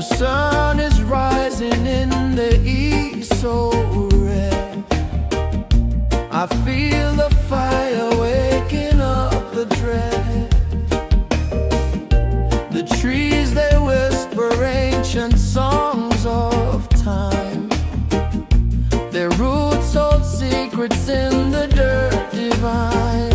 The sun is rising in the east, so red. I feel the fire waking up the dread. The trees, they whisper ancient songs of time. Their roots hold secrets in the dirt divine.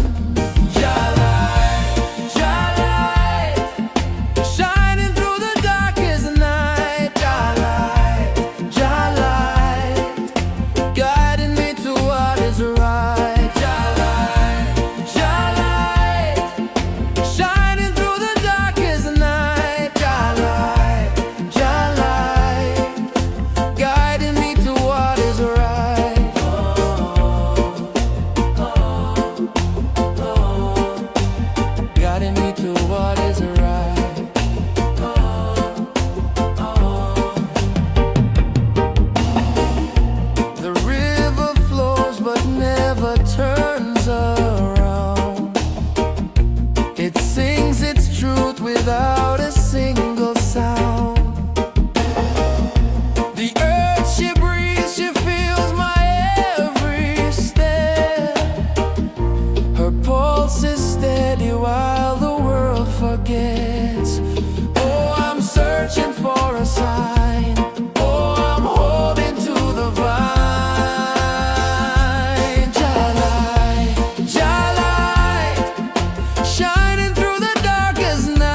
Without a single sound, the earth she breathes, she feels my every step. Her pulse is steady while the world forgets. Oh, I'm searching for a sign. Oh, I'm holding to the vine. Jah-light, Jah-light, shining through the darkest night.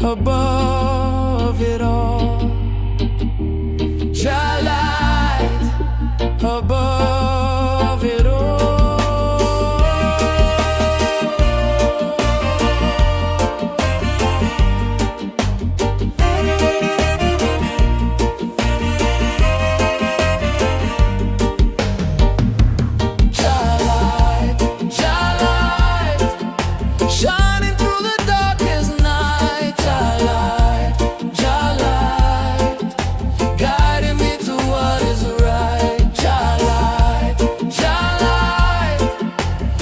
Above it all, Jah-light, above it all. Jah-light, Jah-light, shining through the darkest night. Jah-light, Jah-light, guiding me to what is right. Jah-light, Jah-light,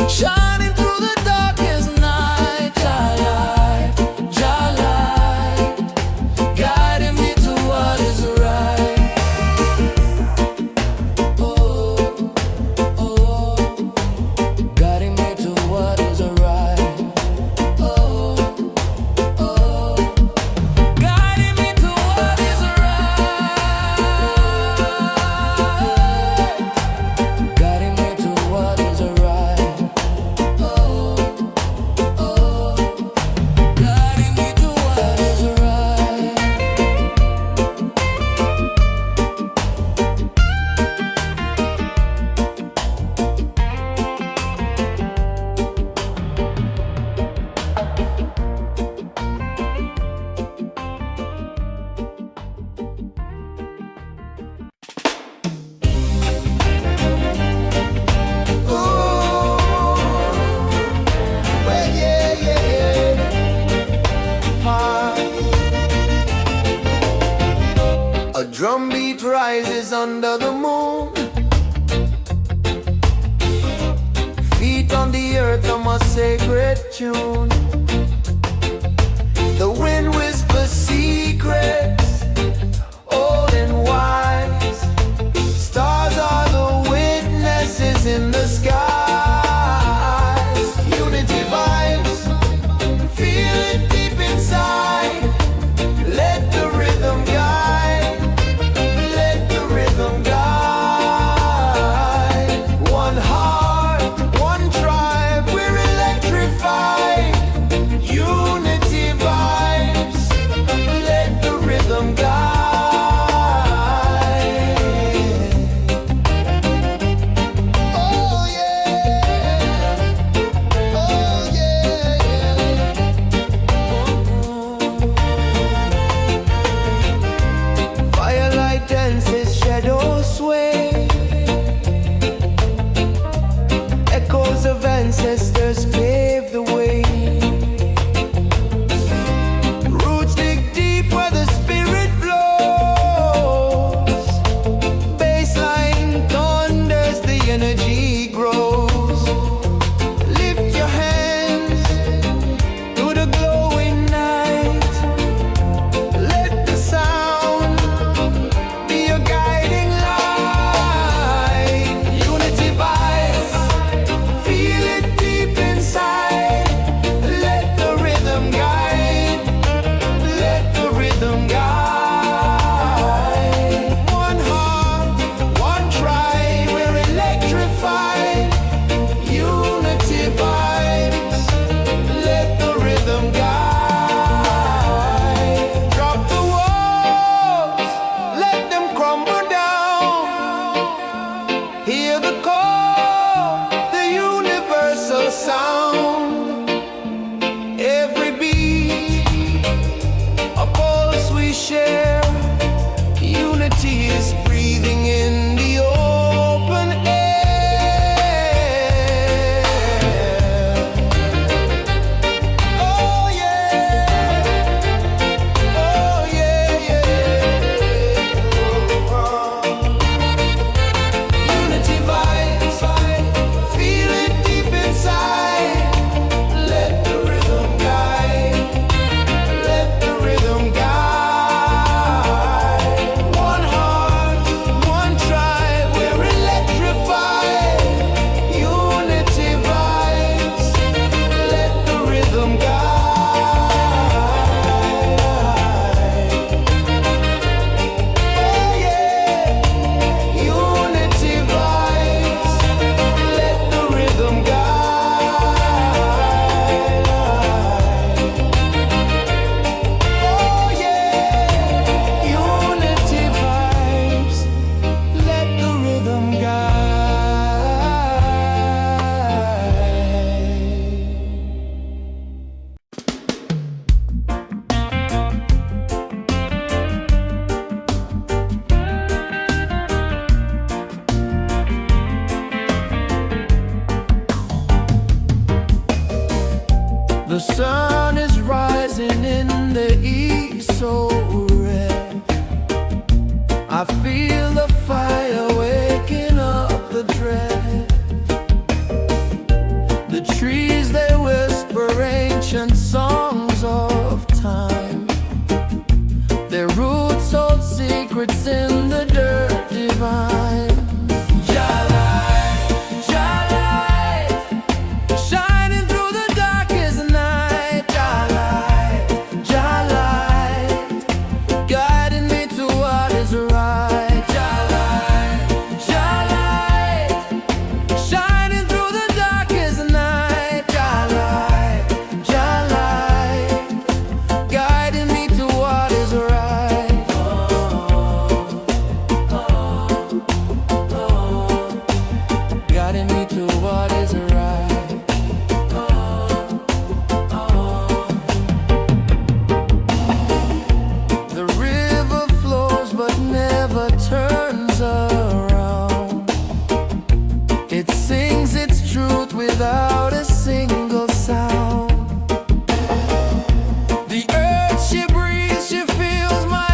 shining through the darkest night. Jah-light, Jah-light, guiding me to what is right. Oh, oh, guiding me to what is right. Oh, oh, guiding me to what is right. Guiding me to what is right. Oh, oh, guiding me to what is right. Well, yeah, yeah, yeah. A drum beat rises under the moon. Feet on the earth, I'm a sacred tune. The wind whispers secrets, old and wise. Stars are the witnesses in the skies. Unity vibes, feel it deep inside. Let the rhythm guide. Let the rhythm guide. One heart, one tribe, we're electrified. The sun is rising in the east so red. I feel the fire waking up the dread. The trees, they whisper ancient songs of time. Their roots hold secrets in the dirt divine. Turns around. It sings its truth without a single sound. The earth she breathes, she feels my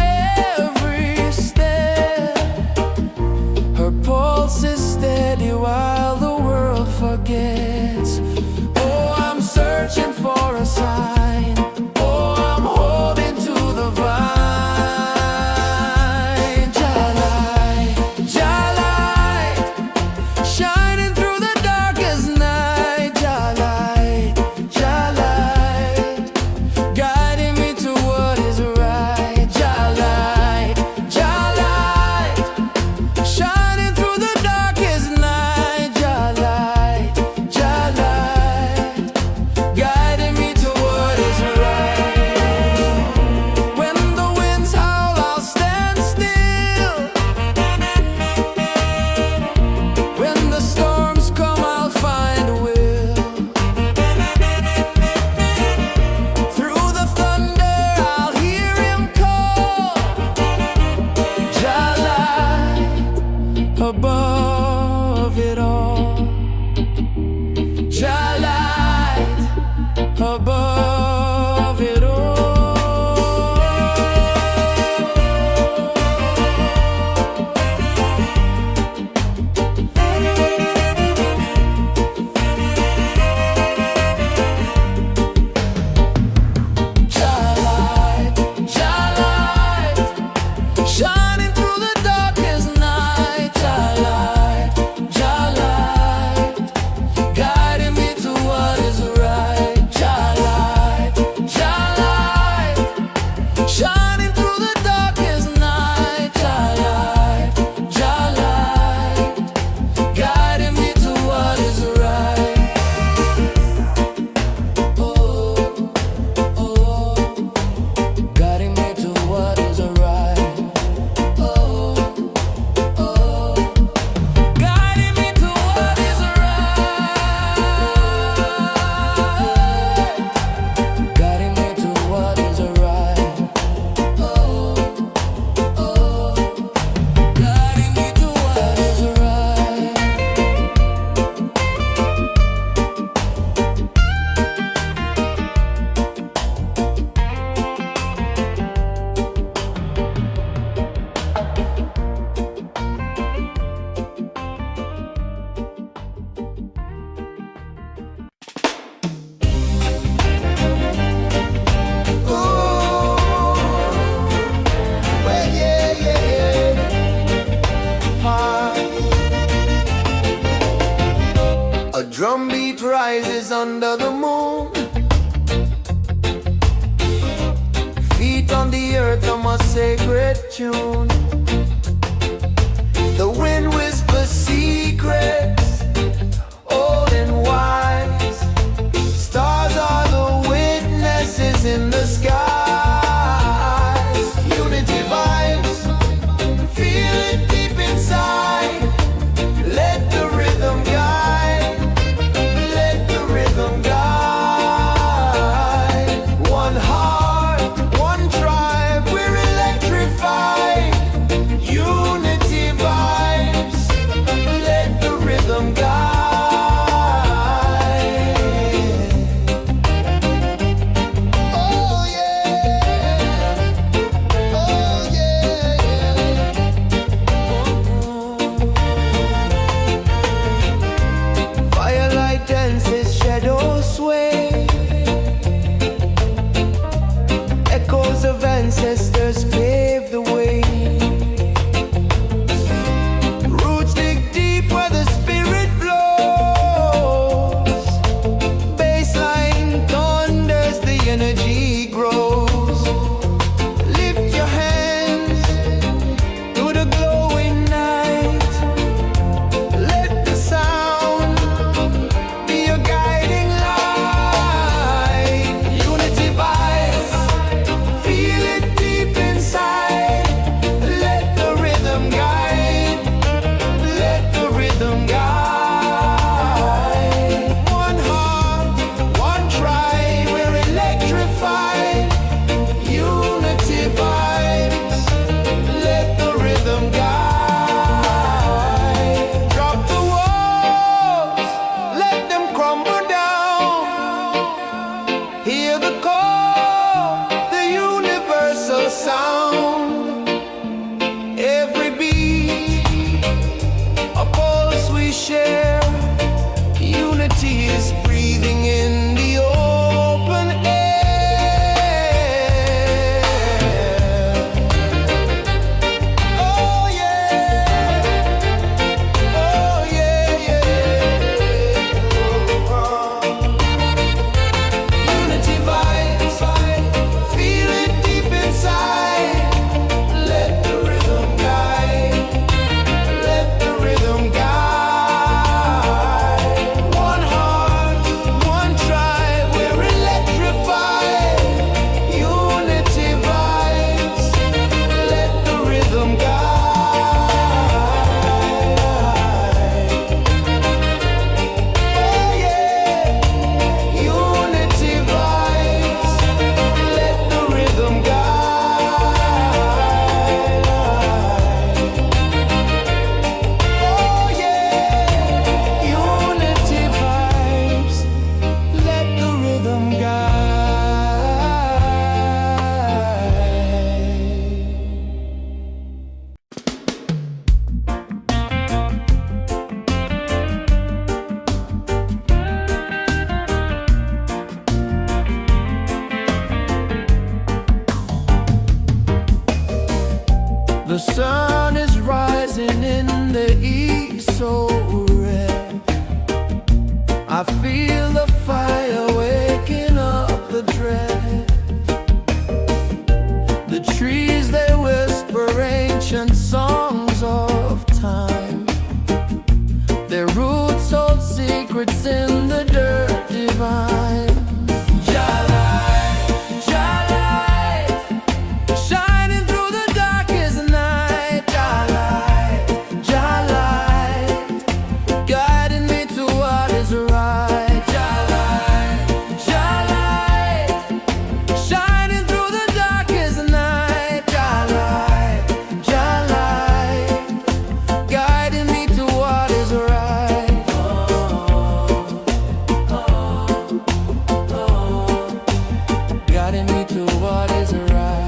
every step. Her pulse is steady while the world forgets. Oh, I'm searching for a sign. Oh, I'm holding to the vine. Above it all, Jah light above it all. Jah light, shining through the darkest night. Jah light, guiding me to what is right. Jah light, shining through the darkest night. Jah light, guiding me to what is right. Oh, oh, guiding me to what is right. Oh, oh, guiding me to what is right. Guiding me to what is right. Oh, oh, guiding me to what is right. Well, yeah. A drum beat rises under the moon. Feet on the earth, I'm a sacred tune. The wind whispers secrets, old and wise. Stars are the witnesses in the skies. Unity vibes, feel it deep inside. Let the rhythm guide. Let the rhythm guide. One heart, one tribe, we're electrified. share. Unity is breathing in the open air. Oh yeah, oh yeah, yeah. Unity vibes, feel it deep inside. Let the rhythm guide, let the rhythm guide. One heart, one tribe, we're electrified. Unity vibes, let the rhythm guide. Oh yeah, unity vibes, let the rhythm guide. Oh yeah, unity vibes, let the rhythm guide. The sun is rising in the east, so red. I feel the fire waking up the dread. The trees, they whisper ancient songs of time. Their roots hold secrets in the dirt divine. Shining through the darkest night. Light, guiding me to what is right. Light, shining through the darkest night. Light, guiding me to what is right. Guiding me to what is right.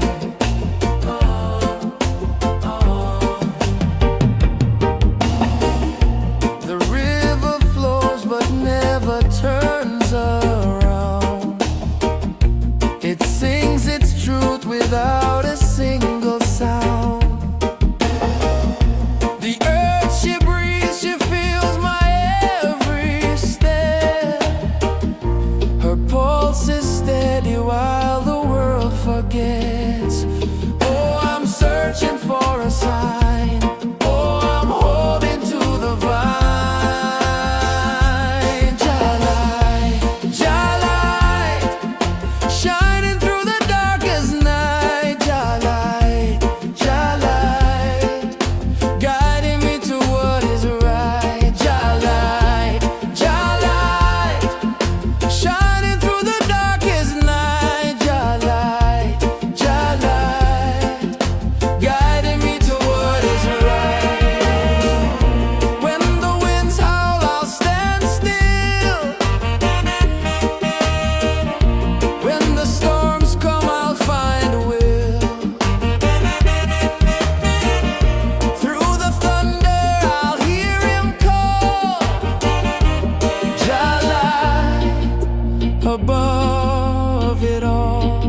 The river flows but never turns around. It sings its truth without a single sound. The earth, she breathes, she feels my every step. Her pulse is steady while the world forgets. Oh, I'm searching for a sign. Oh, I'm holding to the vine. Light, shining through the darkest night. Light, guiding me to what is right. Light, shining through the darkest night. Light, guiding me to what is right. When the winds howl, I'll stand still. When the storms come, I'll find a will. Through the thunder, I'll hear him call. Light, above it all.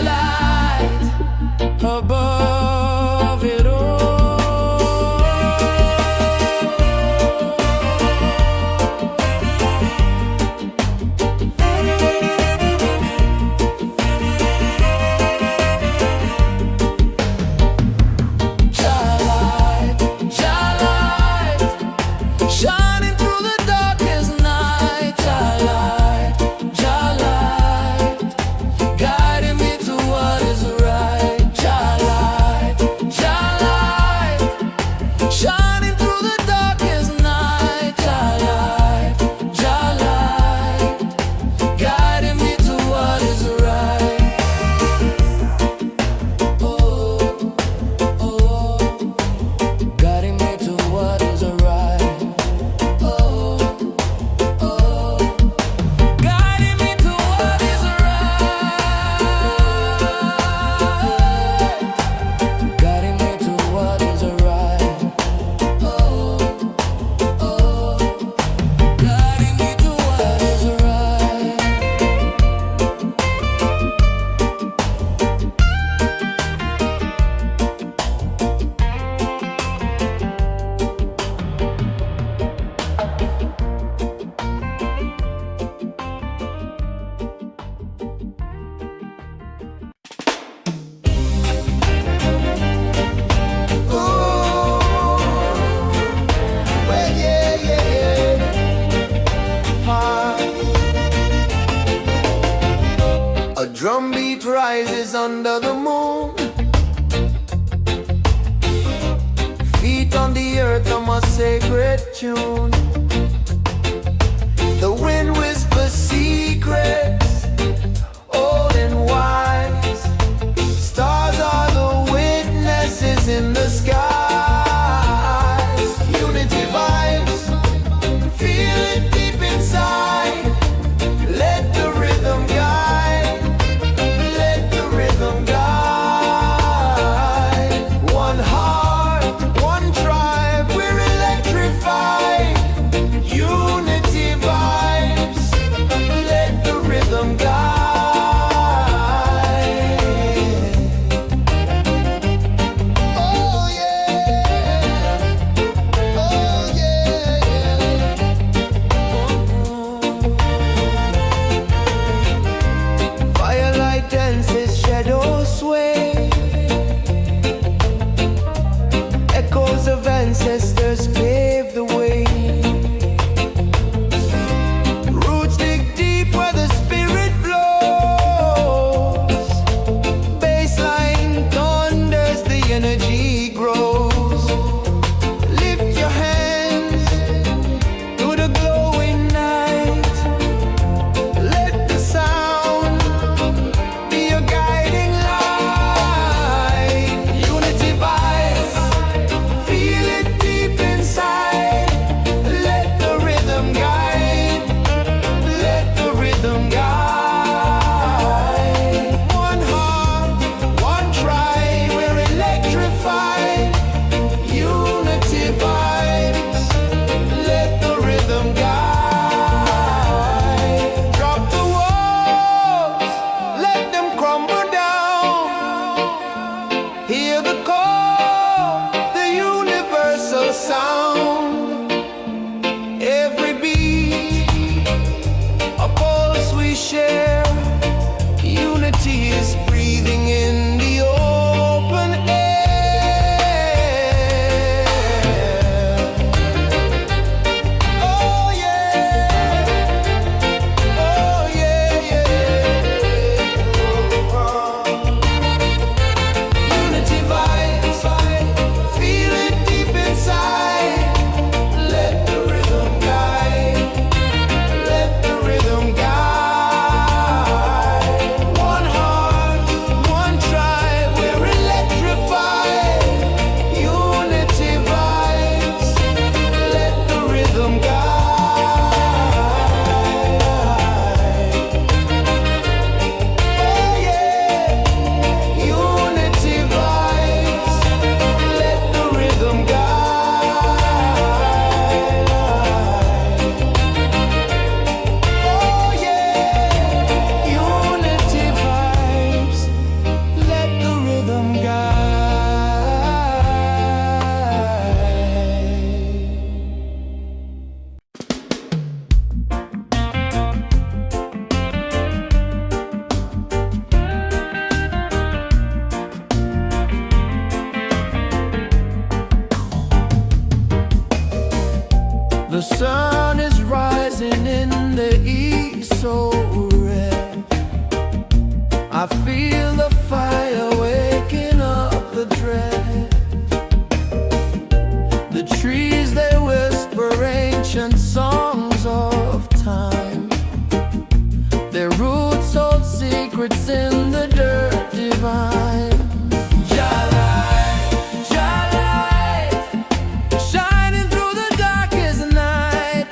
Light, above it all. Light, shining through the darkest night. Light, guiding me to what is right. Light, under the moon. Feet on the earth on my sacred tune. The wind whispers secrets, old and wise. Stars are the witnesses in the skies. Unity vibes, feel it deep inside. Let the rhythm guide, let the rhythm guide. One heart, one tribe, we're electrified. Unity vibes, let the rhythm guide. Oh yeah, oh yeah, yeah. Firelight dances, shadows sway. Echoes of ancestors pave the way. Roots dig deep where the spirit flows. Baseline thunders, the energy grows. Lift your hands to the glowing night. Let the sound be your guiding light. Unity vibes, feel it deep inside. Let the rhythm guide, let the rhythm guide. One heart, one tribe, we're electrified. Unity vibes, let the rhythm guide. Drop the walls, let them crumble down. Hear the call, the universal sound. Every beat, a pulse we share. Unity is breathing in the open air. Oh yeah, oh yeah, yeah. Unity vibes, feel it deep inside. Let the rhythm guide, let the rhythm guide. One heart, one tribe, we're electrified. Unity vibes, let the rhythm guide. Oh yeah, unity vibes, let the rhythm guide. Oh yeah, unity vibes, let the rhythm guide. The sun is rising in the east, so red. I feel the fire waking up the dread. The trees, they whisper ancient songs of time. Their roots hold secrets in the dirt divine. Jah light, shining through the darkest night.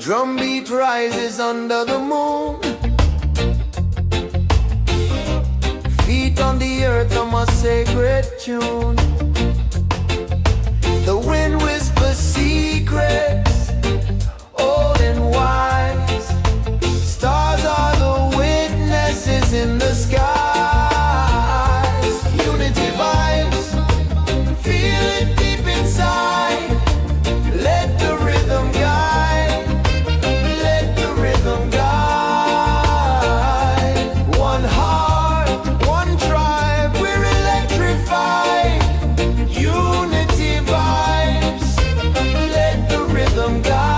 drumbeat rises under the moon. Feet on the earth on my sacred tune. The wind whispers secrets, old and wise. Stars are the witnesses in the skies. Unity vibes, feel it deep inside. Let the rhythm guide, let the rhythm guide. One heart, one tribe, we're electrified. Unity vibes, let the rhythm guide.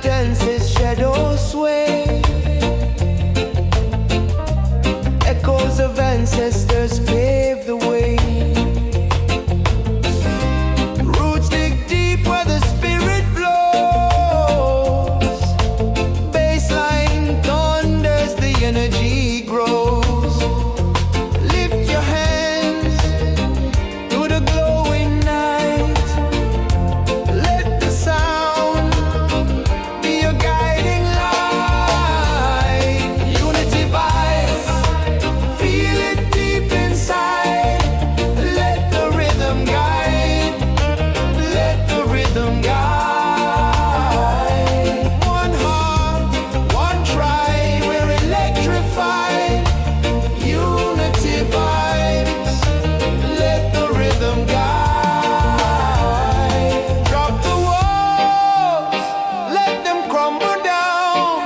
Dances, shadows sway. Echoes of ancestors pave the way. Roots dig deep where the spirit flows. Baseline thunders, the energy grows. Lift your hands to the glowing night. Let the sound be a guiding light. Unity vibes, feel it deep inside. Let the rhythm guide, let the rhythm guide. One heart, one tribe, we're electrified. Unity vibes, let the rhythm guide. Drop the walls, let them crumble down.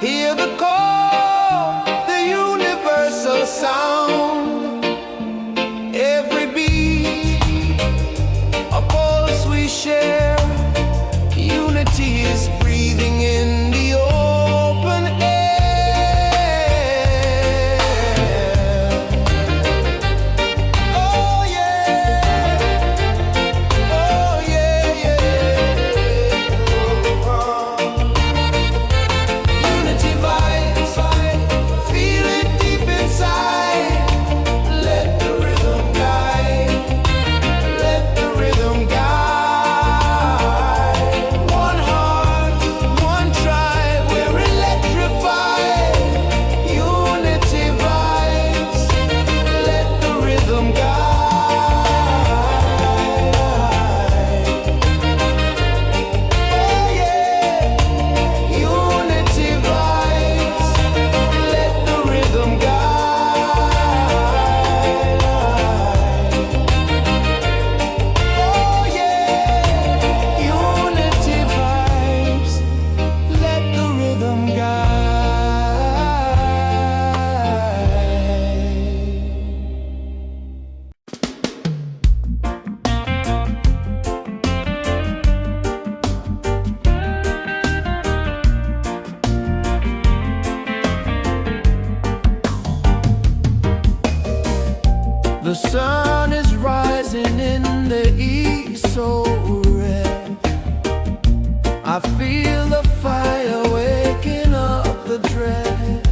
Hear the call, the universal sound. Every beat, a pulse we share. Unity is breathing in the open air. Oh yeah, oh yeah, yeah. Unity vibes, feel it deep inside. Let the rhythm guide, let the rhythm guide. One heart, one tribe, we're electrified. Unity vibes, let the rhythm guide. Oh yeah, unity vibes, let the rhythm guide. Oh yeah, unity vibes, let the rhythm The sun is rising in the east, so red. I feel the fire waking up the dread.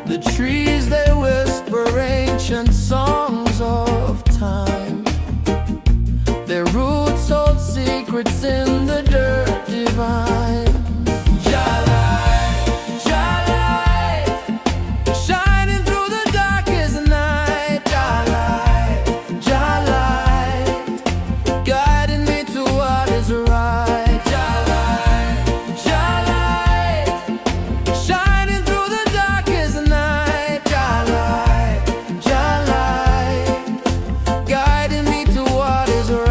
The trees, they whisper ancient songs of time. Their roots hold secrets in the dirt divine. Jah-light, shining through the darkest night. Jah-light, guiding me to what is right. Jah-light, shining through the darkest night. Jah-light, guiding me to what is right.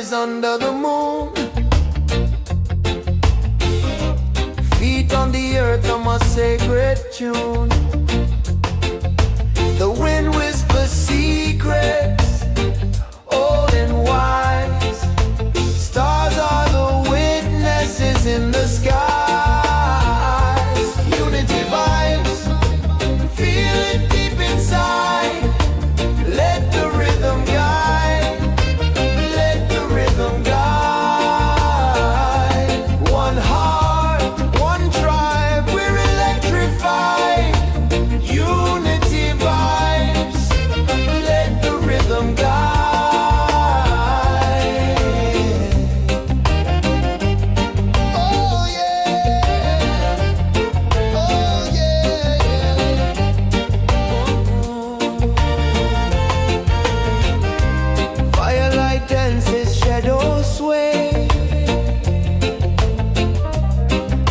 rise under the moon. Feet on the earth, I'm a sacred tune. The wind whispers secrets, old and wise. Stars are the witnesses in the skies. Unity vibes, feel it deep inside. Let the rhythm guide, let the rhythm guide. One heart, one tribe, we're electrified. Unity vibes, let the rhythm guide. Oh yeah, oh yeah, yeah. Firelight dances, shadows sway.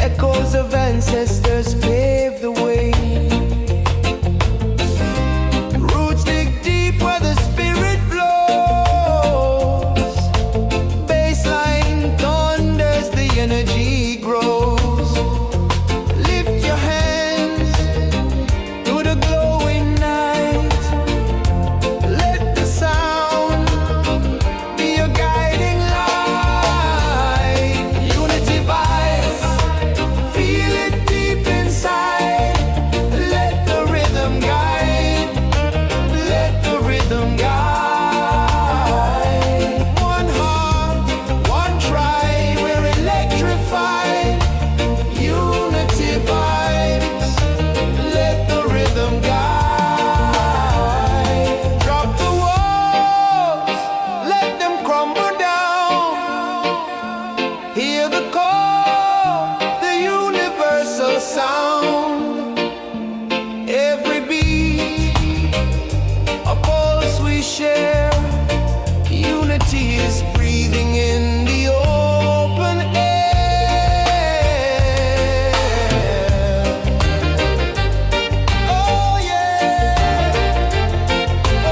Echoes of ancestors pave the way. Roots dig deep where the spirit flows. Baseline thunders, the energy grows. Lift your hands to the glowing night. Let the sound be your guiding light. Unity vibes, feel it deep inside. Let the rhythm guide, let the rhythm guide. One heart, one tribe, we're electrified. Unity vibes, let the rhythm guide. Drop the walls, let them crumble down. Hear the call, the universal sound. Every beat, a pulse we share. Unity is breathing in the open air. Oh yeah,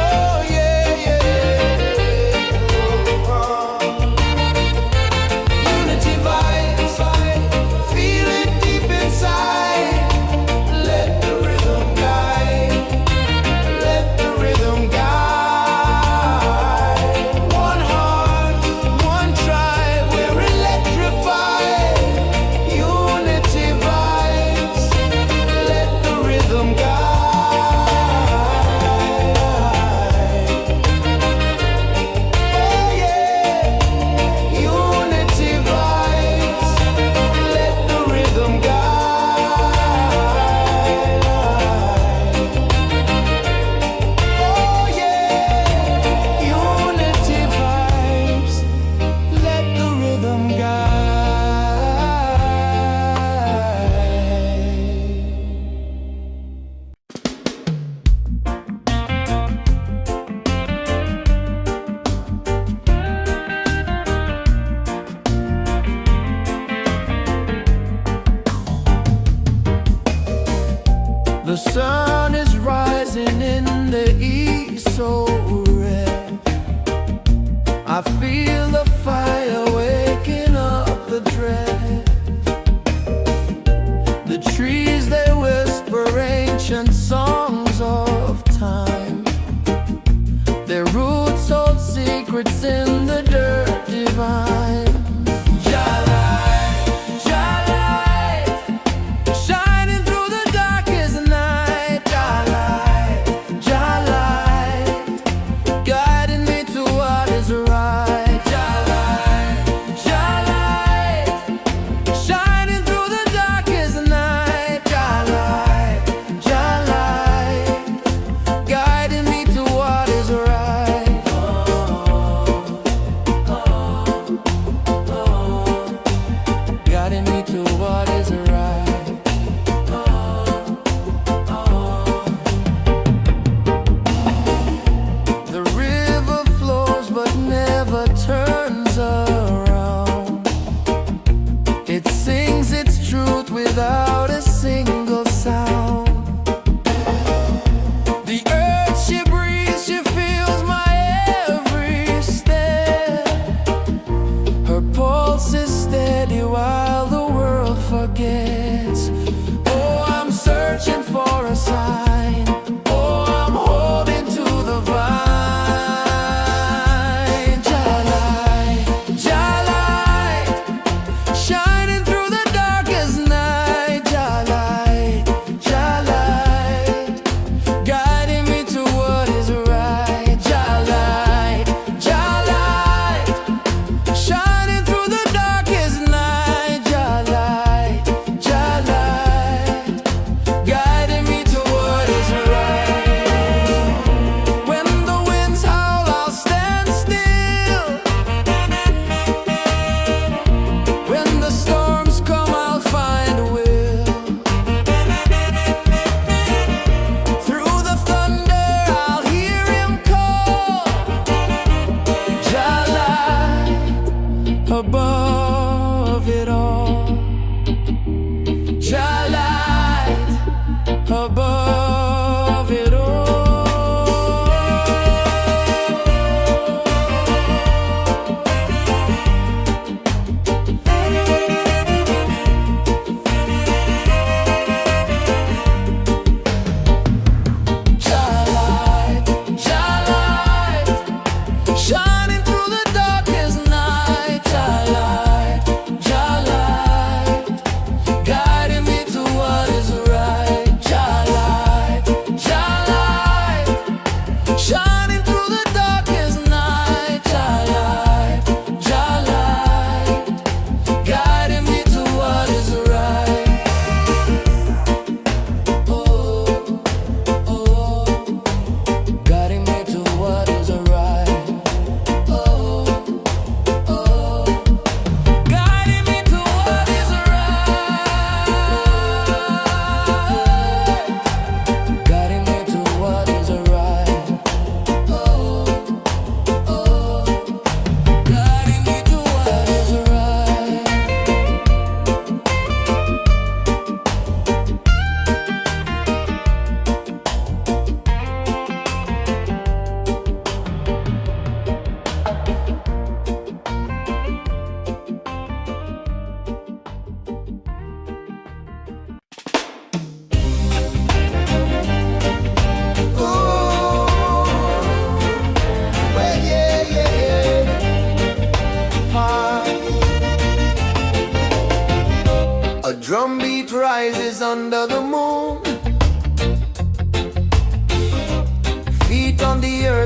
oh yeah, yeah. Unity vibes, feel it deep inside. Let the rhythm guide, let the rhythm guide. One heart, one tribe, we're electrified. Unity vibes, let the rhythm guide. Oh yeah, unity vibes, let the rhythm guide. Oh yeah, unity vibes, let the rhythm guide. The sun is rising in the east, so red. I feel the fire waking up the dread. The trees, they whisper ancient songs of time. Their roots hold secrets in the dirt divine. Shining through the darkest night. Guiding me to what is right. Shining through the darkest night.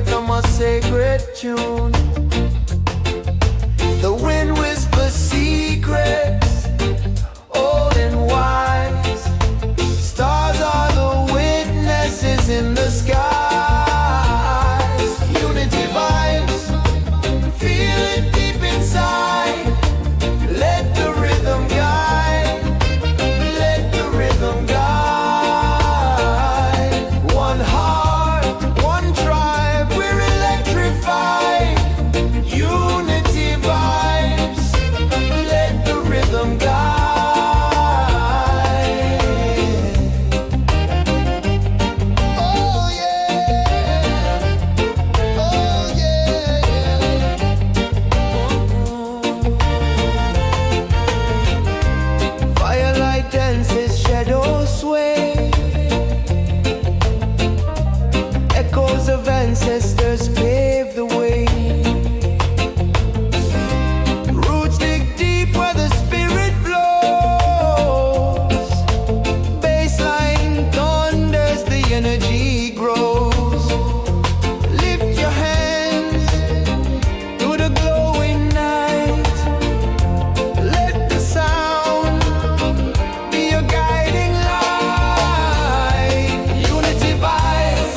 come a sacred tune. The wind whispers secrets, old and wise. Stars are the witnesses in the skies. Unity vibes, feel it deep inside. Let the rhythm guide, let the rhythm guide. One heart, one tribe, we're electrified. Unity vibes, let the rhythm guide. Oh yeah, oh yeah. Firelight dances, shadows sway. Echoes of ancestors pave the way. Roots dig deep where the spirit flows. Baseline thunders, the energy grows. Lift your hands to the glowing night. Let the sound be your guiding light. Unity vibes,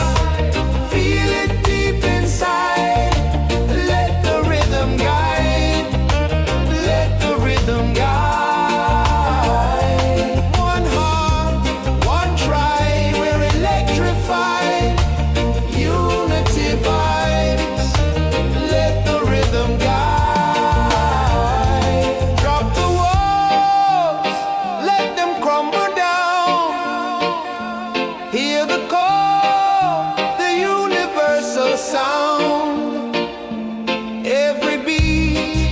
feel it deep inside. Let the rhythm guide, let the rhythm guide. One heart, one tribe, we're electrified. Unity vibes, let the rhythm guide. Drop the walls, let them crumble down. Hear the call, the universal sound. Every beat,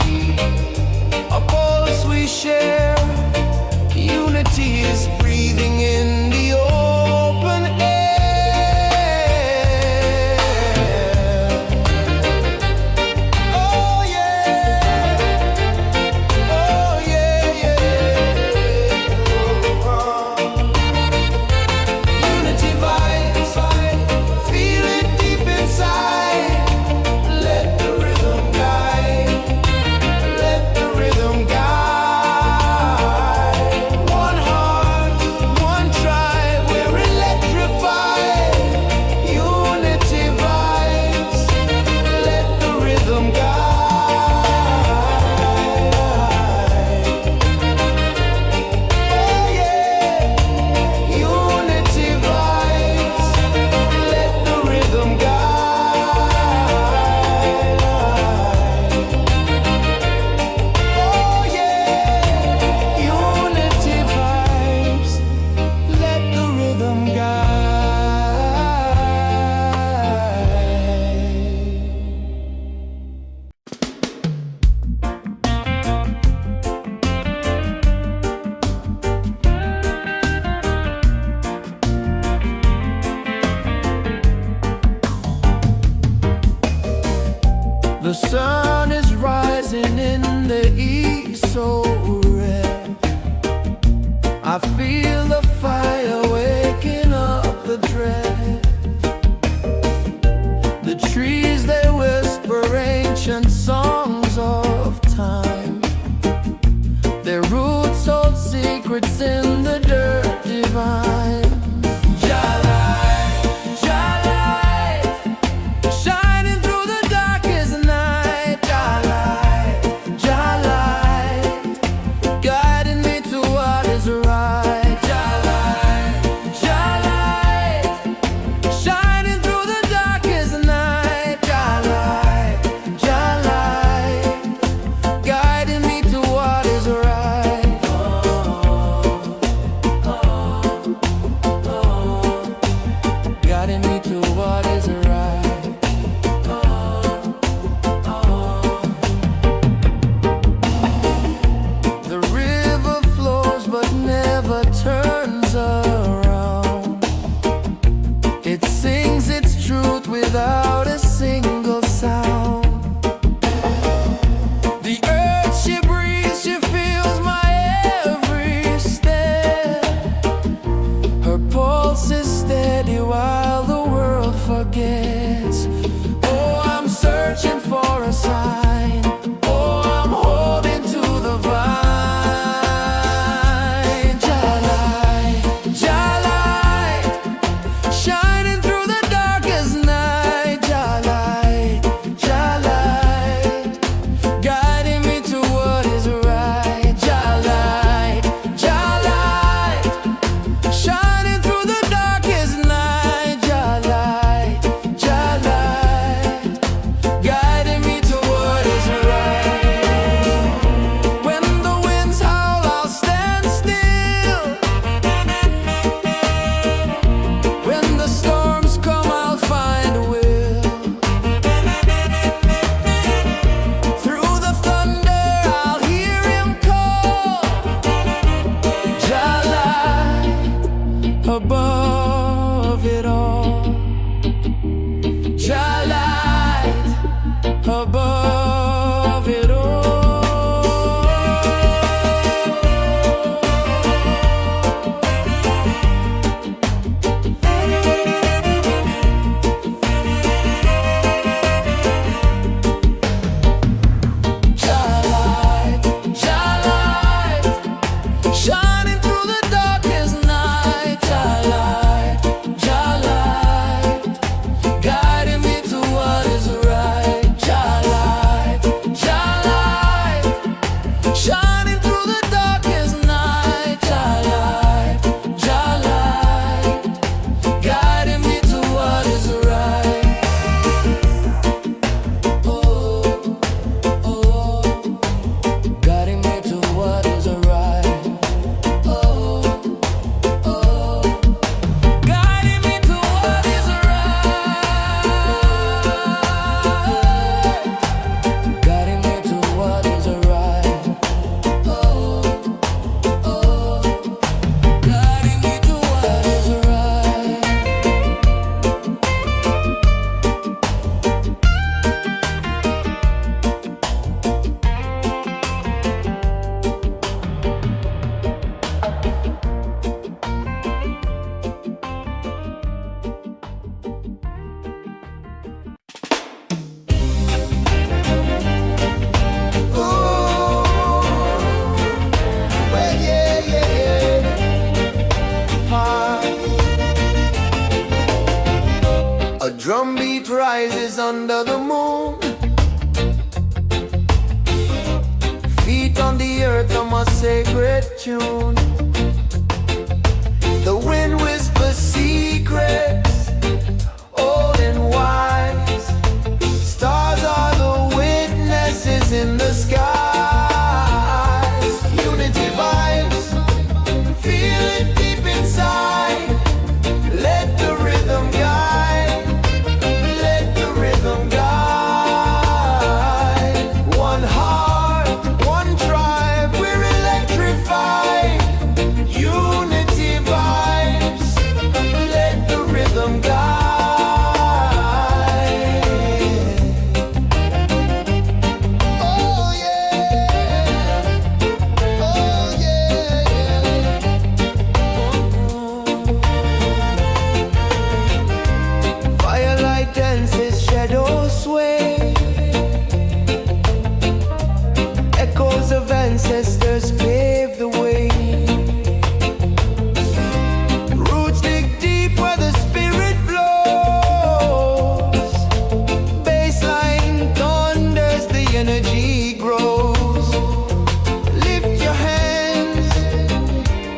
a pulse we share. Unity is breathing in the open air. Oh yeah, oh yeah, yeah. Unity vibes, feel it deep inside. Let the rhythm guide, let the rhythm guide. One heart, one tribe, we're electrified. Unity vibes, let the rhythm guide. Oh yeah, unity vibes, let the rhythm guide. Oh yeah, unity vibes, let the rhythm guide. The sun is rising in the east, so red. I feel the fire waking up the dread. The trees, they whisper ancient songs of time. Their roots hold secrets in the dirt divine. Shining through the darkest night. Guiding me to what is right. Shining through the darkest night. Guiding me to what is right. Guiding me to what is right. The river flows but never turns around. It sings its truth without a single sound. The earth, she breathes, she feels my every step. Her pulse is steady while the world forgets. above it all. Jah light above it all. Shining through the darkest night, Jah light, guiding me to what is right. Jah light, shining through the darkest night, Jah light, guiding me to what is right. Oh, oh, guiding me to what is right. A drum beat rises under the moon, feet on the earth on my sacred tune. The wind whispers secrets, old and wise. Stars are the witnesses in the skies. Unity vibes, feel it deep inside. Let the rhythm guide. Ancestors paved the way. Roots dig deep where the spirit flows. Baseline thunders, the energy grows. Lift your hands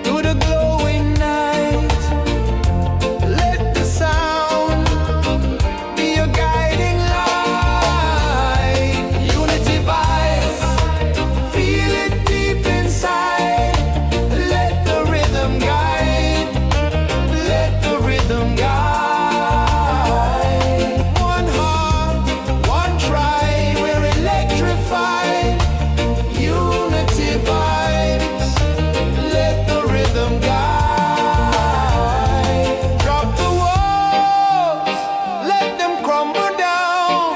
to the glowing night. Let the sound be your guiding light. Unity vibes, feel it deep inside. Let the rhythm guide. Let the rhythm guide. One heart, one tribe, we're electrified. Unity vibes. Let the rhythm guide. Drop the walls, let them crumble down.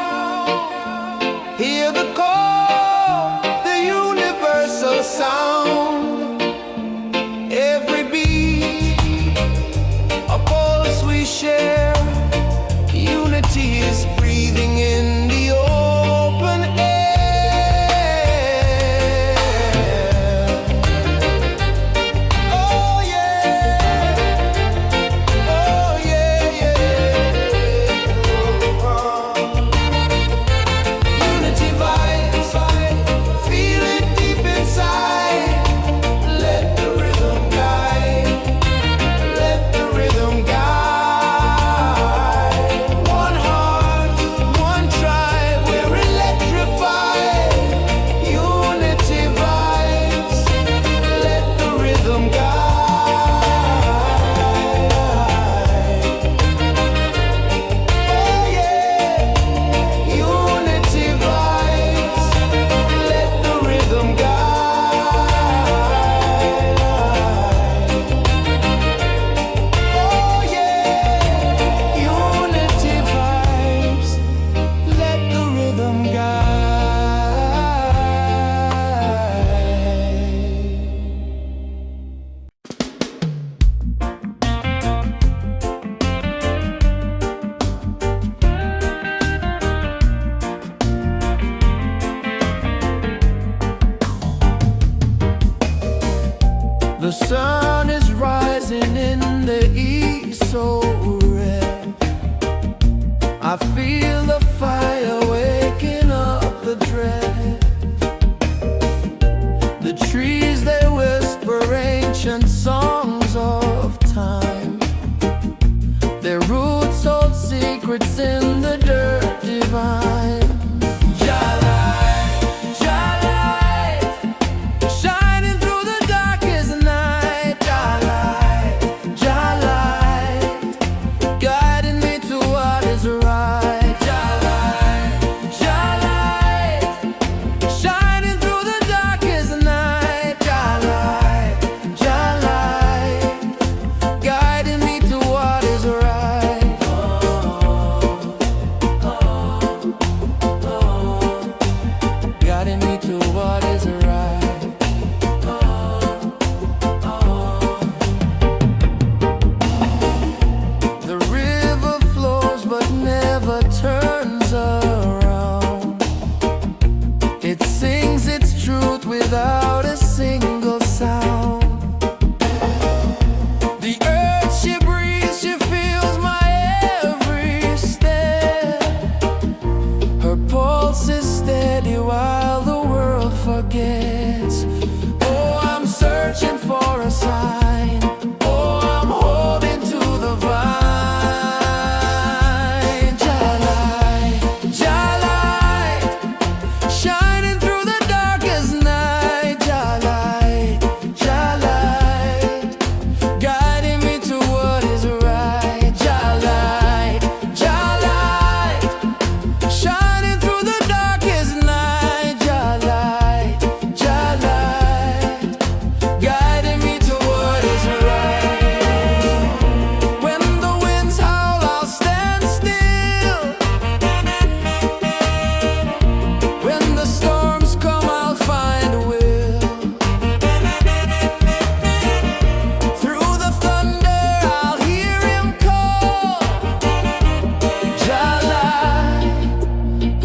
Hear the call, the universal sound. Every beat, a pulse we share. Unity is breathing in the open air. Oh yeah, oh yeah, yeah. Unity vibes, feel it deep inside. Let the rhythm guide. Let the rhythm guide. One heart, one tribe. so red. I feel the fire waking up the dread. The trees, they whisper ancient songs of time. Their roots hold secrets in the dirt divine. Turns around. It sings its truth without a single sound. The earth she breathes, she feels my every step. Her pulse is steady while the world forgets. Oh, I'm searching for a sign. Oh, I'm holding to the vine.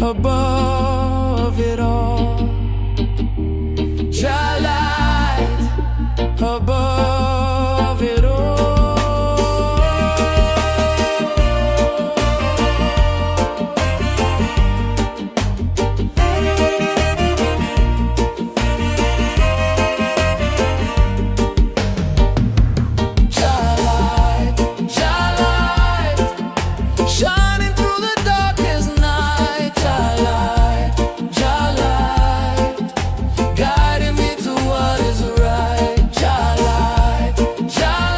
Above it all, Jah light above it all. Jah light, shining through the darkest night. Guiding me to what is right. Jah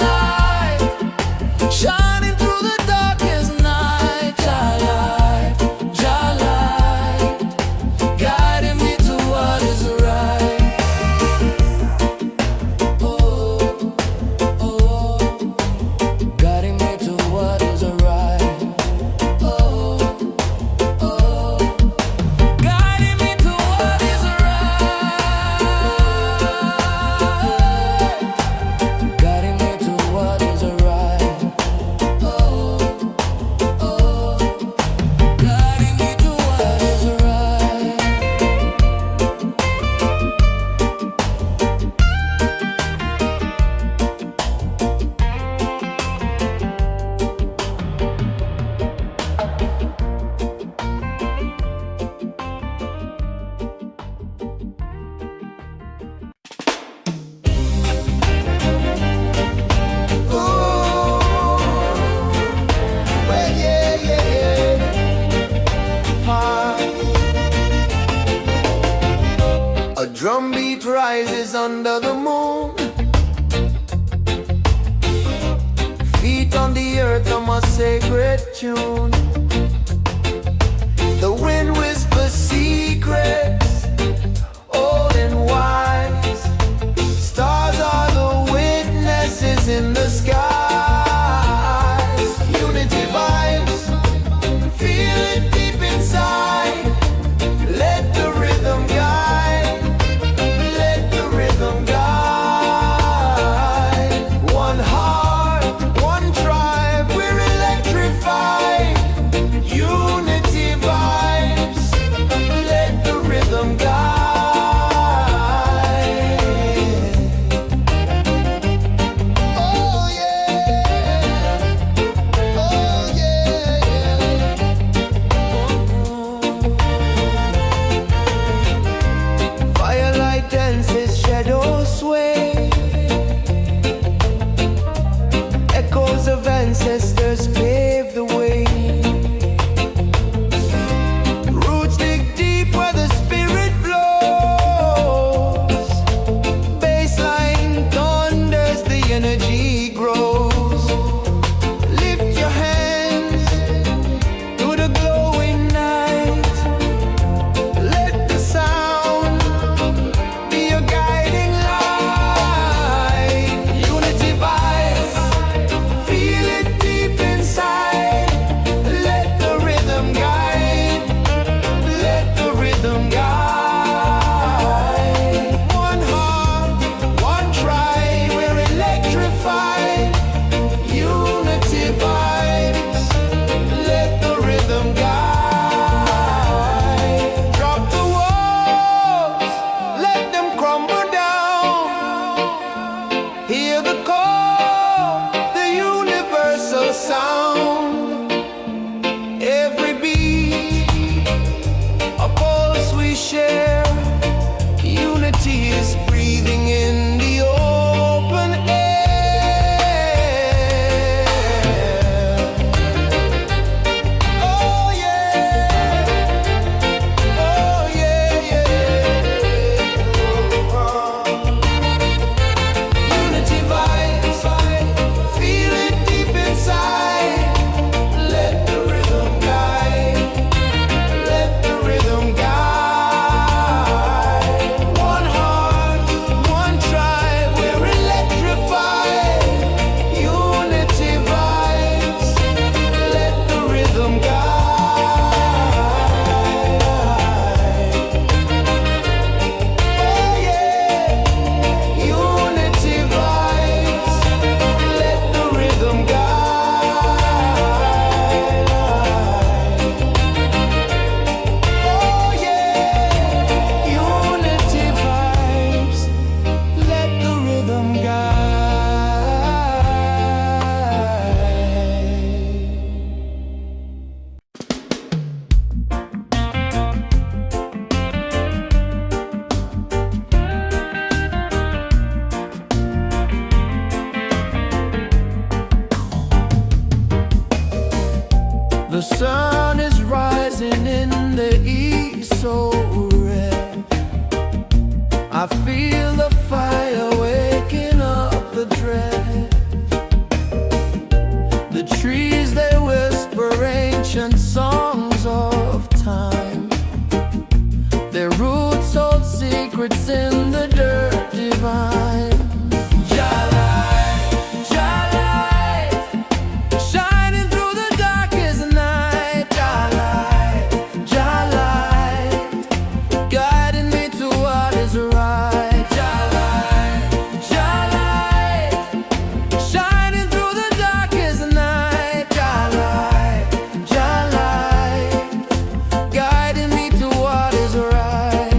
light, shining through the darkest night. Jah light, guiding me to what is right. Oh, oh, guiding me to what is right. Oh, oh, guiding me to what is right. Guiding me to what is right. Oh, oh, guiding me to what is right. A drum beat rises under the moon. Feet on the earth, I'm a sacred tune. The wind whispers secrets, old and wise. Stars are the witnesses in the skies. Unity vibes, feel it deep inside. Let the rhythm guide. Let the rhythm guide. One heart, one tribe, we're electrified. You sound, every beat, a pulse we share. Unity is breathing in the open air. Oh yeah, oh yeah, yeah. Unity vibes, feel it deep inside. Let the rhythm guide, let the rhythm guide. One heart, one tribe, we're electrified. Unity vibes, let the rhythm guide. Oh yeah, unity vibes, let the rhythm guide. Oh yeah, unity vibes, let the rhythm guide. The sun is rising in the east, so red. I feel the fire waking up the dread. The trees, they whisper ancient songs of time. Their roots hold secrets in the dirt divine. Shining through the darkest night. Light, guiding me to what is right. Light, shining through the darkest night. Light, guiding me to what is right.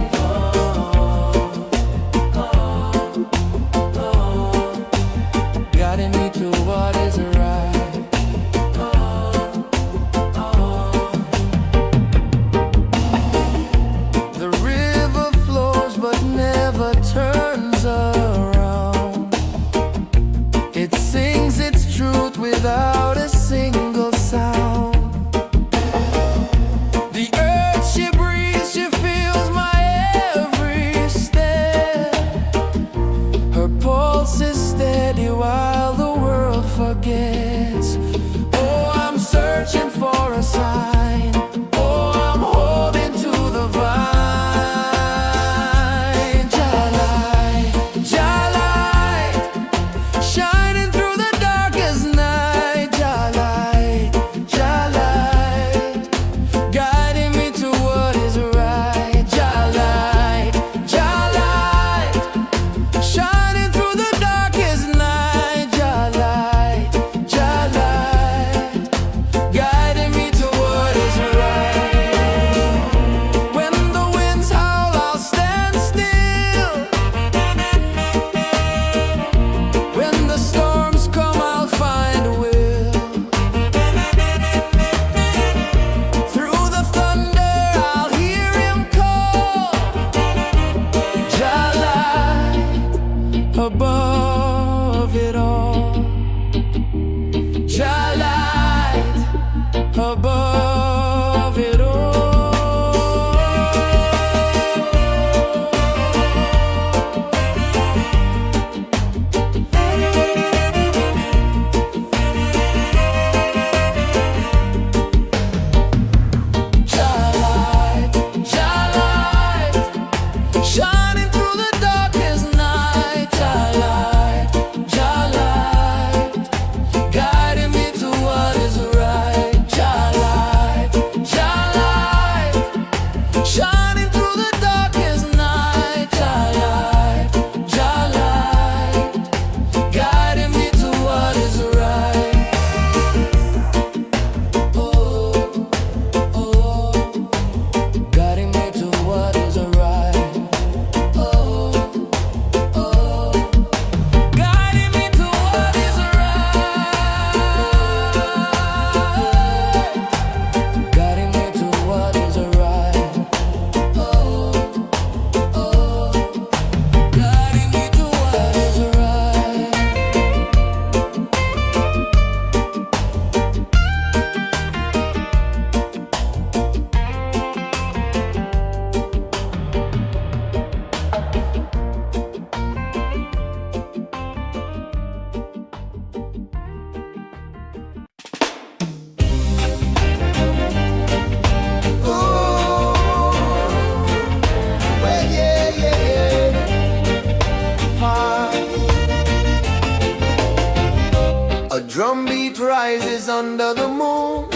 rises under the moon.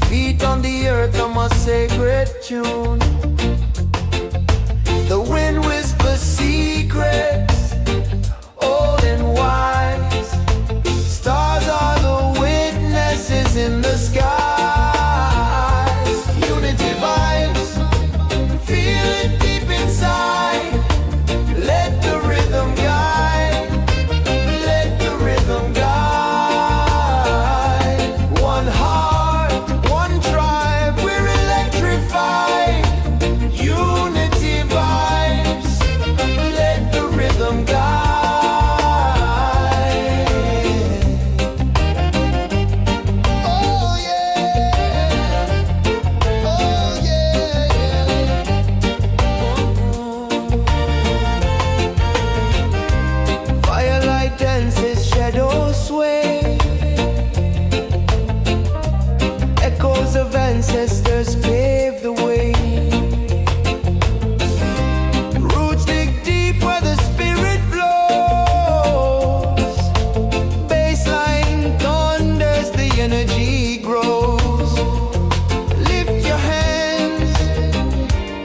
Feet on the earth on my sacred tune. The wind whispers secrets, old and wise. Stars are the witnesses in the skies. Unity vibes, feel it deep inside. Let the rhythm guide, let the rhythm guide. One heart, one tribe, we're electrified. Unity vibes, let the rhythm guide. Dances, shadows sway. Echoes of ancestors pave the way. Roots dig deep where the spirit flows. Baseline thunders, the energy grows. Lift your hands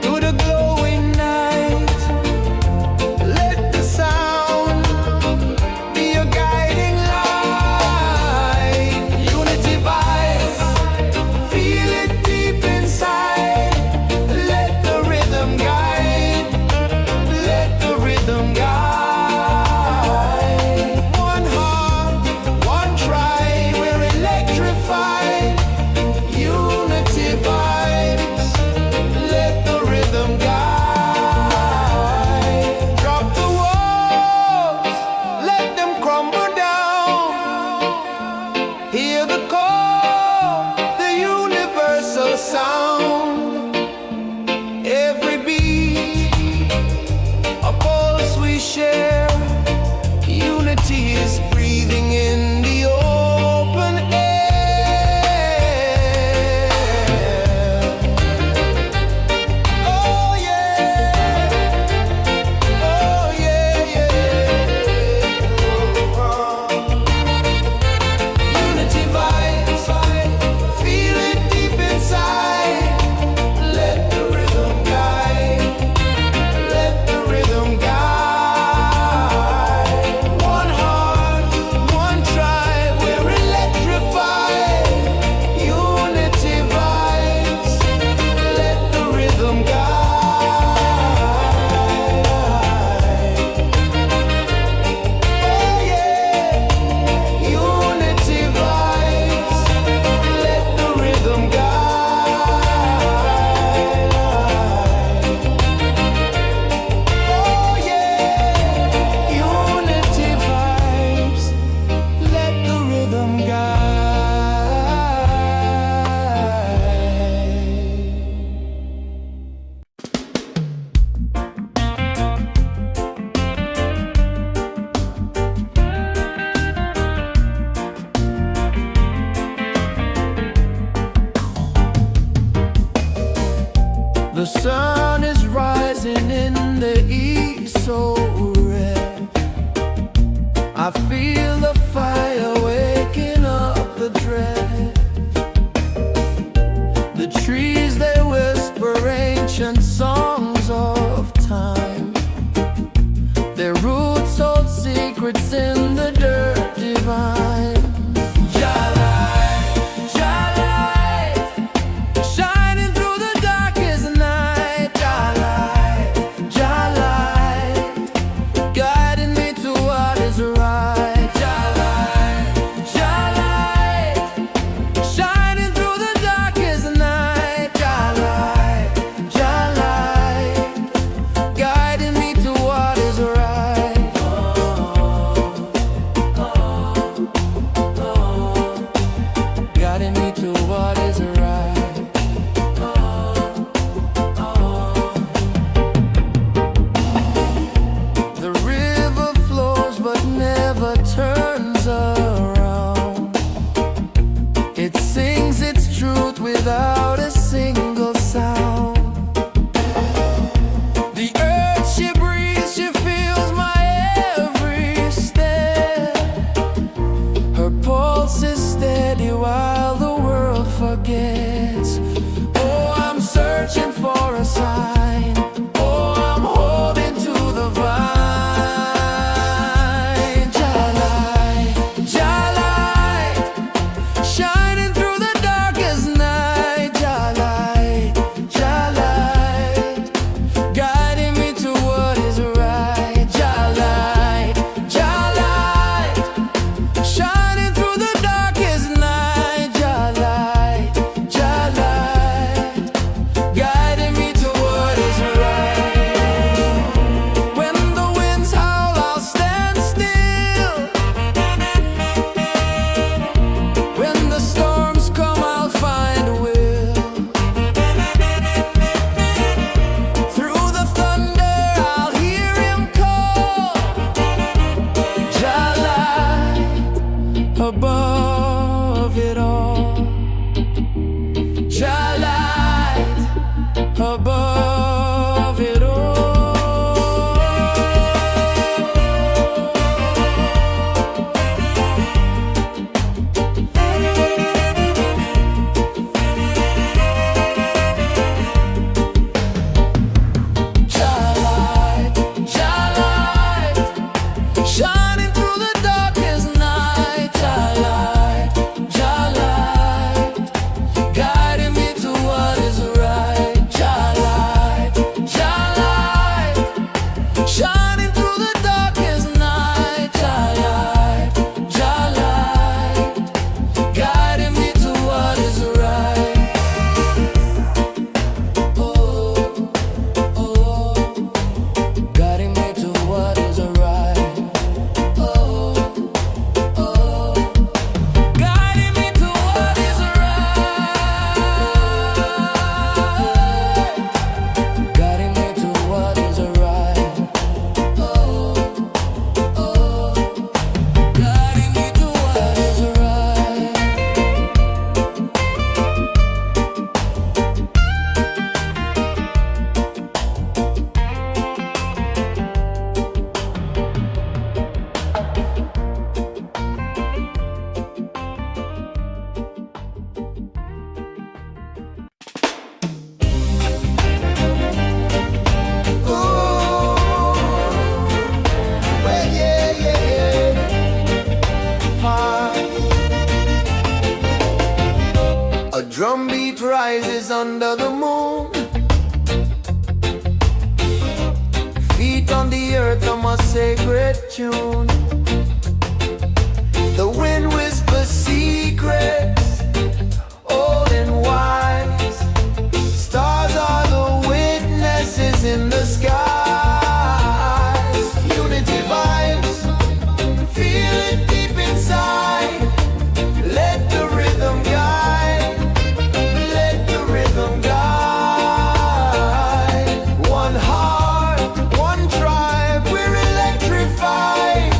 to the glowing night. Let the sound be a guiding light. Unity vibes, feel it deep inside. Let the rhythm guide, let the rhythm guide. One heart, one tribe, we're electrified. Unity vibes, let the rhythm guide. Drop the walls, let them crumble down. Hear the call, the universal sound. Every beat, a pulse we share. Unity is breathing in the open air. Oh yeah, oh yeah, yeah. Unity vibes, feel it deep inside. Let the rhythm guide, let the rhythm guide. One heart, one tribe, we're electrified. Unity vibes, let the rhythm guide. Oh yeah, unity vibes, let the rhythm guide. Oh yeah, unity vibes, let the rhythm The sun is rising in the east, so red. I feel the fire waking up the dread. The trees, they whisper ancient songs of time. Their roots hold secrets in the dirt divine. Shining through the darkest night. Guiding me to what is right. Shining through the darkest night. Guiding me to what is right. Guiding me to what is right. The river flows but never turns around. It sings its truth without a single sound. The earth, she breathes, she feels my every step. above it all. Jah light above it all. Shining through the darkest night, Jah light, guiding me to what is right. Jah light, shining through the darkest night. Jah light, guiding me to what is right. Oh, oh, guiding me to what is right. A drumbeat rises under the moon, feet on the earth on a sacred tune. The wind whispers secrets, old and wise. Stars are the witnesses in the skies. Unity vibes, feel it deep inside. Let the rhythm guide. Let the rhythm guide. One heart, one tribe, we're electrified.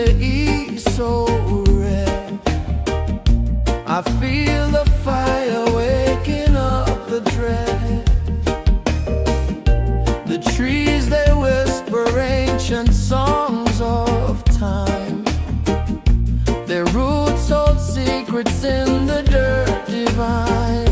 the east so red. I feel the fire waking up the dread. The trees, they whisper ancient songs of time. Their roots hold secrets in the dirt divine.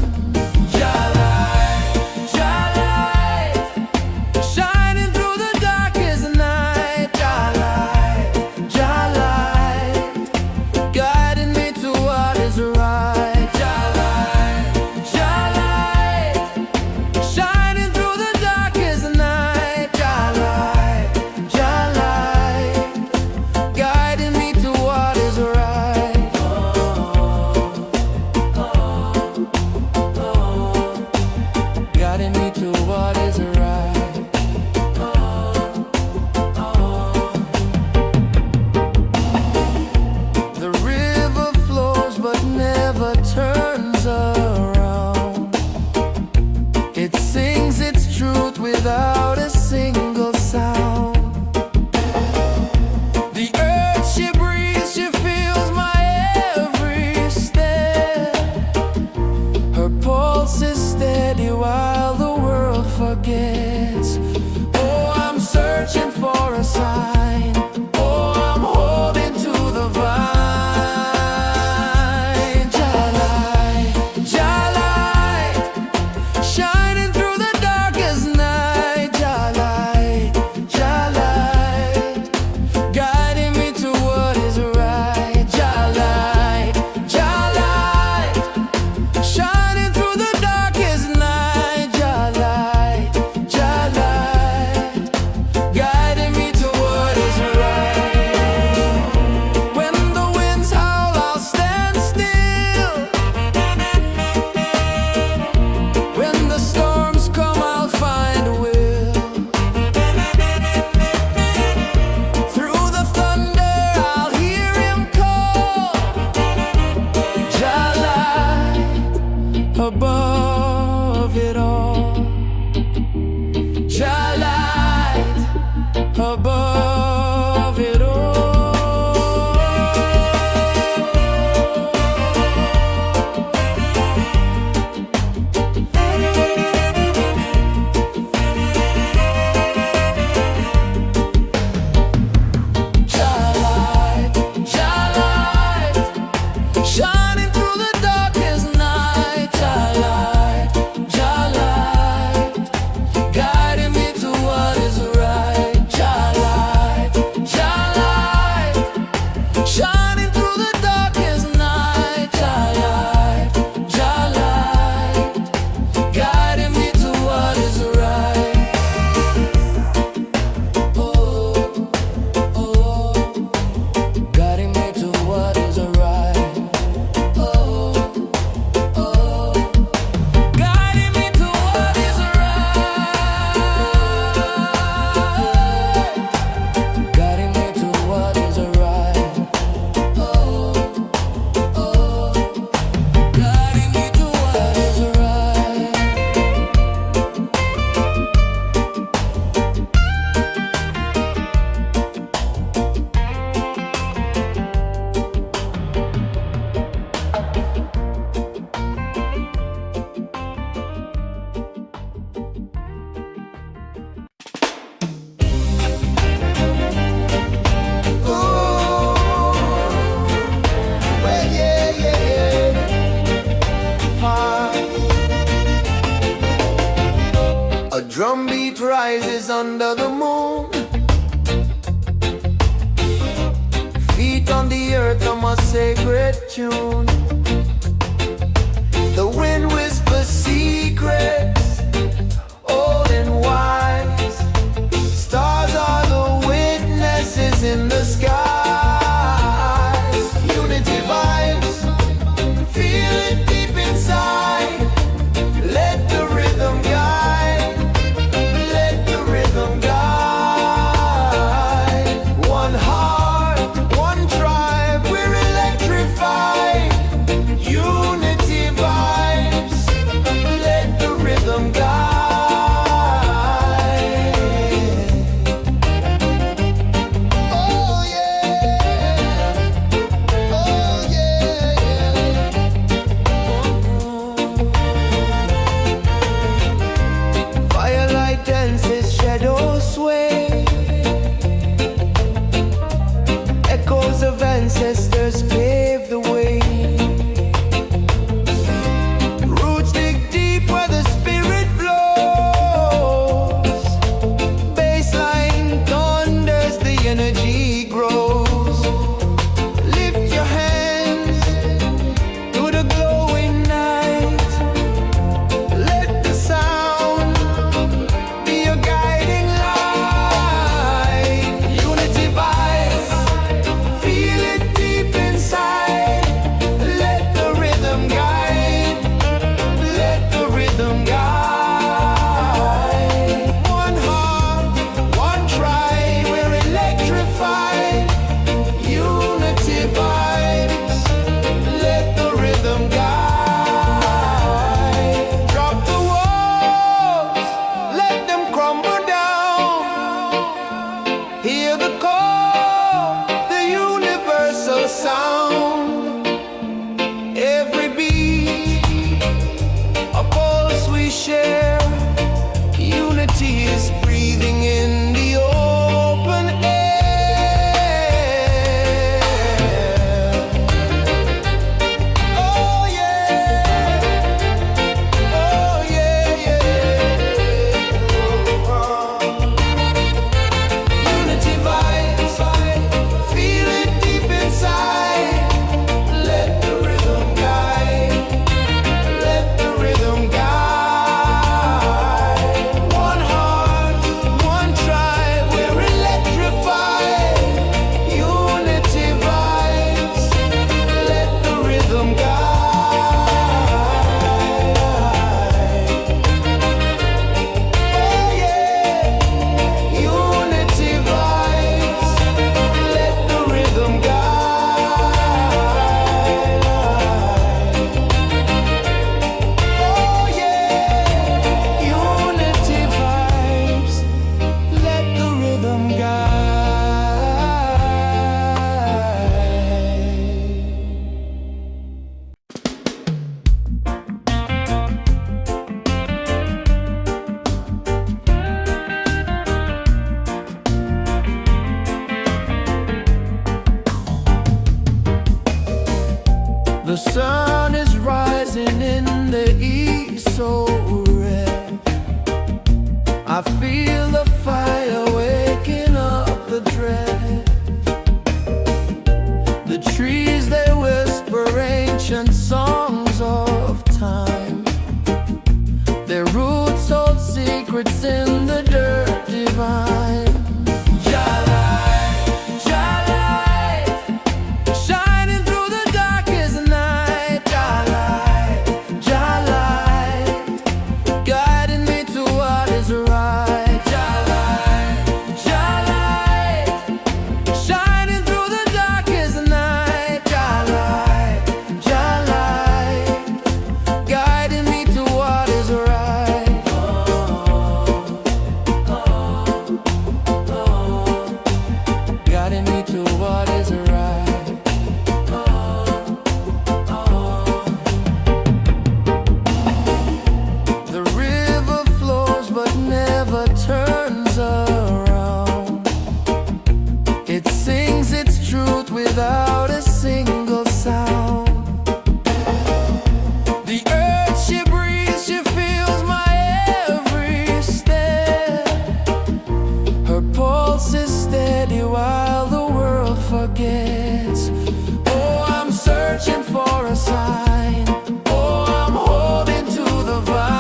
Without a single sound, the earth she breathes, she feels my every step. Her pulse is steady while the world forgets. Oh, I'm searching for a sign. Oh, I'm holding to the vine. Jah-light, Jah-light, shining through the darkest night. Above it all, Jah-light, above it all. Jah-light, Jah-light, shining through the darkest night. Jah-light, Jah-light, guiding me to what is right. Jah-light, Jah-light, shining through the darkest night. Jah-light, Jah-light, guiding me to what is right. Oh, oh, guiding me to what is right. Oh, oh, guiding me to what is right. Guiding me to what is right. Oh, oh, guiding me to what is right. Well, yeah, yeah, yeah. A drum beat rises under the moon. Feet on the earth, I'm a sacred tune. The wind whispers secrets, old and wise. Stars are the witnesses in the sky. Unity vibes, feel it deep inside. Let the rhythm guide, let the rhythm guide. One heart, one tribe, we're electrified. The sun is rising in the east, so red. I feel the fire waking up the dread. The trees, they whisper ancient songs of time. Their roots hold secrets in the dirt divine. Turns around. It sings its truth without a single sound. The earth she breathes, she feels my every step. Her pulse is steady while the world forgets. Oh, I'm searching for a sign. Oh, I'm holding to the vine.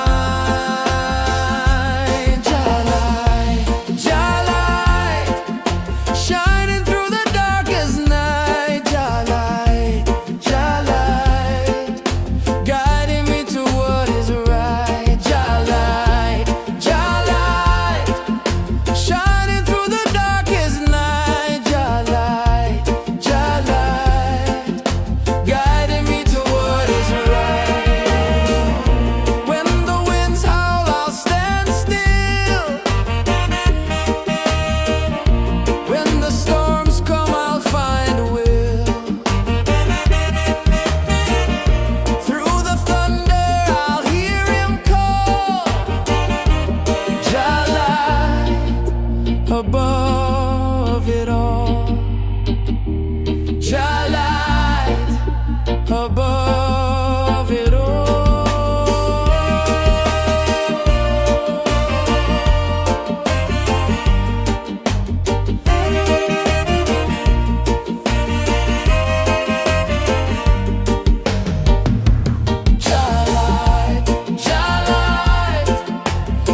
Above it all, Jah light above it all. Jah light,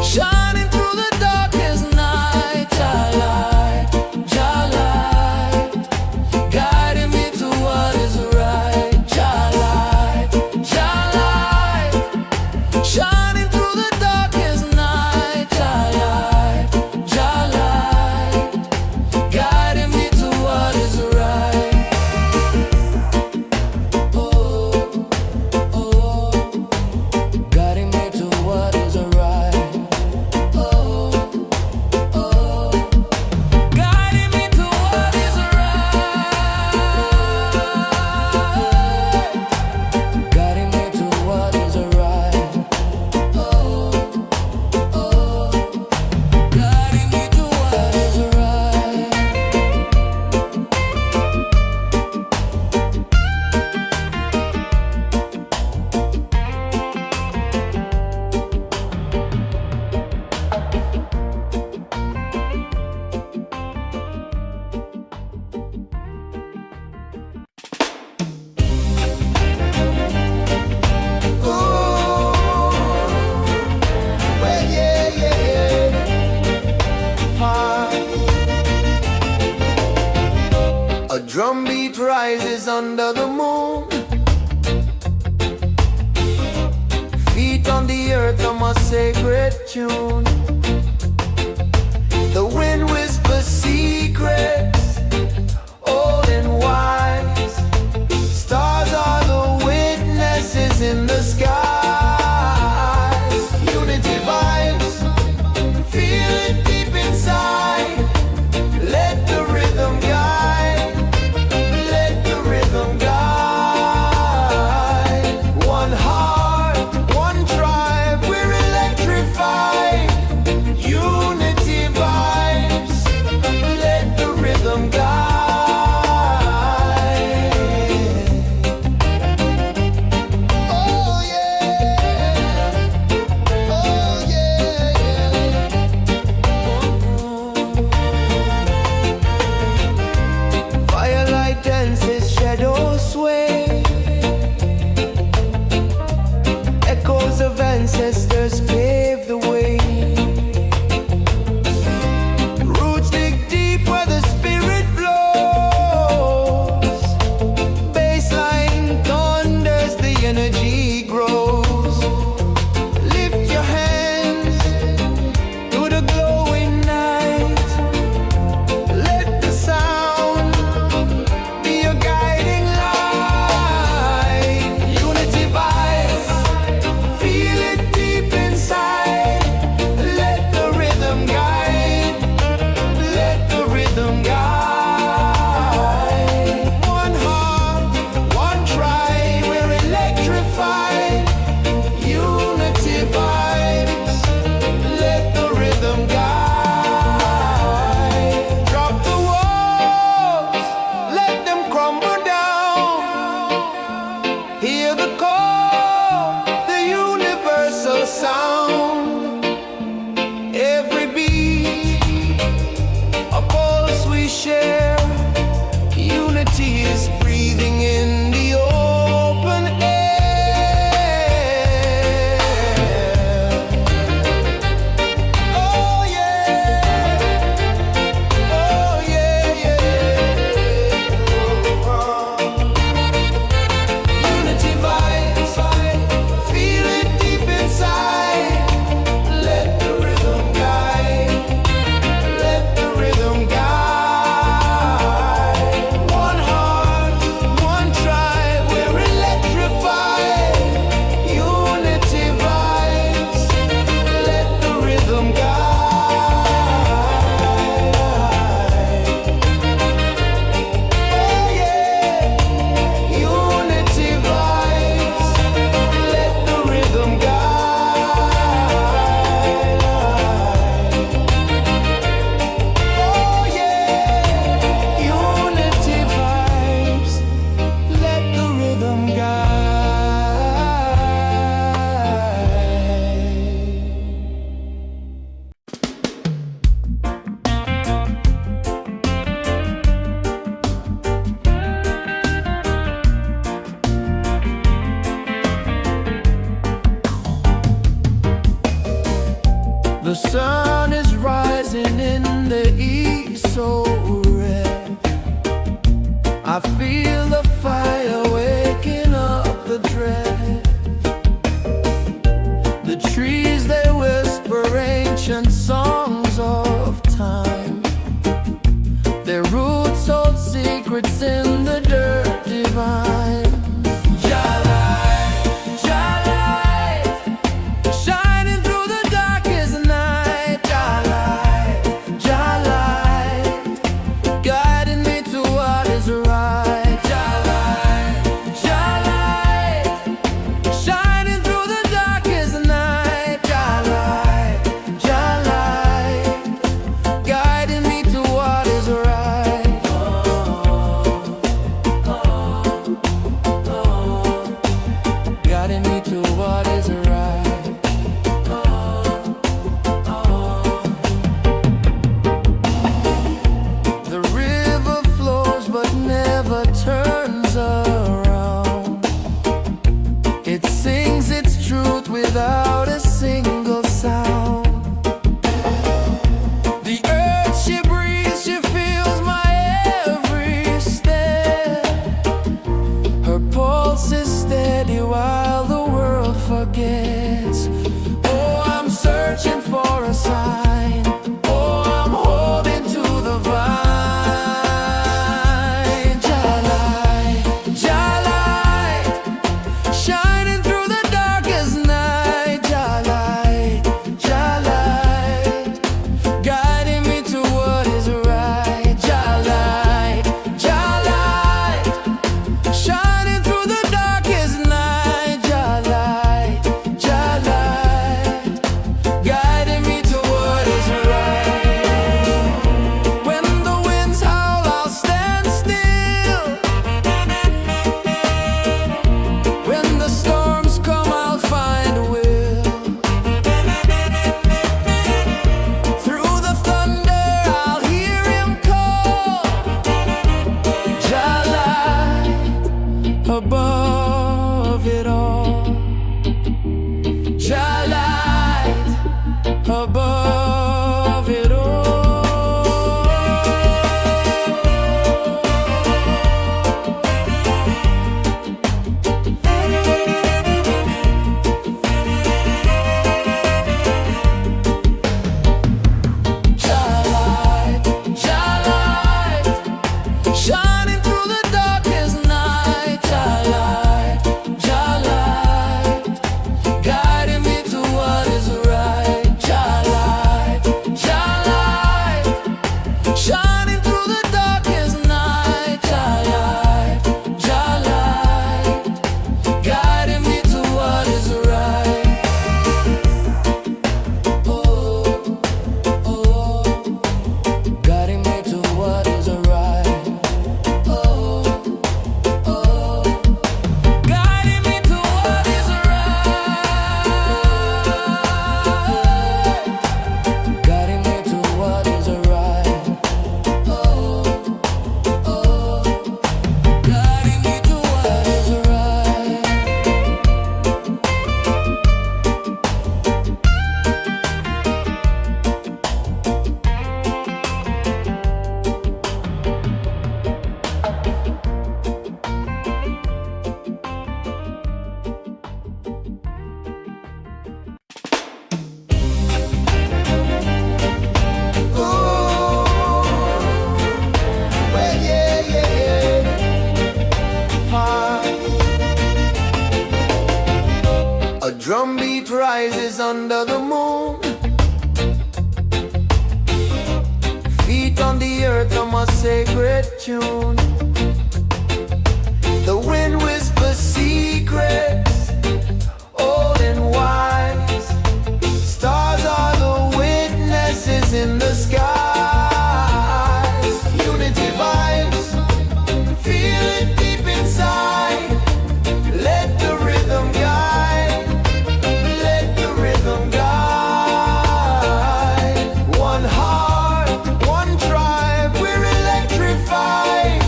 shining through the darkest night. Jah light, guiding me to what is right. Jah light, shining through the darkest night. Jah light, guiding me to what is right. Oh, oh, guiding me to what is right. Oh, oh, guiding me to what is right. Guiding me to what is right. Oh, oh, guiding me to what is right. Well, yeah, yeah, yeah. A drum beat rises under the moon. Feet on the earth, I'm a sacred tune. The wind whispers secrets, old and wise. Stars are the witnesses in the sky. Unity vibes, feel it deep inside. Let the rhythm guide, let the rhythm guide. One heart, one tribe, we're electrified. The sun is rising in the east, so red. I feel the fire waking up the dread. The trees, they whisper ancient songs of time. Their roots hold secrets in the dirt divine. Turns around. It sings its truth without a single sound. The earth, she breathes, she feels my every step. Her pulse is steady while the world forgets. Oh, I'm searching for a sign. Oh, I'm holding to the vine. Above it all, Jah light above it all. Jah light, shining through the darkest night. Shining through the darkest night, Jah light, guiding me to what is right. Oh, oh, guiding me to what is right. Oh, oh, guiding me to what is right. Guiding me to what is right. A drum beat rises under the moon. Feet on the earth, I'm a sacred tune. The wind whispers secrets, old and wise. Stars are the witnesses in the skies. Unity vibes, feel it deep inside. Let the rhythm guide. Let the rhythm guide. One heart, one tribe, we're electrified.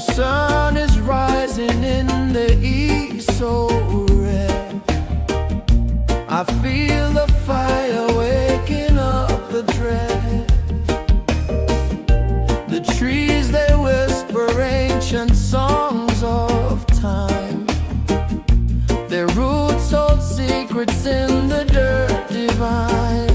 sun is rising in the east, so red. I feel the fire waking up the dread. The trees, they whisper ancient songs of time. Their roots hold secrets in the dirt divine.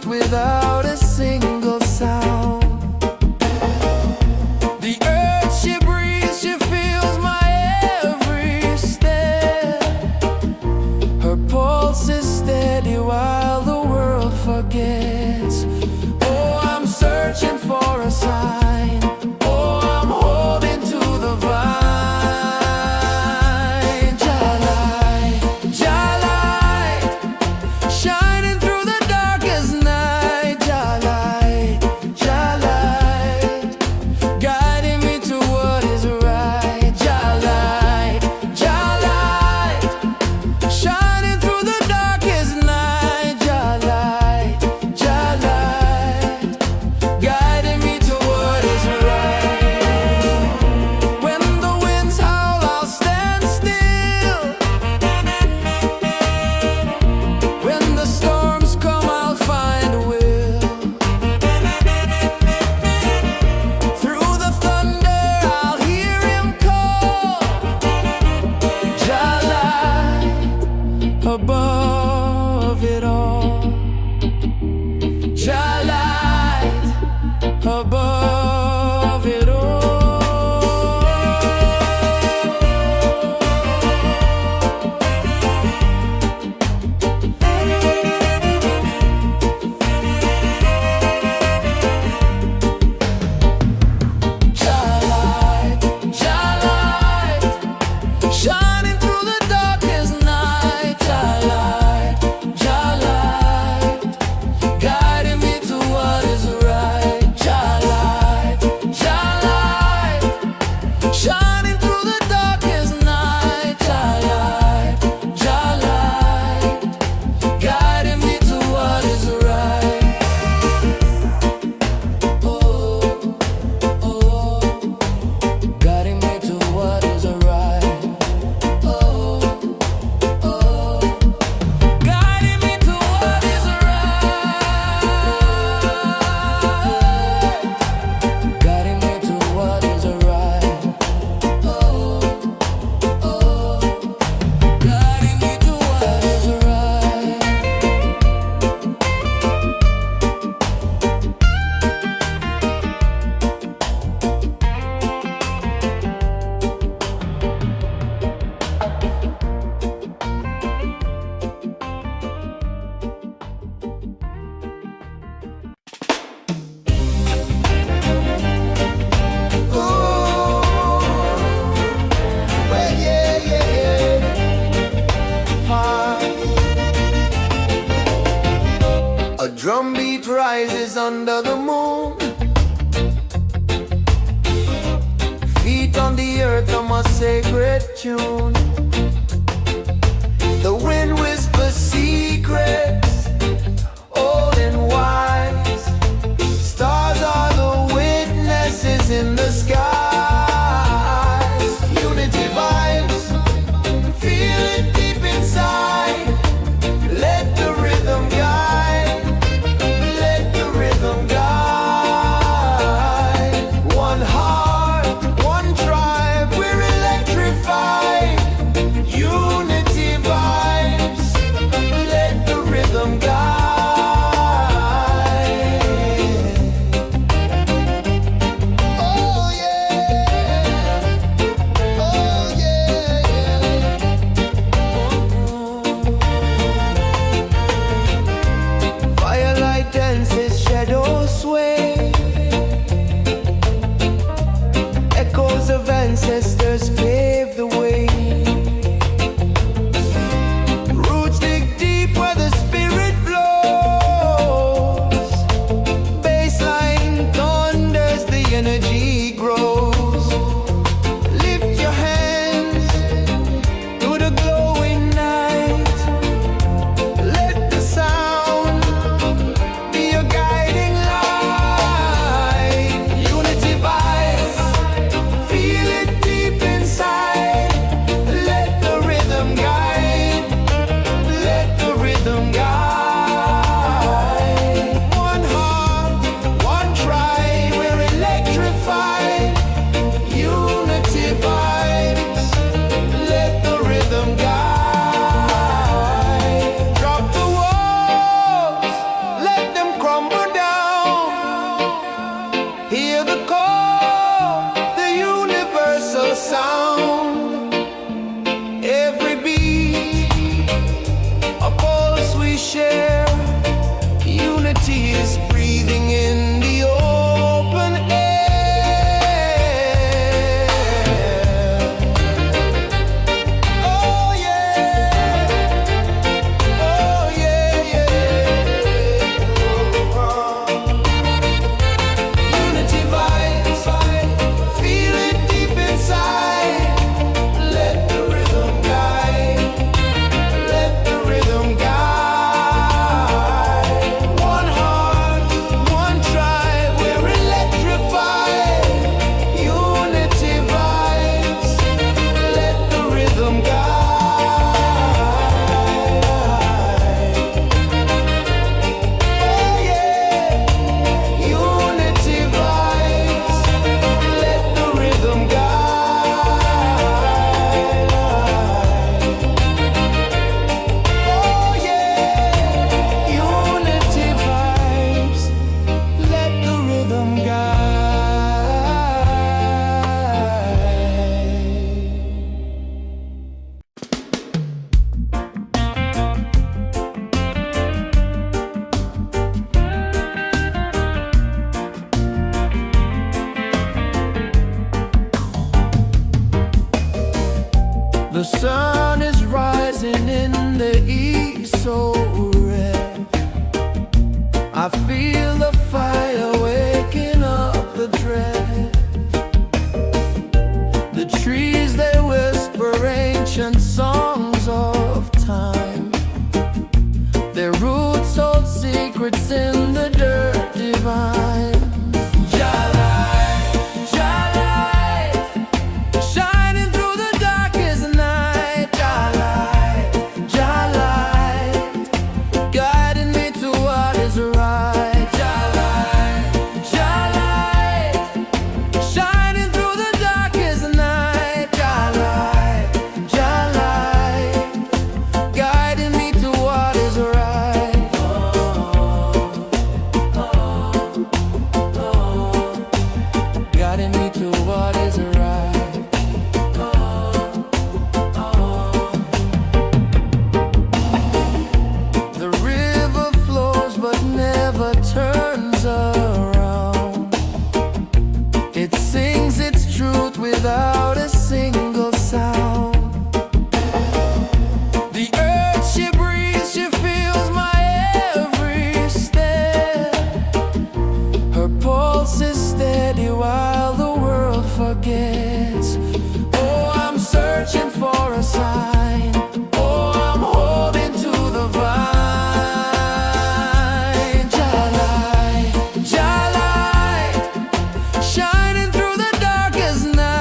Without a single sound, the earth she breathes, she feels my every step. Her pulse is steady while the world forgets. Oh, I'm searching for a sign. Oh, I'm holding to the vine. Jalai, Jalai, shining through the darkest night. Above it all, Jalai, above it all. Jalai, Jalai, shining through the darkest night. Guiding me to what is right. Jalai, Jalai, shining through the darkest night. Jalai, Jalai, guiding me to what is right. Oh, oh, guiding me to what is right. Oh, oh, guiding me to what is right. Guiding me to what is right. Oh, oh, guiding me to what is right. A drumbeat rises under the moon. Feet on the earth, I'm a sacred tune. The wind whispers secrets, old and wise. Stars are the witnesses in the skies. Unity vibes, feel it deep inside. Let the rhythm guide. Let the rhythm guide. One heart, one tribe, we're electrified. sun is rising in the east, so red. I feel the fire waking up the dread. The trees, they whisper ancient songs of time. Their roots hold secrets in the dirt divine. Without a single sound, the earth she breathes, she feels my every step. Her pulse is steady while the world forgets. Oh, I'm searching for a sign. Oh, I'm holding to the vine. Jalai, Jalai, shining through the darkest night.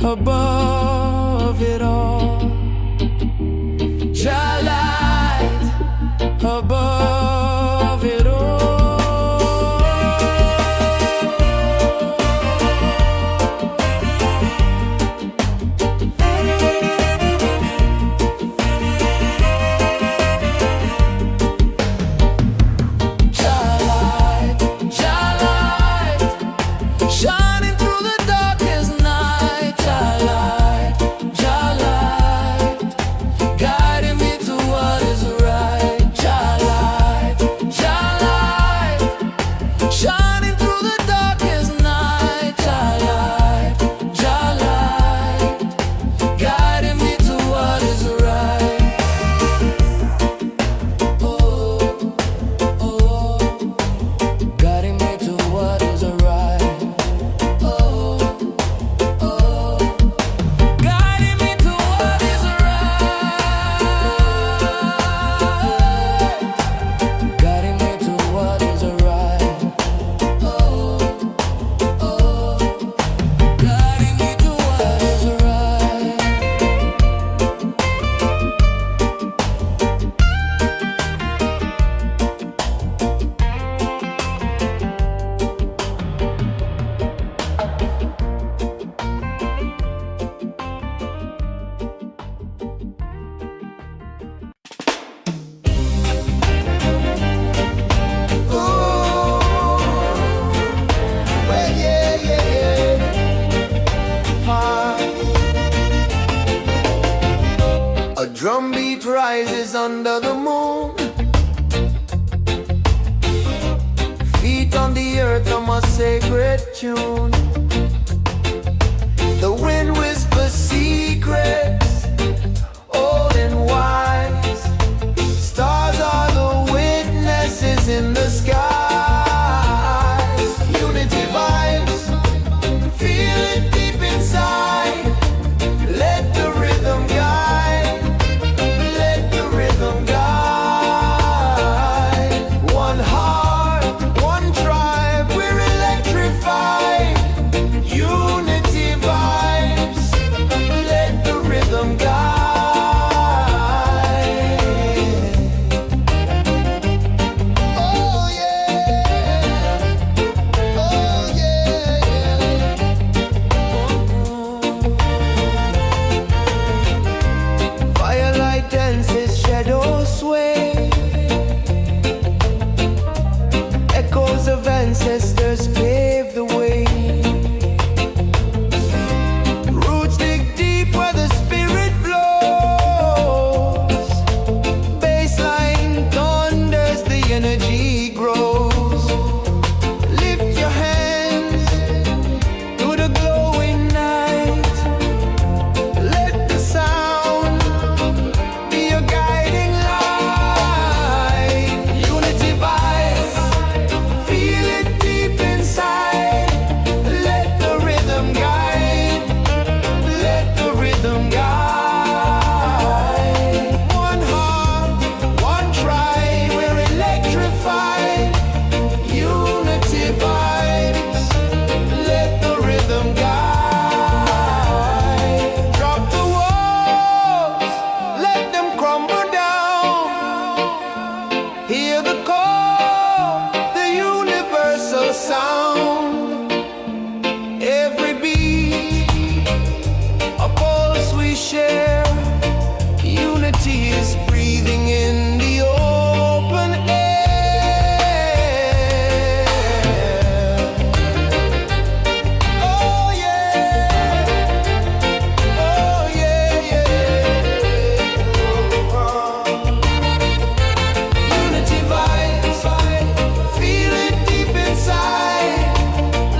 Above it all, Jalai, above it all. Jalai, Jalai, shining through the darkest night. Jalai, Jalai, guiding me to what is right. Jalai, Jalai, shining through the darkest night. Jalai, Jalai, guiding me to what is right. Oh, oh, guiding me to what is right. Oh, oh, guiding me to what is right. Guiding me to what is right. Oh, oh, guiding me to what is right. Well, yeah, yeah, yeah. A drumbeat rises under the moon. Feet on the earth, I'm a sacred tune. The wind whispers secrets, old and wise. Stars are the witnesses in the skies. Unity vibes, feel it deep inside. Let the rhythm guide. Let the rhythm guide. One heart, one tribe, we're electrified. Unity is breathing in the open air. Oh yeah, oh yeah, yeah. Unity vibes, feel it deep inside.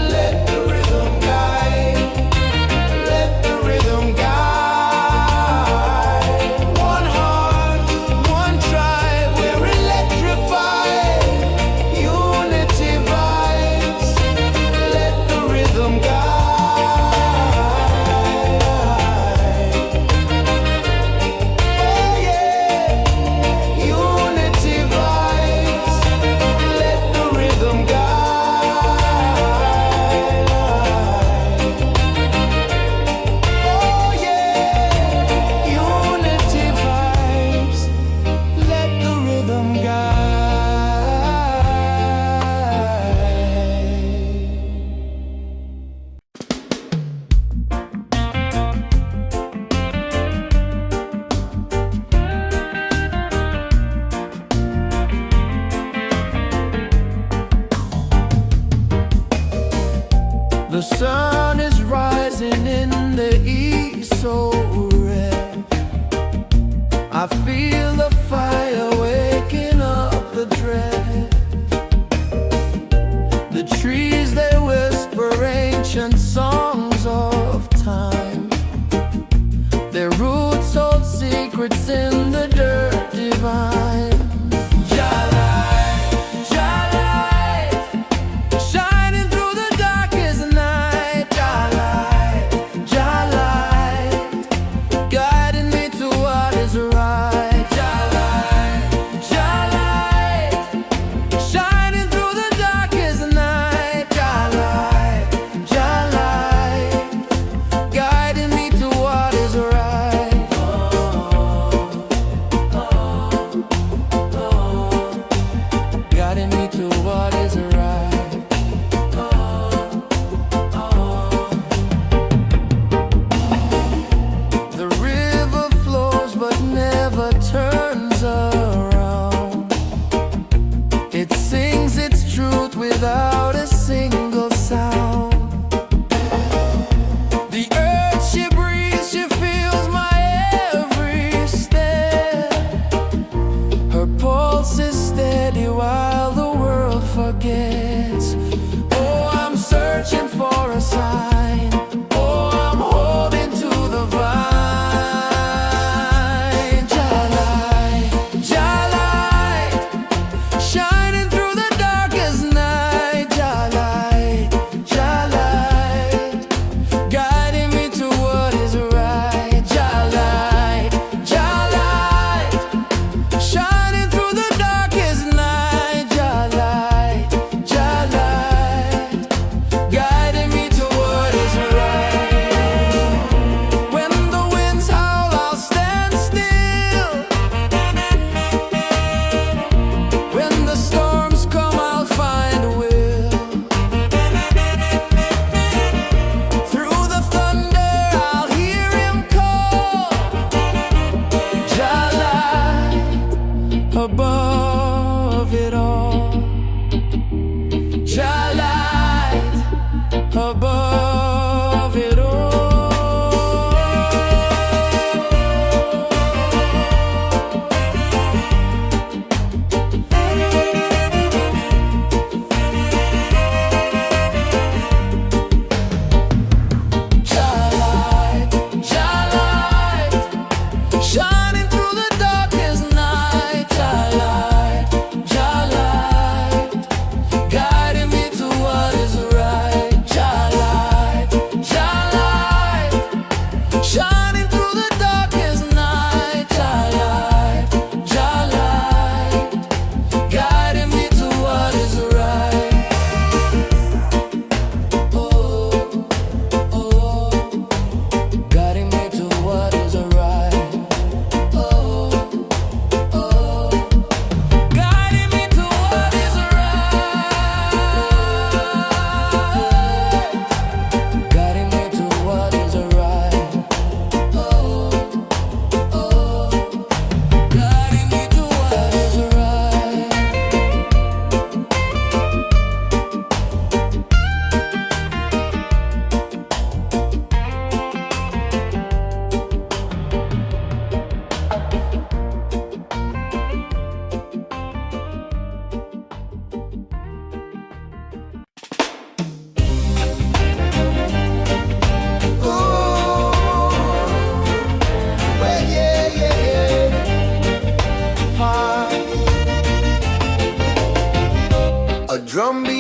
Let the rhythm guide, let the rhythm guide. One heart, one tribe, we're electrified. Unity vibes, let the rhythm guide. Oh yeah, unity vibes, let the rhythm guide. Oh yeah, unity vibes, let the rhythm guide. The sun is rising in the east, so red. I feel the fire waking up the dread. The trees, they whisper ancient songs of time. Their roots hold secrets in the dirt divine. Shining through the darkest night. Jah light, guiding me to what is right. Jah light, shining through the darkest night. Jah light, guiding me to what is right.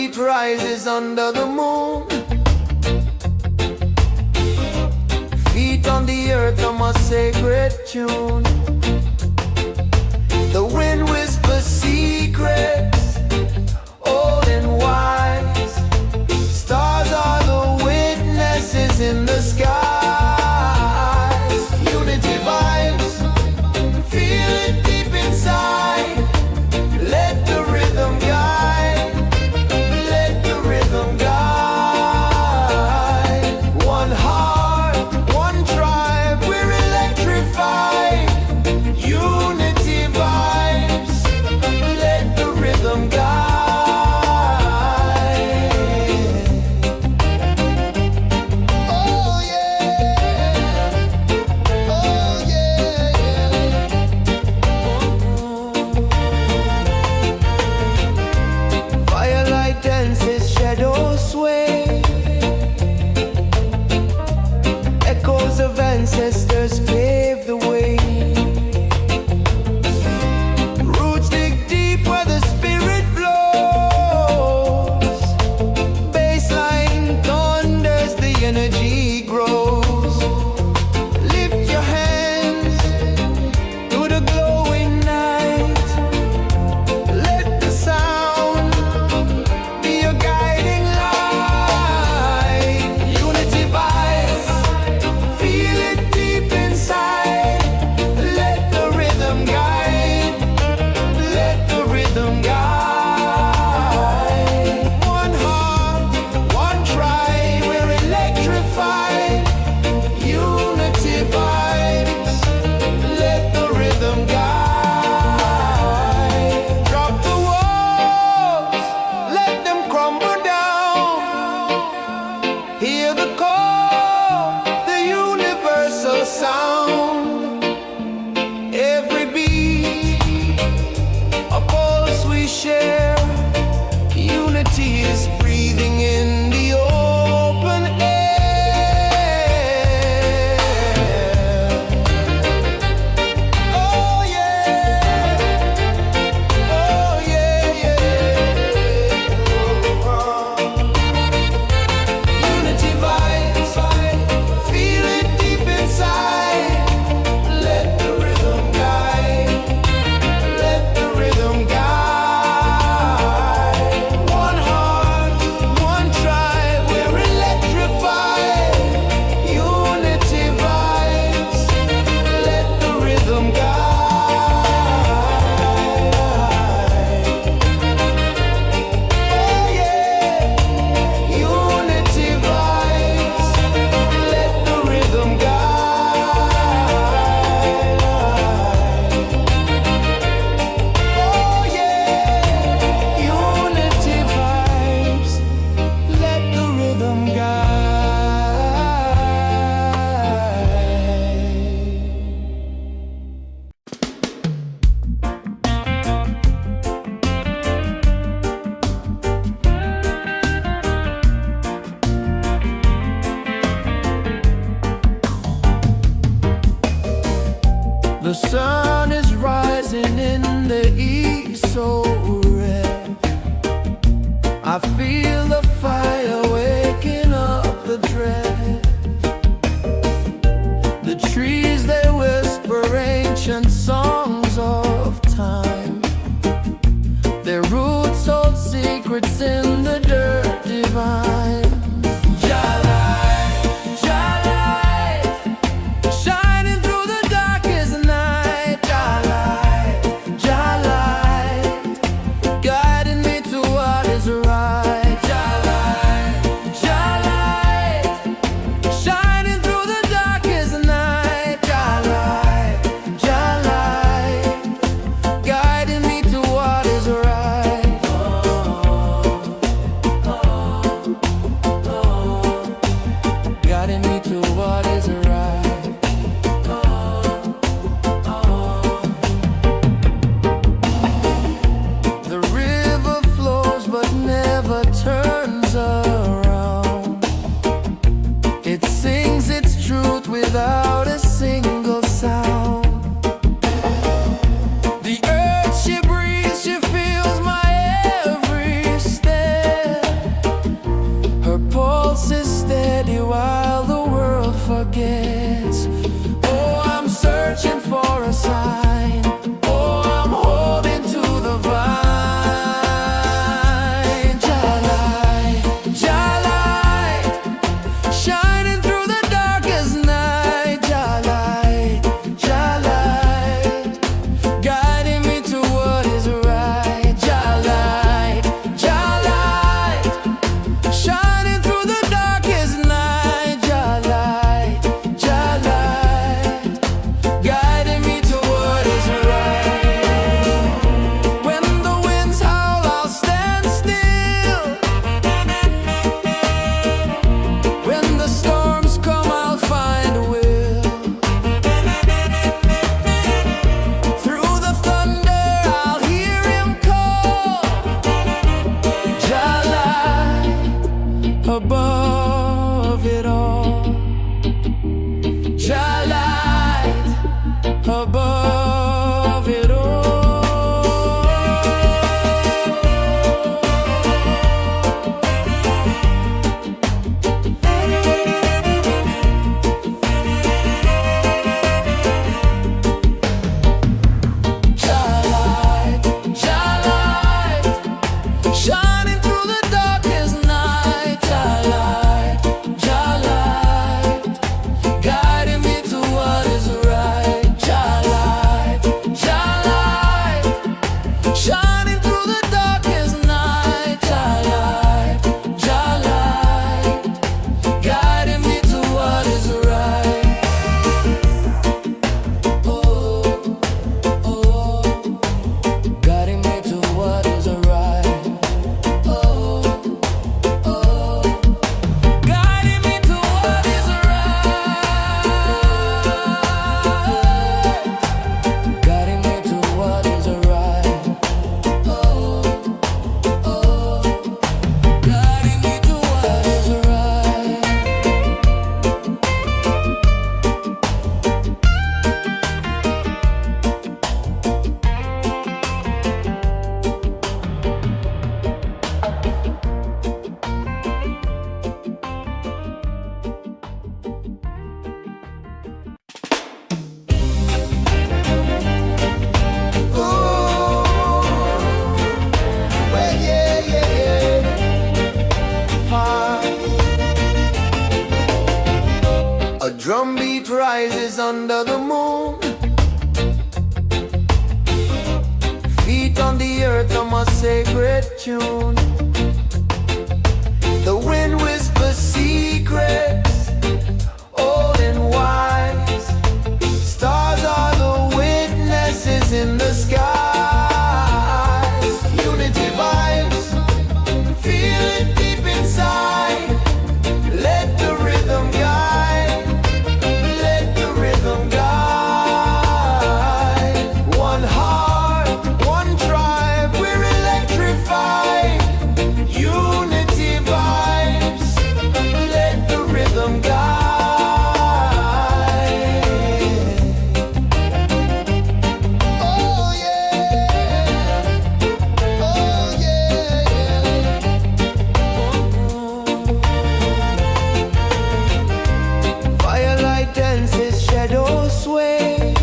heat rises under the moon. Feet on the earth on my sacred tune. The wind whispers secrets, old and wise. Stars are the witnesses in the sky. Unity vibes, feel it deep inside. Let the rhythm guide, let the rhythm guide. One heart, one tribe, we're electrified. Unity vibes, let the rhythm guide. Oh yeah, oh yeah. Firelight dances, shadows sway. Echoes of ancestors pave the way. Roots dig deep where the spirit flows. Baseline thunders, the energy grows. Lift your hands to the glowing night. Let the sound be your guiding light. Unity vibes, feel it deep inside. Let the rhythm guide, let the rhythm guide. One heart, one tribe, we're electrified. Unity vibes, let the rhythm guide. Drop the walls, let them crumble down. Hear the call, the universal sound. Every beat, a pulse we share. Unity is breathing in the open air. Oh yeah, oh yeah, yeah. Unity vibes, feel it deep inside. Let the rhythm guide, let the rhythm guide. One heart, one tribe, we're electrified. Unity vibes, let the rhythm guide. Oh yeah, unity vibes, let the rhythm guide. Oh yeah, unity vibes, let the rhythm guide. The sun is rising in the east, so red. I feel the fire waking up the dread. The trees, they whisper ancient songs of time. Their roots hold secrets in the dirt divine. Shining through the darkest night. Guiding me to what is right. Shining through the darkest night. tune. The wind whispers secrets, old and wise. Stars are the witnesses in the sky. Unity vibes, feel it deep inside. Let the rhythm guide, let the rhythm guide. One heart, one tribe, we're electrified. Unity vibes, let the rhythm guide. Oh yeah, oh yeah. Firelight dances, shadows sway.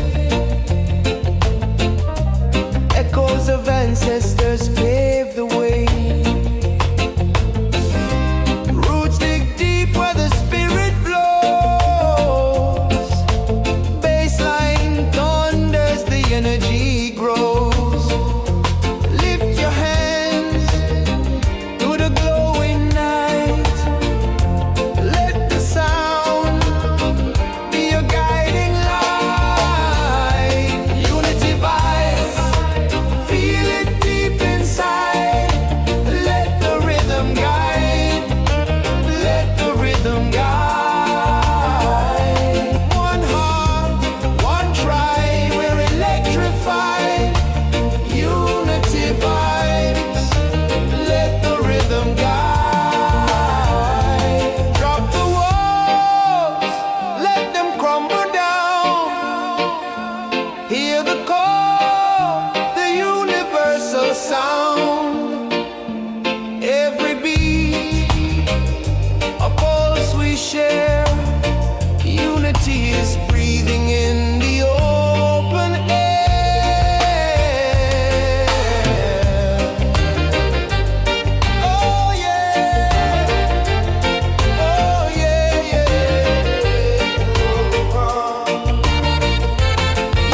Echoes of ancestors pave the way. Roots dig deep where the spirit flows. Baseline thunders, the energy grows. Lift your hands to the glowing night. Let the sound be your guiding light. Unity vibes, feel it deep inside. Let the rhythm guide, let the rhythm guide. One heart, one tribe, we're electrified. Unity vibes, let the rhythm guide. Drop the walls, let them crumble down. Hear the call, the universal sound. Every beat, a pulse we share. Unity is breathing in the open air. Oh yeah, oh yeah, yeah.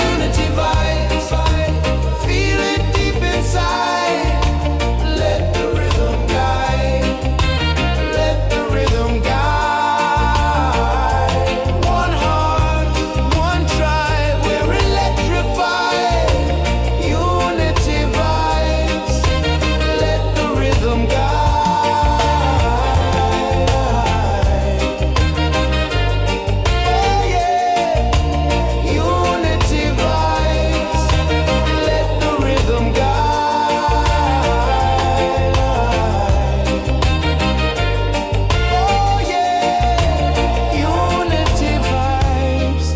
Unity vibes, feel it deep inside. Let the rhythm guide, let the rhythm guide. One heart, one tribe, we're electrified. Unity vibes, let the rhythm guide. Oh yeah, unity vibes, let the rhythm guide. Oh yeah, unity vibes,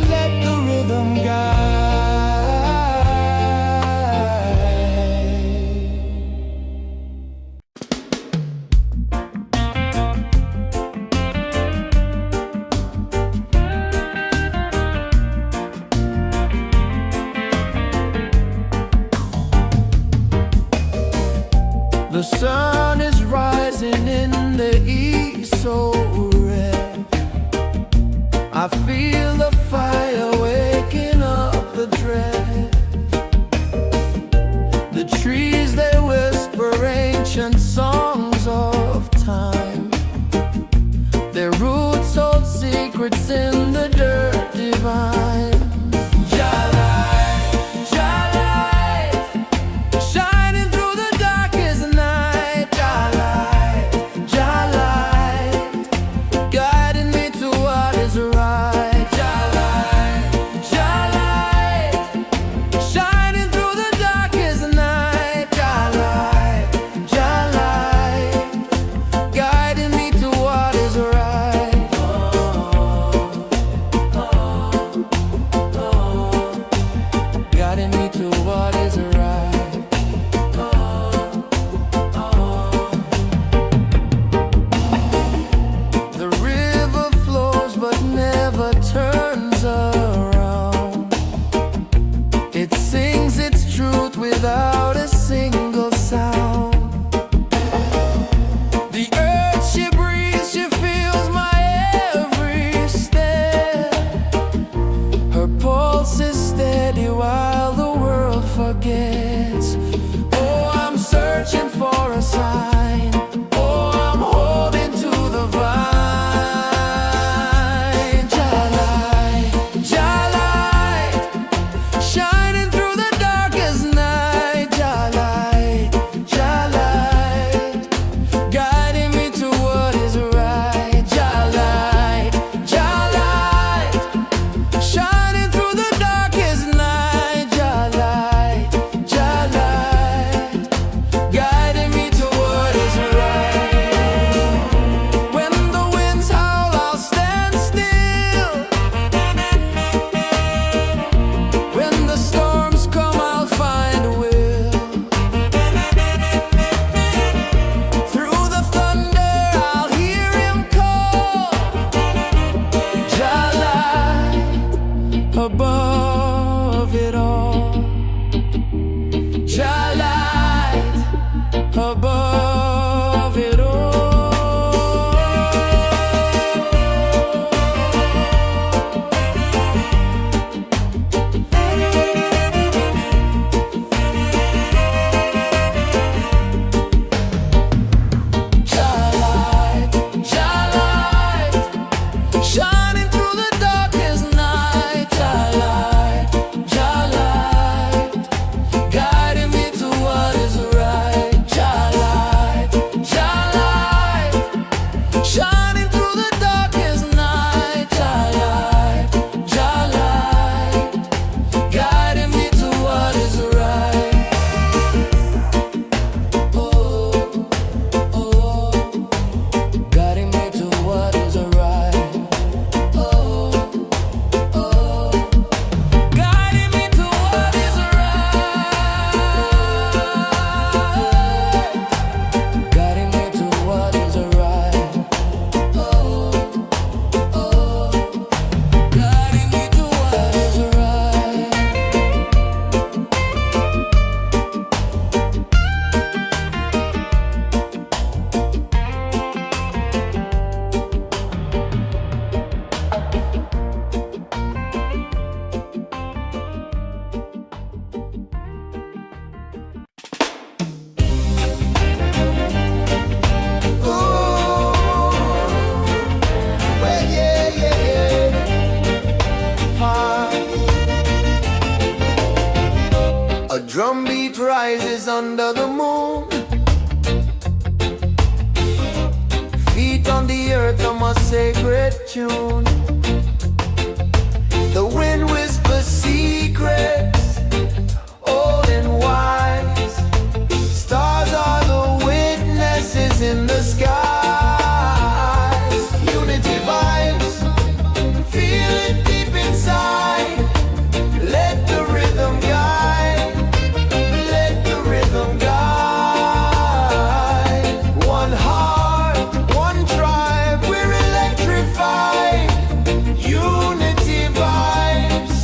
let the rhythm guide. The sun is rising in the east, so red. I feel the fire waking up the dread. The trees, they whisper ancient songs of time. Their roots hold secrets in the dirt divine. Jah light, shining through the darkest night. above it all. Jah light above it all. Shining through the darkest night, Jah light, guiding me to what is right. Jah light, shining through the darkest night, Jah light, guiding me to what is right. Oh, oh, guiding me to what is right. A drum beat rises under the moon, feet on the earth on my sacred tune. The wind whispers secrets, old and wise. Stars are the witnesses in the skies. Unity vibes, feel it deep inside. Let the rhythm guide. Let the rhythm guide. One heart, one tribe, we're electrified. Unity vibes,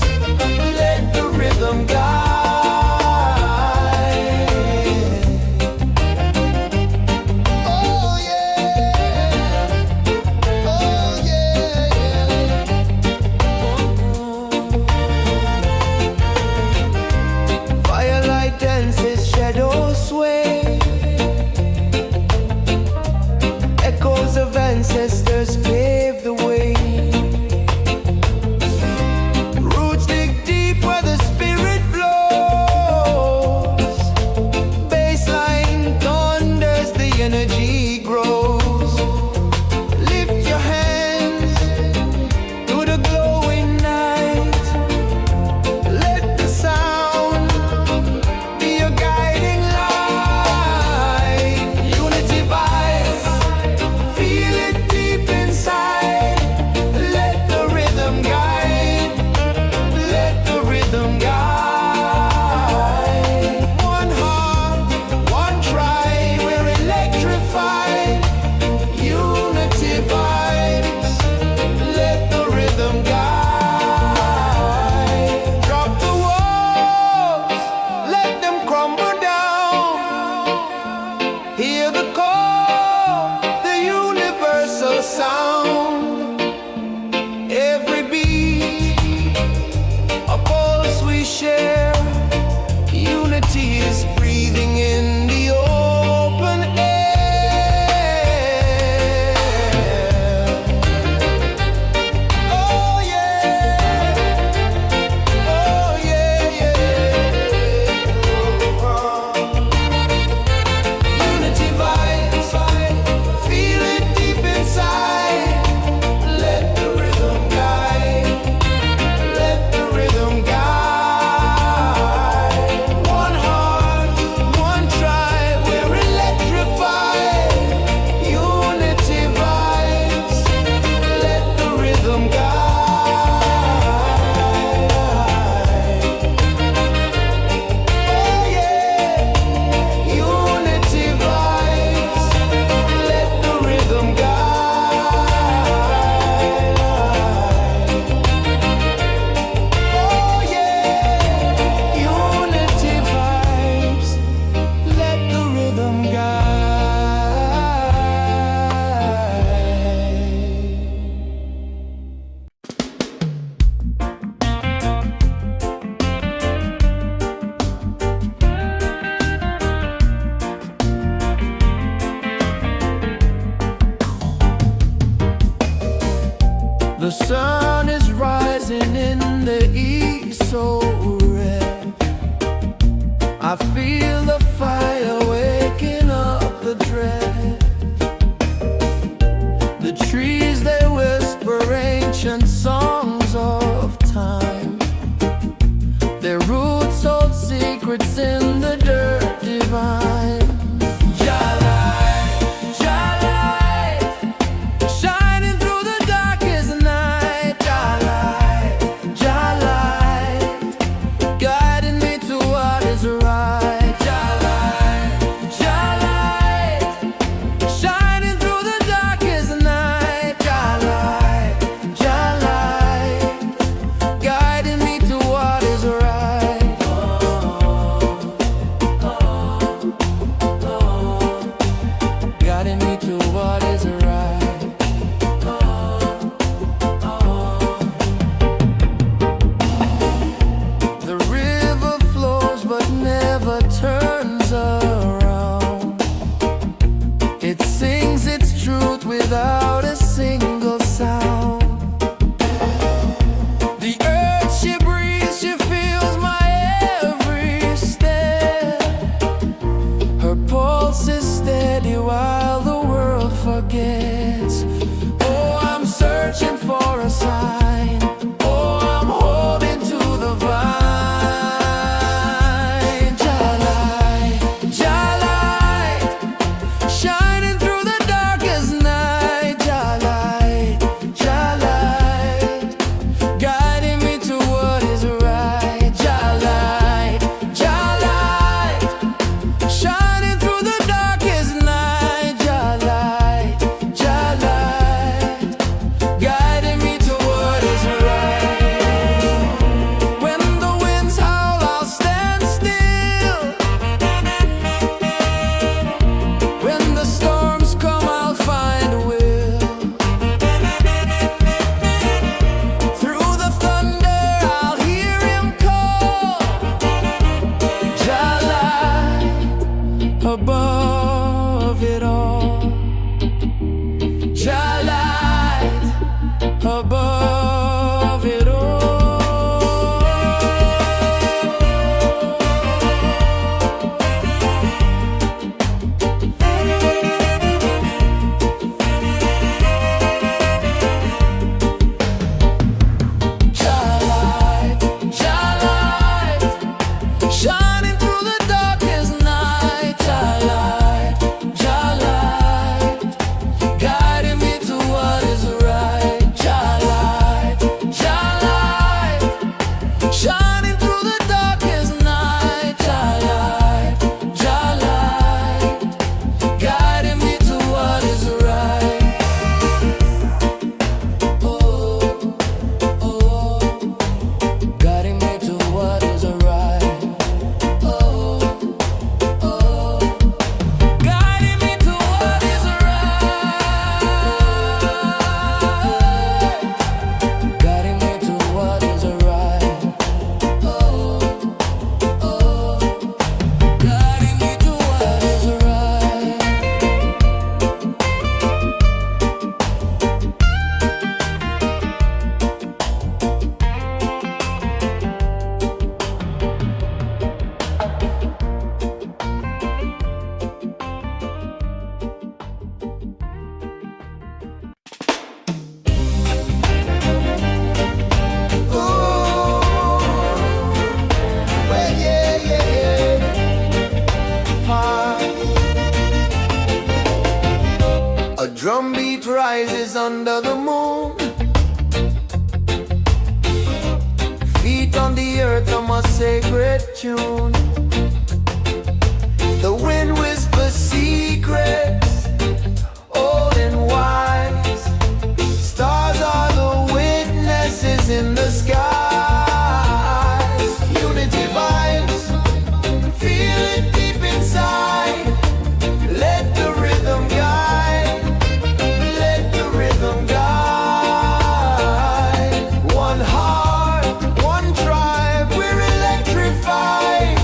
secrets in the dirt divine. Jah light, shining through the darkest night. Jah light, guiding me to what is right. Jah light, shining through the darkest night. Jah light, guiding me to what is right. Guiding me to what is right. The river flows but never turns around. It sings its truth without a single sound. The earth she breathes, she feels my every step. Her pulse is steady while the world forgets. Oh, I'm searching for a sign. Oh, I'm holding to the vine. Jah light, shining through the darkest night. Jah light, guiding me to what is right. Jah light, shining through the darkest night. Jah light, guiding me to what is right. When the winds howl, I'll stand still. When the storms come, I'll find a will. Through the thunder, I'll hear him call. Jah light, above it all. Jah light, above it all. Jah light, shining through the darkest night. Jah light, guiding me to what is right. Jah light, shining through the darkest night. Jah light, guiding me to what is right. Oh, guiding me to what is right. Oh, guiding me to what is right. Guiding me to what is right. Oh, guiding me to what is right. Well, yeah. A drum beat rises under the moon. Feet on the earth, I'm a sacred tune. The wind whispers secrets, old and wise. Stars are the witnesses in the skies. Unity vibes, feel it deep inside. Let the rhythm guide. Let the rhythm guide. One heart, one tribe, we're electrified.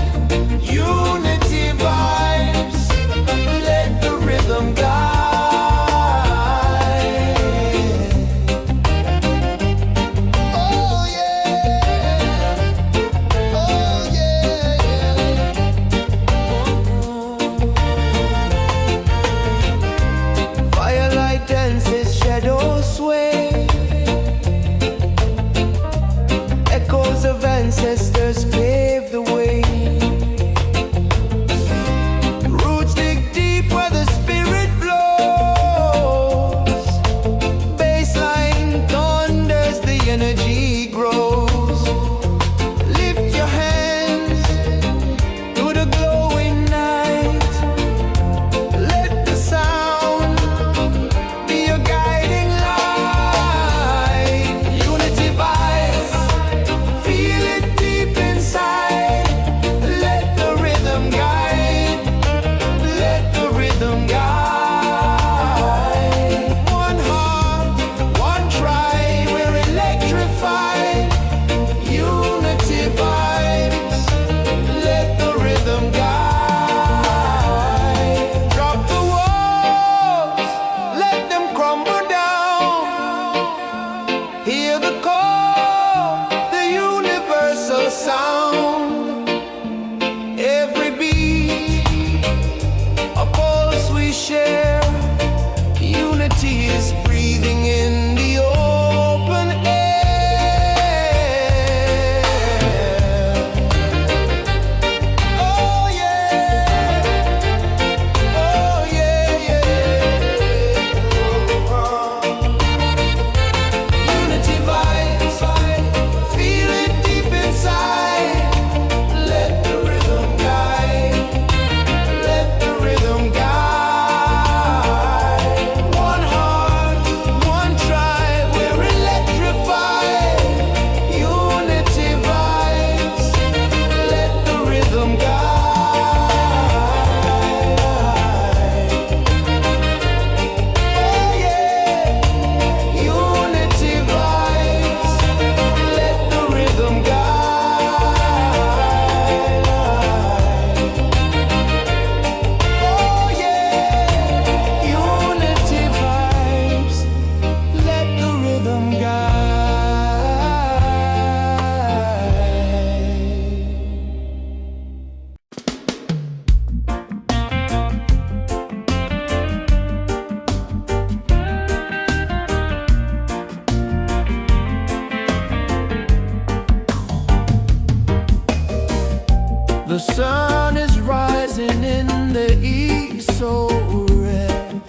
The sun is rising in the east so red.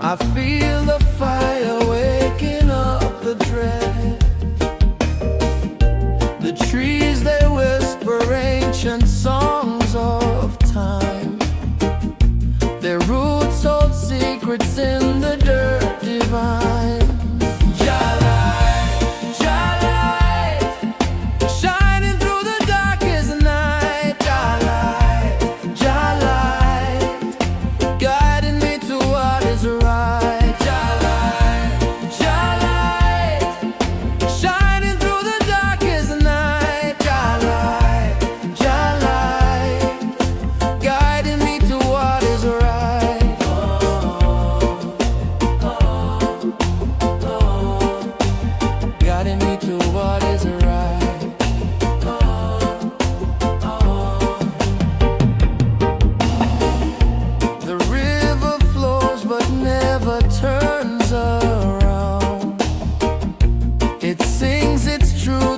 I feel the fire waking up the dread. The trees, they whisper ancient songs of time. Their roots hold secrets in the dirt divine.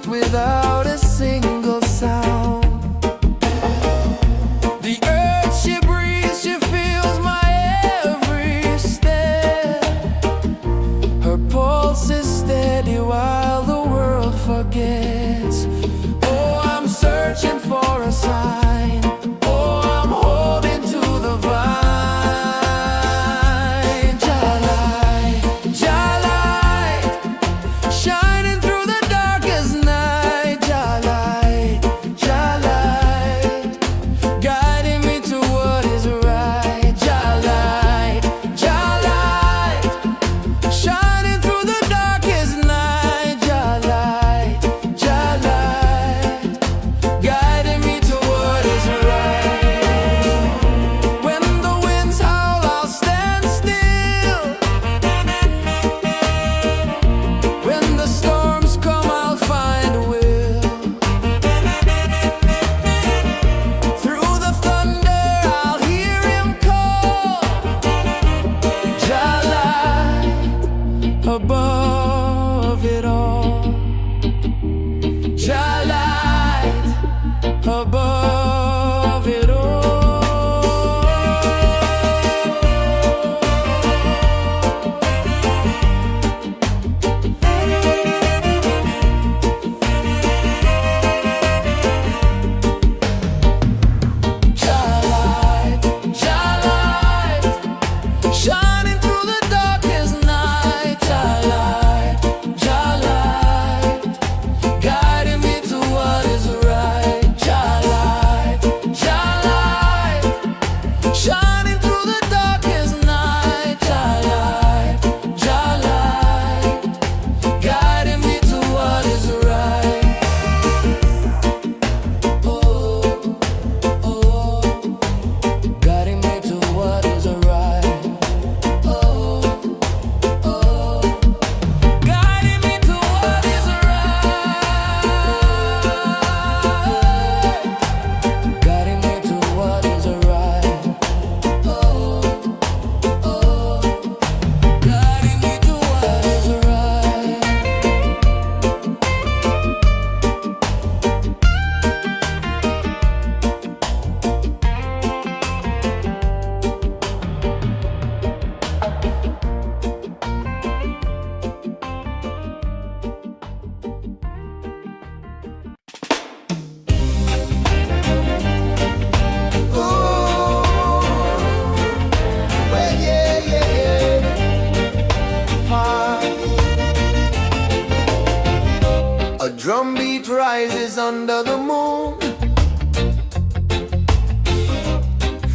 Without a single sound, the earth she breathes, she feels my every step. Her pulse is steady while the world forgets. Oh, I'm searching for a sign. Oh, I'm holding to the vine. Jalai, Jalai, shining through the darkest night. Above it all, Jalai, above it all. Jalai, Jalai, shining through the darkest night. Jalai, Jalai, guiding me to what is right. Jalai, Jalai, shining through the darkest night. Jalai, Jalai, guiding me to what is right. Oh, oh, guiding me to what is right. Oh, oh, guiding me to what is right. Guiding me to what is right. Oh, oh, guiding me to what is right. Well, yeah, yeah, yeah. A drum beat rises under the moon.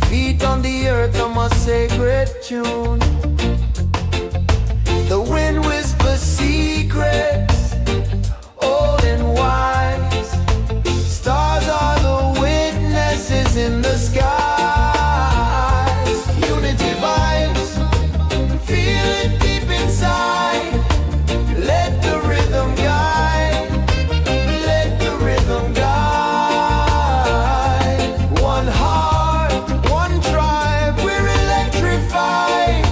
Feet on the earth, I'm a sacred tune. The wind whispers secrets, old and wise. Stars are the witnesses in the skies. Unity vibes, feel it deep inside. Let the rhythm guide. Let the rhythm guide. One heart, one tribe, we're electrified.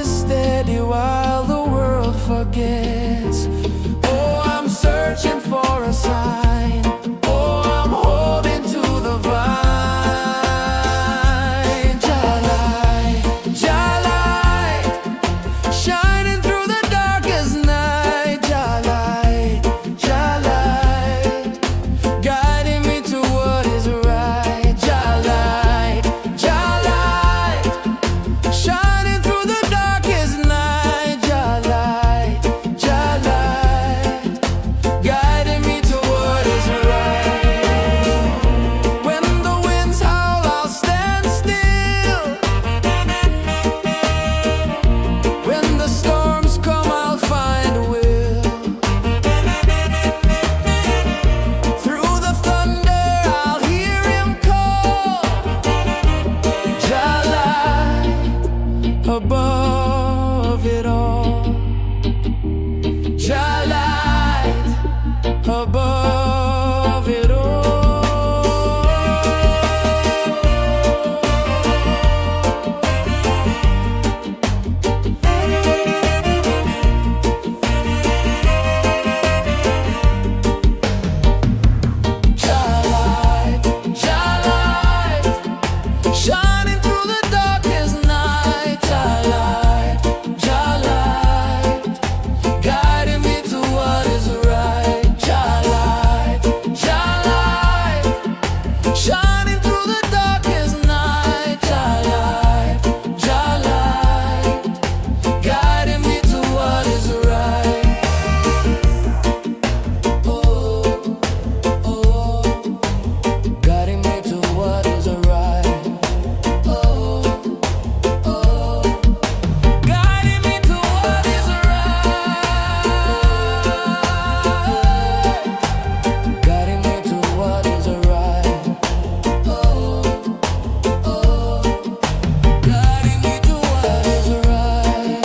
is steady while the world forgets. Oh, I'm searching for a sign. Oh, I'm holding to the vine. Jah light, shining through the darkest night. Jah light, guiding me to what is right. Jah light, shining through the darkest night. Jah light, guiding me to what is right. When the winds howl, I'll stand still. When the storms come, I'll find a will. Through the thunder, I'll hear him call. Jah light, above it all. Jah light, above it all. Jah light, shining through the darkest night. Jah light, guiding me to what is right. Jah light, shining through the darkest night. Jah light, guiding me to what is right. Oh, guiding me to what is right. Oh, guiding me to what is right. Guiding me to what is right. Oh, guiding me to what is right.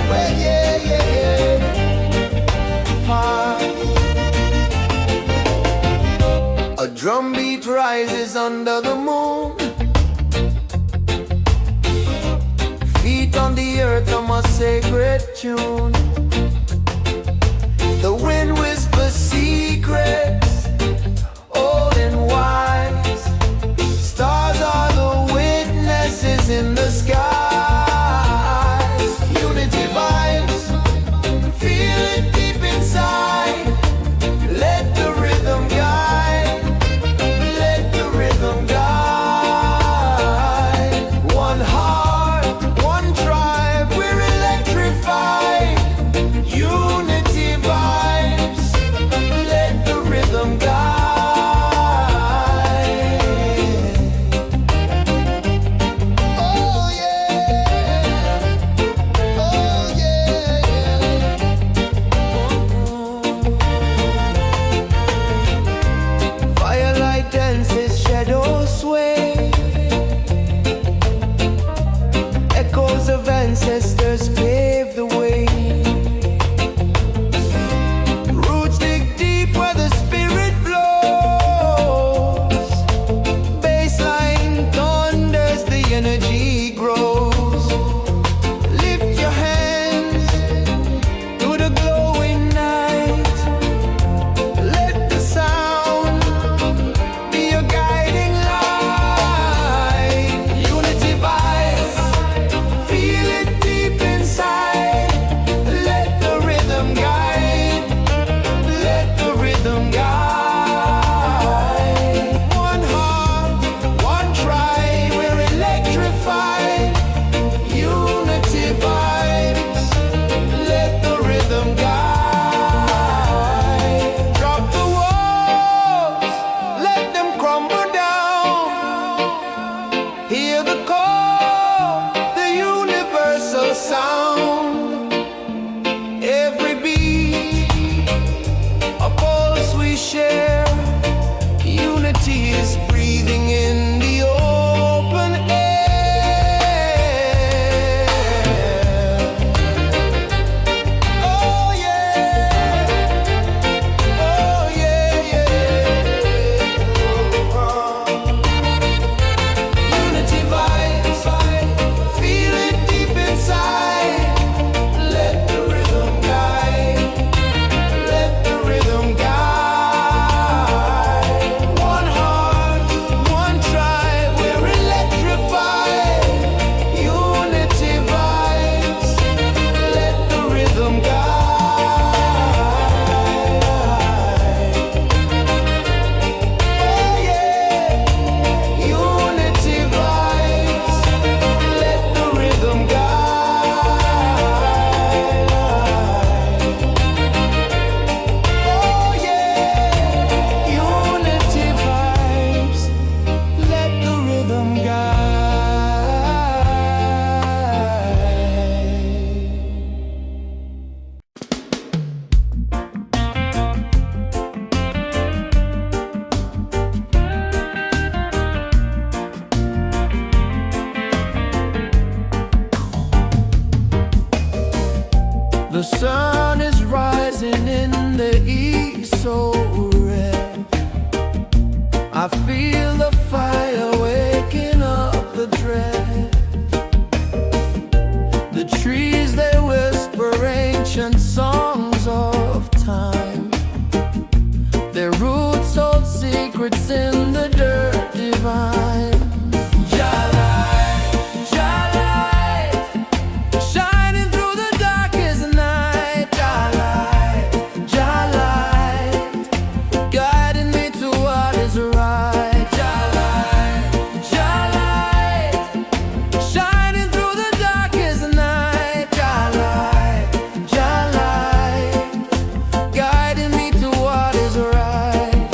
Well, yeah. A drum beat rises under the moon. Feet on the earth on my sacred tune. The wind whispers secrets, old and wise. Stars are the witnesses in the sky. Unity vibes, feel it deep inside. Let the rhythm guide, let the rhythm guide. One heart, one tribe, we're electrified. share. Unity is breathing in the open air. Oh yeah, oh yeah, yeah. Unity vibes, feel it deep inside. Let the rhythm guide, let the rhythm guide. One heart, one tribe, we're electrified. Unity vibes, let the rhythm guide. Oh yeah, unity vibes, let the rhythm guide. Oh yeah, unity vibes, let the rhythm guide. The sun is rising in the east, so red. I feel the fire waking up the dread. The trees, they whisper ancient songs of time. Their roots hold secrets in the dirt divine. Shining through the darkest night. Jah light, guiding me to what is right. Jah light, shining through the darkest night. Jah light, guiding me to what is right.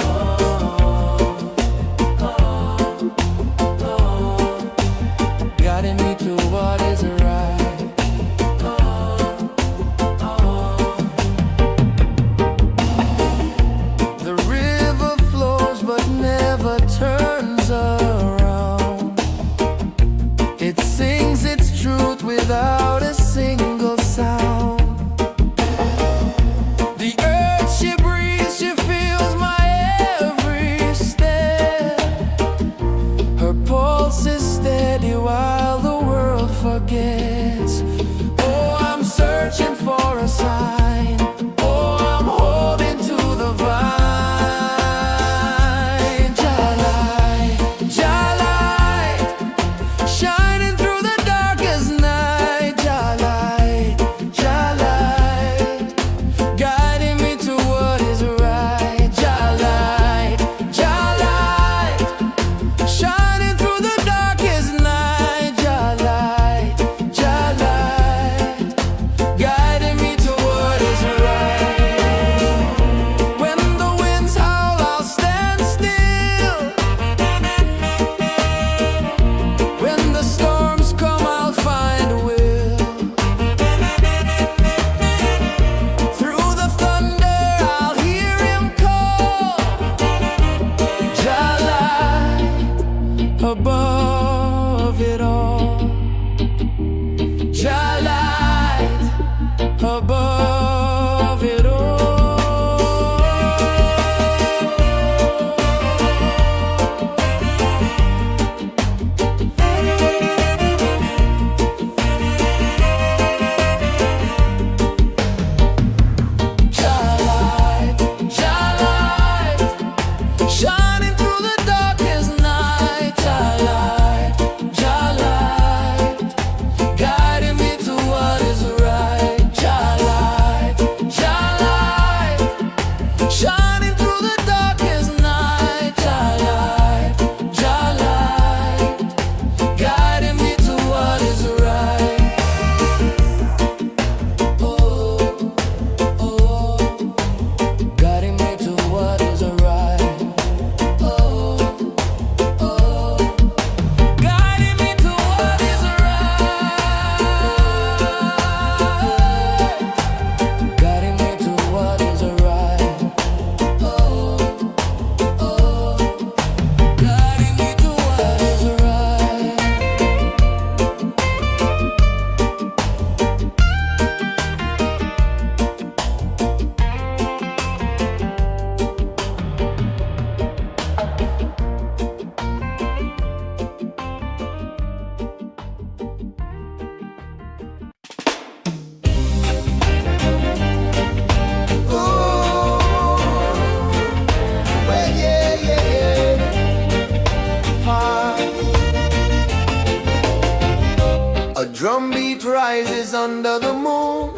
under the moon.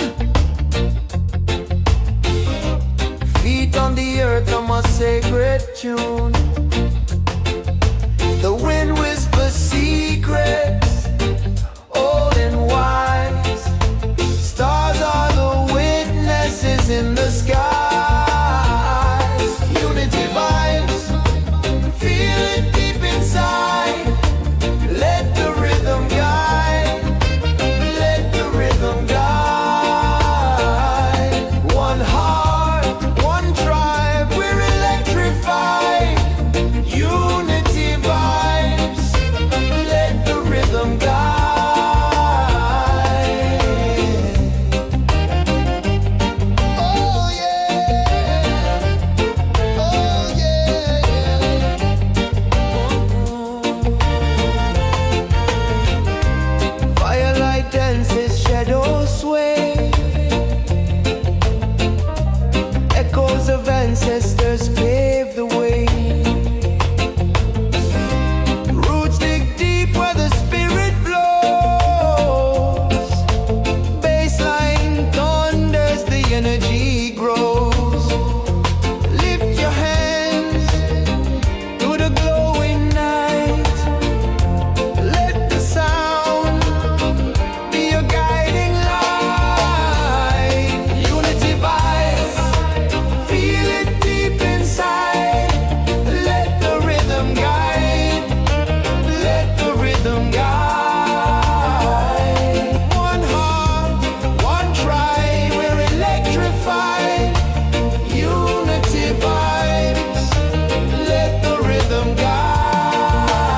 Feet on the earth, I'm a sacred tune. The wind whispers secrets, old and wise. Stars are the witnesses in the sky. Unity vibes, feel it deep inside. Let the rhythm guide, let the rhythm guide. One heart, one tribe, we're electrified. Unity vibes, let the rhythm guide. Oh yeah, oh yeah. Firelight dances, shadows sway. Echoes of ancestors pave the way. Roots dig deep where the spirit flows. Baseline thunders, the energy grows. Lift your hands to the glowing night. Let the sound be your guiding light. Unity vibes, feel it deep inside. Let the rhythm guide, let the rhythm guide. One heart, one tribe, we're electrified. Unity vibes, let the rhythm guide.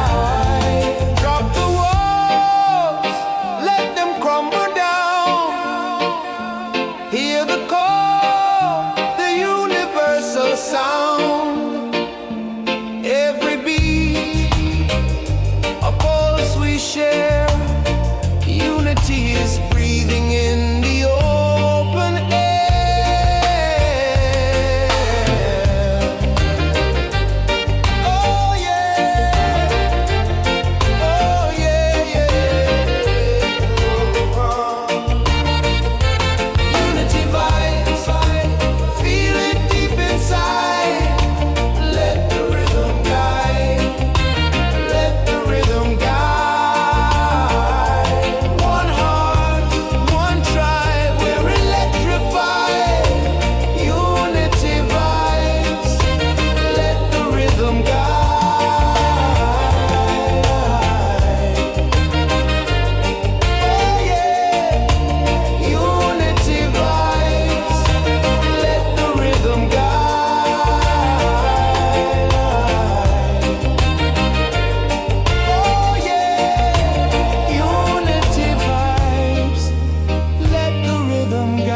Drop the walls, let them crumble down. Hear the call, the universal sound. Every beat, a pulse we share. Unity is breathing in the open air. Oh yeah, oh yeah, yeah. Unity vibes, feel it deep inside. Let the rhythm guide, let the rhythm guide. One heart, one tribe, we're electrified. Unity vibes, let the rhythm guide. Oh yeah, unity vibes, let the rhythm guide. Oh yeah, unity vibes, let the rhythm guide.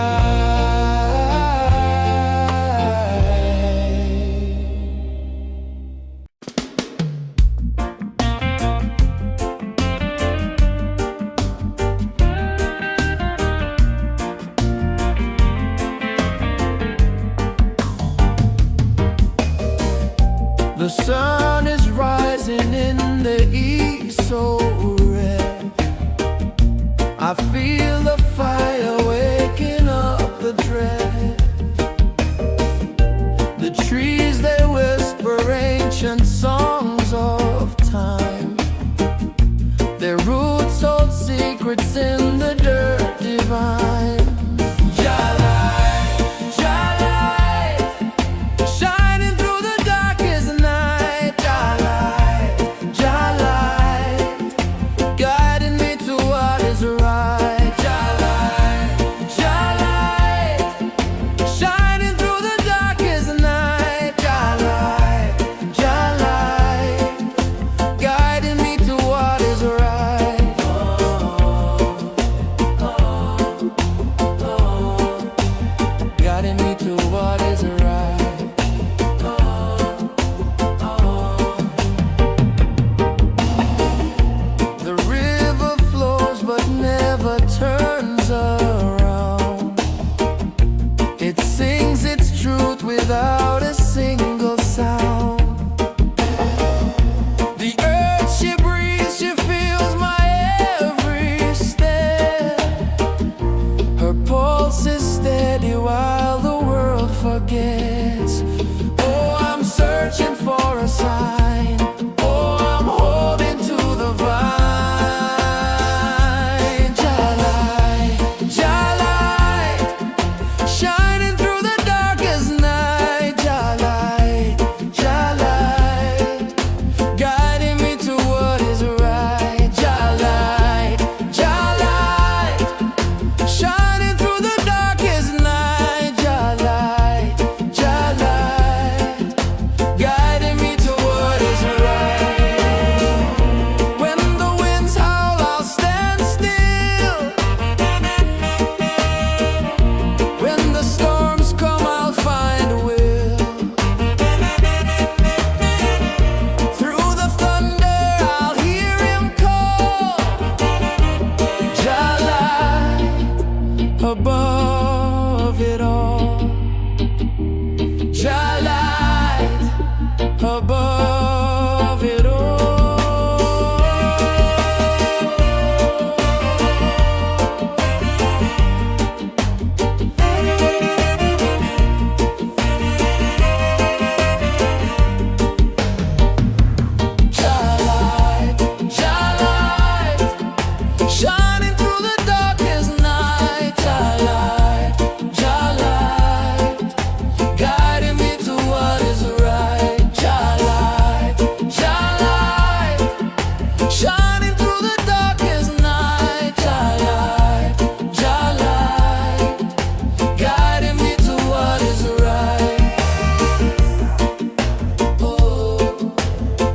The sun is rising in the east, so red. I feel the fire waking up the dread. The trees, they whisper ancient songs of time. Their roots hold secrets in the dirt divine. Shining through the darkest night. Guiding me to what is right. Shining through the darkest night. above it all. Shining through the darkest night, Jah light, guiding me to what is right. Jah light, shining through the darkest night, Jah light, guiding me to what is right. Oh,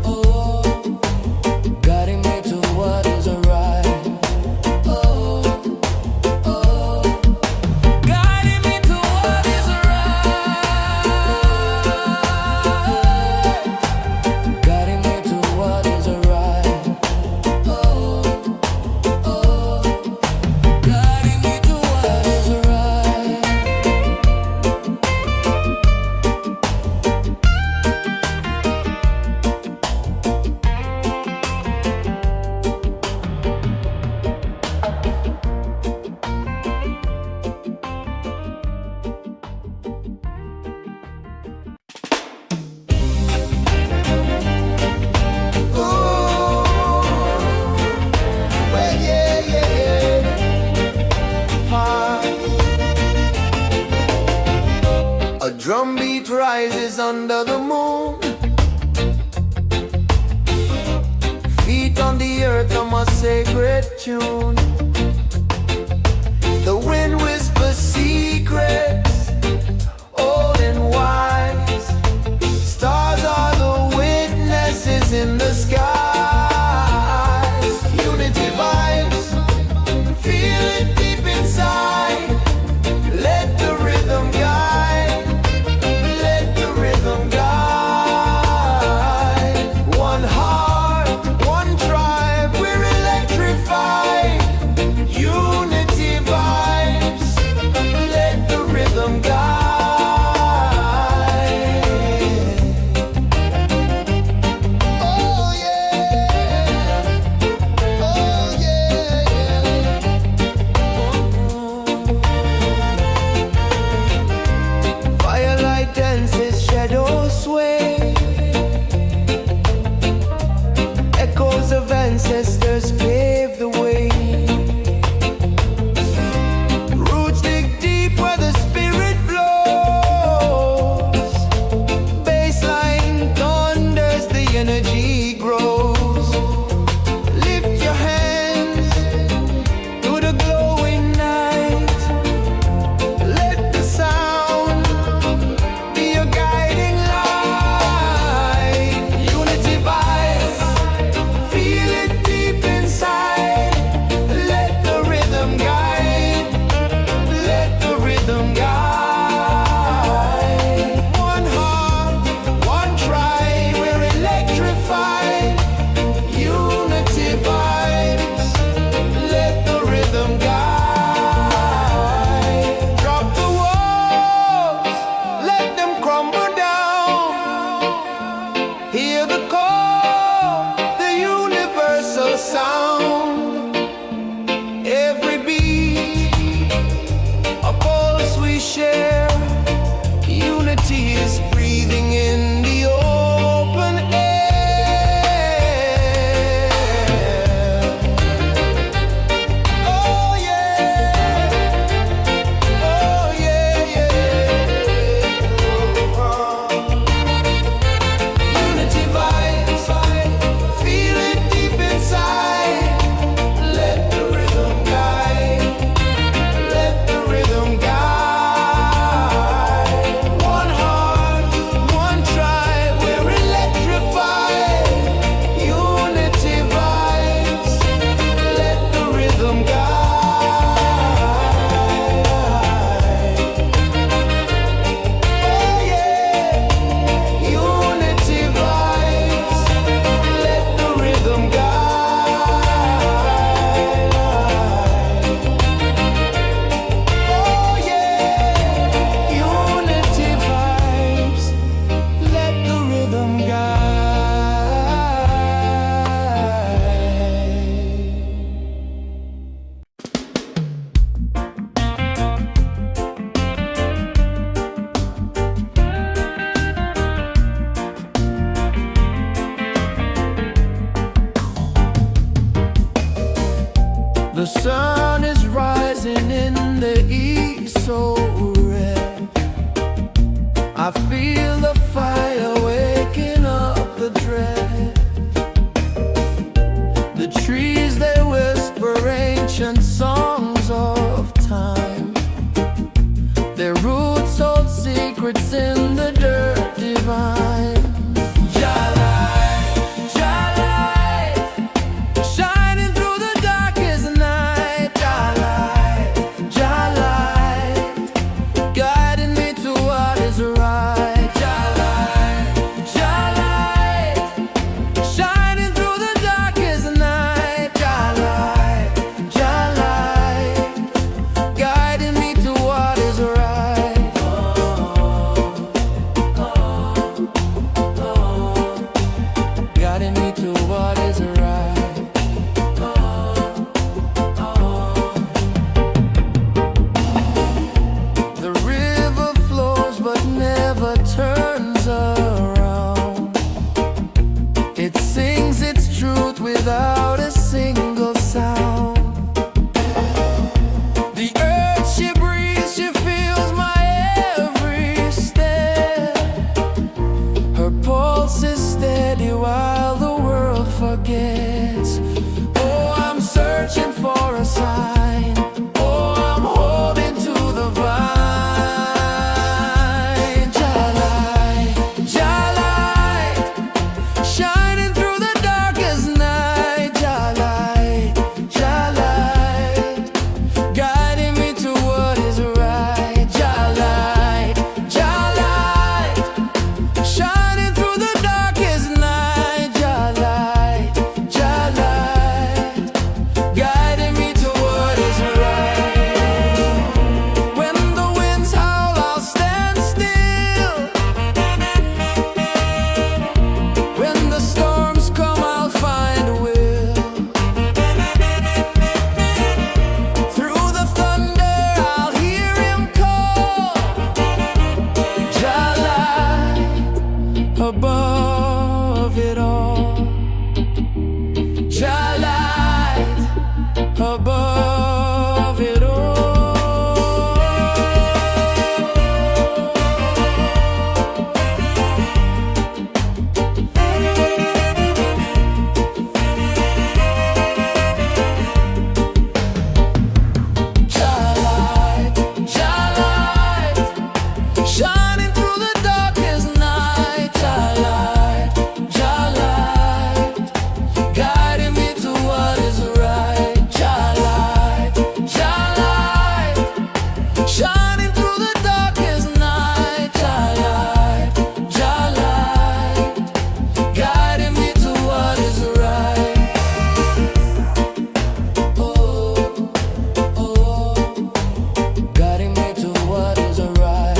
oh, guiding me to what is right. A drum beat rises under the moon. Feet on the earth, I'm a sacred tune. The wind whispers secrets, old and wise. Stars are the witnesses in the skies. Unity vibes, feel it deep inside. Let the rhythm guide. Let the rhythm guide. One heart, one tribe, we're electrified. above it all. Jah light above it all. Shining through the darkest night, Jah light, guiding me to what is right. Jah light, shining through the darkest night, Jah light, guiding me to what is right. Oh, oh, guiding me to what is right.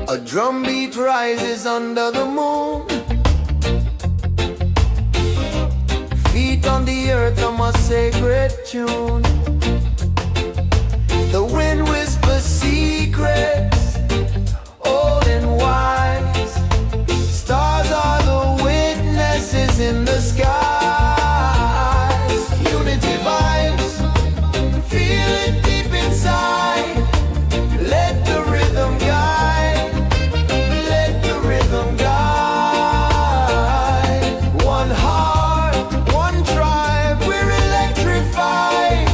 A drumbeat rises under the moon. Feet on the earth on my sacred tune. The wind whispers secrets, old and wise. Stars are the witnesses in the skies. Unity vibes, feel it deep inside. Let the rhythm guide. Let the rhythm guide. One heart, one tribe, we're electrified.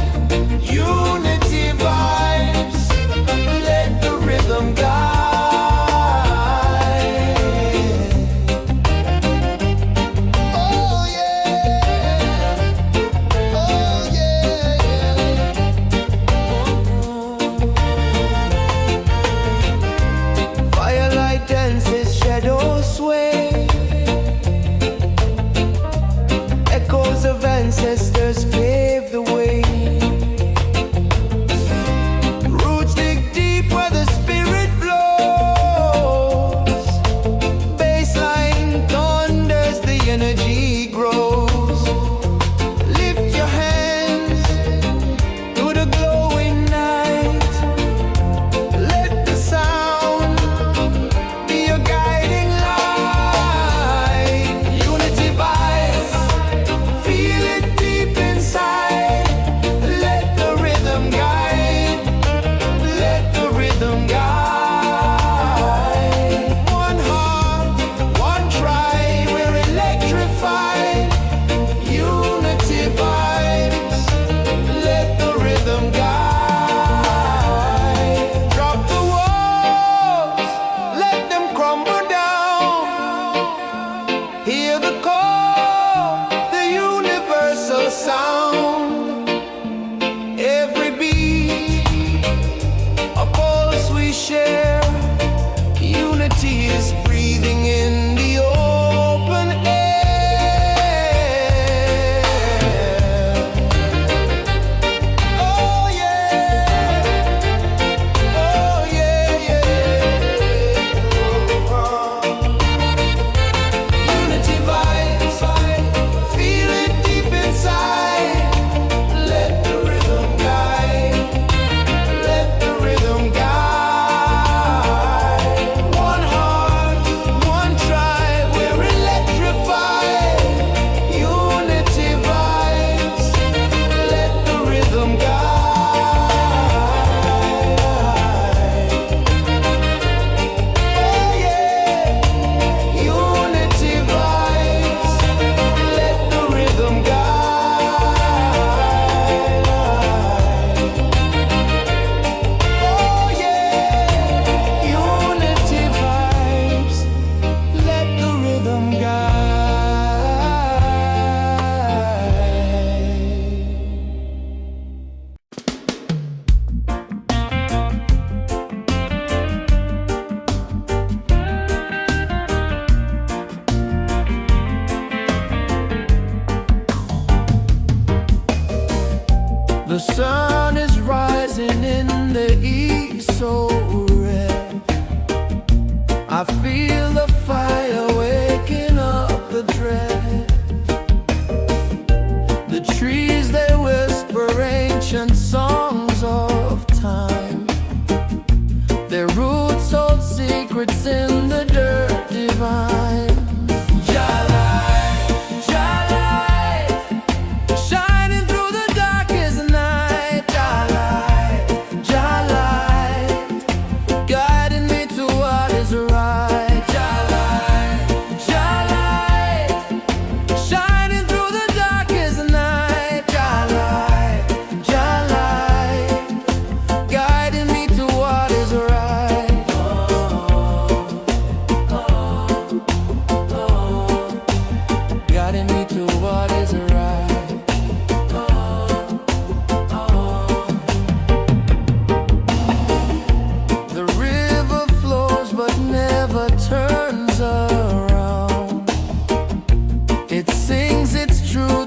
east so red. I feel the fire waking up the dread. The trees, they whisper ancient songs of time. Their roots hold secrets in the dirt divine.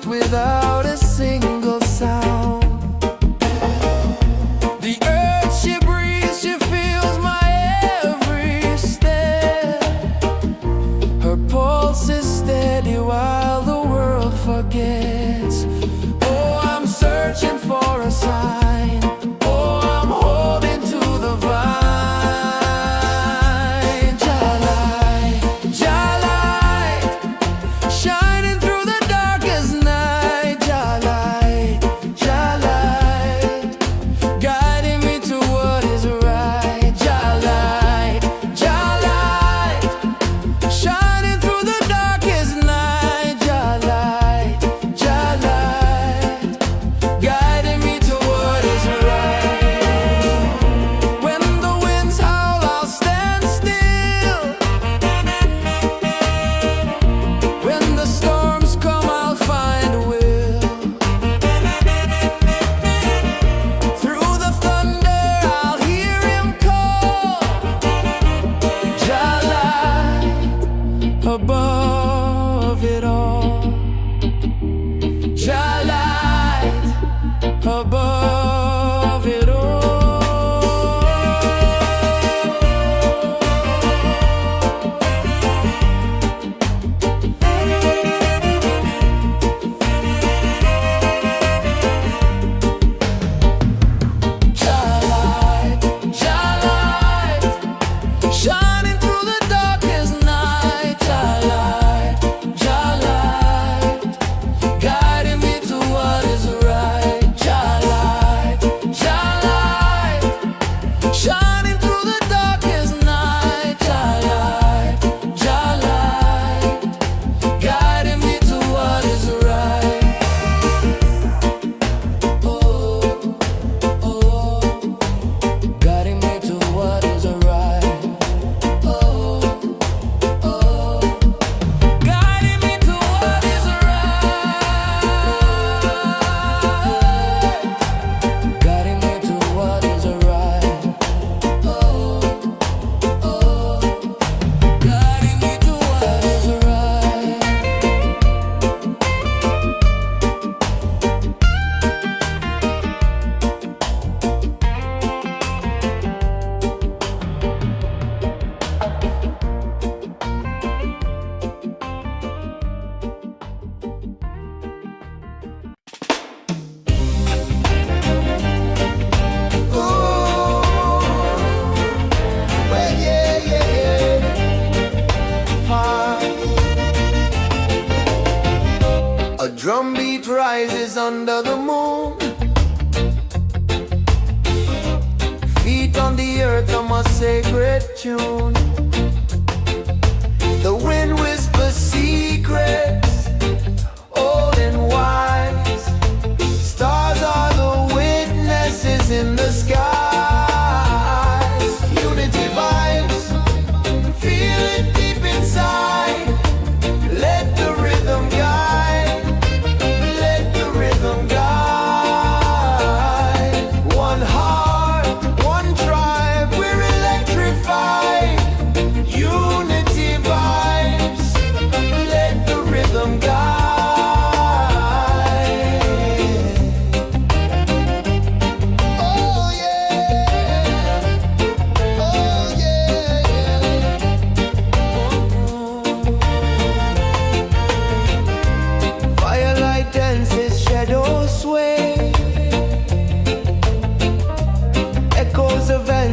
Without a single sound. The earth, she breathes, she feels my every step. Her pulse is steady while the world forgets. Oh, I'm searching for a sign. Oh, I'm holding to the vine. Jalai, Jalai, shining through the darkest night. Above it all, Jalai, above it all. Jalai, Jalai, shining through the darkest night. Shining through the darkest night, Jalai, Jalai, guiding me to what is right. Oh, oh, guiding me to what is right. Oh, oh, guiding me to what is right. Guiding me to what is right. A drum beat rises under the moon. Feet on the earth, I'm a sacred tune. The wind whispers secrets, old and wise. Stars are the witnesses in the skies. Unity vibes, feel it deep inside. Let the rhythm guide. Let the rhythm guide. One heart, one tribe, we're electrified.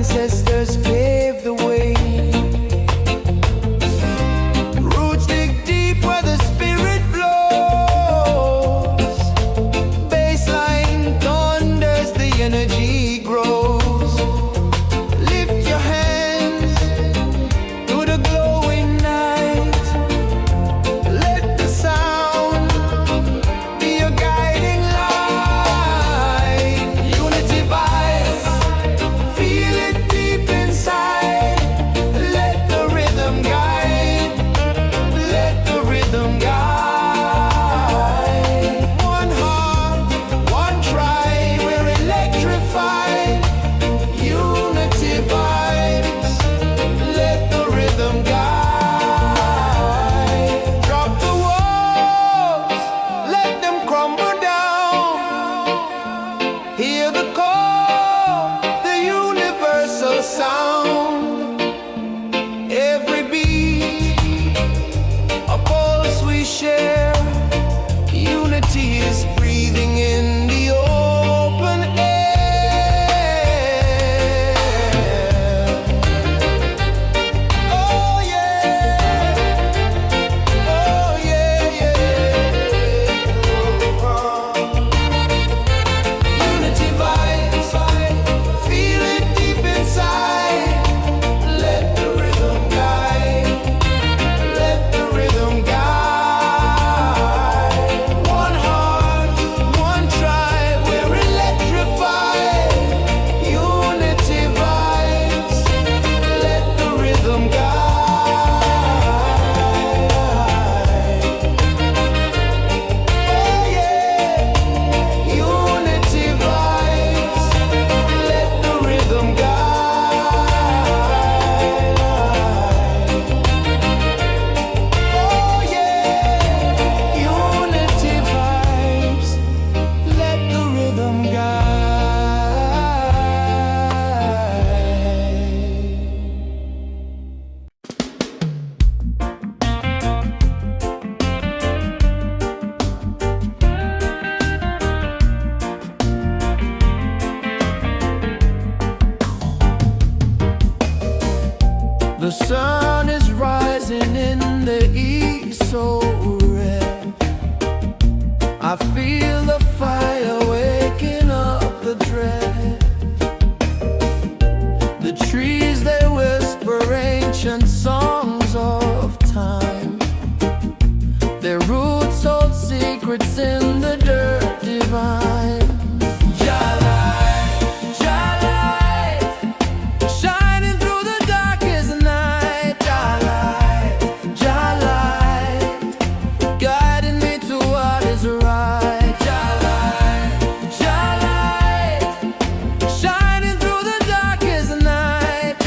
ancestors paved the way. Roots dig deep where the spirit flows. Baseline thunders, the energy grows. Lift your hands to the glowing night. Let the sound be your guiding light. Unity vibes, feel it deep inside. Let the rhythm guide. Let the rhythm guide. One heart, one tribe, we're electrified. Unity vibes, let the rhythm guide. Drop the walls, let them crumble down. Hear the call, the universal sound. Every beat, a pulse we share. Unity is breathing in the open air. Oh yeah, oh yeah, yeah. Unity vibes, feel it deep inside. Let the rhythm guide. Let the rhythm guide. One heart, one tribe, we're electrified. Unity vibes, let the rhythm guide. Oh yeah, unity vibes, let the rhythm guide. Oh yeah, unity vibes, let the rhythm guide. The sun is rising in the east so red. I feel the fire waking up the dread. The trees they whisper ancient songs of time. Their roots hold secrets in the dirt divine. Jah-light, shining through the darkest night. Jah-light, guiding me to what is right. Jah-light, shining through the darkest night.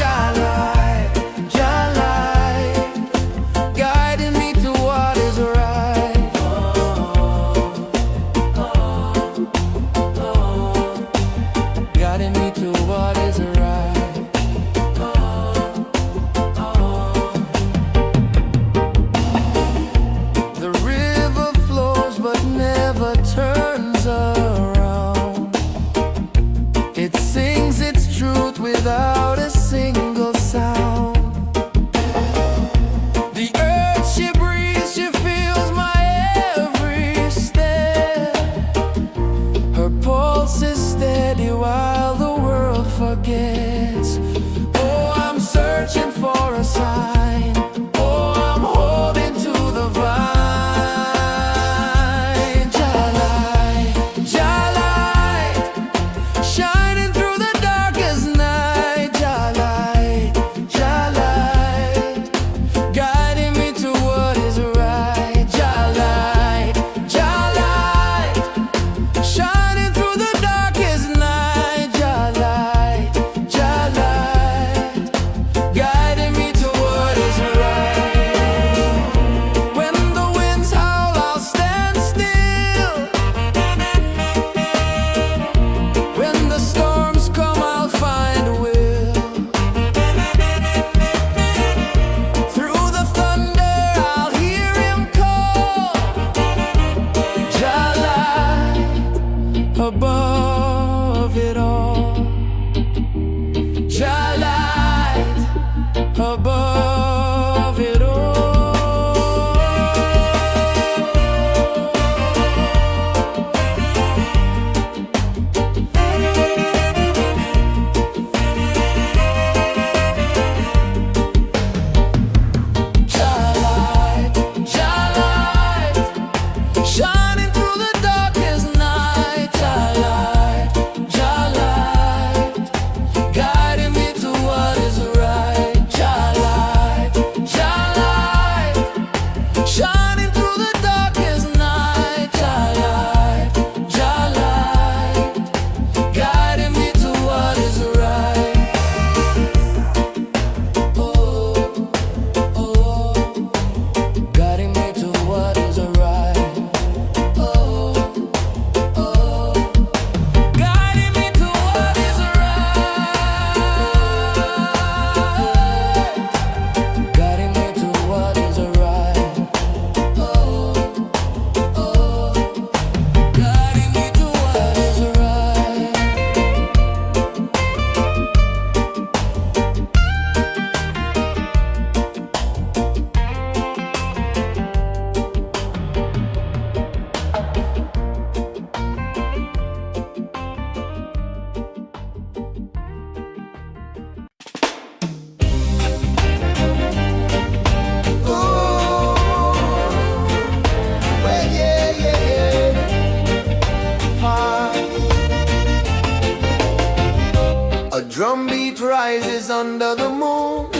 rises under the moon.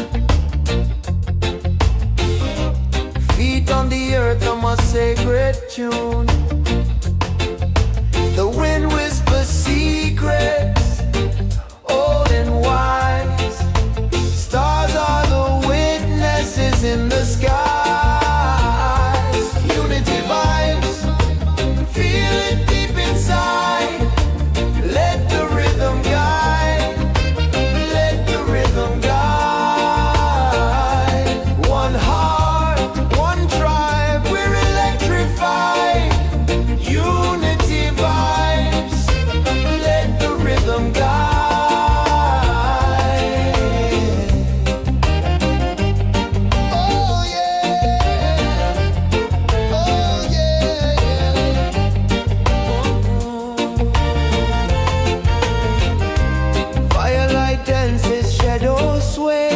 Feet on the earth on my sacred tune. The wind whispers secrets, old and wise. Stars are the witnesses in the sky. Unity vibes, feel it deep inside. Let the rhythm guide, let the rhythm guide. One heart, one tribe, we're electrified. Unity vibes, let the rhythm guide. Oh yeah, oh yeah. Firelight dances, shadows sway.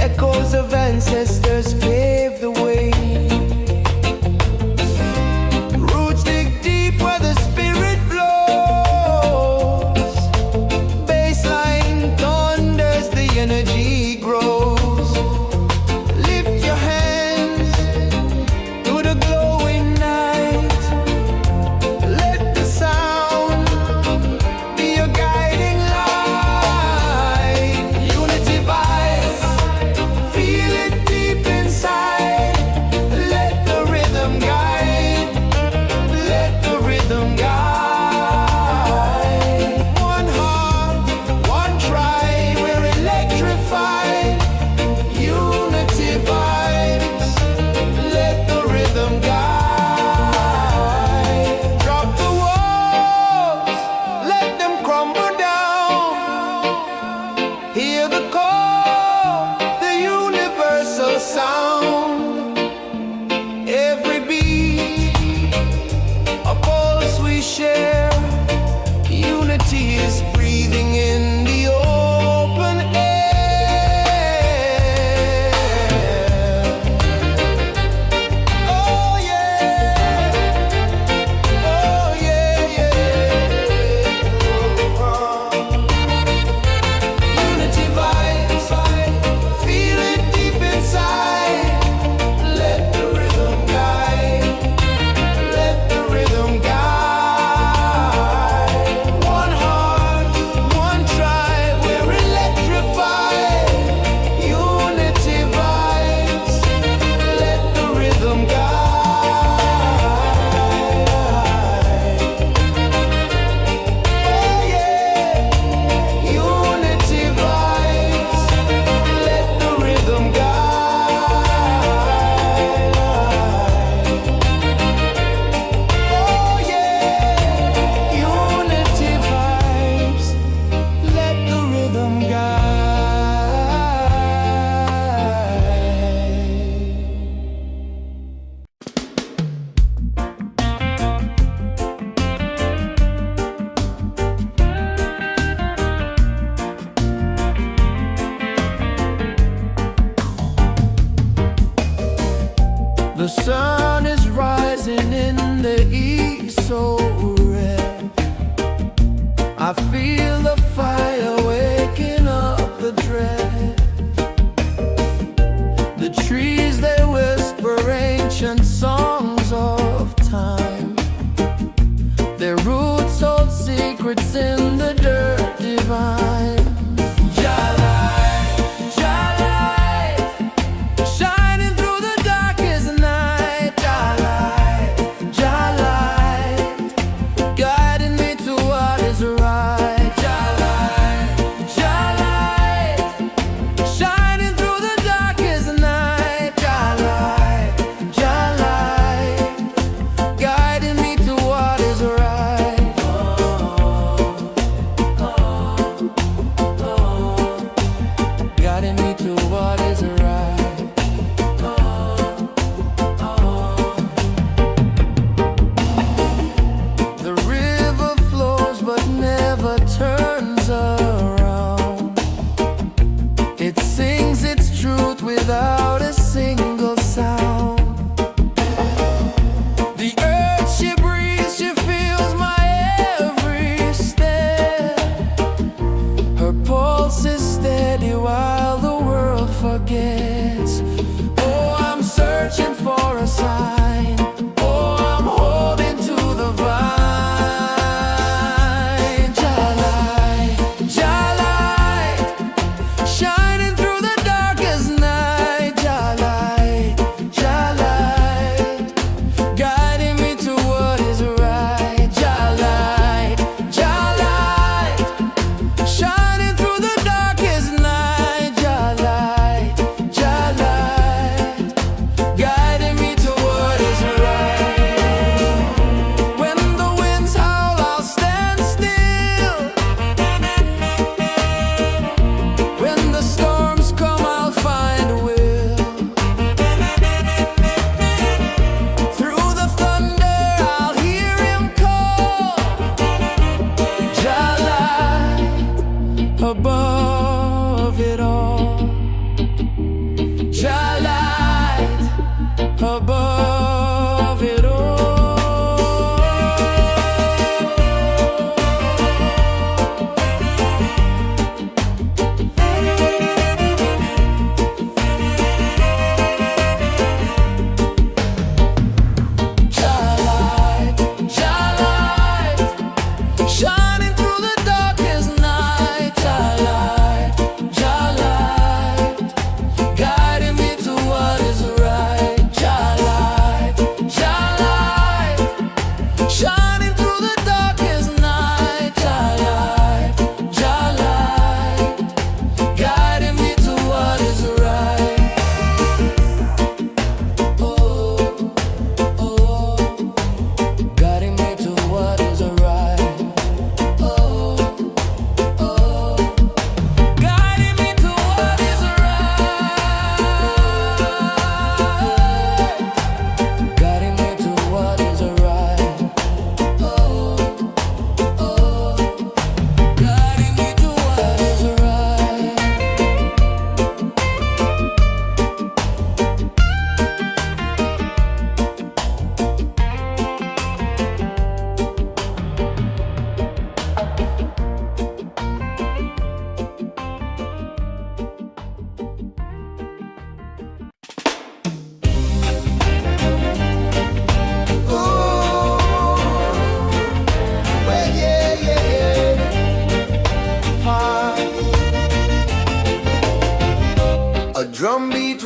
Echoes of ancestors pave the way. Roots dig deep where the spirit flows. Baseline thunders, the energy grows. Lift your hands to the glowing night. Let the sound be your guiding light. Unity vibes, feel it deep inside. Let the rhythm guide, let the rhythm guide. One heart, one tribe, we're electrified. Unity vibes, let the rhythm guide. Drop the walls, let them crumble down. Hear the call, the universal sound. Every beat, a pulse we share. Unity is breathing in the open air. Oh yeah, oh yeah, yeah. Unity vibes, feel it deep inside. Let the rhythm guide, let the rhythm guide. One heart, one tribe, we're electrified. Unity vibes, let the rhythm guide. Oh yeah, unity vibes, let the rhythm guide. Oh yeah, unity vibes, let the rhythm guide. The sun is rising in the east, so red. I feel the fire waking up the dread. The trees, they whisper ancient songs of time. Their roots hold secrets in the dirt divine. Shining through the darkest night. Jah light, guiding me to what is right. Jah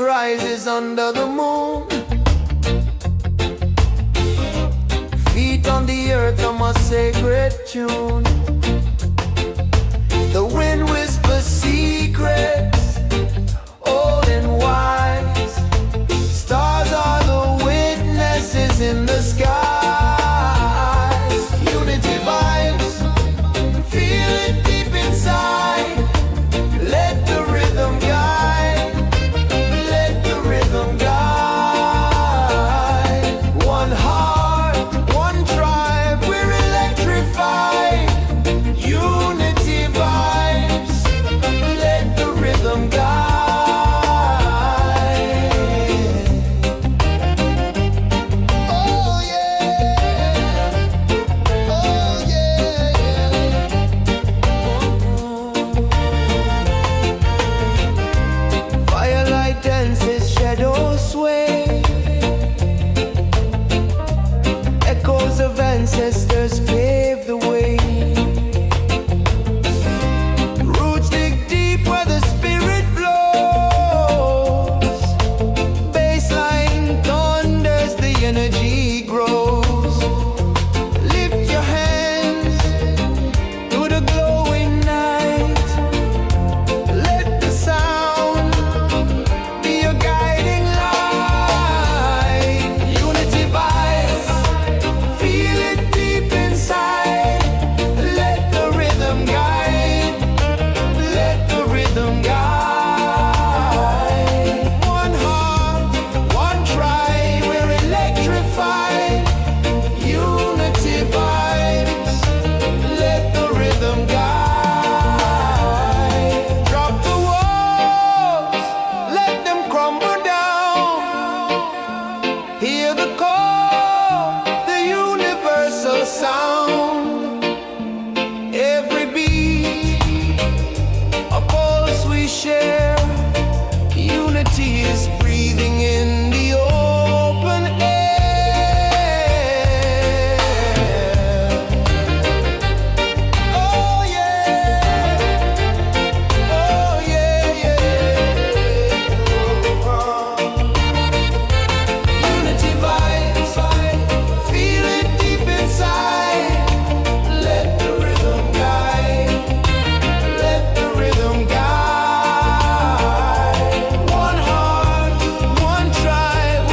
rises under the moon. Feet on the earth on my sacred tune. The wind whispers secrets, old and wise. Stars are the witnesses in the skies. Unity vibes, feel it deep inside. Let the rhythm guide, let the rhythm guide. One heart, one tribe, we're electrified. Unity vibes, let the rhythm guide. Oh yeah, oh yeah. Firelight dances, shadows sway. Echoes of ancestors pave the way. Roots dig deep where the spirit flows. Baseline thunders, the energy grows. Lift your hands to the glowing night. Let the sound be your guiding light. Unity vibes, feel it deep inside. Let the rhythm guide, let the rhythm guide. One heart, one tribe, we're electrified. Unity vibes, let the rhythm guide. Drop the walls, let them crumble down. Hear the call, the universal sound. Every beat, a pulse we share. Unity is breathing in the open air. Oh yeah, oh yeah, yeah. Unity vibes, feel it deep inside. Let the rhythm guide, let the rhythm guide. One heart, one tribe,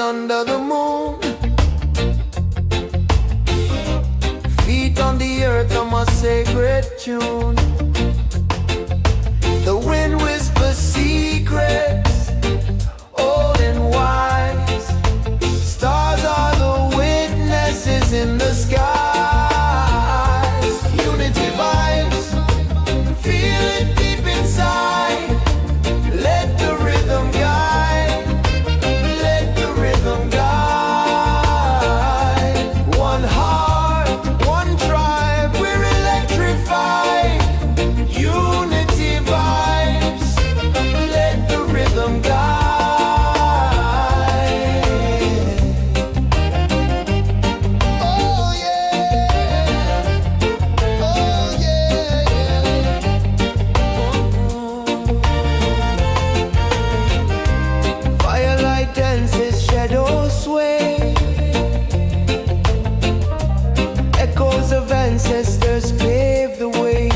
under the moon. Feet on the earth, I'm a sacred tune. The wind whispers secrets, old and wise. Stars are the witnesses in the skies. Unity vibes, feel it deep inside. Let the rhythm guide, let the rhythm guide. One heart, one tribe, we're electrified. Unity vibes, let the rhythm guide. Oh yeah, oh yeah, yeah. Firelight dances, shadows sway. Echoes of ancestors pave the way.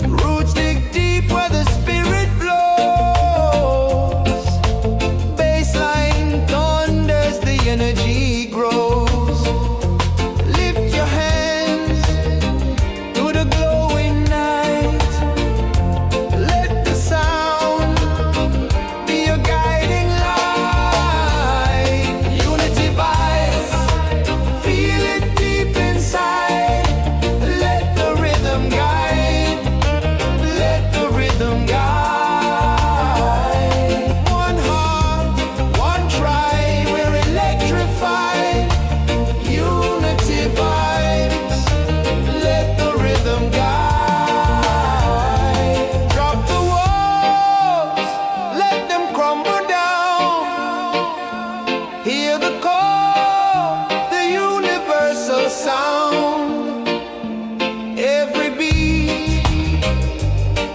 Roots dig deep where the spirit flows. Baseline thunders, the energy grows. Lift your hands to the glowing night. Let the sound be your guiding light. Unity vibes, feel it deep inside. Let the rhythm guide, let the rhythm guide. One heart, one tribe, we're electrified. Unity vibes, let the rhythm guide. Drop the walls, let them crumble down. Hear the call, the universal sound. Every beat,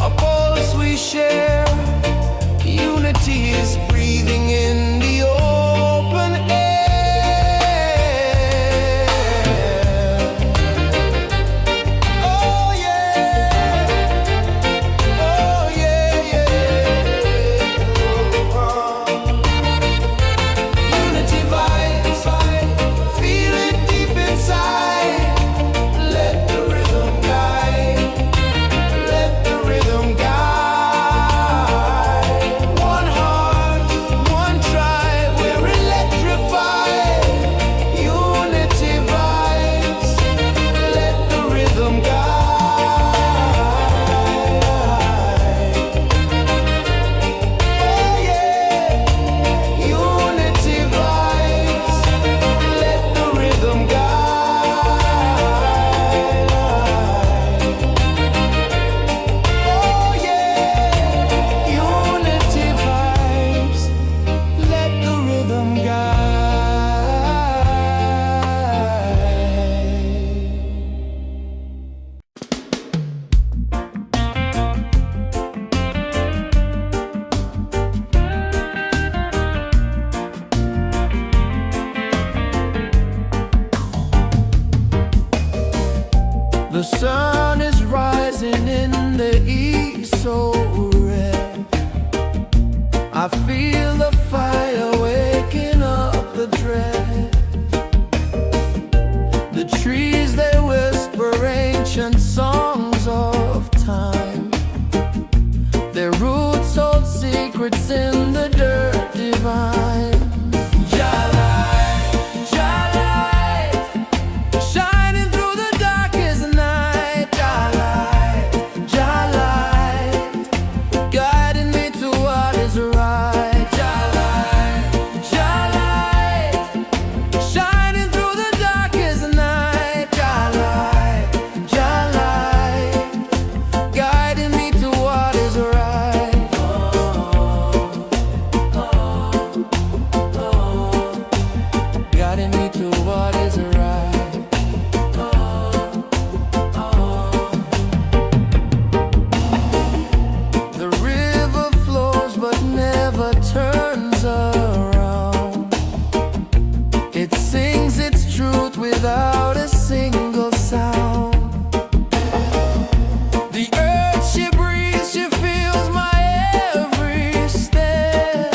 a pulse we share. Unity is breathing in the open air. Oh yeah, oh yeah, yeah. Unity vibes, feel it deep inside. Let the rhythm guide, let the rhythm guide. One heart, one tribe, we're electrified. Unity vibes, let the rhythm guide. Oh yeah, unity vibes, let the rhythm guide. Oh yeah, unity vibes, let the rhythm guide. The sun is rising in the east, so red. I feel the fire waking up the dread. The trees, they whisper ancient songs of time. Their roots hold secrets in the dirt divine. Shining through the darkest night. Guiding me to what is right. Shining through the darkest night. Guiding me to what is right. Guiding me to what is right. The river flows but never turns around. It sings its truth without a single sound. The earth, she breathes, she feels my every step.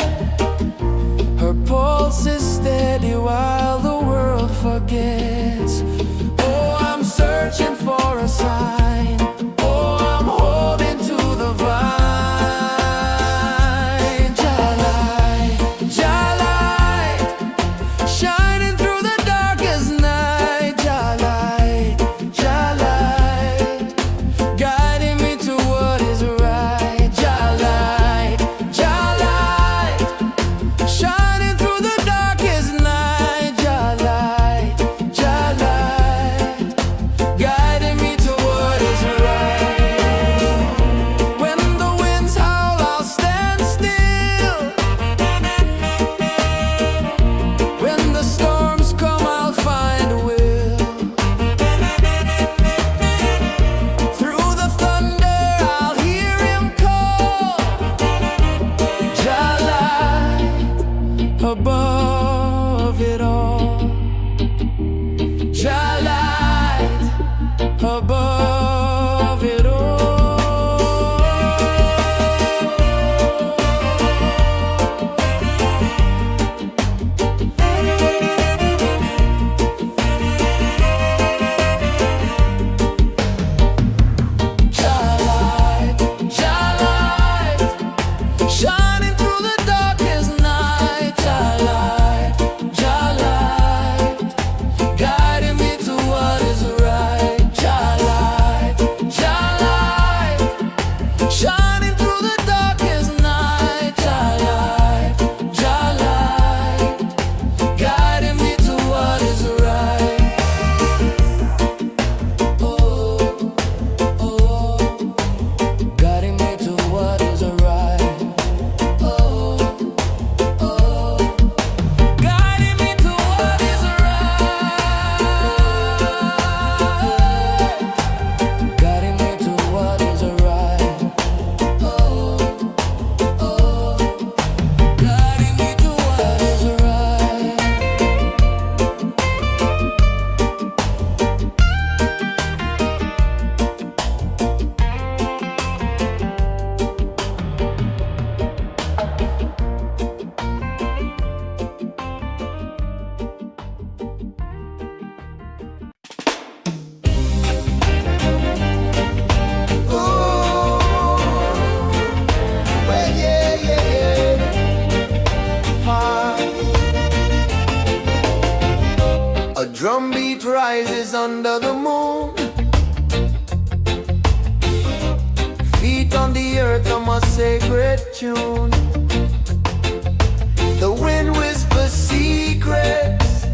above it all. Shining through the darkest night, Jah light, guiding me to what is right. Jah light, shining through the darkest night, Jah light, guiding me to what is right. Oh, oh, guiding me to what is right. Guiding me to what is right. Guiding me to what is right. Oh, oh, guiding me to what is right. Well, yeah, yeah, yeah. A drum beat rises under the moon. Feet on the earth, I'm a sacred tune. The wind whispers secrets,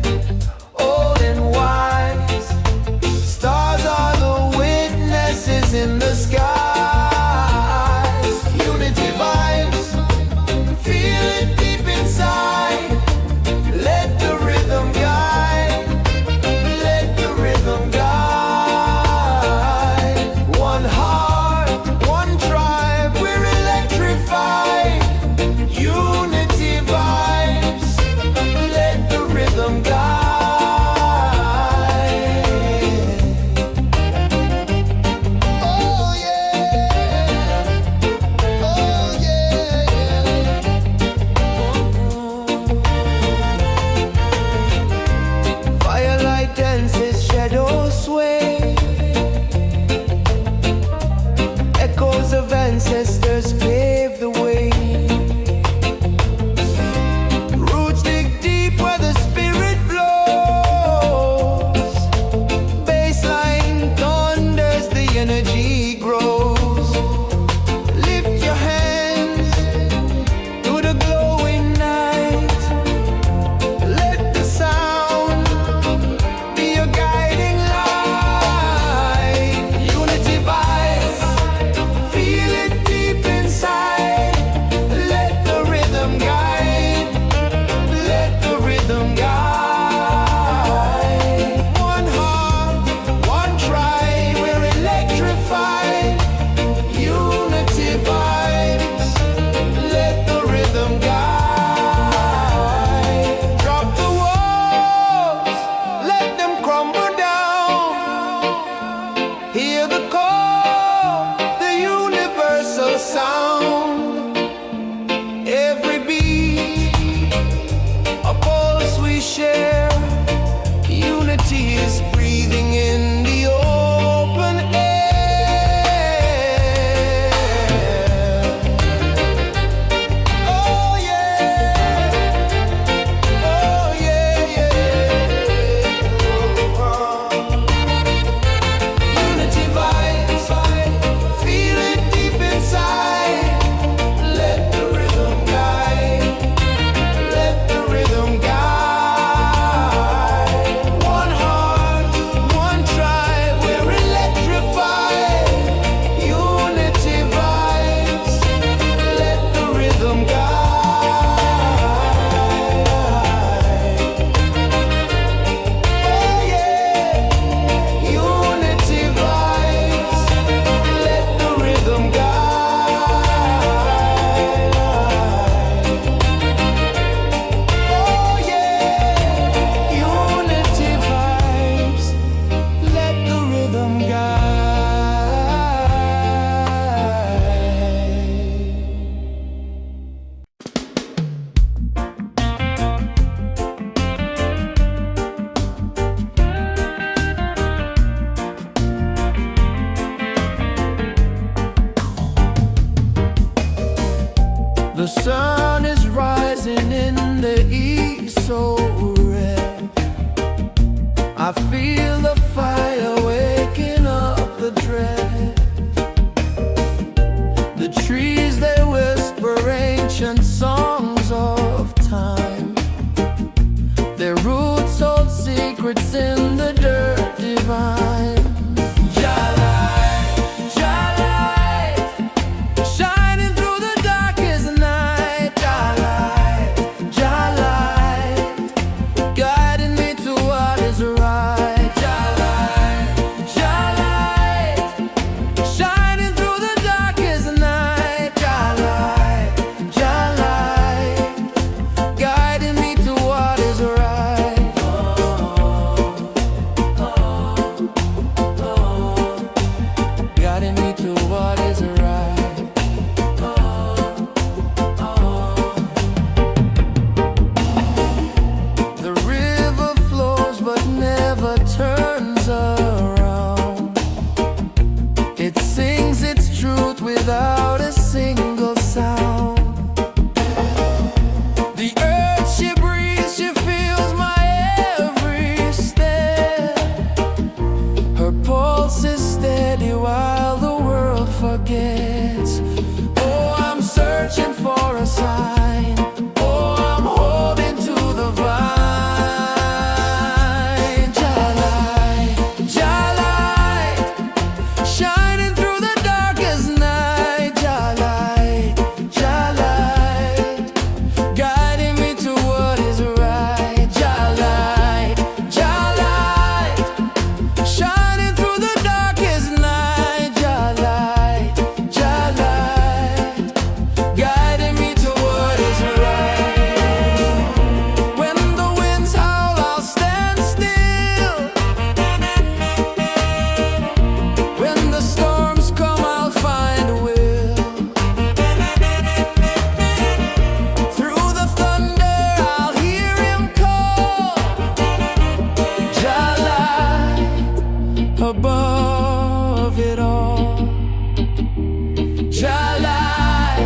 old and wise. Stars are the witnesses in the skies. Unity vibes, feel it deep inside. Let the rhythm guide, let the rhythm guide. One heart, one tribe, we're electrified. Unity vibes, let the rhythm guide. Oh yeah, oh yeah, yeah. Firelight dances, shadows sway. Echoes of ancestors pave the way. Roots dig deep where the spirit flows. Baseline thunders, the energy grows. Lift your hands to the glowing night. Let the sound be your guiding light. Unity vibes, feel it deep inside. Let the rhythm guide, let the rhythm guide. One heart, one tribe, we're electrified. Unity vibes, let the rhythm guide. Drop the walls, let them crumble down. Hear the call, the universal sound. Every beat, a pulse we share. Unity is breathing in the open air. Oh yeah, oh yeah, yeah. Unity vibes, feel it deep inside. Let the rhythm guide, let the rhythm guide. One heart, one tribe, I feel the fire waking up the dread. The trees, they whisper ancient songs of time. Their roots hold secrets in the dirt divine. Without a single sound. The earth, she breathes, she feels my every step. Her pulse is steady while the world forgets. Oh, I'm searching for a sign. Oh, I'm holding to the vine. Jalai, Jalai, shining through the darkest night. Above it all, Jalai,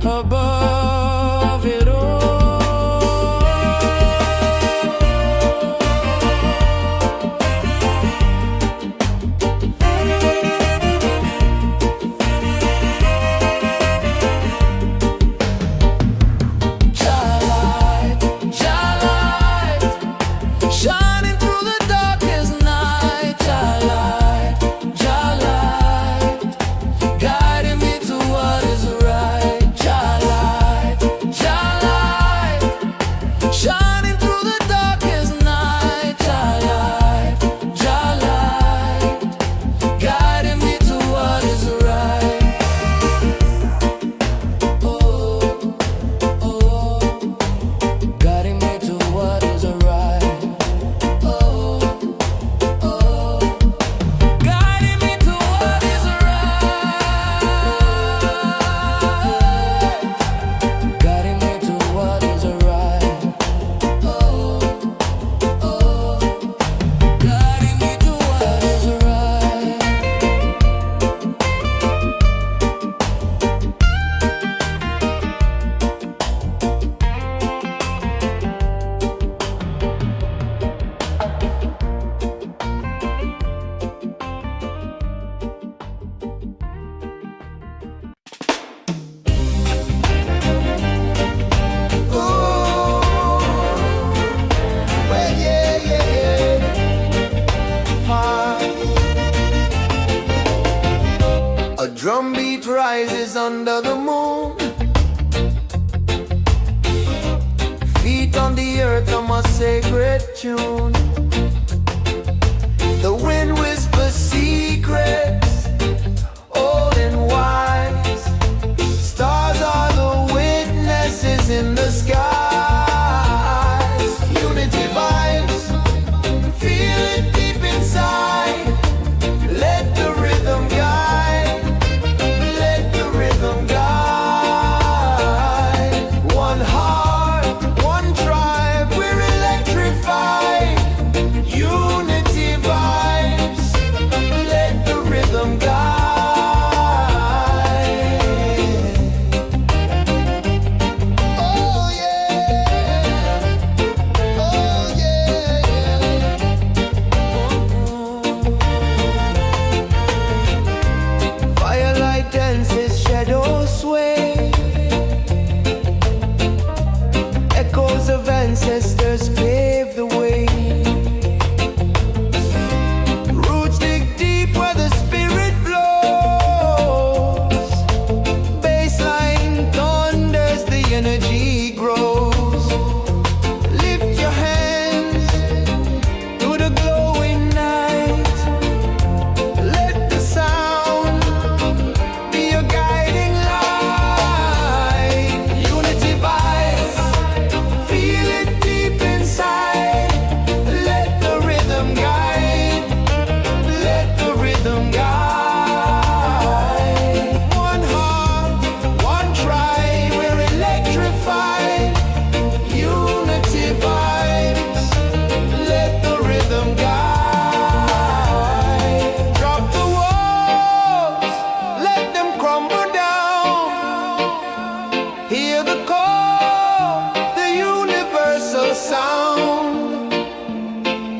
above it all. Jalai, Jalai, shining through the darkest night. Shining through the darkest night, Jalai, Jalai, guiding me to what is right. Oh, oh, guiding me to what is right. Oh, oh, guiding me to what is right. Guiding me to what is right. A drum beat rises under the moon. Feet on the earth, I'm a sacred tune. The wind whispers secrets, old and wise. Stars are the witnesses in the skies. Unity vibes, feel it deep inside. Let the rhythm guide. Let the rhythm guide. One heart, one tribe, we're electrified.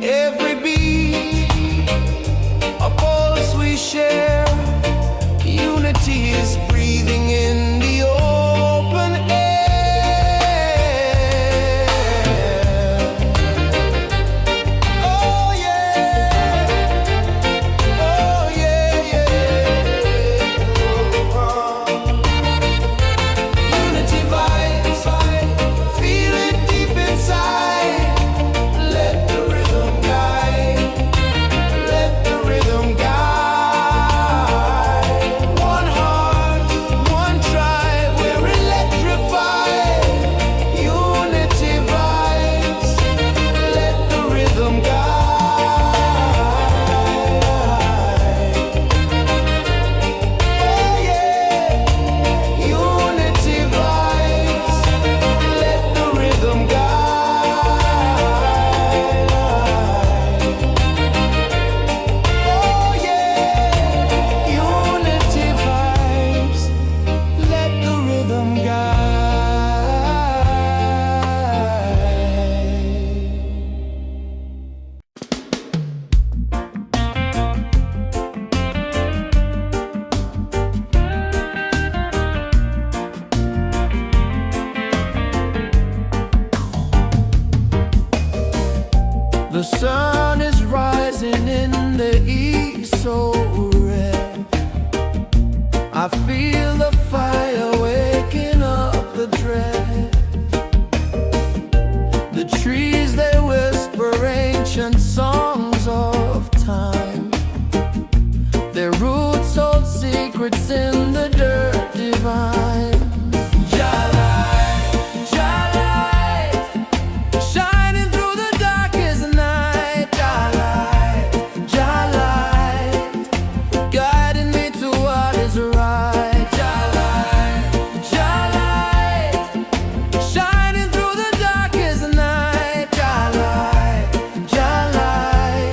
Every beat, a pulse we share. Unity is breathing in the open air. Oh yeah, oh yeah, yeah. Unity vibes, feel it deep inside. Let the rhythm guide, let the rhythm guide. One heart, one tribe, we're electrified. Unity vibes, let the rhythm guide. Oh yeah, unity vibes, let the rhythm guide. Oh yeah, unity vibes, let the rhythm guide. The sun is rising in the east so red. I feel the fire waking up the dread. The trees they whisper ancient songs of time. Their roots hold secrets in the dirt divine. Shining through the darkest night. Jah light, guiding me to what is right. Jah light, shining through the darkest night. Jah light,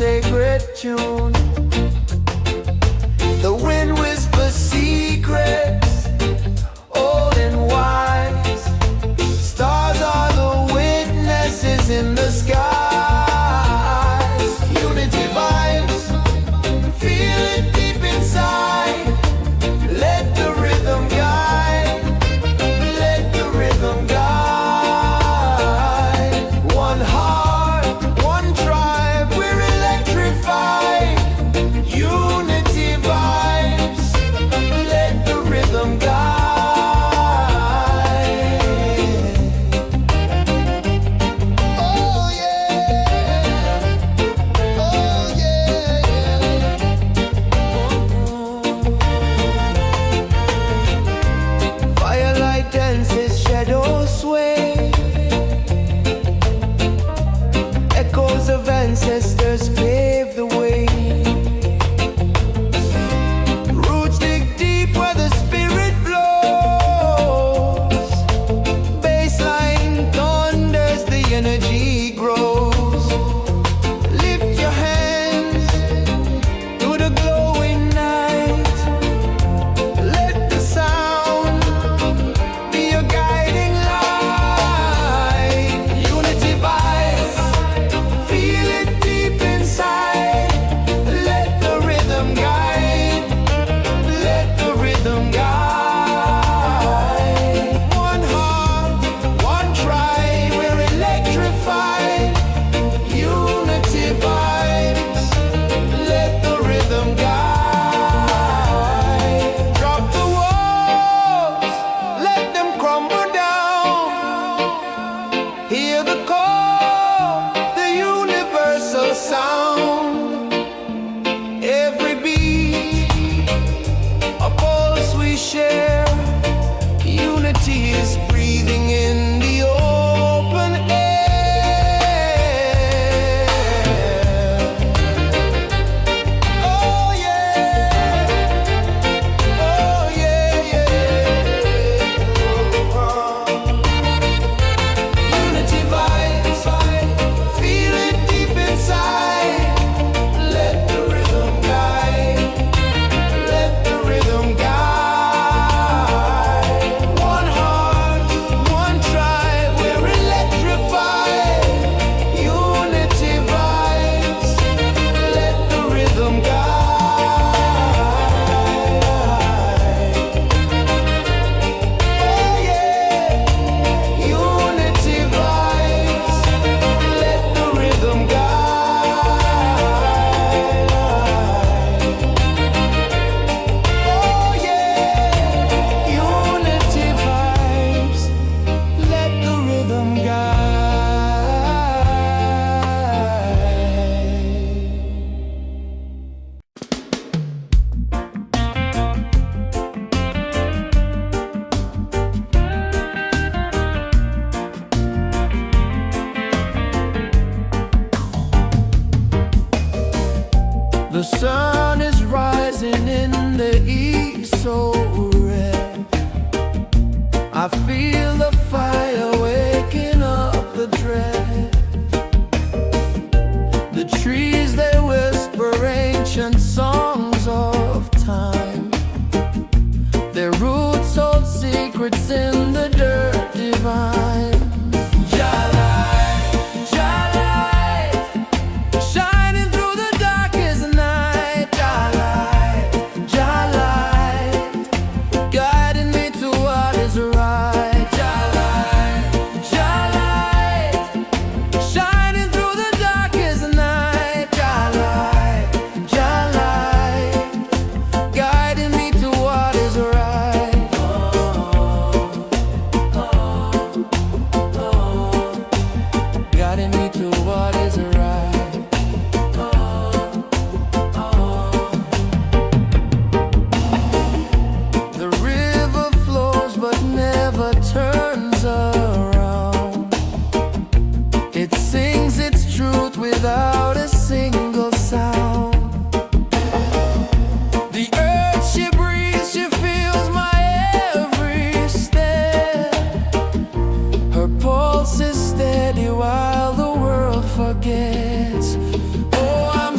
sacred tune. The wind whispers secrets, old and wise. Stars are the witnesses in the skies. Unity vibes, feel it deep inside. Let the rhythm guide, let the rhythm guide. One heart, one tribe, we're electrified. Unity vibes, let the rhythm guide. Oh yeah, oh yeah. Firelight dances, shadows sway. Echoes of ancestors pave the way. Roots dig deep where the spirit flows. Baseline thunders, the energy grows. Lift your hands to the glowing night. Let the sound be your guiding light. Unity vibes, feel it deep inside. Let the rhythm guide, let the rhythm guide. One heart, one tribe, we're electrified. Unity vibes, let the rhythm guide. Drop the walls, let them crumble down. Hear the call, the universal sound. Every beat, a pulse we share. Unity is breathing in the open air. Oh yeah, oh yeah, yeah. Unity vibes, feel it deep inside. Let the rhythm guide, let the rhythm guide. One heart, one tribe, we're electrified. Unity vibes, let the rhythm guide. Oh yeah, unity vibes, let the rhythm guide. Oh yeah, unity vibes, let the rhythm guide. The sun is rising in the east, so red. I feel the fire waking up the dread. The trees, they whisper ancient songs of time. Their roots hold secrets in the dirt divine. Shining through the darkest night. Guiding me to what is right. Shining through the darkest night. Guiding me to what is right. Guiding me to what is right. The river flows but never turns around. It sings its truth without a single sound. The earth, she breathes, she feels my every step. Her pulse is steady while the world forgets. Oh, I'm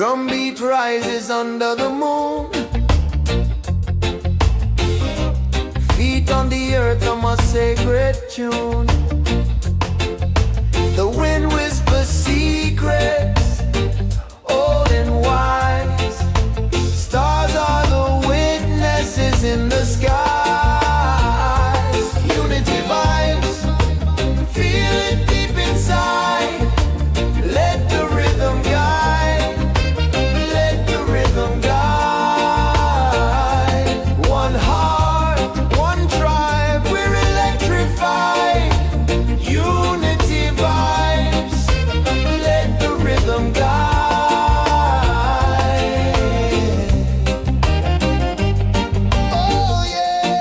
drum beat rises under the moon. Feet on the earth on my sacred tune. The wind whispers secrets, old and wise. Stars are the witnesses in the skies. Unity vibes, feel it deep inside. Let the rhythm guide, let the rhythm guide. One heart, one tribe, we're electrified. Unity vibes, let the rhythm guide. Oh yeah,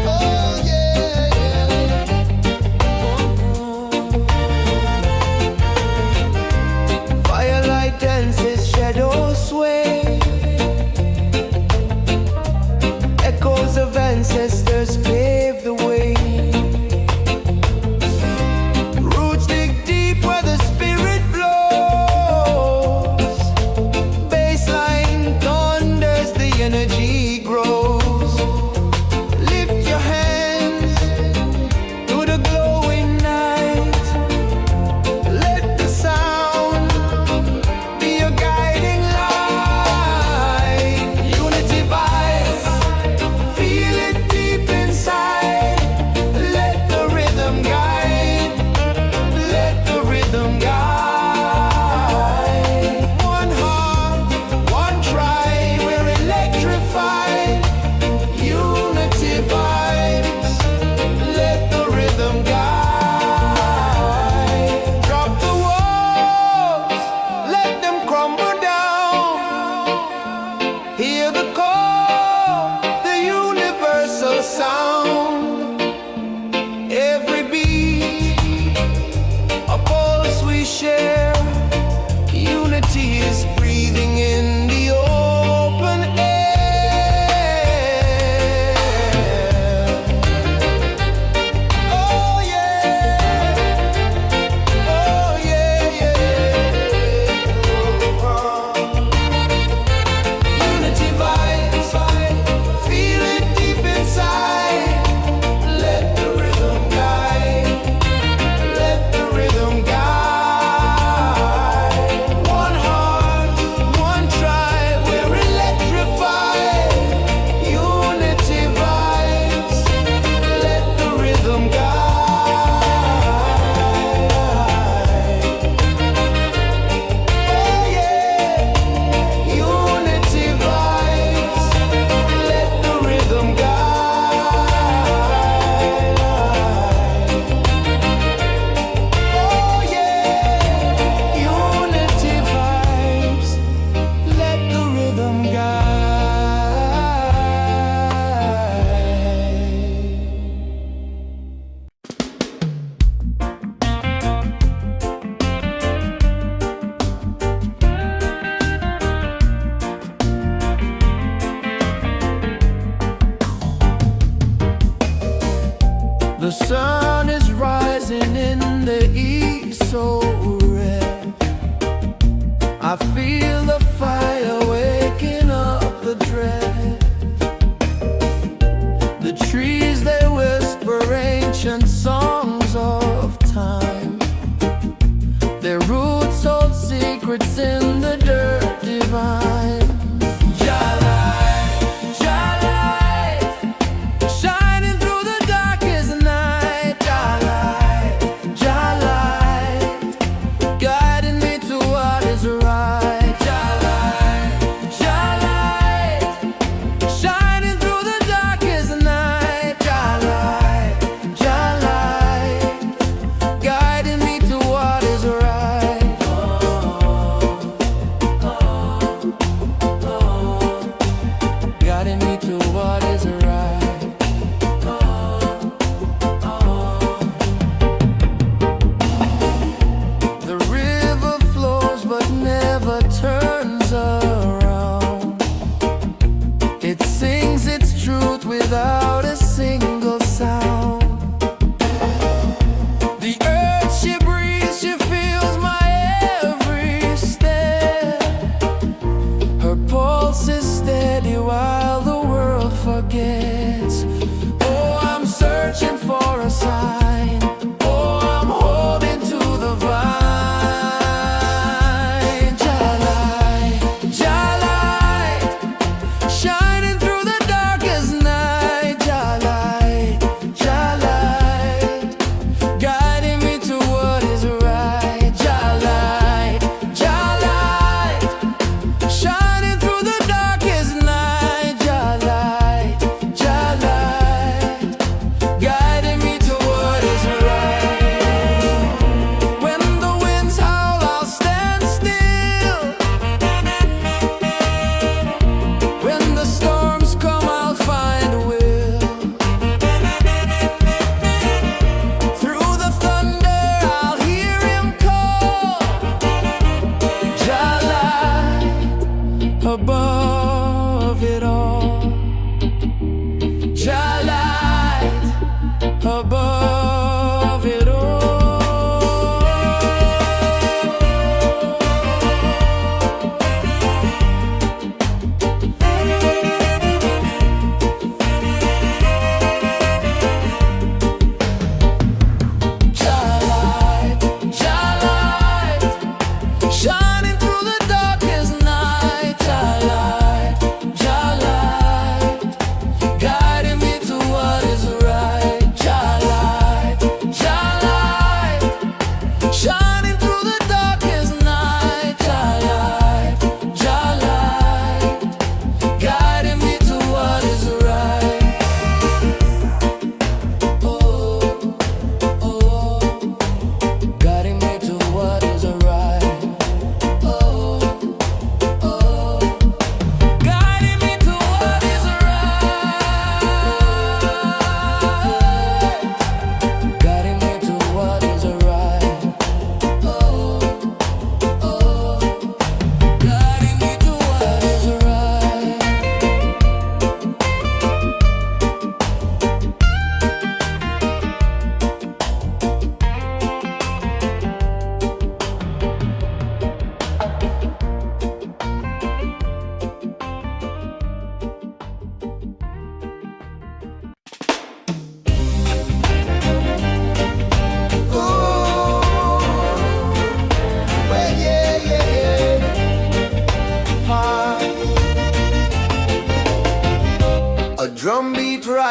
oh yeah. Firelight dances, shadows sway. Echoes of ancestors pave the way. Roots dig deep where the spirit flows. Baseline thunders, the energy grows. Lift your hands to the glowing night. Let the sound be your guiding light. Unity vibes, feel it deep inside. Let the rhythm guide, let the rhythm guide. One heart, one tribe, we're electrified. Unity vibes, let the rhythm guide. Drop the walls, let them crumble down. Hear the call, the universal sound. Every beat, a pulse we share. Unity is breathing in the open air. Oh yeah, oh yeah, yeah. Unity vibes, feel it deep inside. Let the rhythm guide, let the rhythm guide. One heart, one tribe, we're electrified. Unity vibes, let the rhythm guide. Oh yeah, unity vibes, let the rhythm guide. Oh yeah, unity vibes, let the rhythm guide. The sun is rising in the east, so red. I feel the fire waking up the dread. The trees, they whisper ancient songs of time. Their roots hold secrets in the dirt divine. Shining through the darkest night. Light, guiding me to what is right. Light, shining through the darkest night. Light, guiding me to what is right.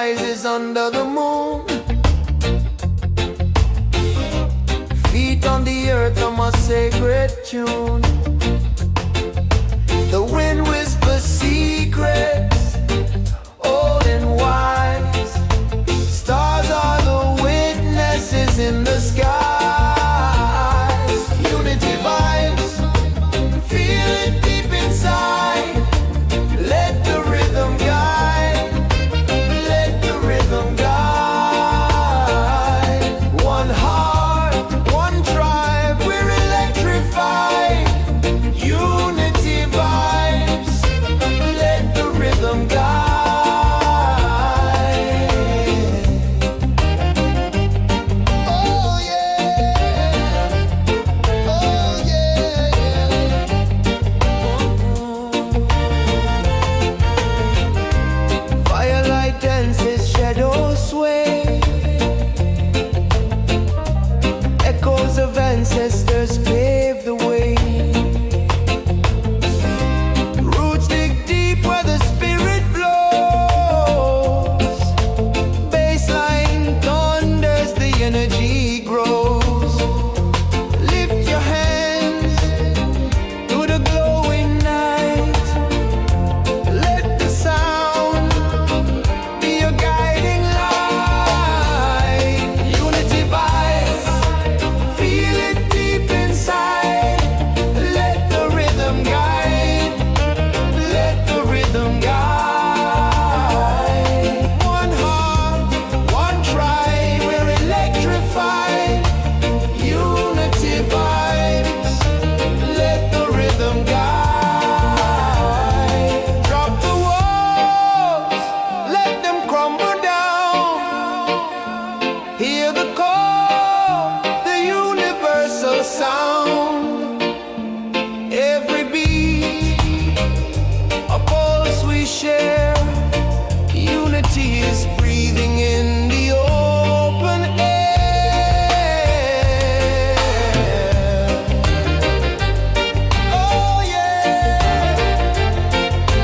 rises under the moon. Feet on the earth on my sacred tune. The wind whispers secrets, old and wise. Stars are the witnesses in the skies. Unity vibes, feel it deep inside. Let the rhythm guide, let the rhythm guide. One heart, one tribe, we're electrified. Unity vibes, let the rhythm guide. Oh yeah, oh yeah, yeah. Firelight dances, shadows sway. Echoes of ancestors pave the way. Roots dig deep where the spirit flows. Baseline thunders, the energy grows. Lift your hands to the glowing night. Let the sound be your guiding light. Unity vibes, feel it deep inside. Let the rhythm guide, let the rhythm guide. One heart, one tribe, we're electrified. Unity vibes, let the rhythm guide. Drop the walls, let them crumble down. Hear the call, the universal sound. Every beat, a pulse we share. Unity is breathing in the open air. Oh yeah,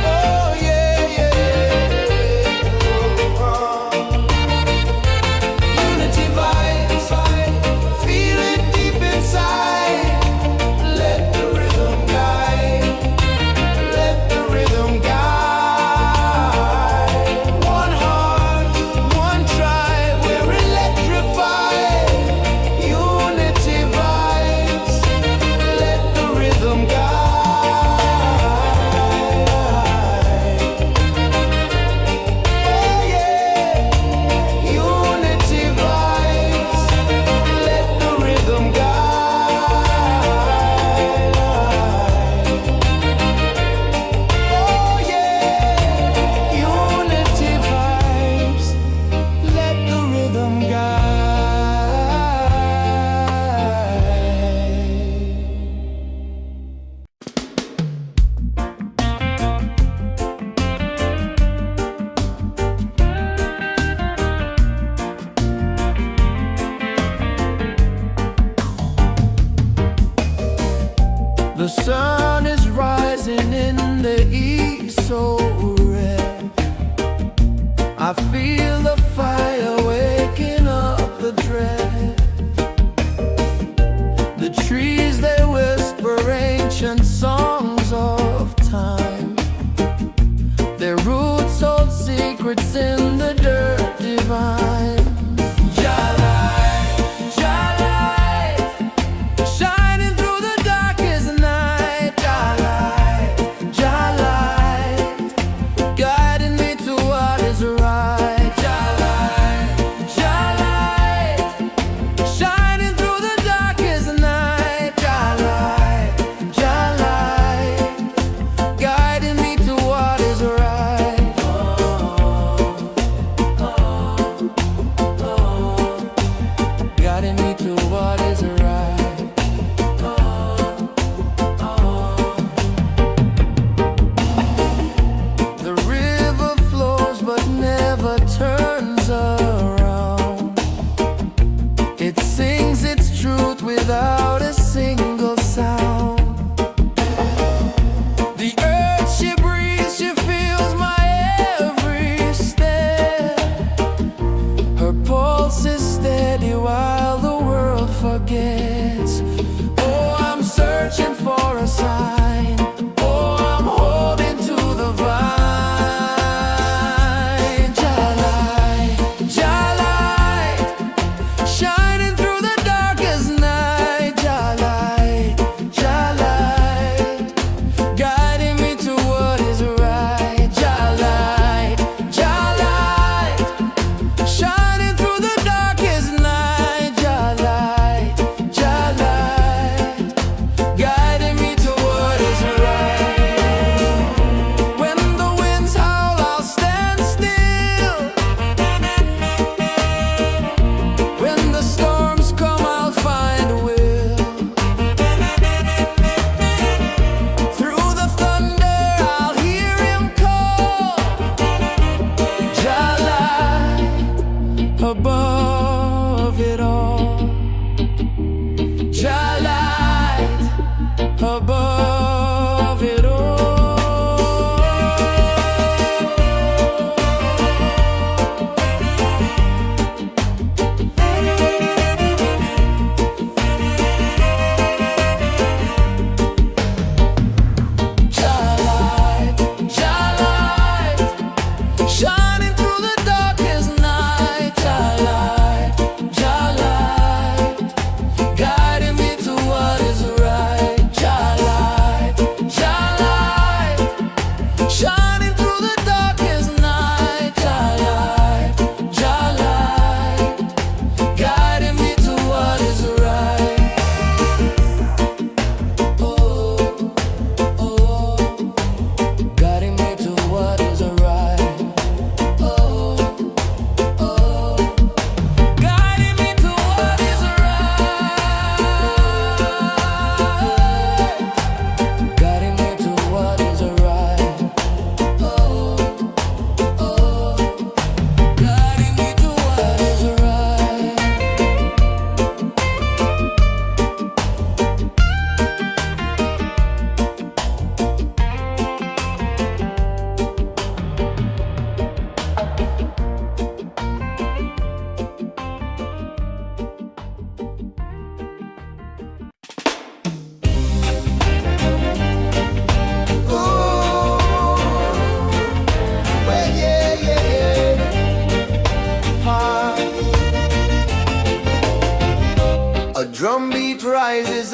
oh yeah, yeah. Unity vibes, feel it deep inside. Let the rhythm guide, let the rhythm guide. One heart, one tribe, we're electrified. Unity vibes, let the rhythm guide. Oh yeah, unity vibes, let the rhythm guide. Oh yeah, unity vibes, let the rhythm guide. The sun is rising in the east, so red. I feel the fire waking up the dread. The trees, they whisper ancient songs of time. Their roots hold secrets in the dirt divine. Shining through the darkest night. Guiding me to what is right. Shining through the darkest night.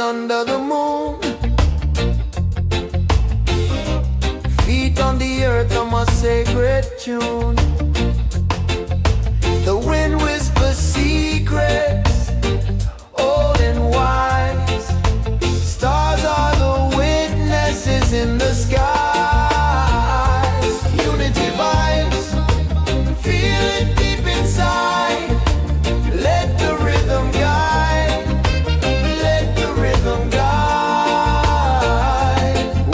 under the moon. Feet on the earth on my sacred tune. The wind whispers secrets, old and wise. Stars are the witnesses in the skies. Unity vibes, feel it deep inside. Let the rhythm guide, let the rhythm guide.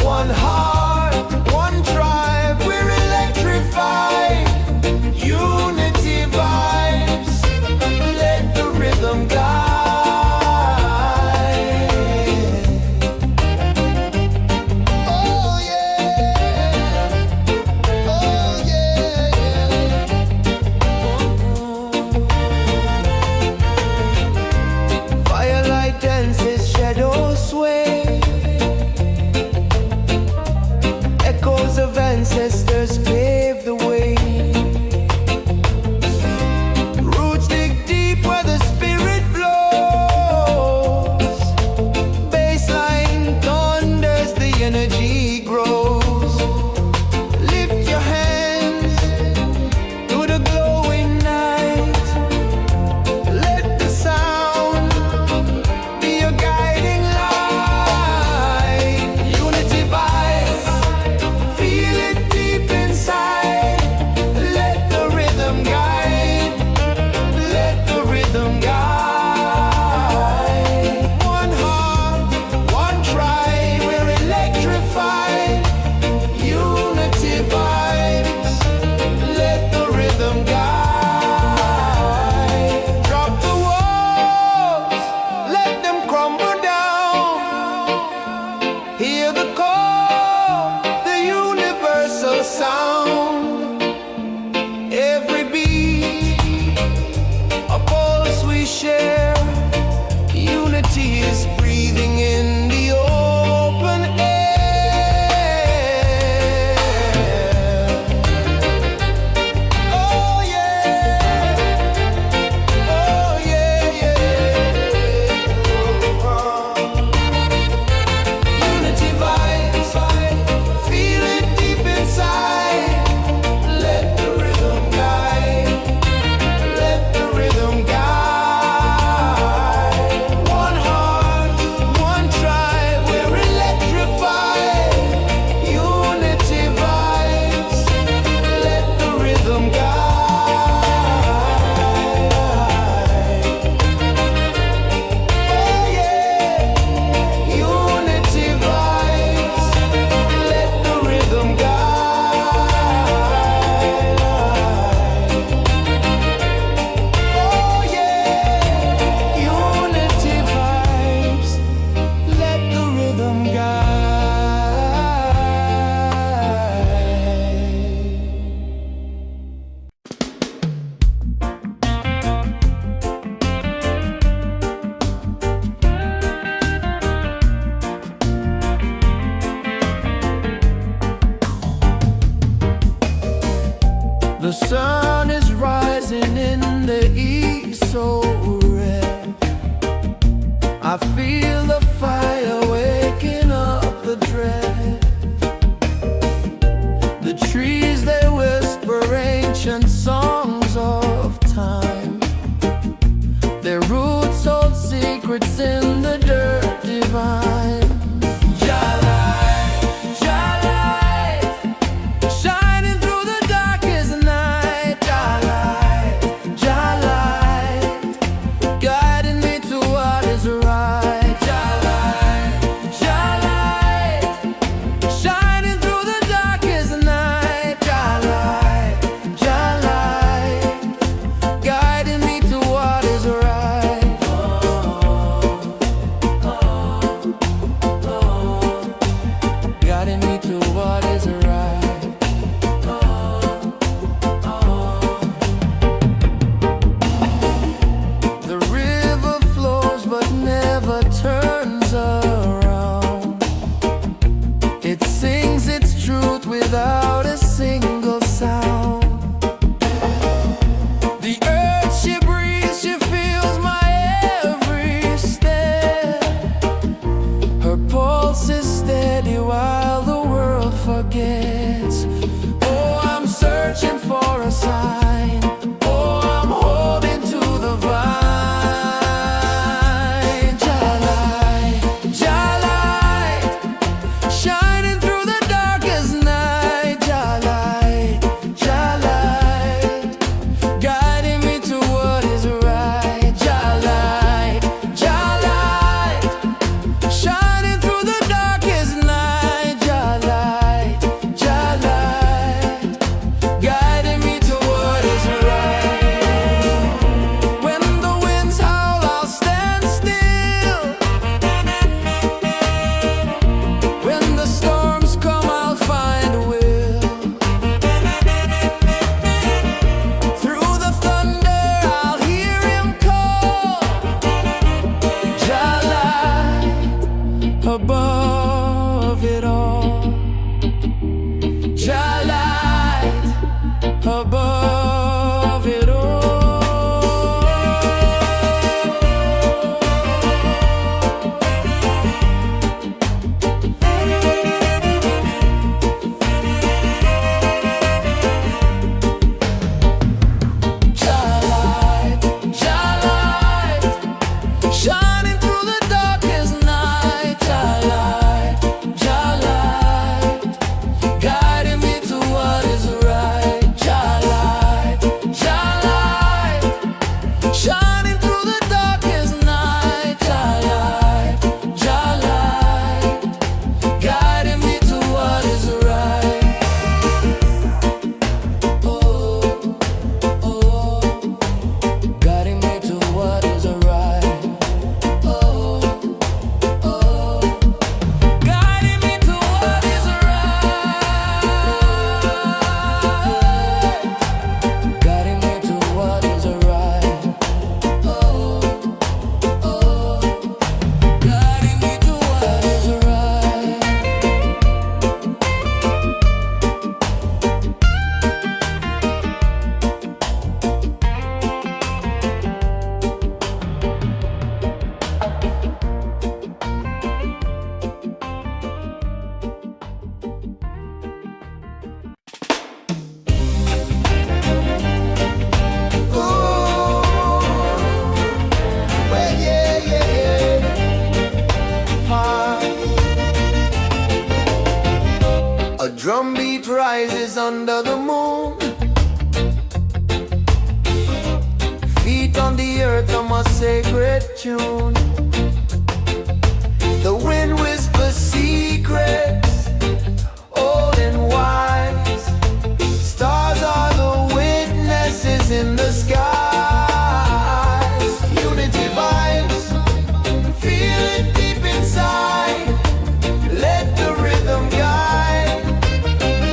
One heart, one tribe, we're electrified. Unity vibes, let the rhythm guide. Oh yeah, oh yeah, yeah. Firelight dances, shadows sway. Echoes of ancestors pave the way. Roots dig deep where the spirit flows. Baseline thunders, the energy grows. Lift your hands to the glowing night. Let the sound be your guiding light. Unity vibes, feel it deep inside. Let the rhythm guide, let the rhythm guide. One heart, one tribe, we're electrified. Unity vibes, let the rhythm guide. Drop the walls, let them crumble down. Hear the call, the universal sound. Every beat, a pulse we share. Unity is breathing in the open air. Oh yeah, oh yeah, yeah. Unity vibes, feel it deep inside. Let the rhythm guide, let the rhythm guide. One heart, one tribe, we're electrified. Unity vibes, let the rhythm guide. Oh yeah, unity vibes, let the rhythm guide. Oh yeah, unity vibes, let the rhythm guide. The sun is rising in the east, so red. I feel the fire waking up the dread. The trees, they whisper ancient songs of time. Their roots hold secrets in the dirt divine. Shining through the darkest night. Jah light, guiding me to what is right. Jah drum beat rises under the moon. Feet on the earth on my sacred tune. The wind whispers secrets, old and wise. Stars are the witnesses in the skies. Unity vibes, feel it deep inside. Let the rhythm guide,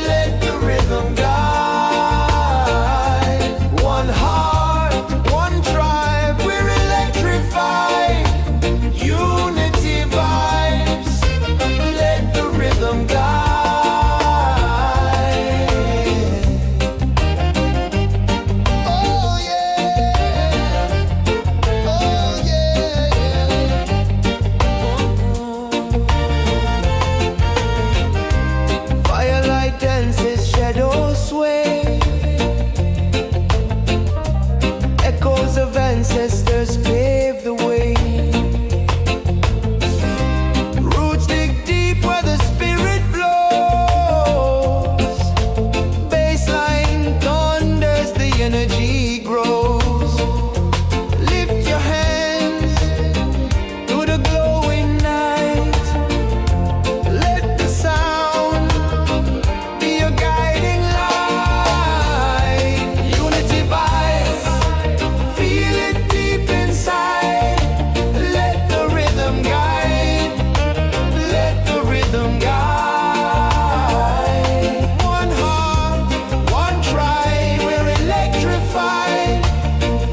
let the rhythm guide. One heart, one tribe, we're electrified. Unity vibes, let the rhythm guide. Oh yeah, oh yeah. Firelight dances, shadows sway. Echoes of ancestors pave the way. Roots dig deep where the spirit flows. Baseline thunders, the energy grows. Lift your hands to the glowing night. Let the sound be your guiding light. Unity vibes, feel it deep inside. Let the rhythm guide, let the rhythm guide. One heart, one tribe, we're electrified.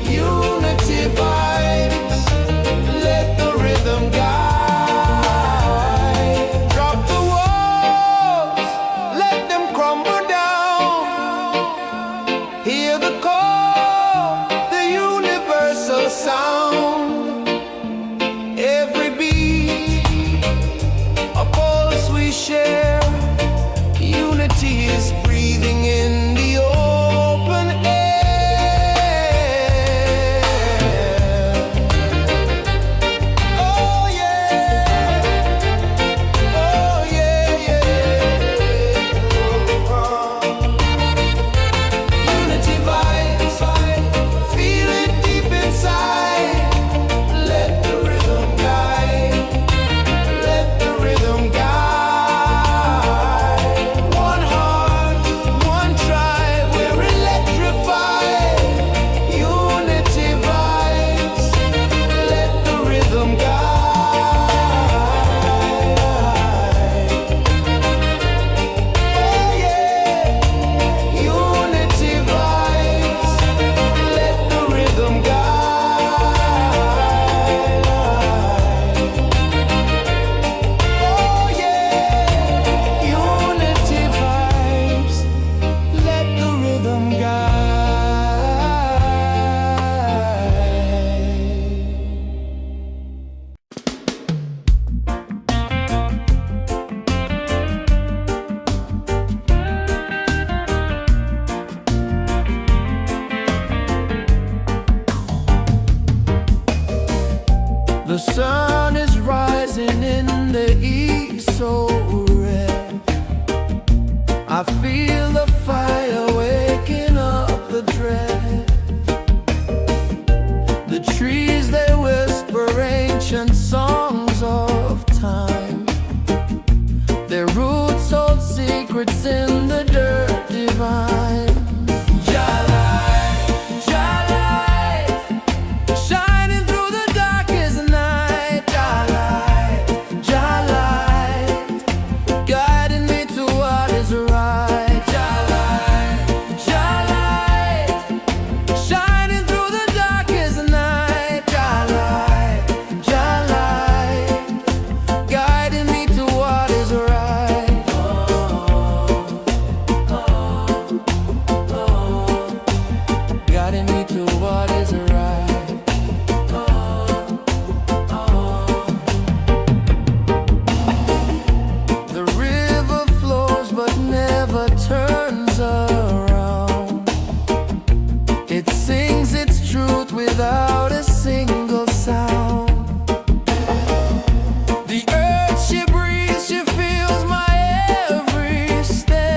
Unity vibes, let the rhythm guide. Drop the walls, let them crumble down. Hear the call, the universal sound. Every beat, a pulse we share. Unity is breathing in the open air. Oh yeah, oh yeah, yeah. Unity vibes, feel it deep inside. Let the rhythm guide, let the rhythm guide. One heart, one tribe, we're electrified. Unity vibes, let the rhythm guide. Oh yeah, unity vibes, let the rhythm guide. Oh yeah, unity vibes, let the rhythm guide. The sun is rising in the east, so red. I feel the fire waking up the dread. The trees, they whisper ancient songs of time. Their roots hold secrets in the dirt divine. Jah-light, shining through the darkest night. Jah-light, guiding me to what is right. Jah-light, shining through the darkest night. Jah-light, guiding me to what is right. Guiding me to what is right. The river flows but never turns around. It sings its truth without a single sound. The earth she breathes, she feels my every step.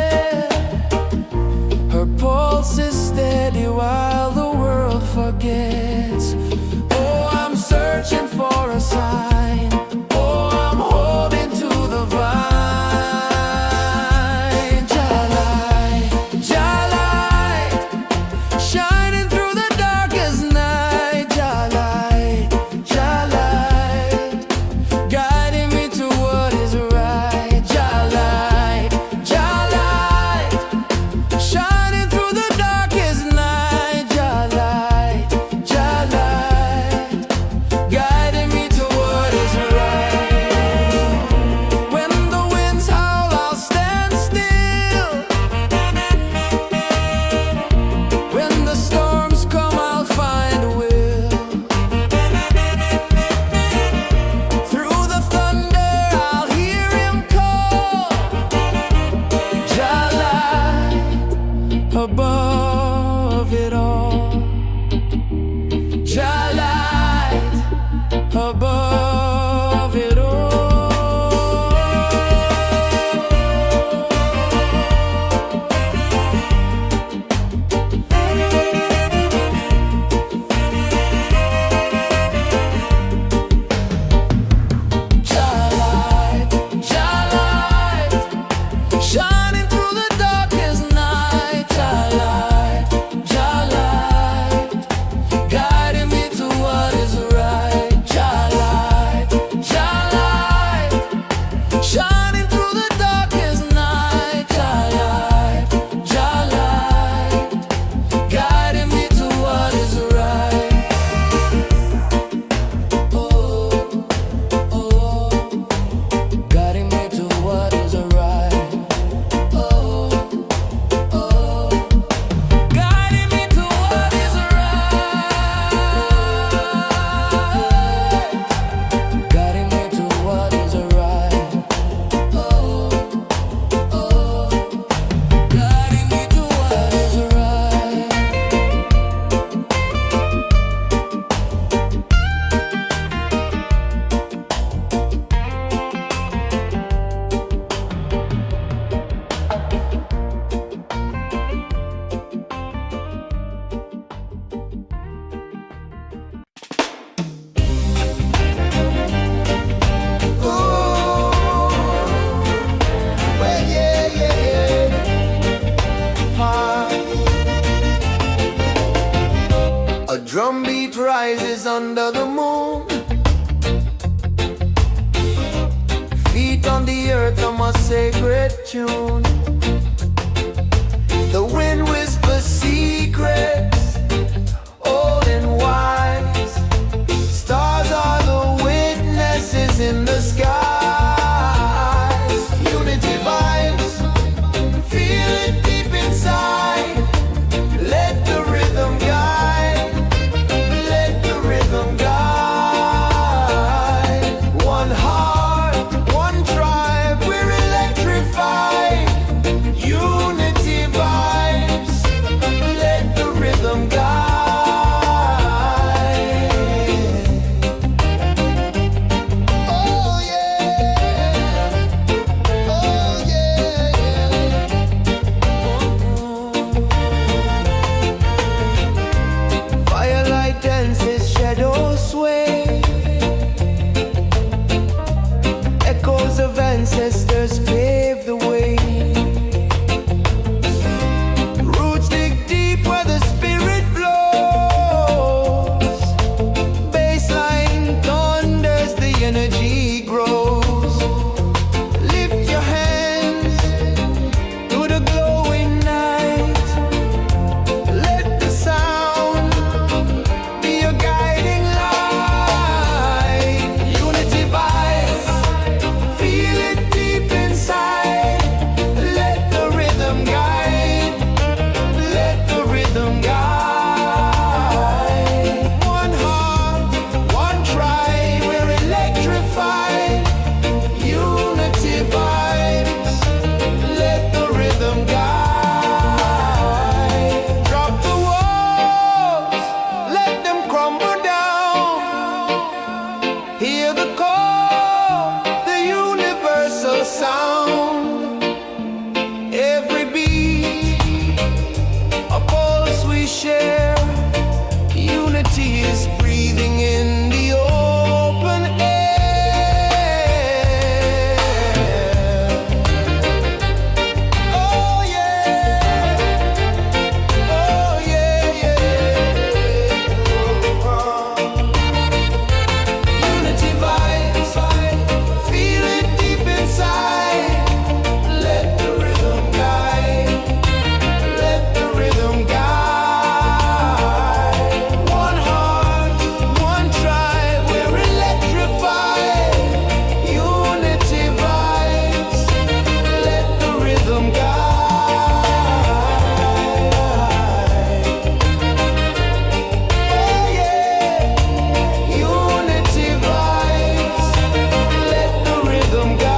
under the moon. Feet on the earth, I'm a sacred tune. The wind whispers secrets, old and wise. Stars are the witnesses in the skies. Unity vibes, feel it deep inside. Let the rhythm guide, let the rhythm guide. One heart, one tribe, we're electrified. Unity vibes, let the rhythm guide. Oh yeah, oh yeah. Firelight dances, shadows sway. Echoes of ancestors pave the way. Roots dig deep where the spirit flows. Baseline thunders, the energy grows. Lift your hands to the glowing night. Let the sound be your guiding light. Unity vibes, feel it deep inside. Let the rhythm guide, let the rhythm guide. One heart, one tribe, we're electrified. Unity vibes, let the rhythm guide. Drop the walls, let them crumble down. Hear the call, the universal sound. Every beat, a pulse we share. Unity is breathing in the open air. Oh yeah, oh yeah, yeah. Unity vibes, feel it deep inside. Let the rhythm guide, let the rhythm guide. One heart, one tribe, we're electrified. Unity vibes, let the rhythm guide. Oh yeah, unity vibes, let the rhythm guide.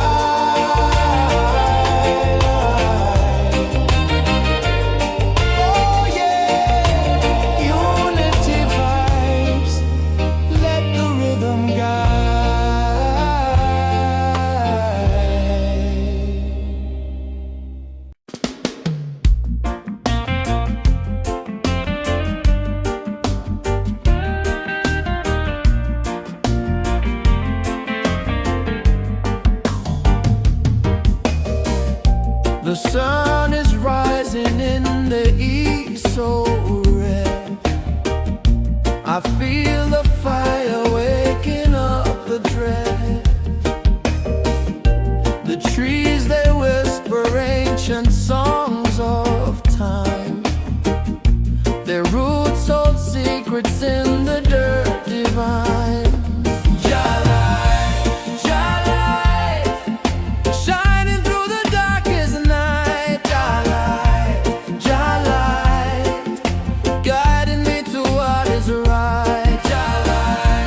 Oh yeah, unity vibes, let the rhythm guide. The sun is rising in the east, so red. I feel the fire waking up the dread. The trees, they whisper ancient songs of time. Their roots hold secrets in the dirt divine. Shining through the darkest night. Jah light, guiding me to what is right. Jah light.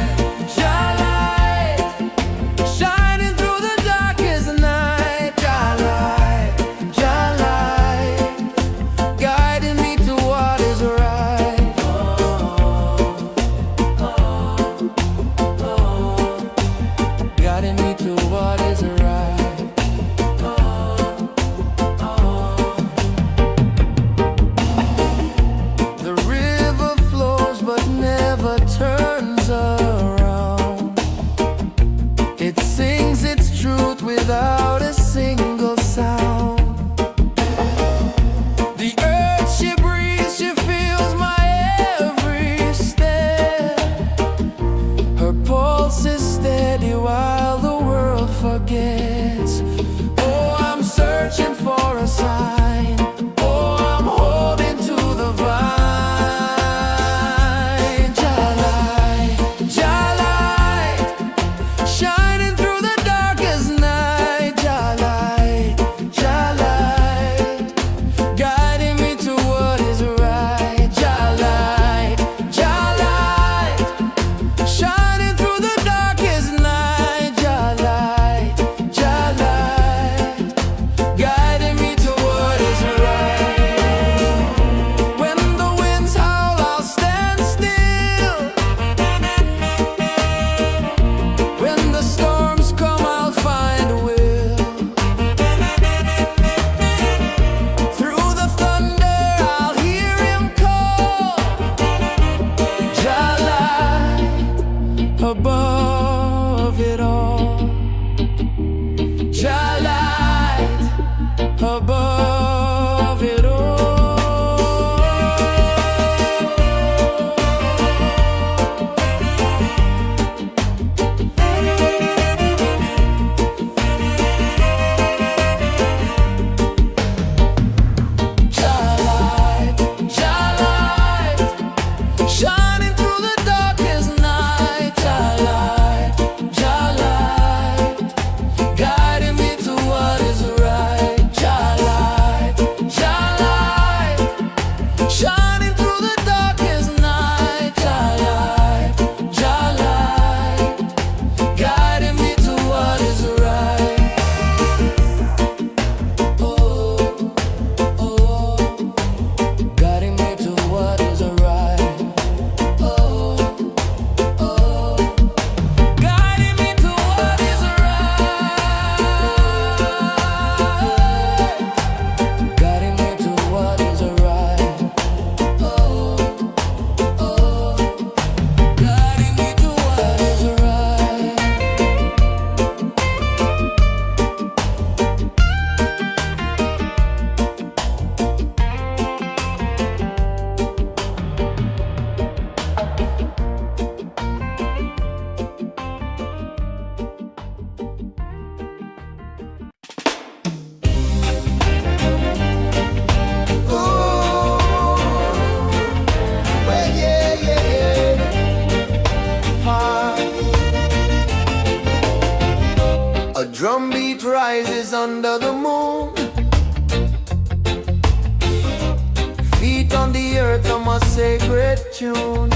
tune.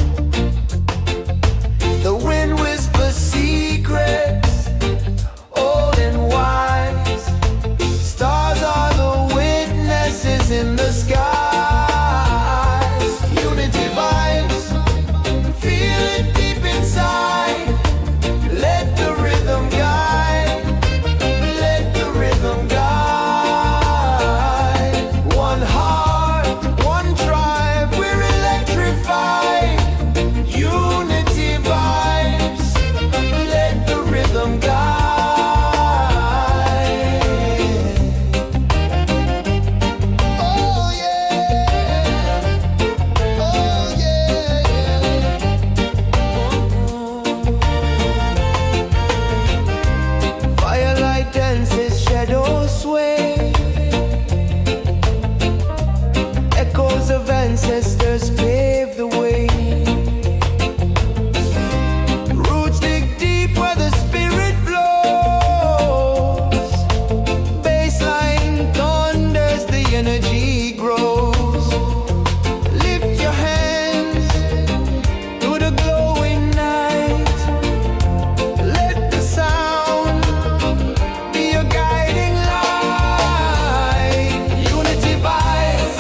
The wind whispers secrets, old and wise. Stars are the witnesses in the skies. Unity vibes, feel it deep inside. Let the rhythm guide, let the rhythm guide. One heart, one tribe, we're electrified. Unity vibes, let the rhythm guide. Oh yeah, oh yeah. Firelight dances, shadows sway. Echoes of ancestors pave the way. Roots dig deep where the spirit flows. Baseline thunders, the energy grows. Lift your hands to the glowing night. Let the sound be your guiding light. Unity vibes,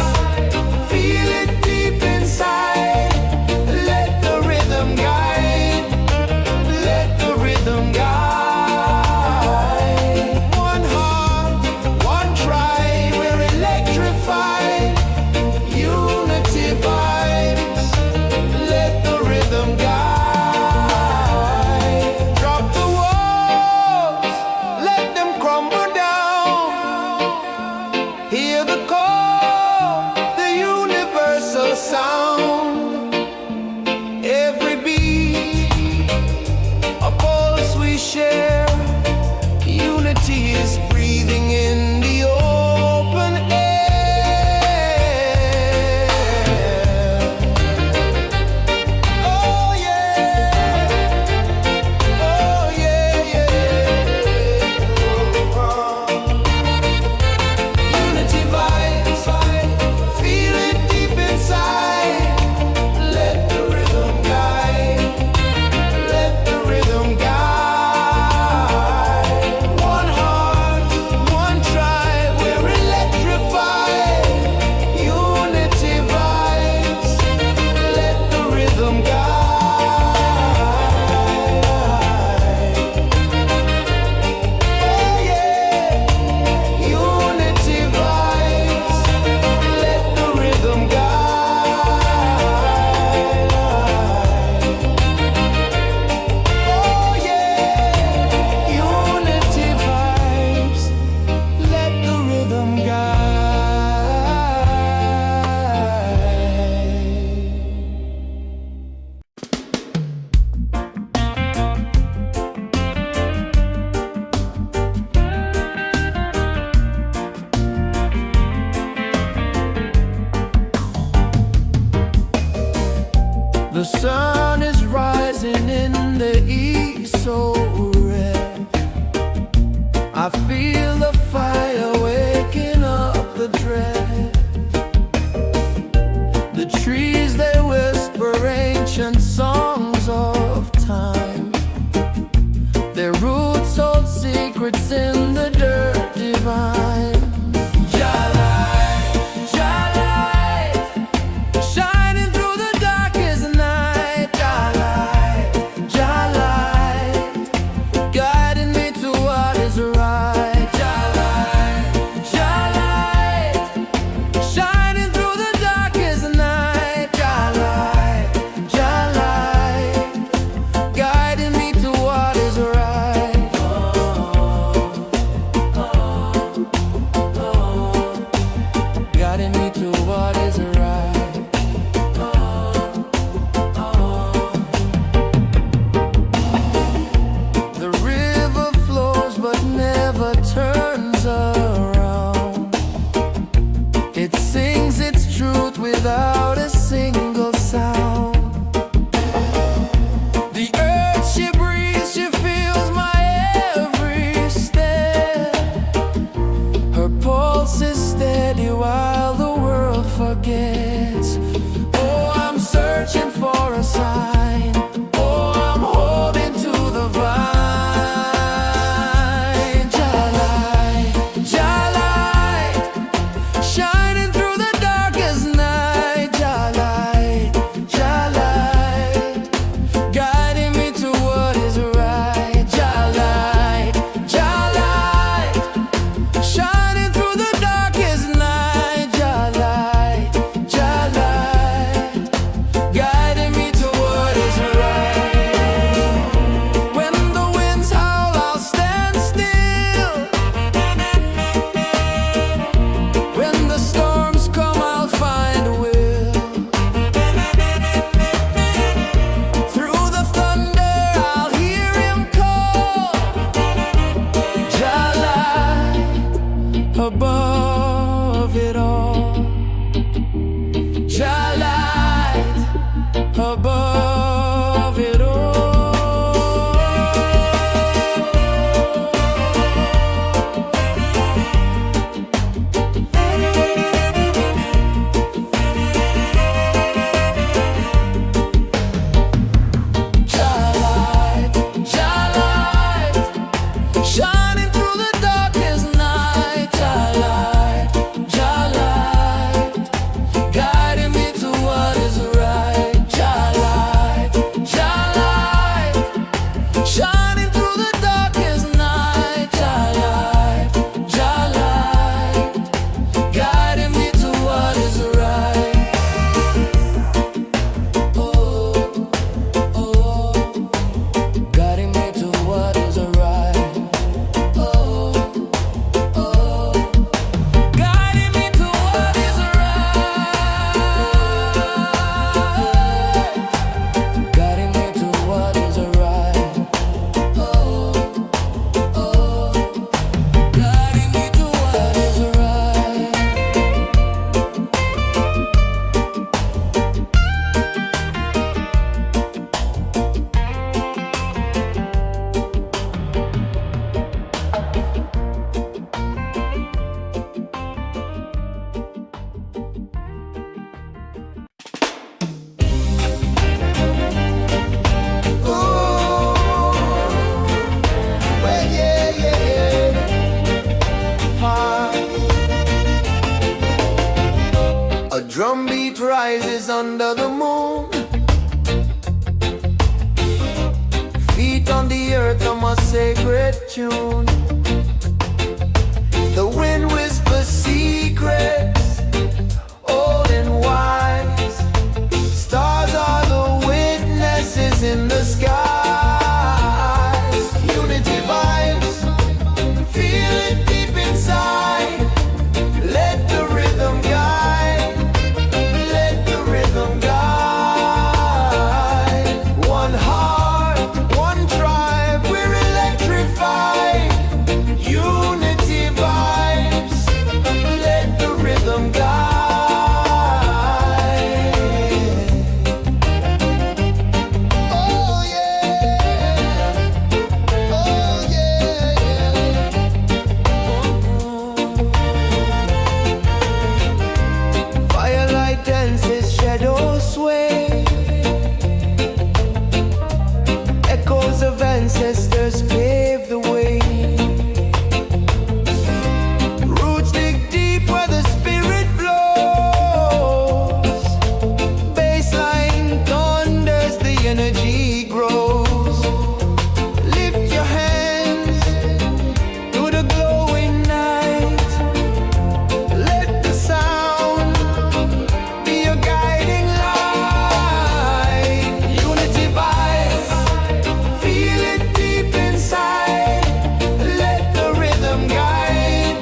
feel it deep inside. Let the rhythm guide, let the rhythm guide. One heart, one tribe, we're electrified. Unity vibes, let the rhythm guide. Drop the walls, let them crumble down. Hear the call, the universal sound. Every beat, a pulse we share. Unity is breathing in the open air. Oh yeah, oh yeah, yeah. Unity vibes, feel it deep inside. Let the rhythm guide, let the rhythm guide. One heart, one tribe, we're electrified. Unity vibes, let the rhythm guide. Oh yeah, unity vibes, let the rhythm guide. Oh yeah, unity vibes, let the rhythm guide. The sun is rising in the east, so red. I feel the fire waking up the dread. The trees, they whisper ancient songs of time. Their roots hold secrets in the dirt divine. Jah light, shining through the darkest night. above it all. Jah light above it all. Shining through the darkest night, Jah light, guiding me to what is right. Jah light, shining through the darkest night, Jah light, guiding me to what is right. Oh, oh, guiding me to what is right. A drum beat rises under the moon. Feet on the earth on my sacred tune. The wind whispers secrets, old and wise. Stars are the witnesses in the skies. Unity vibes, feel it deep inside. Let the rhythm guide. Let the rhythm guide. One heart, one tribe, we're electrified. Unity vibes. Let the rhythm guide. Oh yeah. Oh yeah. Firelight dances, shadows sway. Echoes of ancestors pave the way. Roots dig deep where the spirit flows. Baseline thunders, the energy grows. Lift your hands to the glowing night. Let the sound be your guiding light. Unity vibes, feel it deep inside. Let the rhythm guide.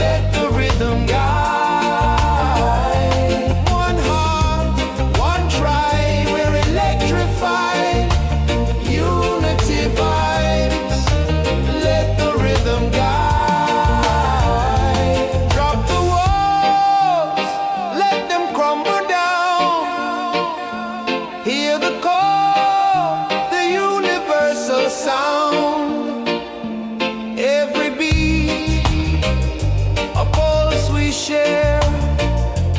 Let the rhythm guide. One heart, one tribe, we're electrified. Unity vibes. Let the rhythm guide. Drop the walls, let them crumble down. Hear the call, the universal sound. Every beat, a pulse we share.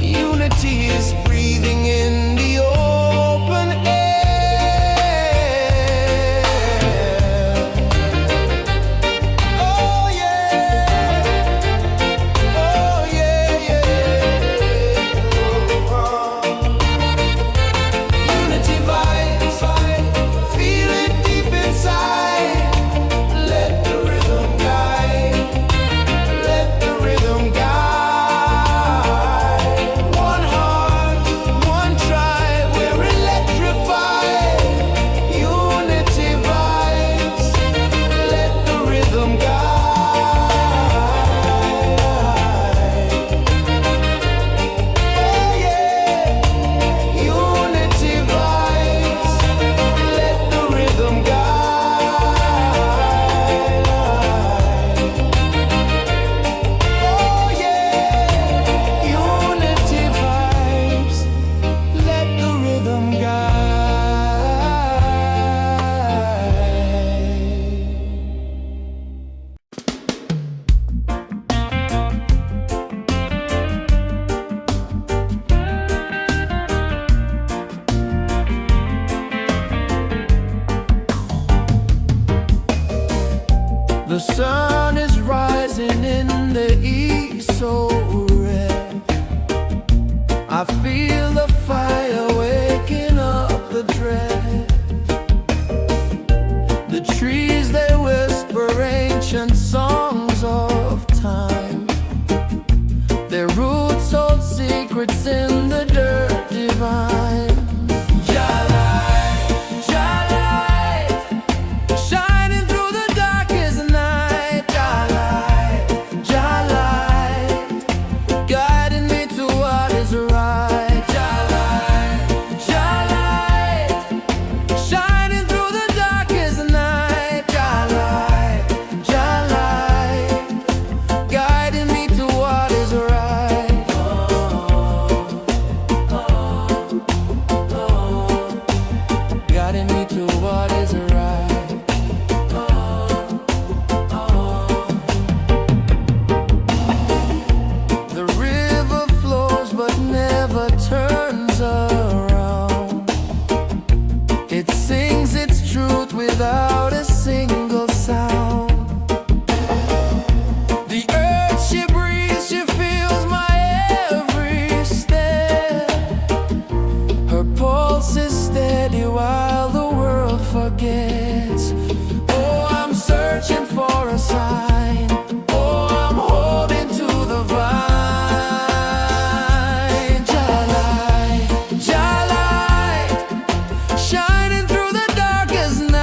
Unity is breathing in the open air. Oh yeah. Oh yeah, Unity vibes, feel it deep inside. Let the rhythm guide. Let the rhythm guide. The sun is rising in the east so red. I feel the fire waking up the dread. The trees, they whisper ancient songs of time. Their roots hold secrets in the dirt divine. Without a single sound, the earth she breathes, she feels my every step. Her pulse is steady while the world forgets. Oh, I'm searching for a sign. Oh, I'm holding to the vine. Jalai, Jalai, shining through the darkest night.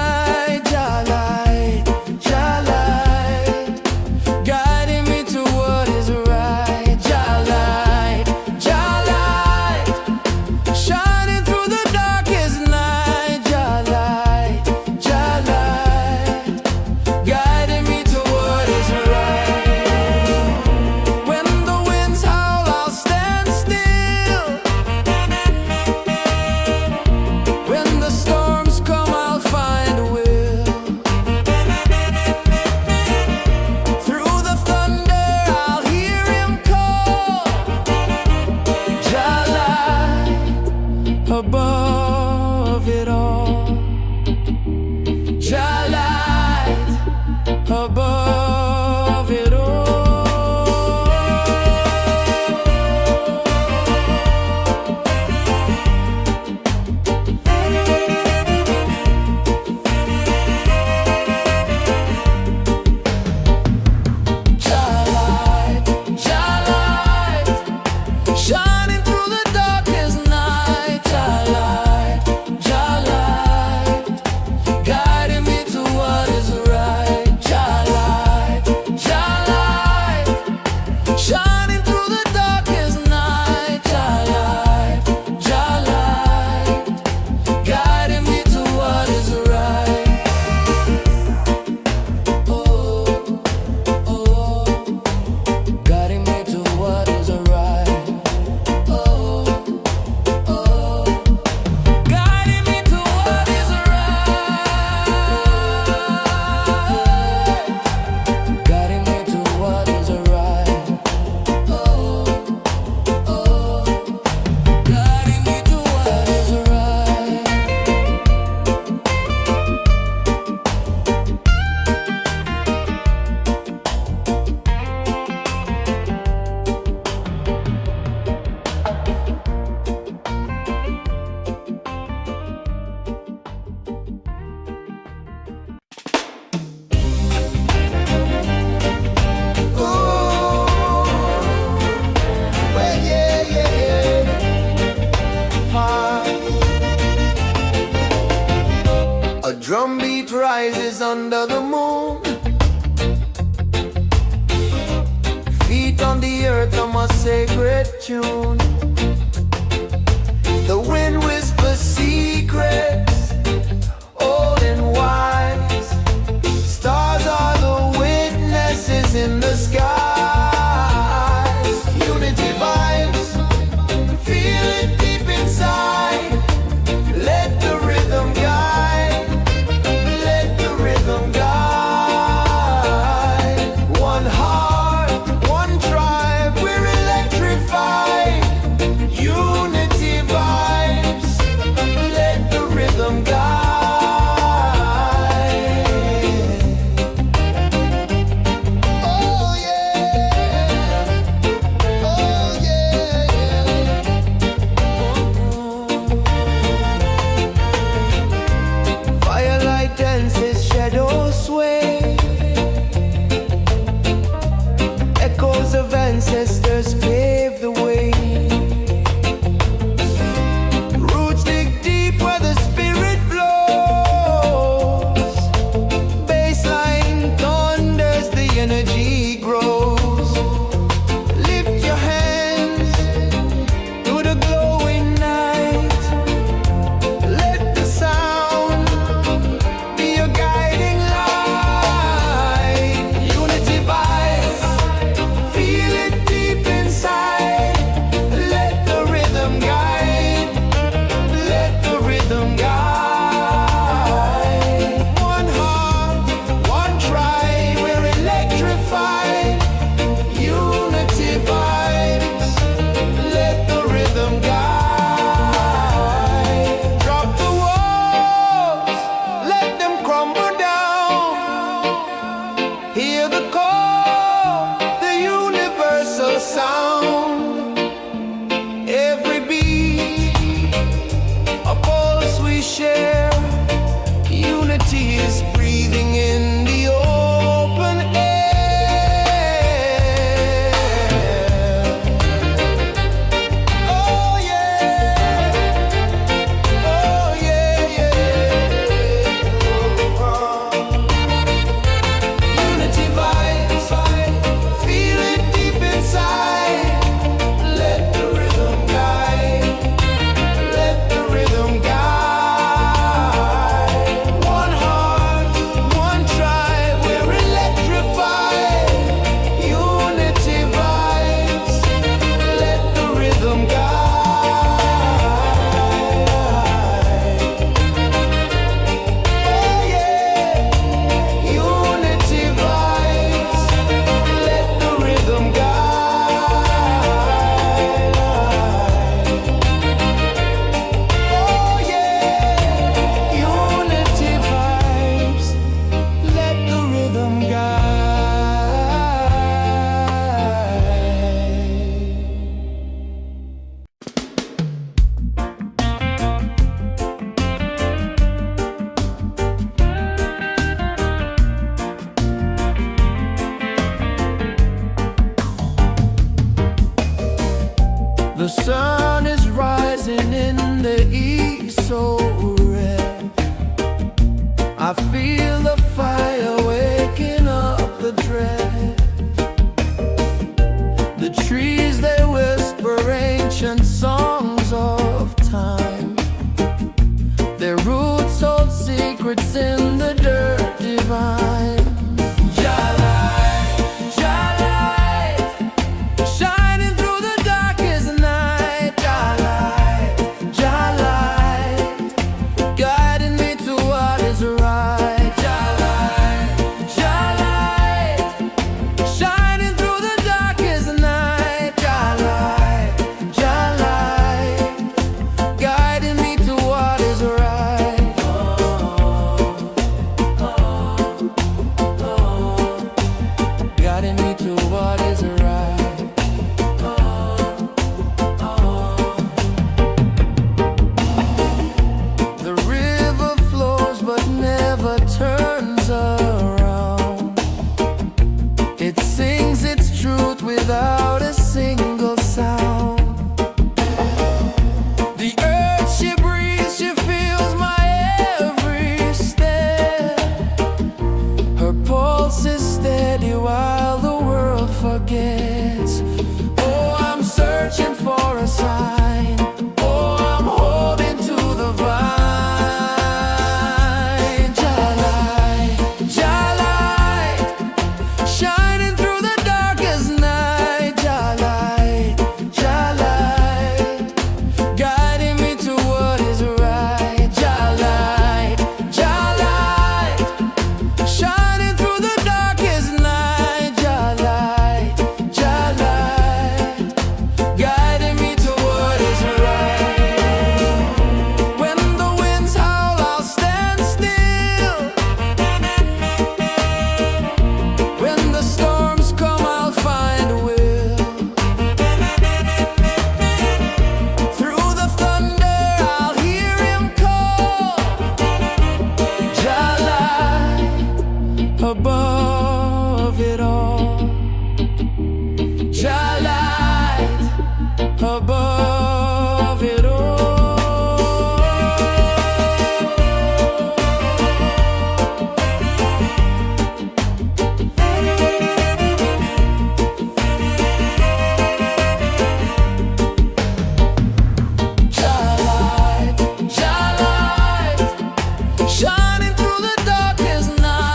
Above it all, Jalai, above it all. Jalai, Jalai, shining through the darkest night. Guiding me to what is right. Jalai, Jalai, shining through the darkest night. Jalai, Jalai, guiding me to what is right. Oh, oh, guiding me to what is right. Oh, oh, guiding me to what is right. Guiding me to what is right. Oh, oh, guiding me to what is right. A drumbeat rises under the moon. Feet on the earth, I'm a sacred tune. The wind whispers secrets, old and wise. Stars are the witnesses in the skies. Unity vibes, feel it deep inside. Let the rhythm guide. Let the rhythm guide. One heart, one tribe, we're electrified. The sun is rising in the east so red. I feel the fire waking up the dread. The trees, they whisper ancient songs of time. Their roots hold secrets in the dirt divine. Without a single sound. The earth, she breathes, she feels my every step. Her pulse is steady while the world forgets. Oh, I'm searching for a sign. Oh, I'm holding to the vine. Jalai, Jalai, shining through the darkest night. Above it all, Jalai, above it all. Jalai, Jalai, shining through the darkest night.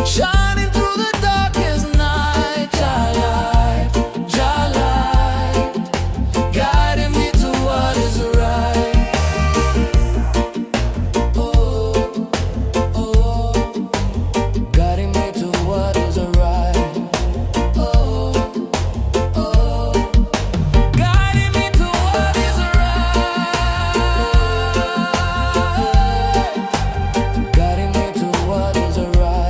Shining through the darkest night, Jalai, Jalai, guiding me to what is right. Oh, oh, guiding me to what is right. Oh, oh, guiding me to what is right. Guiding me to what is right.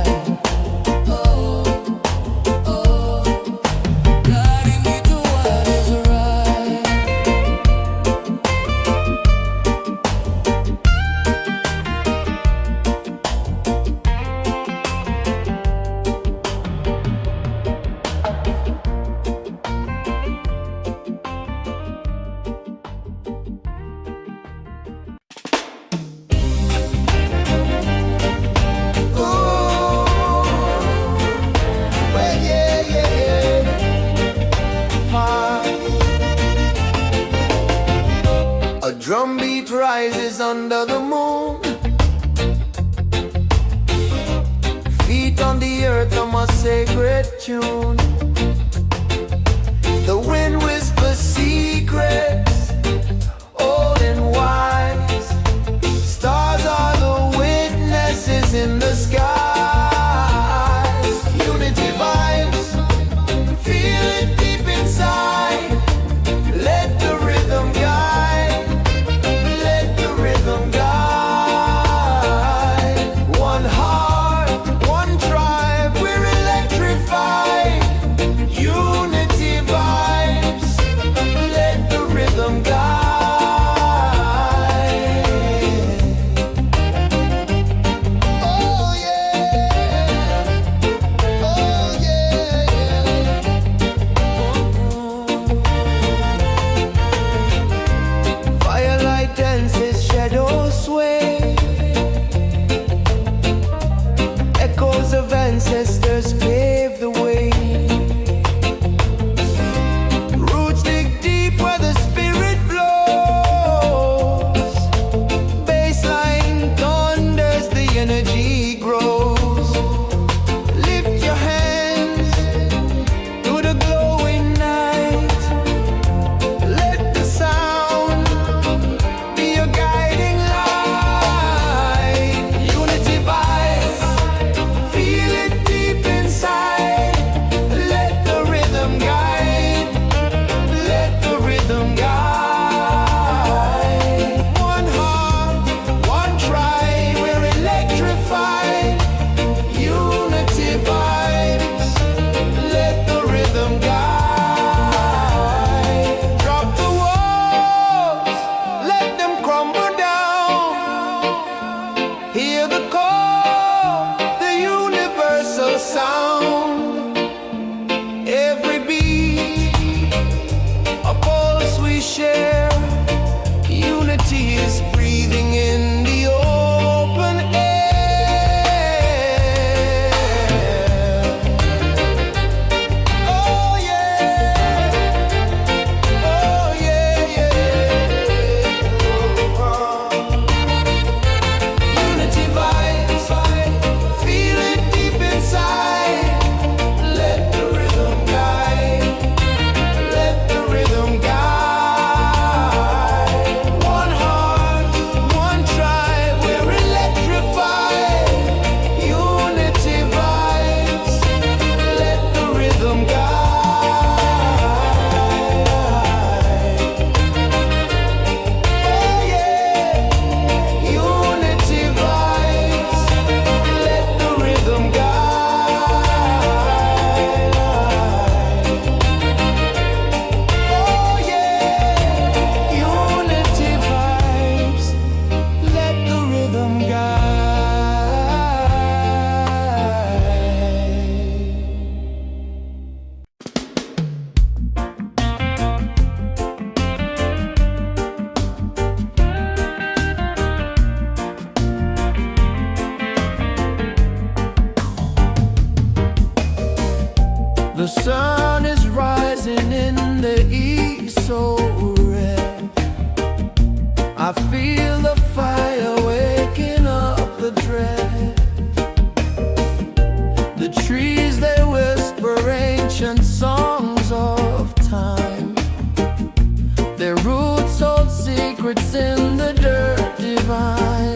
A drum beat rises under the moon. Feet on the earth, I'm a sacred tune. The wind whispers secrets, old and wise. Stars are the witnesses in the skies. Unity vibes, feel it deep inside. Let the rhythm guide. Let the rhythm guide. One heart, one tribe, we're electrified. Unity vibes. Let the rhythm The sun is rising in the east so red. I feel the fire waking up the dread. The trees, they whisper ancient songs of time. Their roots hold secrets in the dirt divine.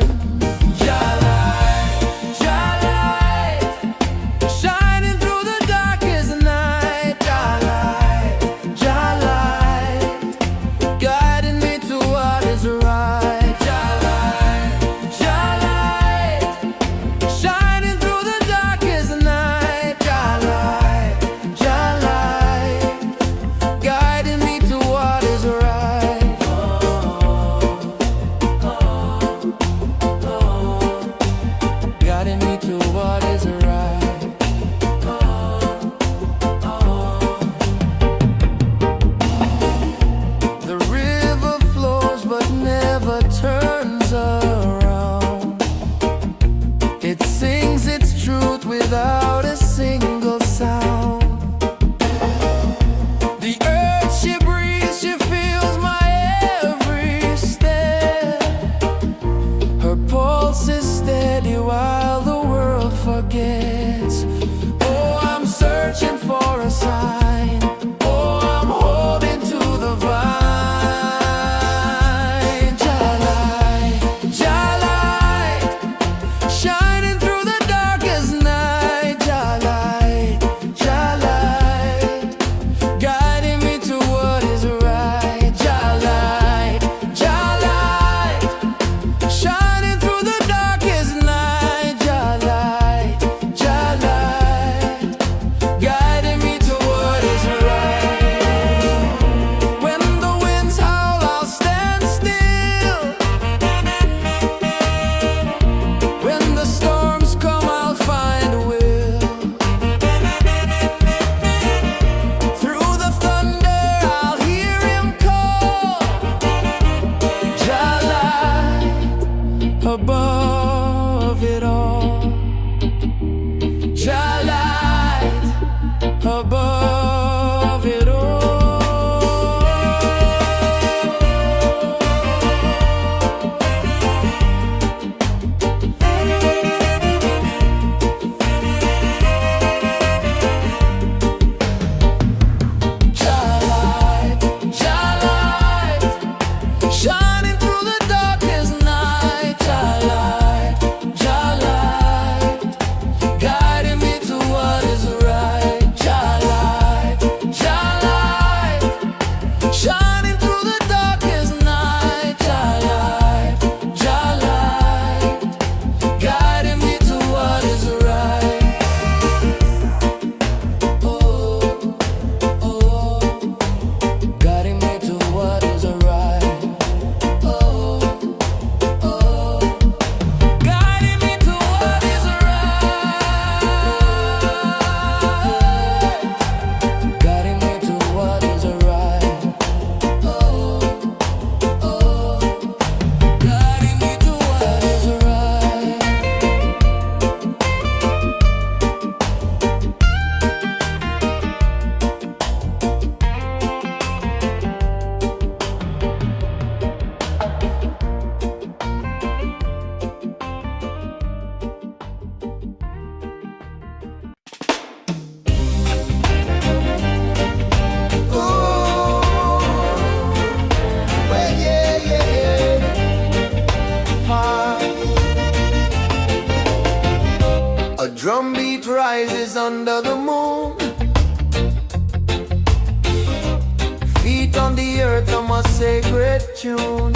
Turns around. It sings its truth without a single sound. The earth she breathes, she feels my every step. Her pulse is steady while the world forgets. Oh, I'm searching for a sign. Oh, I'm holding to the vine. Above it all, Jah light above it all. Jah light, shining through the darkest night. Shining through the darkest night, Jah light, guiding me to what is right. Oh, oh, guiding me to what is right. Oh, oh, guiding me to what is right. Guiding me to what is right. A drum beat rises under the moon. Feet on the earth on my sacred tune.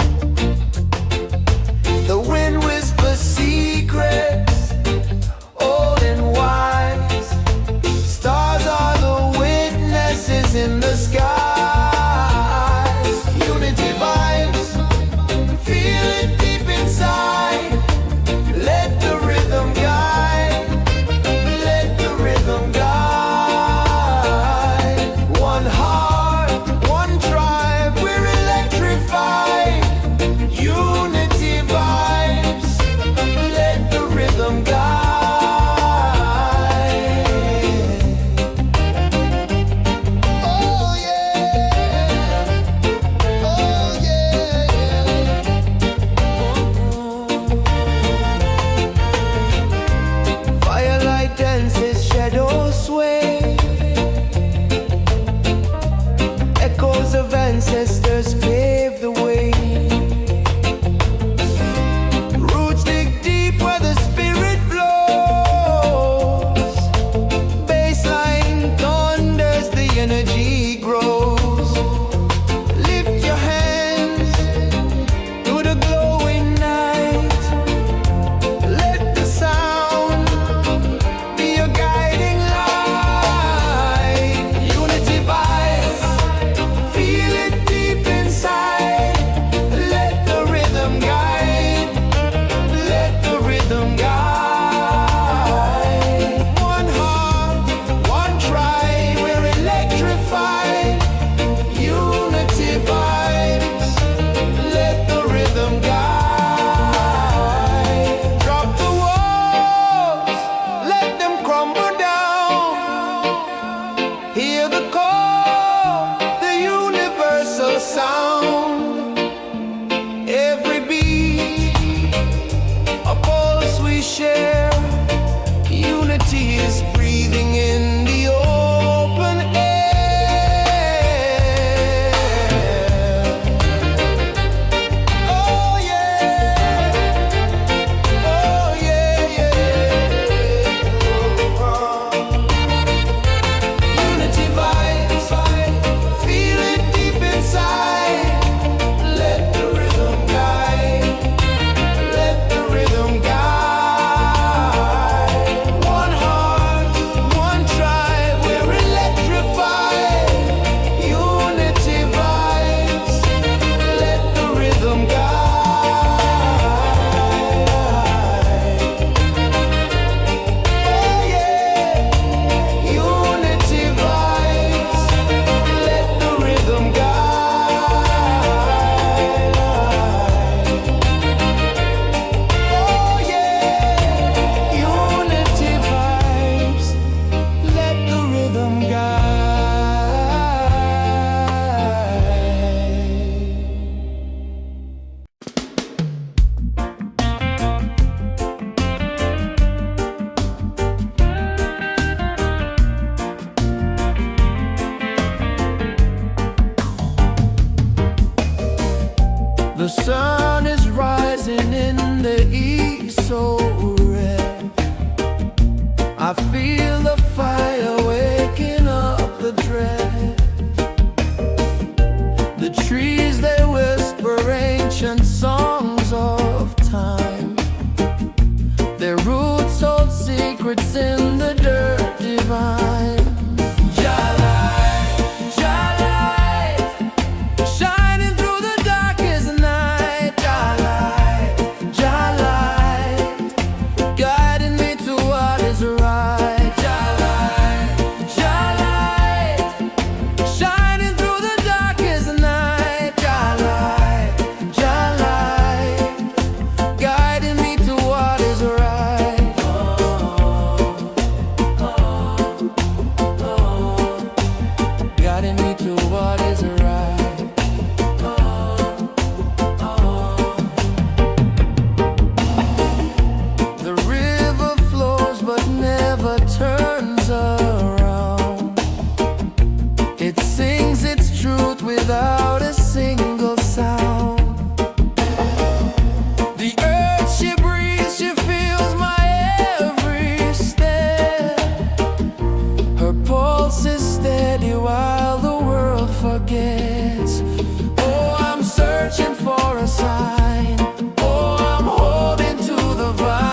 The wind whispers secrets, old and wise. Stars are the witnesses in the sky. Unity vibes, feel it deep inside. Let the rhythm guide. Let the rhythm guide. One heart, one tribe, we're electrified. so red. I feel the fire waking up the dread. The trees, they whisper ancient songs of time. Their roots hold secrets in the dirt divine. Turns around. It sings its truth without a single sound. The earth she breathes, she feels my every step. Her pulse is steady while the world forgets. Oh, I'm searching for a sign. Oh, I'm holding to the vine.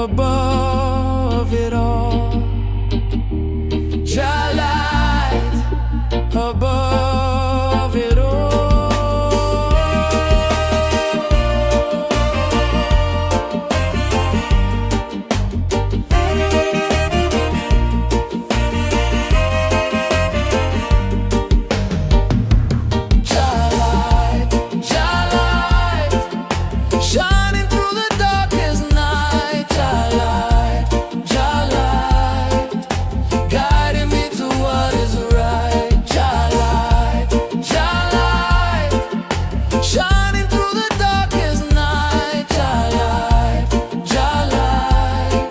Above it all, Jah light above it all. Jah light, shining through the darkest night. Jah light, guiding me to what is right. Jah light, shining through the darkest night. Jah light,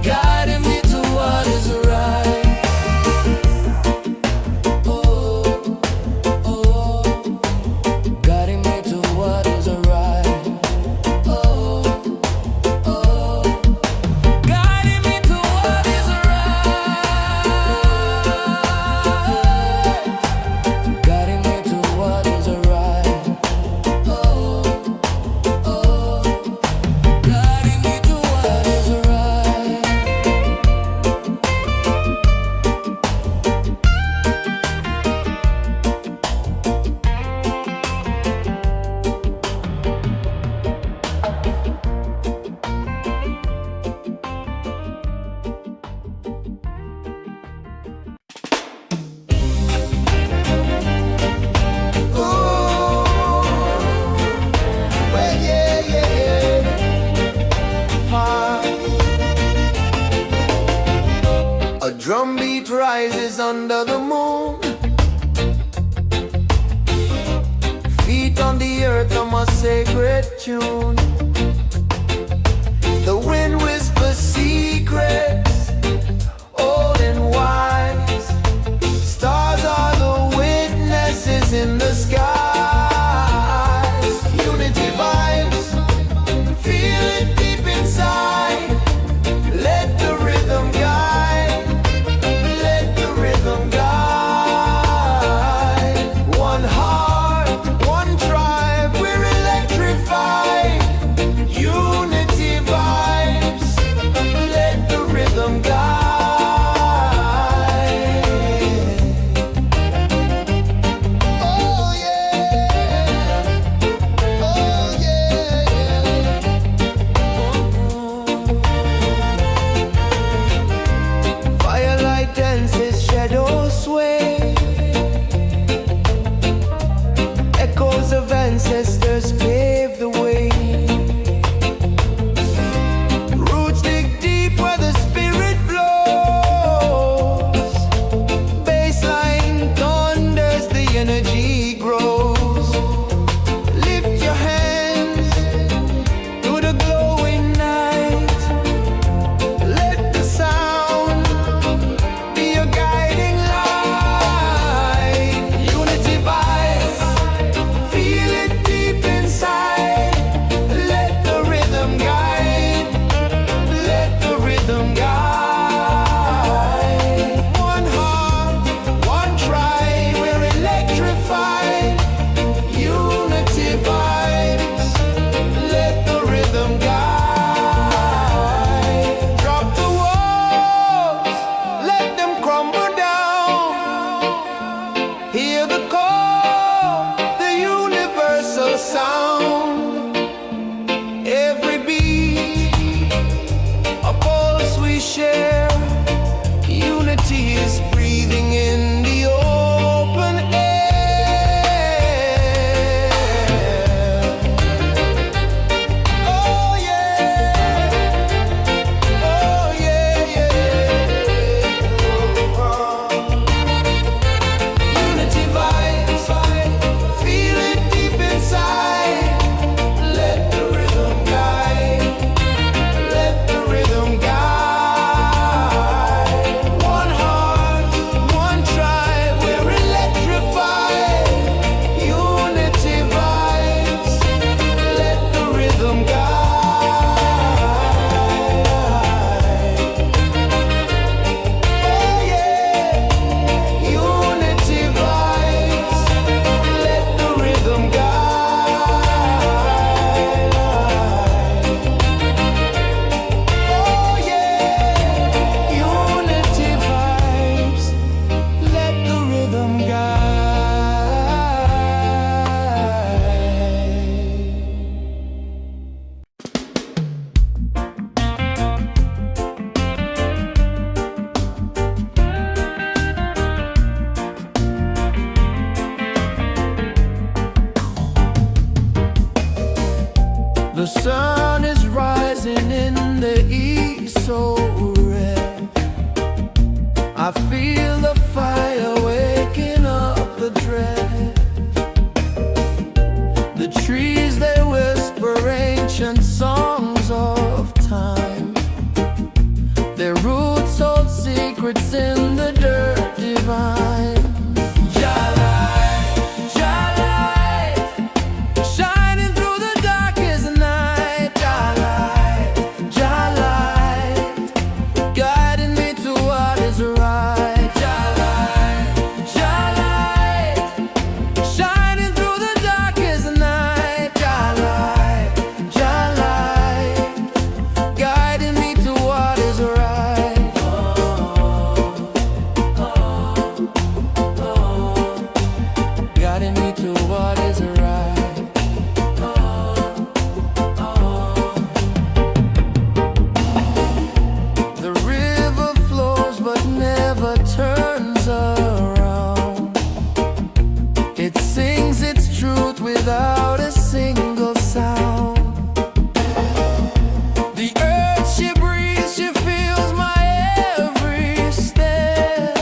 guiding me to what is right. Oh, oh, guiding me to what is right. Oh, oh, guiding me to what is right. Guiding me to what is right. Oh, oh, guiding me to what is right. Well, yeah, yeah, yeah. A drum beat rises under the moon. Feet on the earth, I'm a sacred tune. The wind whispers secrets, old and wise. Stars are the witnesses in the skies. Unity vibes, feel it deep inside. Let the rhythm guide. Let the rhythm guide. One heart, one tribe, we're electrified. The sun is rising in the east so red. I feel the fire waking up the dread. The trees, they whisper ancient songs of time. Their roots hold secrets in the dirt divine. Turns around. It sings its truth without a single sound. The earth, she breathes, she feels my every step.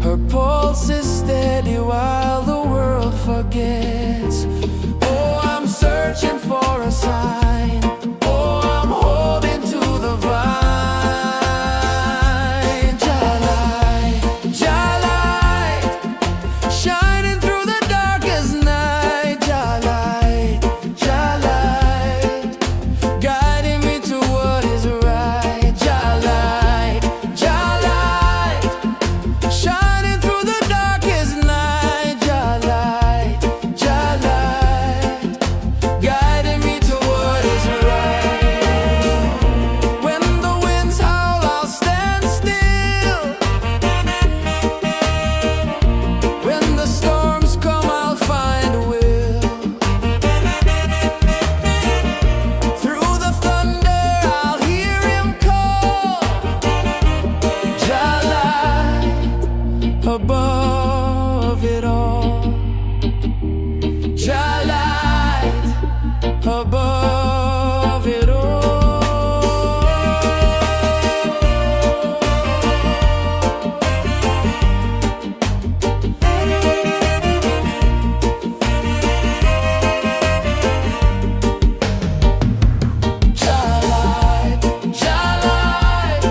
Her pulse is steady while the world forgets. Oh, I'm searching for a sign. Oh, I'm holding to the vine. Above it all, Jah light above it all. Jah light,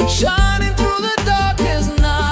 shining through the darkest night.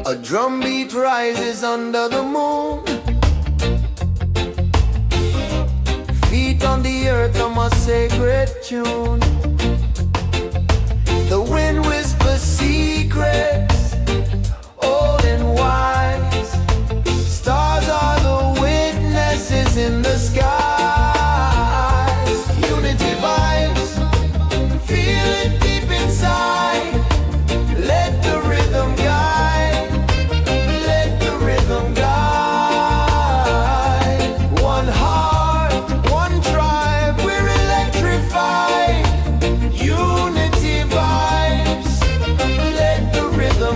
A drumbeat rises under the moon. Feet on the earth, I'm a sacred tune. The wind whispers secrets, old and wise. Stars are the witnesses in the skies. Unity vibes, feel it deep inside. Let the rhythm guide. Let the rhythm guide. One heart, one tribe, we're electrified. Unity vibes. Let the rhythm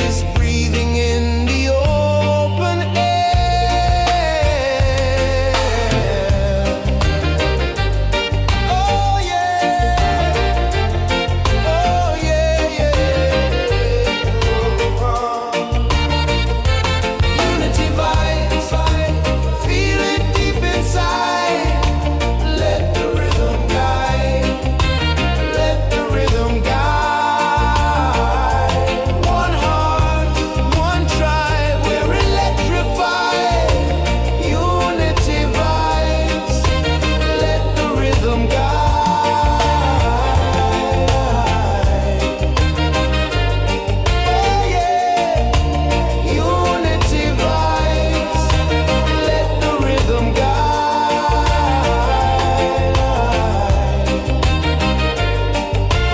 breeze, breathing in the open air. Oh yeah, oh yeah, yeah. Unity vibes, feel it deep inside. Let the rhythm guide, let the rhythm guide. One heart, one tribe, we're electrified. Unity vibes, let the rhythm guide. Oh yeah, unity vibes, let the rhythm guide.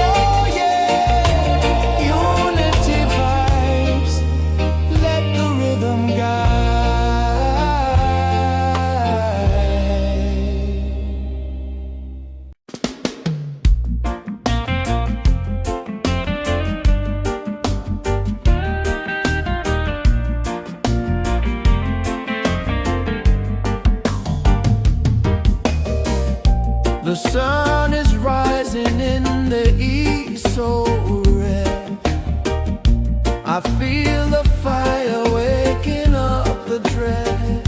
Oh yeah, unity vibes, let the rhythm guide. The sun is rising in the east, so red. I feel the fire waking up the dread.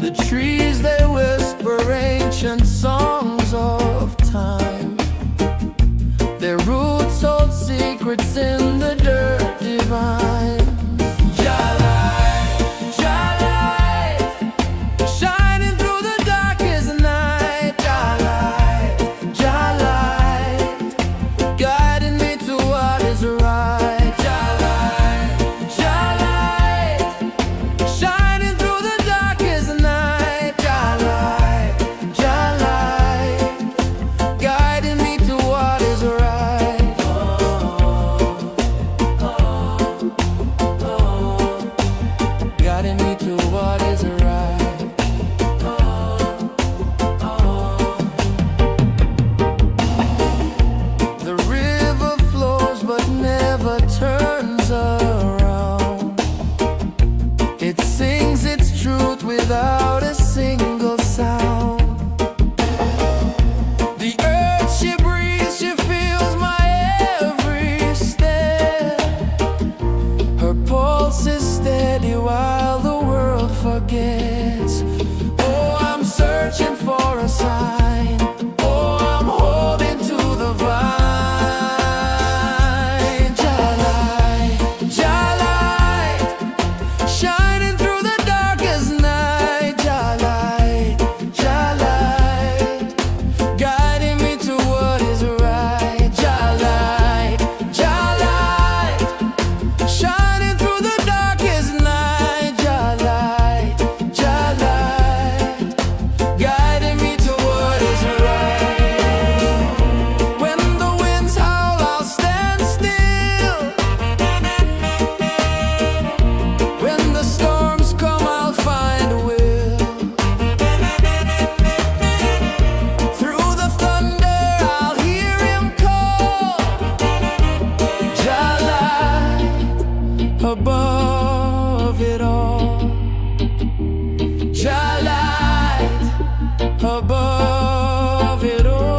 The trees, they whisper ancient songs of time. Their roots hold secrets in the dirt divine. Shining through the darkest night. Light, guiding me to what is right. Light, shining through the darkest night. Light, guiding me to what is right. Guiding me to what is right. The river flows but never turns around. It sings its truth without a single sound. The earth, she breathes, she feels my every step. Her pulse is steady while the world forgets. Oh, I'm searching for a sign. Oh, I'm holding to the vine. Light, shining through the darkest night. Light, guiding me to what is right. Light, shining through the darkest night. Light, guiding me to what is right. When the winds howl, I'll stand still. When the storms come, I'll find a will. Through the thunder, I'll hear him call. Light, above it all. Light, above it all.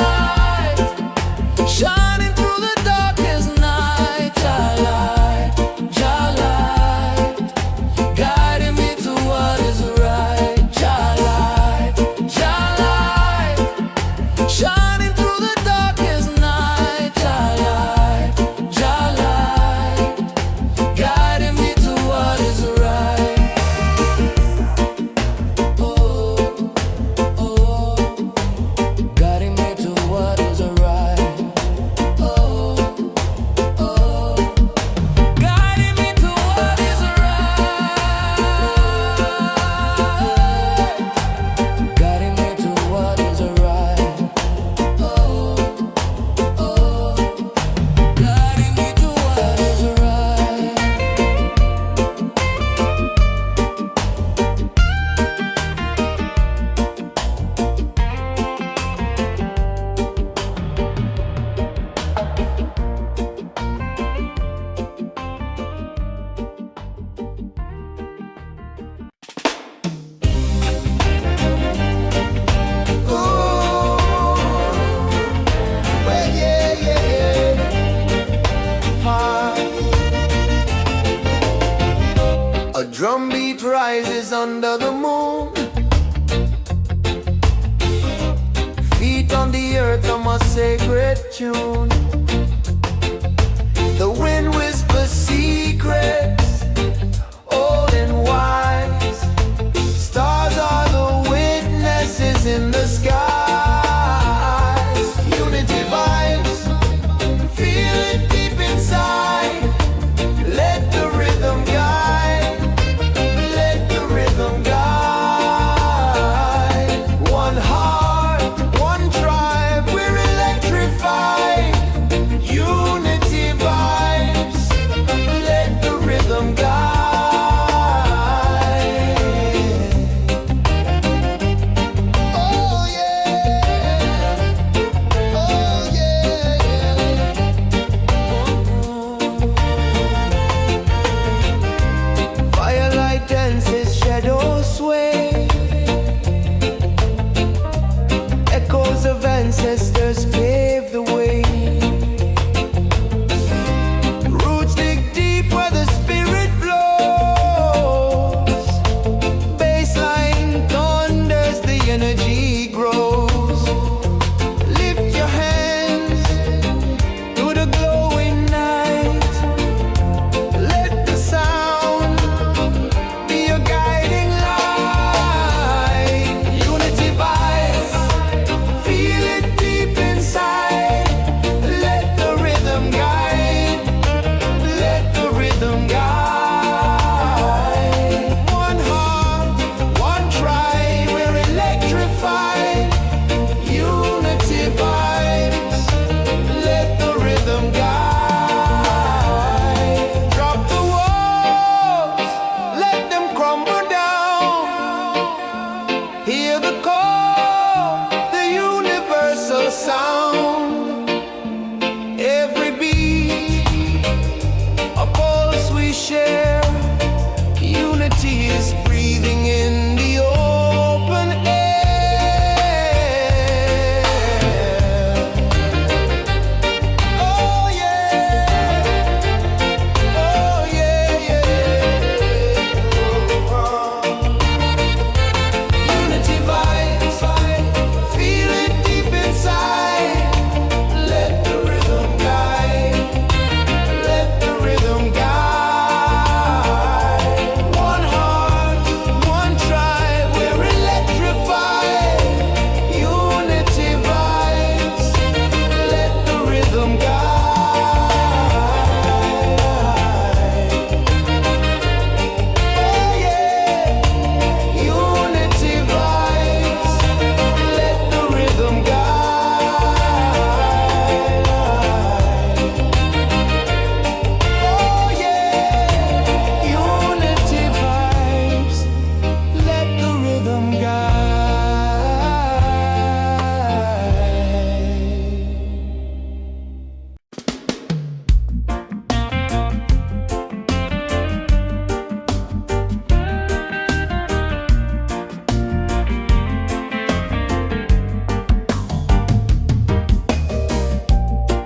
Light, shining through the darkest night. Light, rises under the moon. Feet on the earth on my sacred tune. The wind whispers secrets, old and wise. Stars are the witnesses in the skies. Unity vibes, feel it deep inside. Let the rhythm guide, let the rhythm guide. One heart, one tribe, we're electrified. Unity vibes, let the rhythm guide. Oh yeah, oh yeah, yeah. Firelight dances, shadows sway. Echoes of ancestors pave the way. Roots dig deep where the spirit flows. Baseline thunders, the energy grows. Lift your hands to the glowing night. Let the sound be your guiding light. Unity vibes, feel it deep inside. Let the rhythm guide, let the rhythm guide. One heart, one tribe, we're electrified. Unity vibes, let the rhythm guide. Drop the walls, let them crumble down. Hear the call, the universal sound. Every beat, a pulse we share. Unity is breathing in the open air. Oh yeah, oh yeah, yeah. Unity vibes, feel it deep inside. Let the rhythm guide, let the rhythm guide. One heart, one tribe, we're electrified. Unity vibes, let the rhythm guide. Oh yeah, unity vibes, let the rhythm guide. Oh yeah, unity vibes, let the rhythm guide.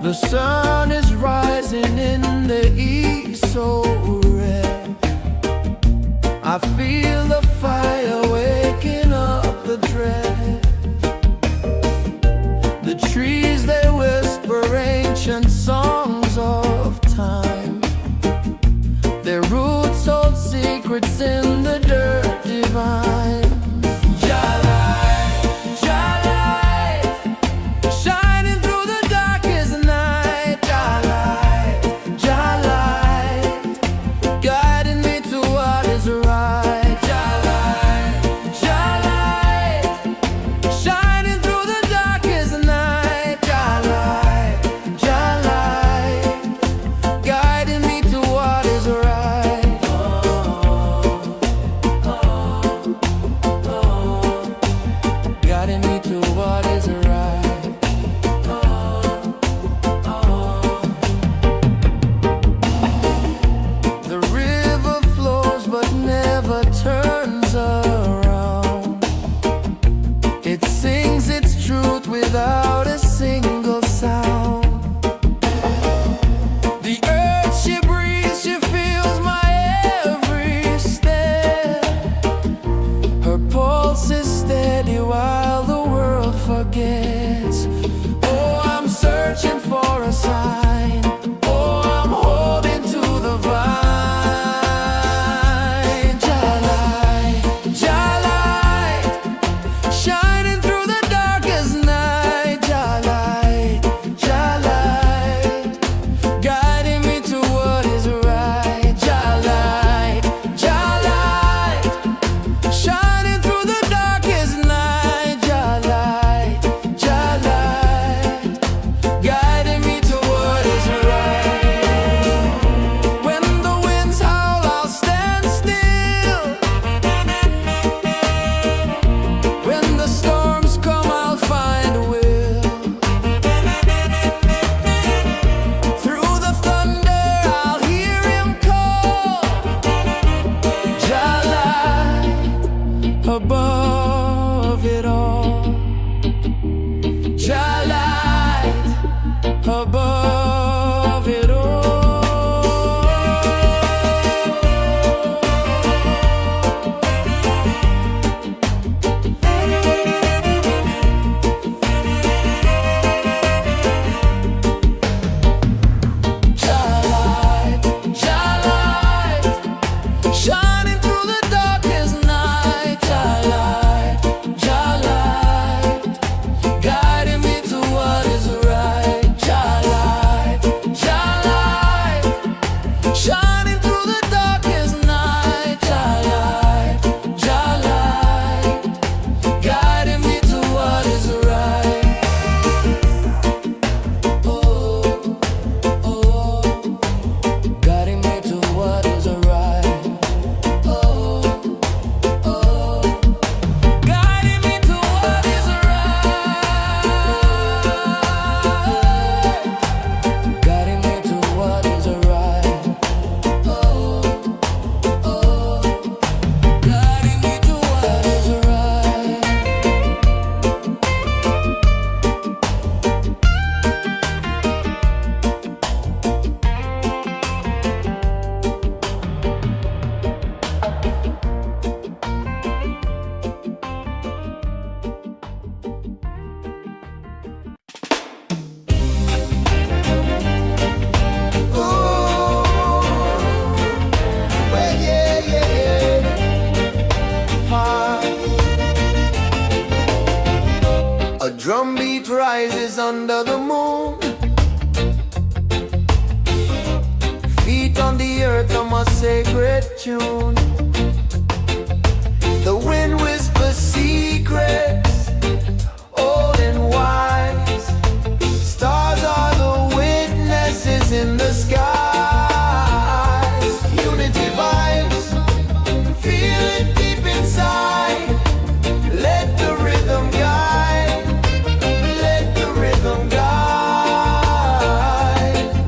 The sun is rising in the east, so red. I feel the fire waking up the dread. The trees, they whisper ancient songs of time. Their roots hold secrets in the dirt divine. Shining through the darkest night. Jah light, guiding me to what is right. Jah sacred tune. The wind whispers secrets, old and wise. Stars are the witnesses in the skies. Unity vibes, feel it deep inside. Let the rhythm guide, let the rhythm guide.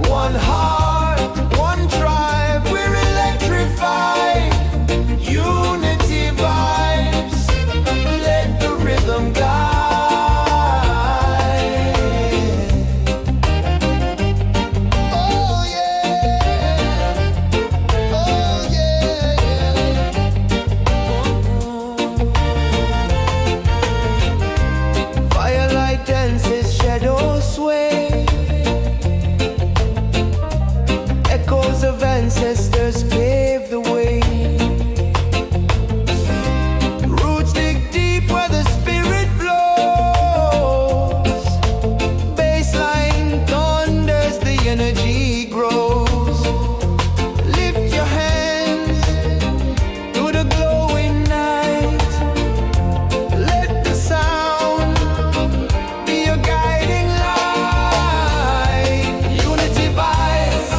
One heart, one tribe, we're electrified. Unity vibes, let the rhythm guide. Oh yeah, oh yeah. Firelight dances, shadows sway. Echoes of ancestors pave the way. Roots dig deep where the spirit flows. Baseline thunders, the energy grows. Lift your hands to the glowing night. Let the sound be your guiding light. Unity vibes,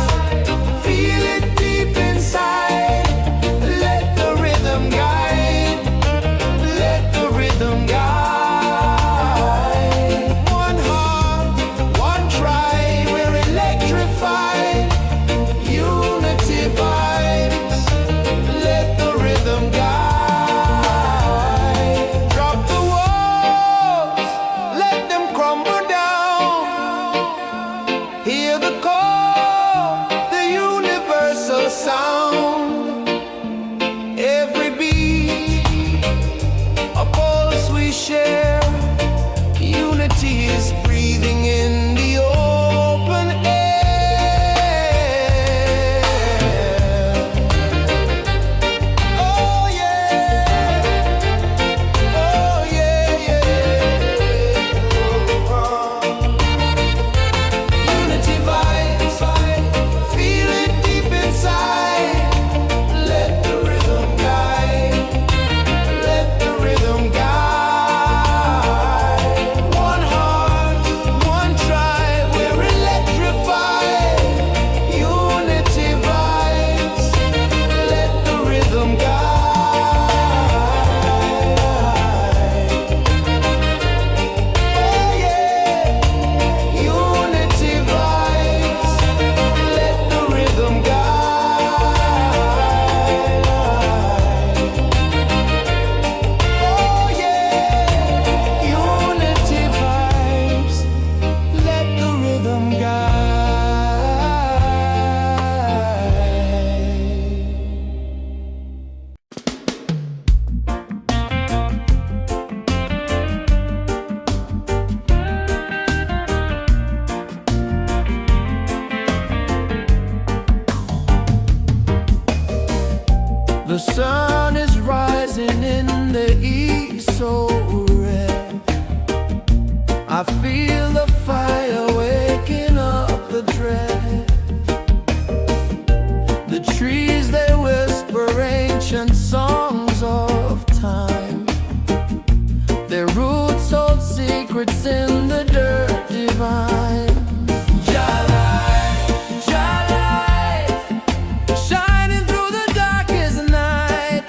feel it deep inside. Let the rhythm guide, let the rhythm guide. One heart, one tribe, we're electrified. Unity vibes, let the rhythm guide. Drop the walls, let them crumble down. Hear the call, the universal sound. Every beat, a pulse we share. Unity is breathing in the open air. Oh yeah, oh yeah, yeah. Unity vibes, feel it deep inside. Let the rhythm guide, let the rhythm guide. One heart, one tribe, we're electrified. Unity vibes, let the rhythm guide. Oh yeah, unity vibes, let the rhythm guide. Oh yeah, unity vibes, let the rhythm guide. The sun is rising in the east, so red. I feel the fire waking up the dread. The trees, they whisper ancient songs of time. Their roots hold secrets in the dirt divine. Jah light, shining through the darkest night.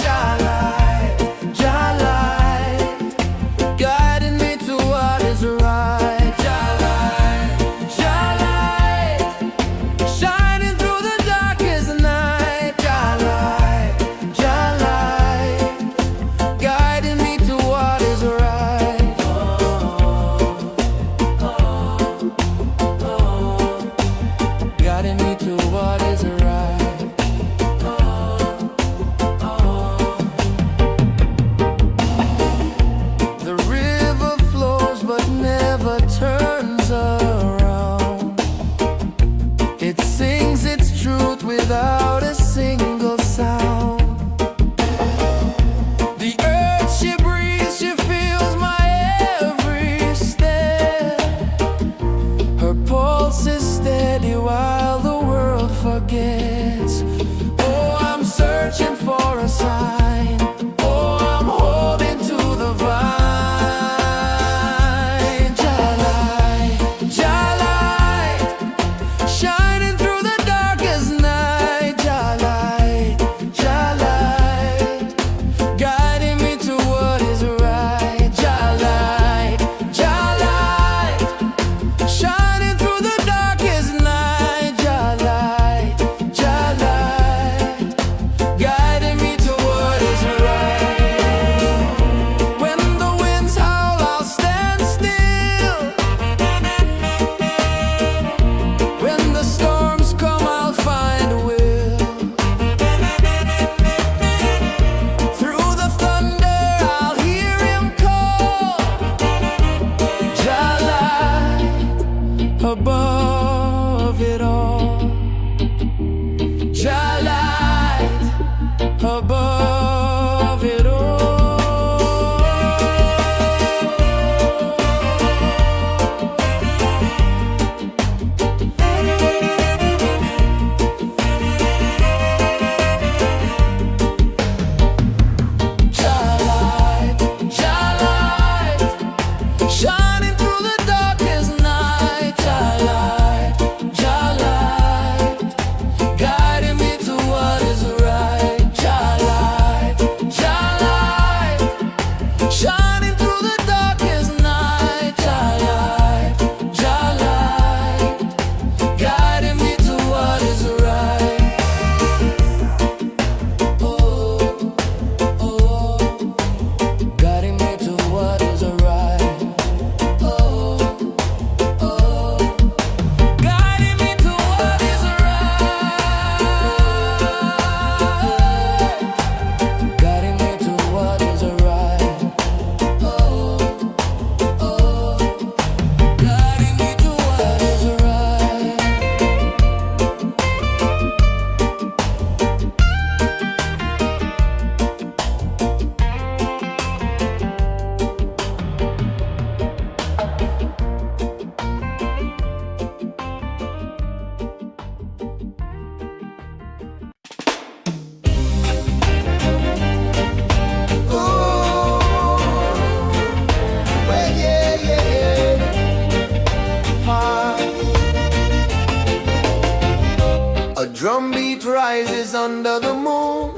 drum beat rises under the moon.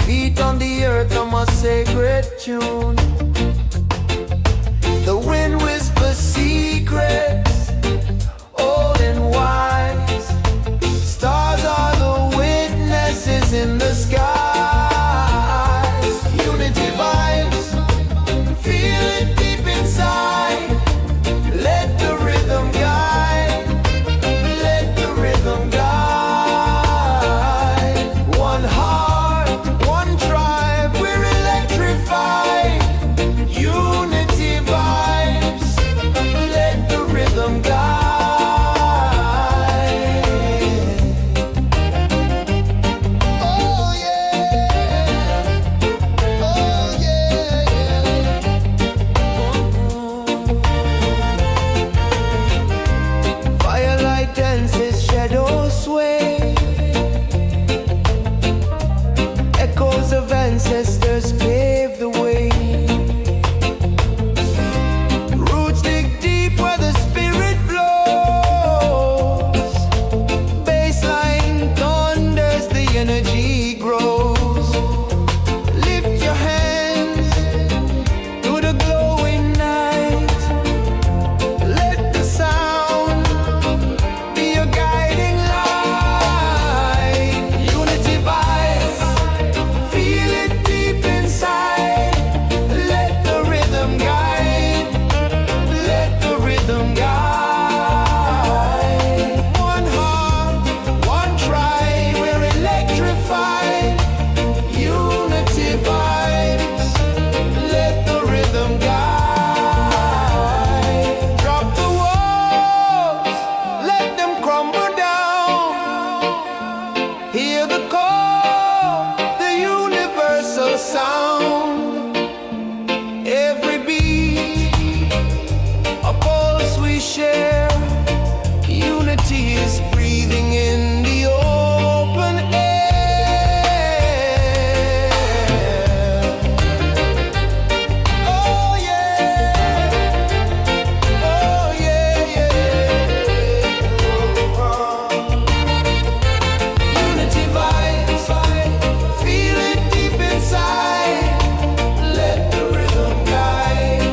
Feet on the earth on my sacred tune. The wind whispers secrets, old and wise. Stars are the witnesses in the sky. Unity vibes, feel it deep inside. Let the rhythm guide, let the rhythm guide. One heart, one tribe, we're electrified. Unity vibes, let the rhythm guide. Oh yeah, oh yeah. Firelight dances, shadows sway. Echoes of ancestors pave the way. Roots dig deep where the spirit flows. Baseline thunders, the energy grows. Lift your hands to the glowing night. Let the sound be your guiding light. Unity vibes, feel it deep inside. Let the rhythm guide, let the rhythm guide. One heart, one tribe, we're electrified. Unity vibes, let the rhythm guide. Drop the walls, let them crumble down. Hear the call, the universal sound. Every beat, a pulse we share. Unity is breathing in the open air. Oh yeah, oh yeah, yeah. Unity vibes, feel it deep inside. Let the rhythm guide,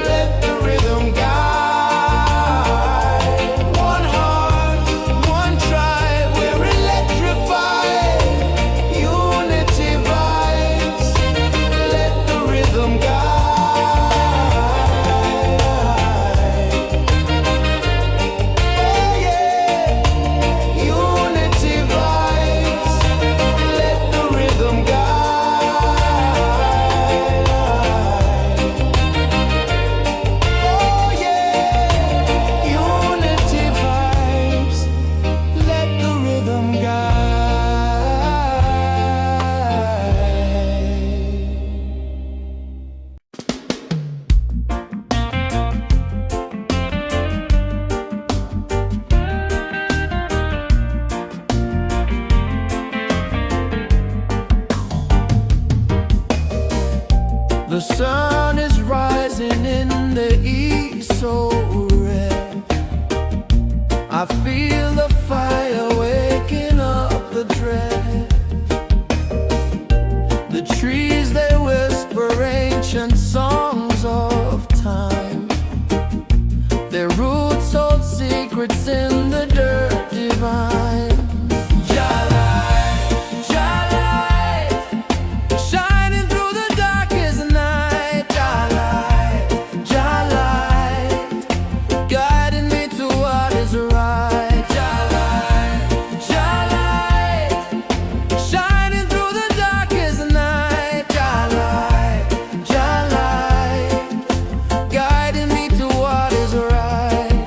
let the rhythm guide. One heart, one tribe, we're electrified. Unity vibes, let the rhythm guide. Oh yeah, unity vibes, let the rhythm guide. Oh yeah, unity vibes, let the rhythm guide. The sun is rising in the east, so red. I feel the fire waking up the dread. The trees, they whisper ancient songs of time. Their roots hold secrets in the dirt divine. Shining through the darkest night. Guiding me to what is right. Shining through the darkest night. Guiding me to what is right.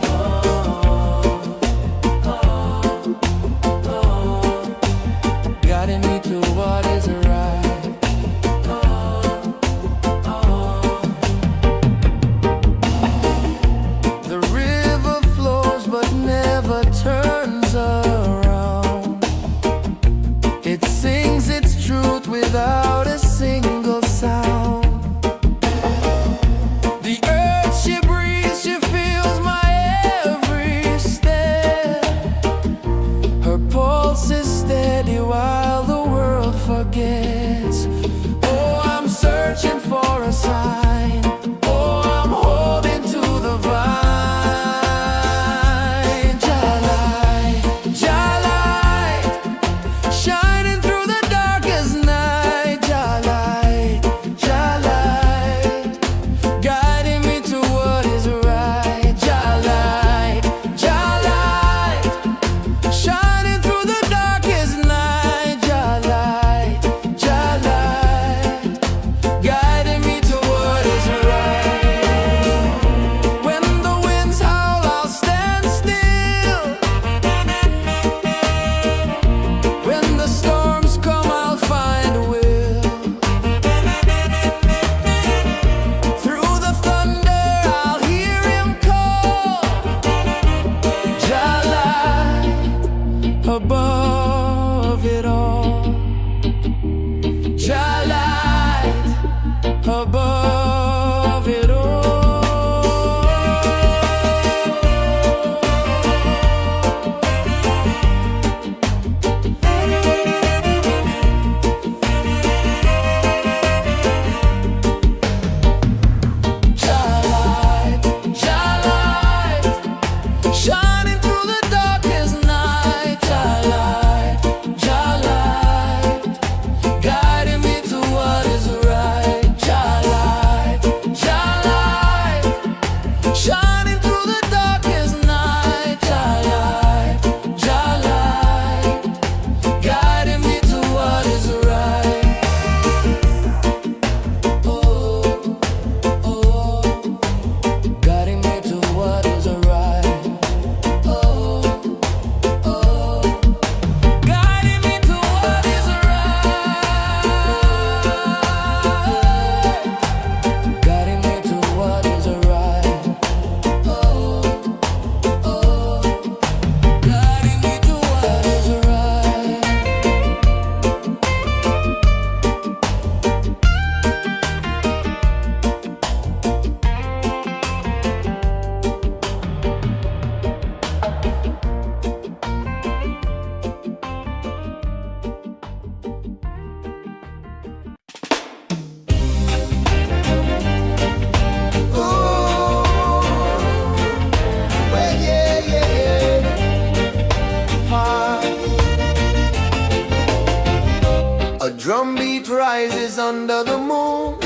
drumbeat rises under the moon.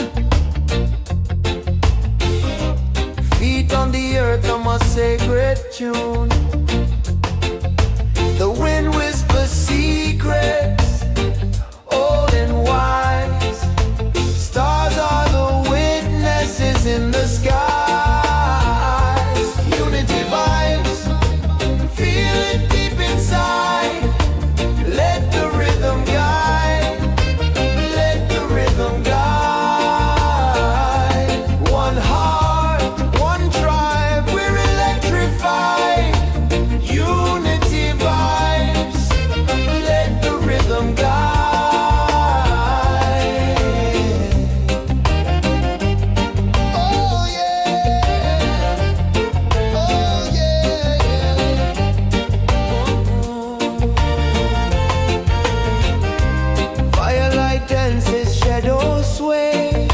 Feet on the earth on my sacred tune. The wind whispers secrets, old and wise. Stars are the witnesses in the skies. Unity vibes, feel it deep inside. Let the rhythm guide, let the rhythm guide. One heart, one tribe, we're electrified. Unity vibes, let the rhythm guide. Oh yeah, oh yeah. Firelight dances, shadows sway.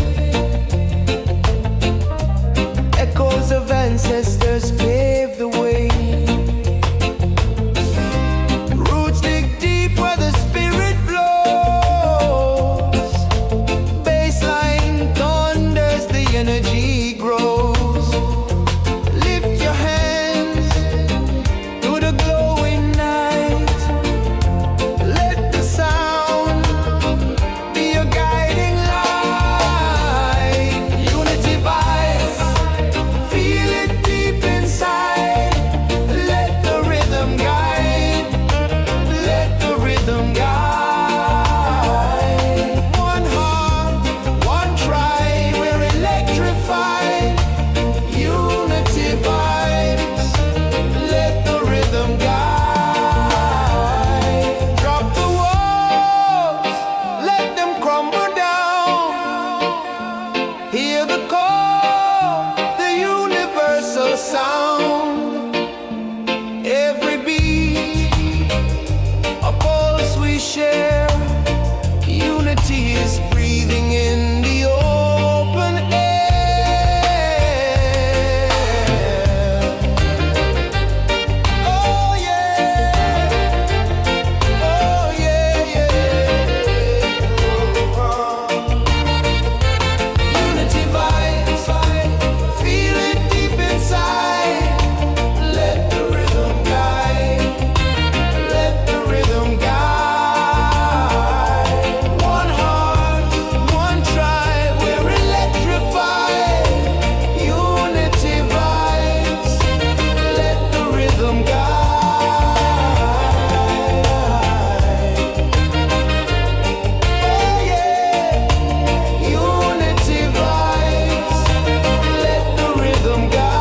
Echoes of ancestors pave the way. Roots dig deep where the spirit flows. Baseline thunders, the energy grows. Lift your hands to the glowing night. Let the sound be your guiding light. Unity vibes, feel it deep inside. Let the rhythm guide, let the rhythm guide. One heart, one tribe, we're electrified. Unity vibes, let the rhythm guide. Drop the walls, let them crumble down. Hear the call, the universal sound. Every beat, a pulse we share. Unity is breathing in the open air. Oh yeah, oh yeah, yeah. Unity vibes, feel it deep inside. Let the rhythm guide, let the rhythm guide. One heart, one tribe, we're electrified. Unity vibes, let the rhythm guide. Oh yeah, unity vibes, let the rhythm guide.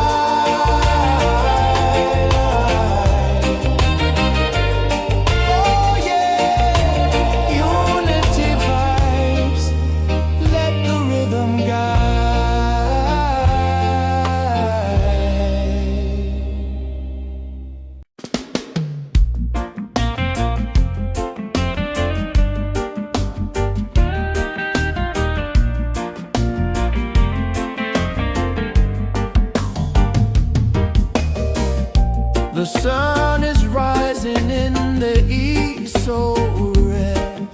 Oh yeah, unity vibes, let the rhythm guide. The sun is rising in the east, so red.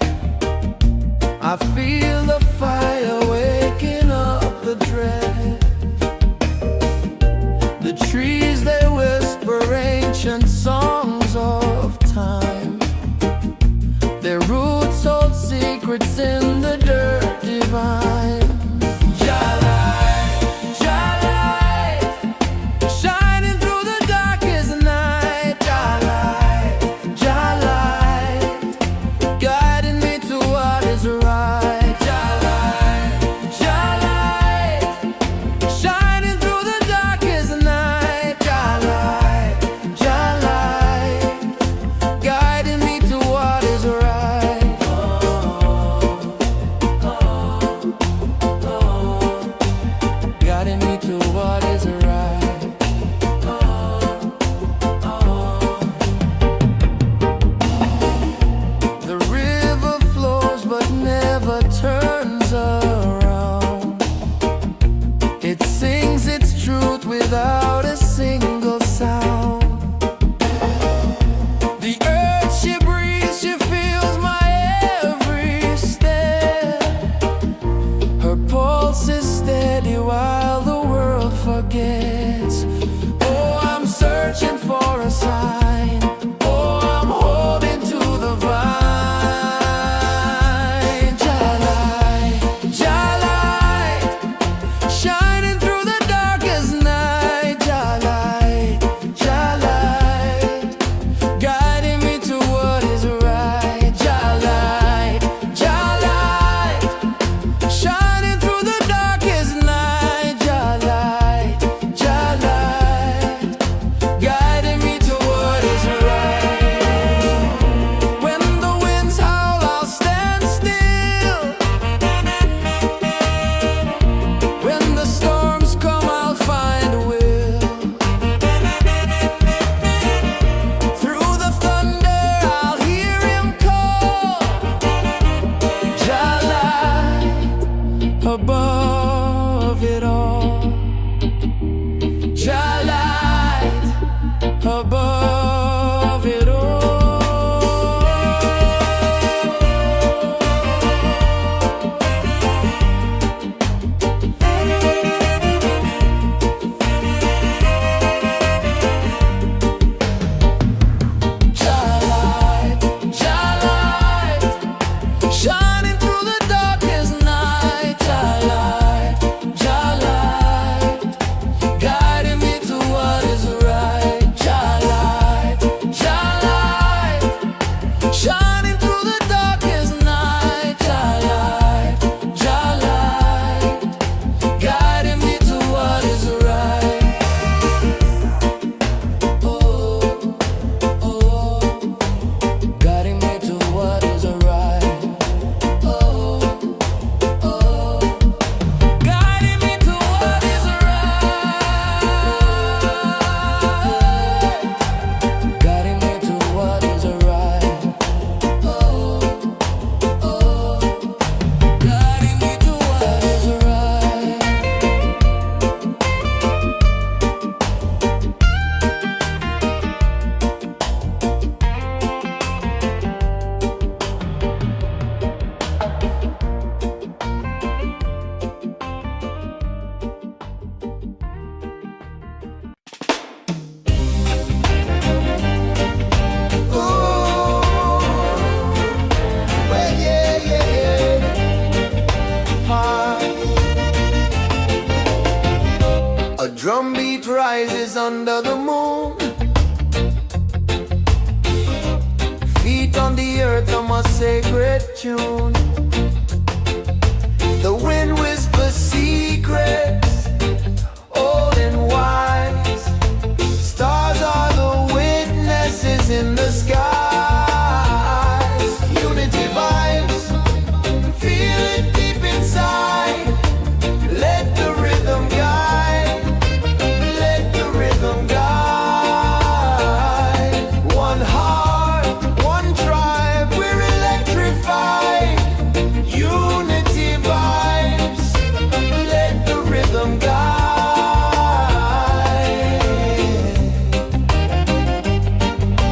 I feel the fire waking up the dread. The trees, they whisper ancient songs of time. Their roots hold secrets in the dirt divine. Shining through the darkest night. Guiding me to what is right. Shining through the darkest night. under the moon. Feet on the earth, I'm a sacred tune. The wind whispers secrets, old and wise. Stars are the witnesses in the skies. Unity vibes, feel it deep inside. Let the rhythm guide, let the rhythm guide. One heart, one tribe, we're electrified. Unity vibes, let the rhythm guide.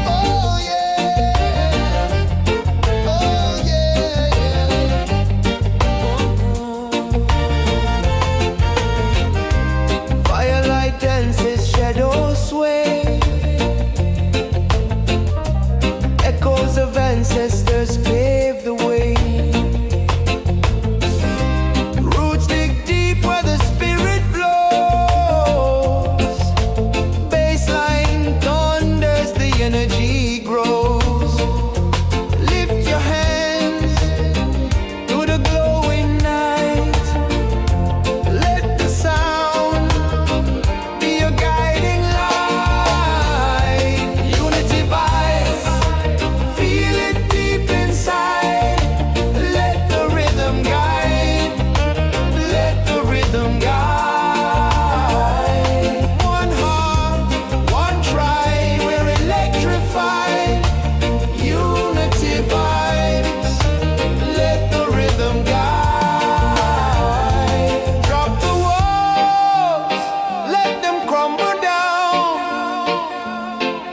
Oh yeah, oh yeah, yeah. Firelight dances, shadows sway. Echoes of ancestors pave the way. Roots dig deep where the spirit flows. Baseline thunders, the energy grows. Lift your hands to the glowing night. Let the sound be your guiding light. Unity vibes, feel it deep inside. Let the rhythm guide, let the rhythm guide. One heart, one tribe, we're electrified. Unity vibes, let the rhythm guide. Drop the walls, let them crumble down.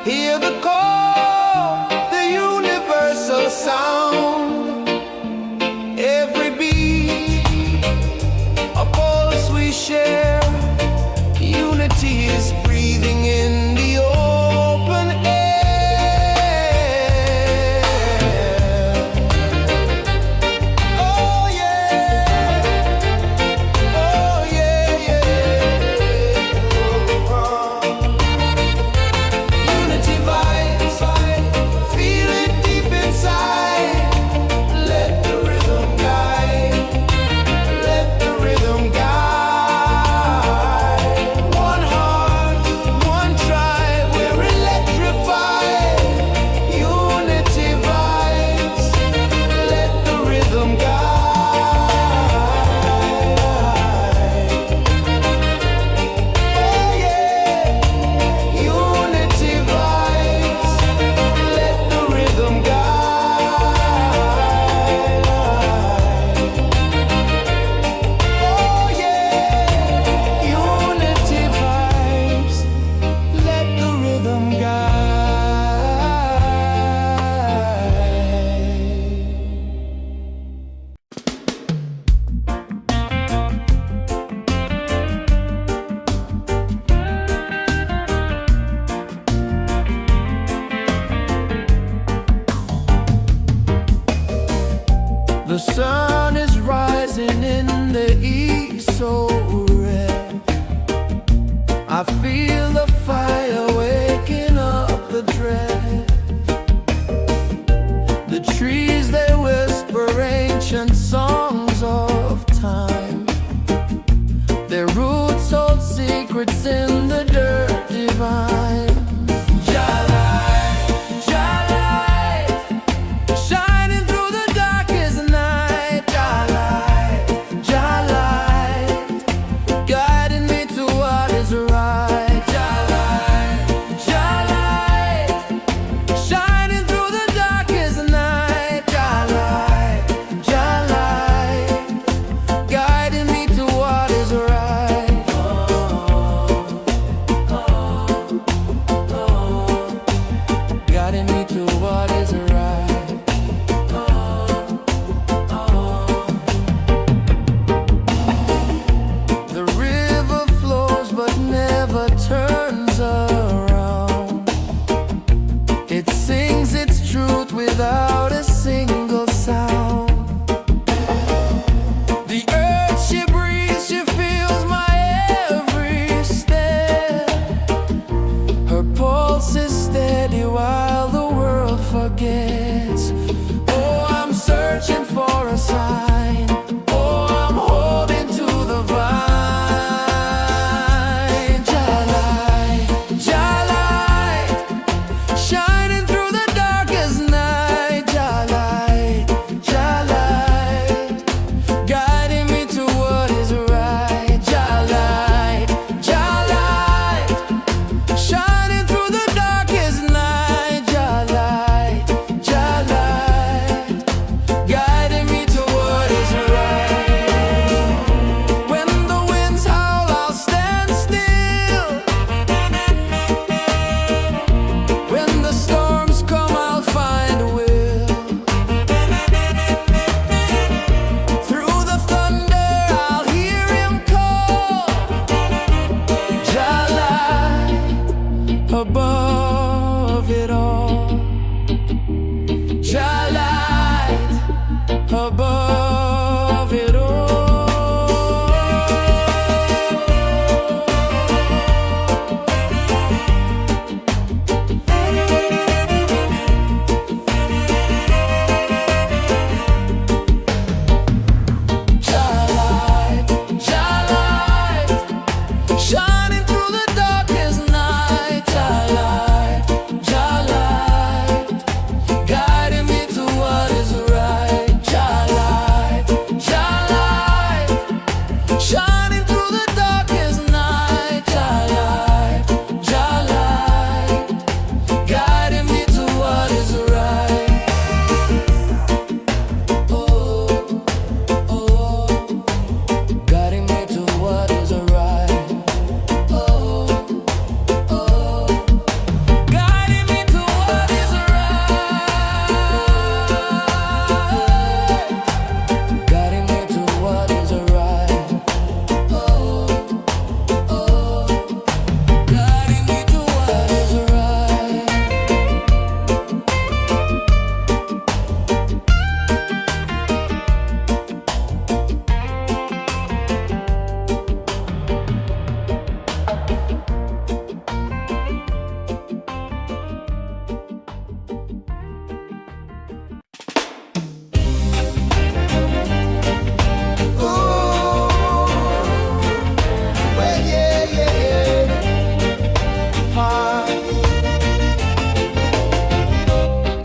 Hear the call, the universal sound. Every beat, a pulse we share. Unity is breathing in the open air. Oh yeah, oh yeah, yeah. Unity vibes, feel it deep inside. Let the rhythm guide, let the rhythm guide. One heart, one tribe, we're electrified. Unity vibes, let the rhythm guide. Oh yeah, unity vibes, let the rhythm guide. Oh yeah, unity vibes, let the rhythm guide. The sun is rising in the east, so red. I feel the fire waking up the dread. The trees, they whisper ancient songs of time. Their roots hold secrets in the dirt divine. Shining through the darkest night. Jah light, guiding me to what is right. Jah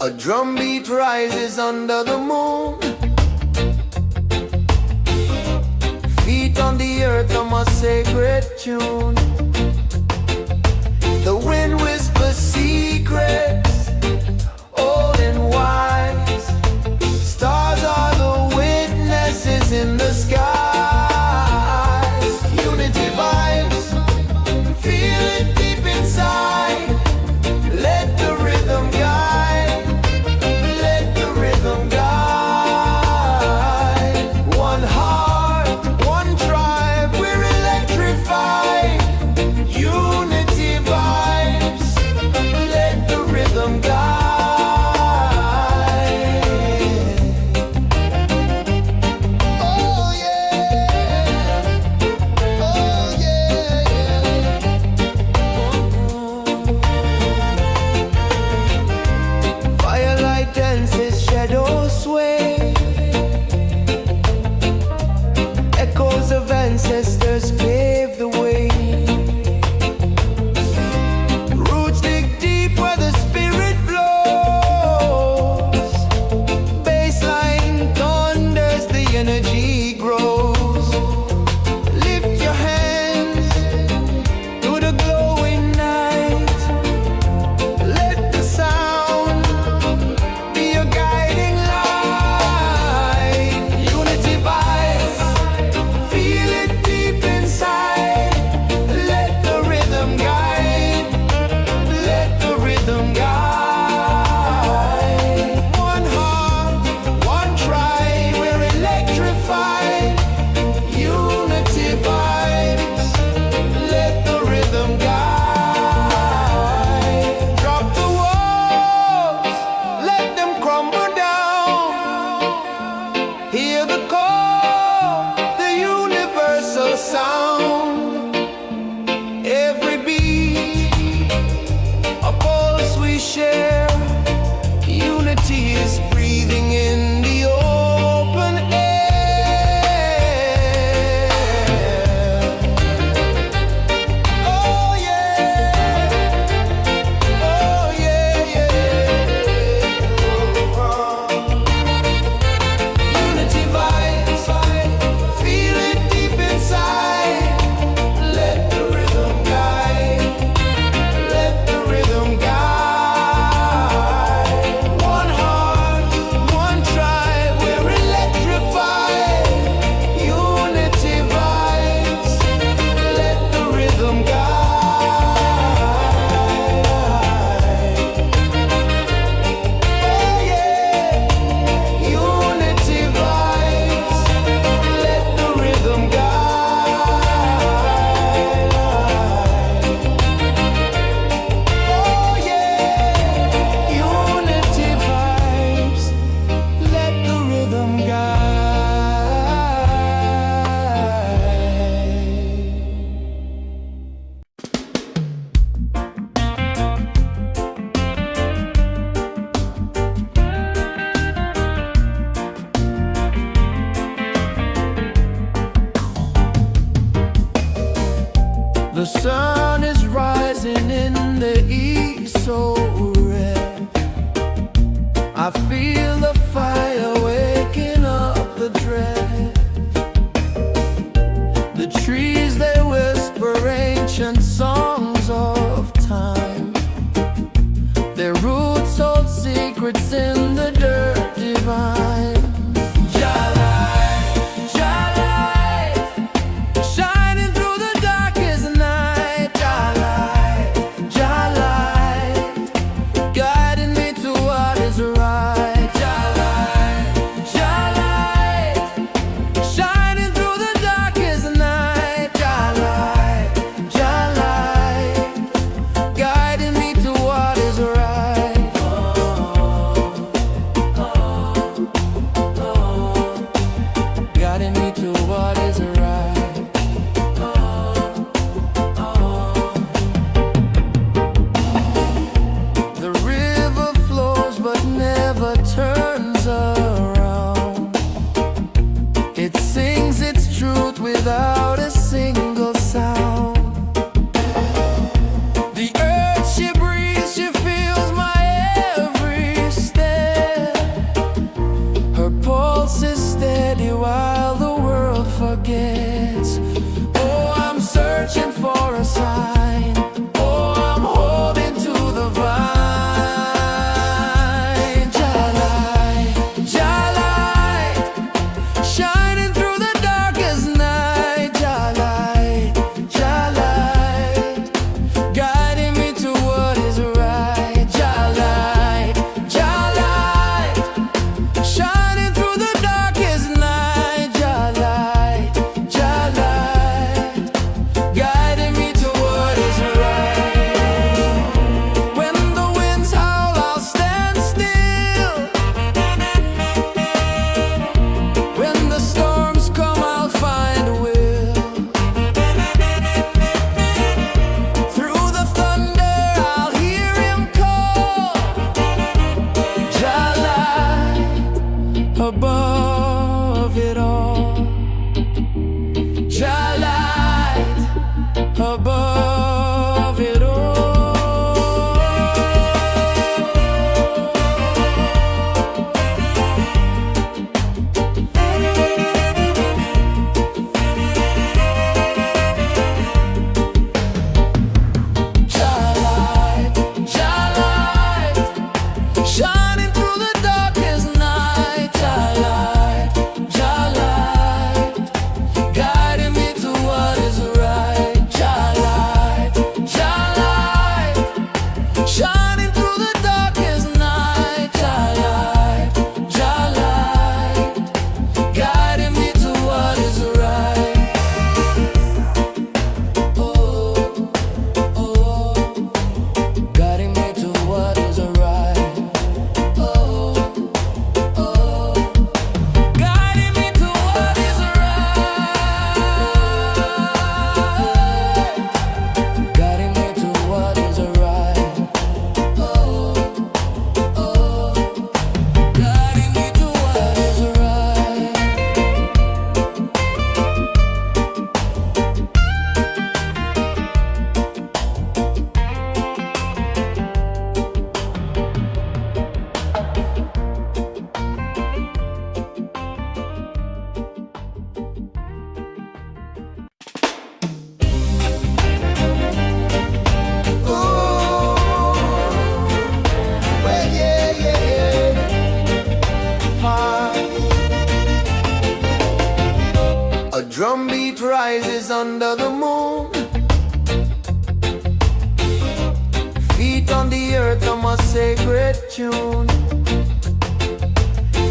A drumbeat rises under the moon. Feet on the earth on my sacred tune. The wind whispers secrets, old and wise. Stars are the witnesses in the skies. Unity vibes, feel it deep inside. Let the rhythm guide, let the rhythm guide. One heart, one tribe, we're electrified. Unity vibes, let the rhythm guide. Oh yeah, oh yeah, yeah. Firelight dances, shadows sway. Echoes of ancestors pave the way. Roots dig deep where the spirit flows. Baseline thunders, the energy grows. Lift your hands to the glowing night. Let the sound be your guiding light. Unity vibes, feel it deep inside. Let the rhythm guide, let the rhythm guide. One heart, one tribe, we're electrified. Unity vibes, let the rhythm guide. Drop the walls, let them crumble down. Hear the call, the universal sound. Every beat, a pulse we share. Unity is breathing in the open air. Oh yeah, oh yeah, yeah. Unity vibes, feel it deep inside. Let the rhythm guide, let the rhythm guide. One heart, one tribe, we're electrified. Unity vibes, let the rhythm guide. Oh yeah, unity vibes, let the rhythm guide. Oh yeah, unity vibes, let the rhythm guide. The sun is rising in the east, so red. I feel the fire waking up the dread. The trees, they whisper ancient songs of time. Their roots hold secrets in the dirt divine. Shining through the darkest night. Guiding me to what is right. Shining through the darkest night. Guiding me to what is right. Guiding me to what is right. The river flows but never turns around. It sings its truth without a single sound. The earth she breathes, she feels my every step. drumbeat rises under the moon. Feet on the earth on my sacred tune.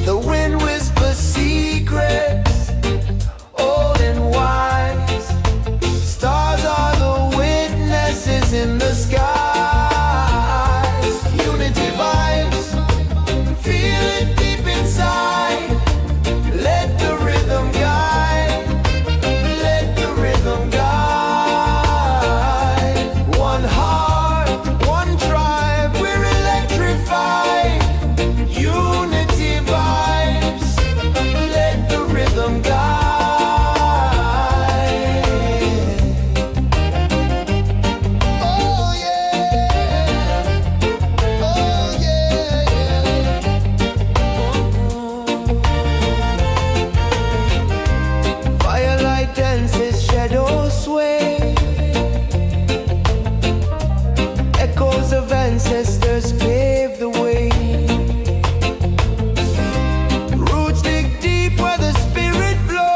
The wind whispers secrets, old and wise. Stars are the witnesses in the skies. Unity vibes, feel it deep inside. Let the rhythm guide, let the rhythm guide. One heart, one tribe, we're electrified. Unity vibes, let the rhythm guide. Oh yeah, oh yeah. Firelight dances, shadows sway. Echoes of ancestors pave the way. Roots dig deep where the spirit flows.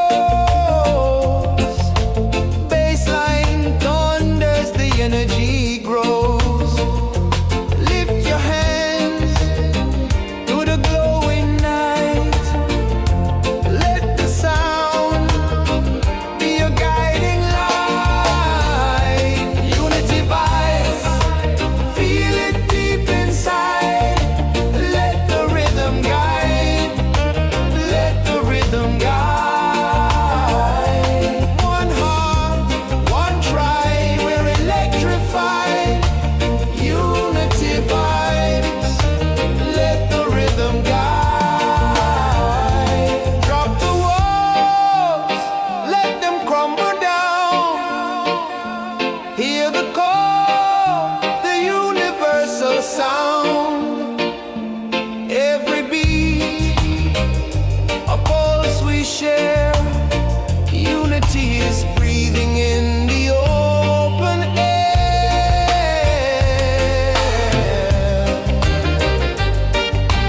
Baseline thunders, the energy grows. Lift your hands to the glowing night. Let the sound be your guiding light. Unity vibes, feel it deep inside. Let the rhythm guide, let the rhythm guide. One heart, one tribe, we're electrified. Unity vibes, let the rhythm guide. Drop the walls, let them crumble down. Hear the call, the universal sound. Every beat, a pulse we share. Unity is breathing in the open air.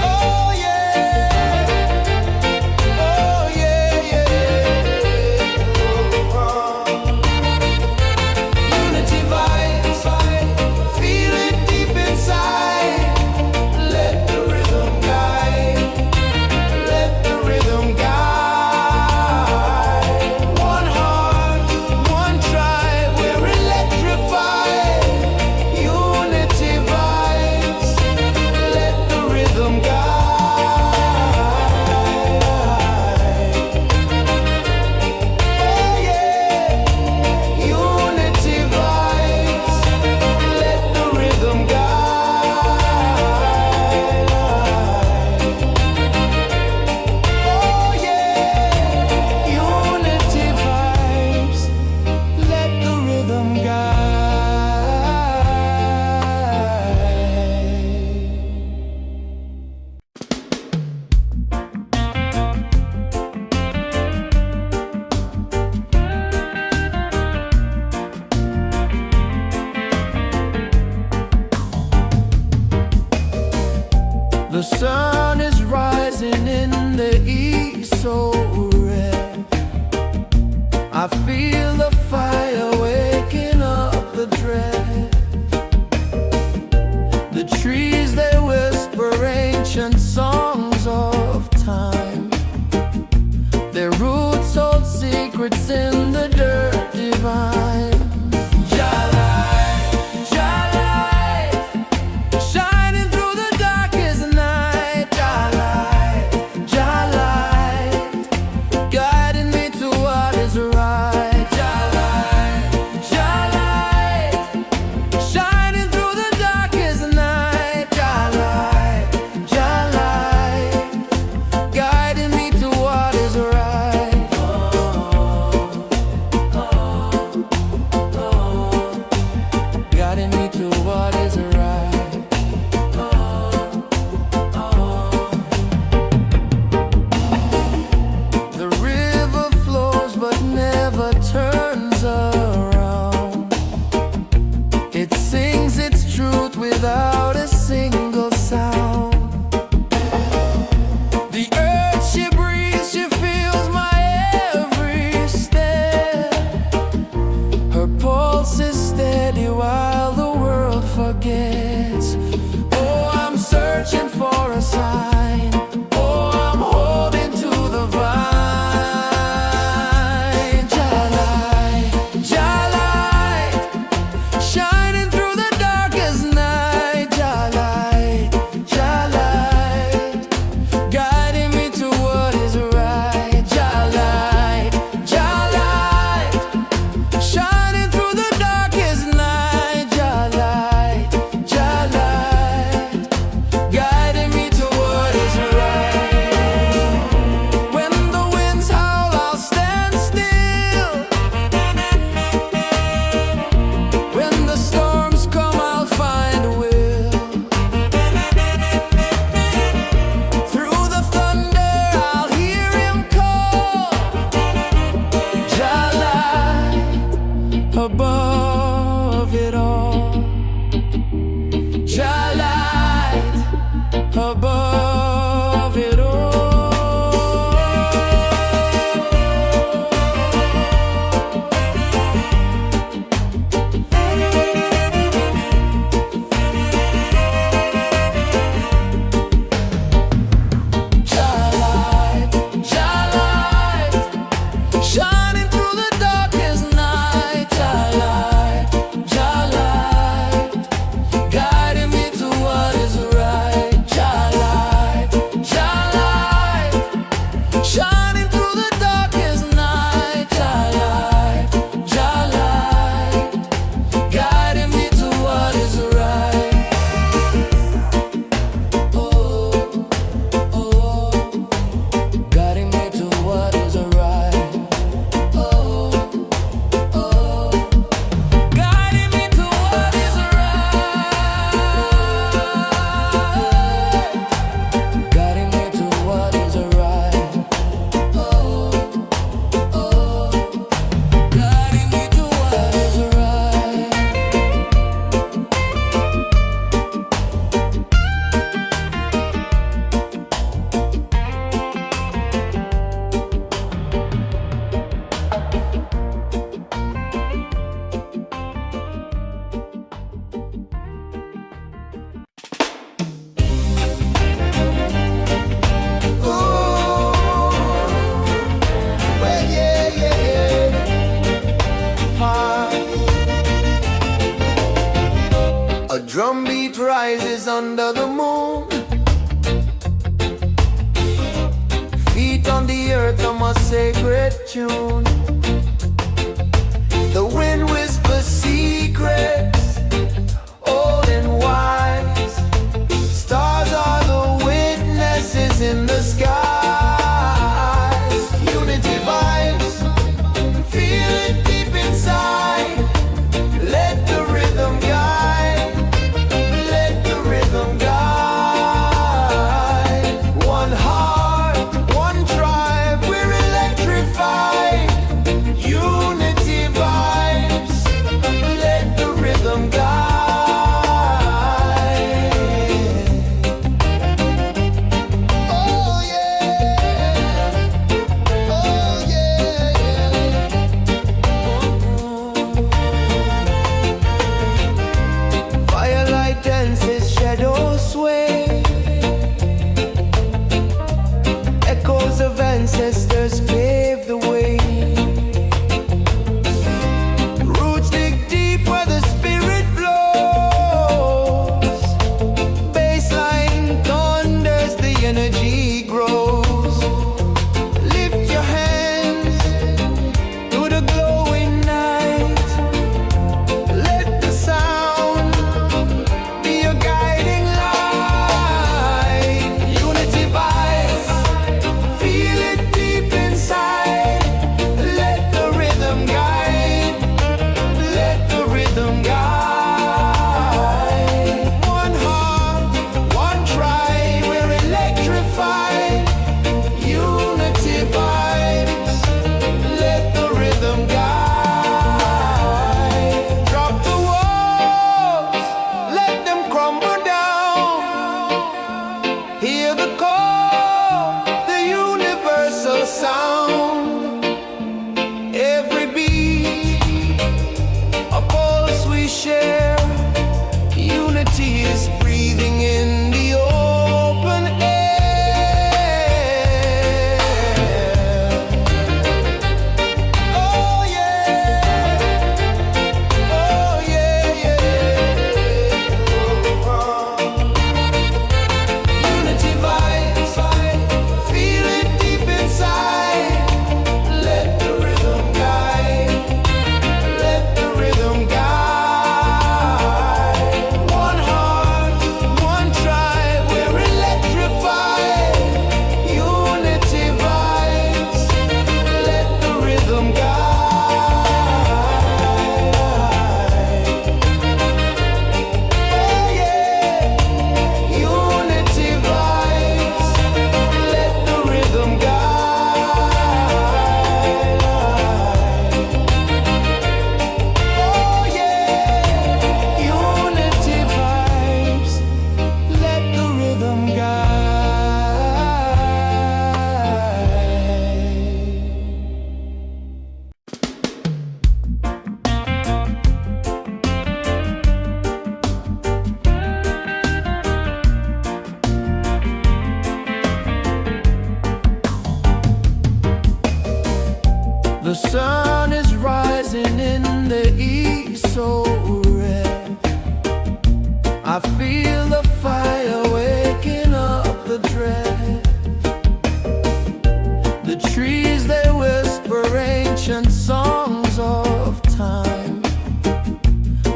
Oh yeah, oh yeah, yeah. Unity vibes, feel it deep inside. Let the rhythm guide, let the rhythm guide. One heart, one tribe, we're electrified. Unity vibes, let the rhythm guide. Oh yeah, unity vibes, let the rhythm guide. Oh yeah, unity vibes, let the rhythm guide. The sun is rising in the east, so red. I feel the fire waking up the dread. The trees, they whisper ancient songs of time. Their roots hold secrets in the dirt divine. Jah-light, shining through the darkest night. Jah-light, guiding me to what is right. Jah-light. above it all. Shining through the darkest night, Jah light, guiding me to what is right. Jah light, shining through the darkest night, Jah light, guiding me to what is right. Oh, oh, guiding me to what is right. A drum beat rises under the moon, feet on the earth on my sacred tune. The wind whispers secrets, old and wise. Stars are the witnesses in the sky. Unity vibes, feel it deep inside. Let the rhythm guide, let the rhythm guide. One heart, one tribe, we're electrified. Unity vibes, let the rhythm guide. Oh yeah, oh yeah. Firelight dances, shadows sway. Echoes of ancestors pave the way. Roots dig deep where the spirit flows. Baseline thunders, the energy grows. Lift your hands to the glowing night. Let the sound be your guiding light. Unity vibes, feel it deep inside. Let the rhythm guide, let the rhythm guide. One heart, one tribe, we're electrified. Unity vibes, let the rhythm guide. Drop the walls, let them crumble down. Hear the call, the universal sound. Every beat, a pulse we share. Unity is breathing in the open air. Oh yeah, oh yeah, yeah. Unity vibes, The sun is rising in the east so red. I feel the fire waking up the dread. The trees, they whisper ancient songs of time.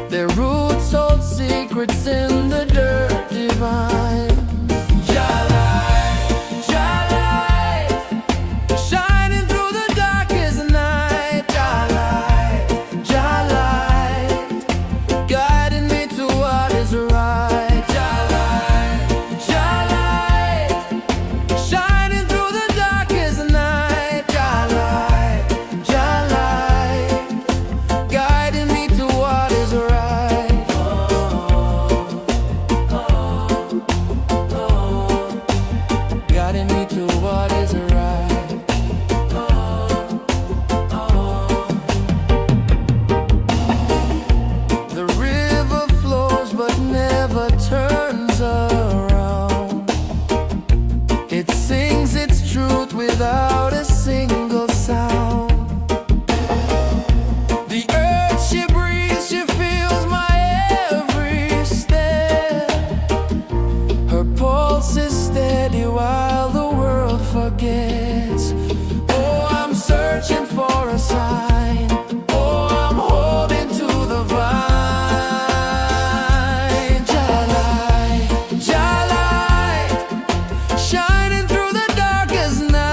Their roots hold secrets in the dirt divine. Without a single sound. The earth she breathes, she feels my every step. Her pulse is steady while the world forgets. Oh, I'm searching for a sign. Oh, I'm holding to the vine. Jah-light, Jah-light, shining through the darkest night.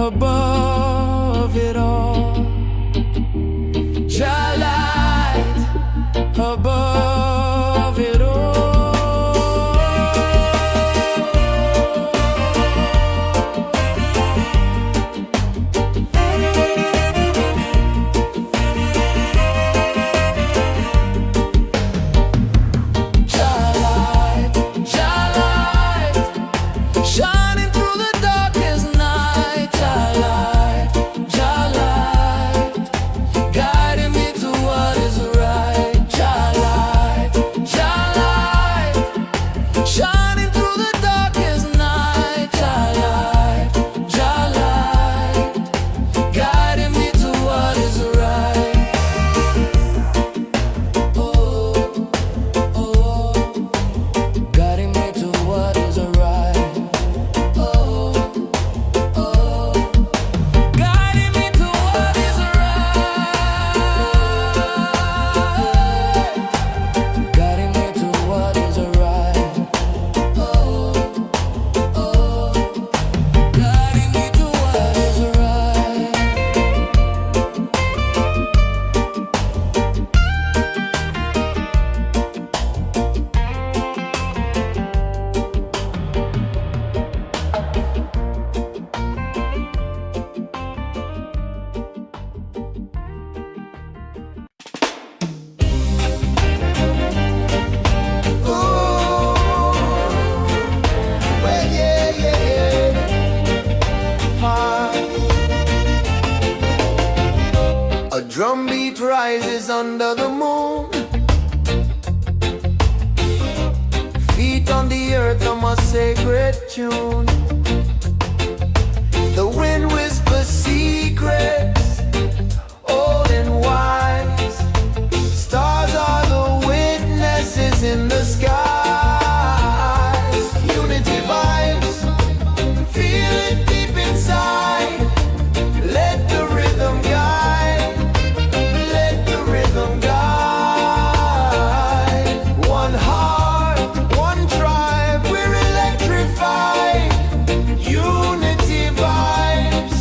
Above it all, Jah-light, above it all. Jah-light, Jah-light, shining through the darkest night. Guiding me to what is right. Jah-light, Jah-light, shining through the darkest night. Jah-light, Jah-light, guiding me to what is right. Oh, oh, guiding me to what is right. Oh, oh, guiding me to what is right. Guiding me to what is right. Oh, oh, guiding me to what is right. Well, yeah, yeah, yeah. A drum beat rises under the moon. Feet on the earth, I'm a sacred tune. The wind whispers secrets, old and wise. Stars are the witnesses in the skies. Unity vibes, feel it deep inside. Let the rhythm guide. Let the rhythm guide. One heart, one tribe, we're electrified. Unity vibes.